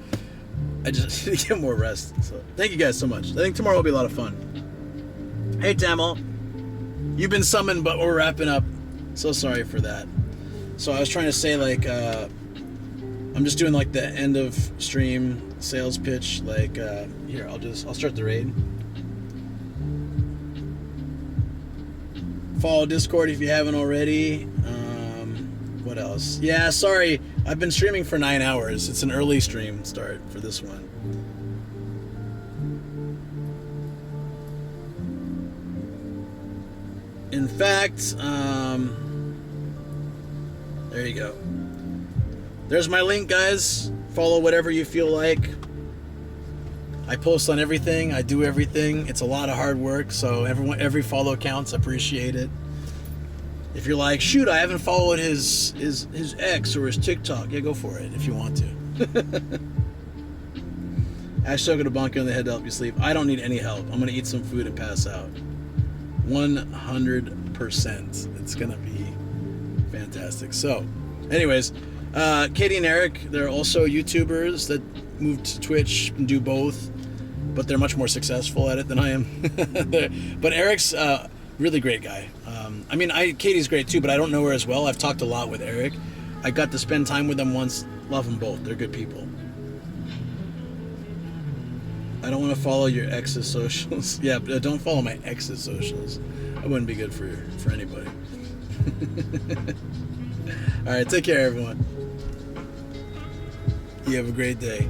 I just need to get more rest. So thank you guys so much. I think tomorrow will be a lot of fun. Hey Tamil, you've been summoned, but we're wrapping up. So sorry for that. So I was trying to say like I'm just doing like the end of stream sales pitch. Like here, I'll start the raid. Follow Discord if you haven't already. What else? Yeah, sorry. I've been streaming for 9 hours. It's an early stream start for this one. In fact, there you go. There's my link, guys. Follow whatever you feel like. I post on everything. I do everything. It's a lot of hard work, so every follow counts. Appreciate it. If you're like, shoot, I haven't followed his X or his TikTok, yeah, go for it if you want to. Ask Shogun to bonk you on the head to help you sleep. I don't need any help. I'm gonna eat some food and pass out. 100%. It's gonna be fantastic. So, anyways, Katie and Eric, they're also YouTubers that moved to Twitch and do both, but they're much more successful at it than I am. But Eric's really great guy. I mean, Katie's great too, but I don't know her as well. I've talked a lot with Eric. I got to spend time with them once. Love them both. They're good people. I don't want to follow your ex's socials. Yeah, but don't follow my ex's socials. That wouldn't be good for anybody. All right, take care, everyone. You have a great day.